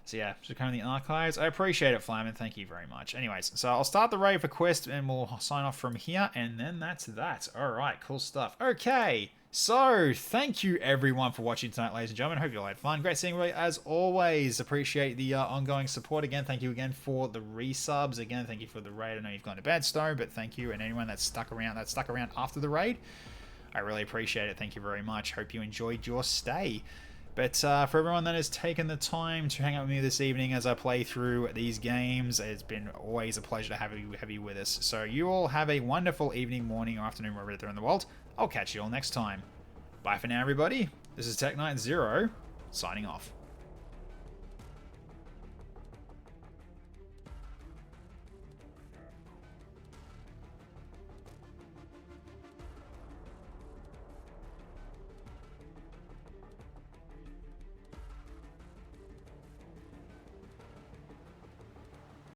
So yeah, so currently archives. I appreciate it, Flamin. Thank you very much. Anyways, so I'll start the raid for Quest and we'll sign off from here. And then that's that. Alright, cool stuff. Okay, so thank you everyone for watching tonight, ladies and gentlemen. Hope you all had fun. Great seeing everybody as always. Appreciate the ongoing support. Again, thank you again for the resubs. Again, thank you for the raid. I know you've gone to bed, Stone, but thank you. And anyone that's stuck around after the raid. I really appreciate it. Thank you very much. Hope you enjoyed your stay. But for everyone that has taken the time to hang out with me this evening as I play through these games, it's been always a pleasure to have you with us. So you all have a wonderful evening, morning, or afternoon, wherever you're in the world. I'll catch you all next time. Bye for now, everybody. This is Tech Knight Zero, signing off.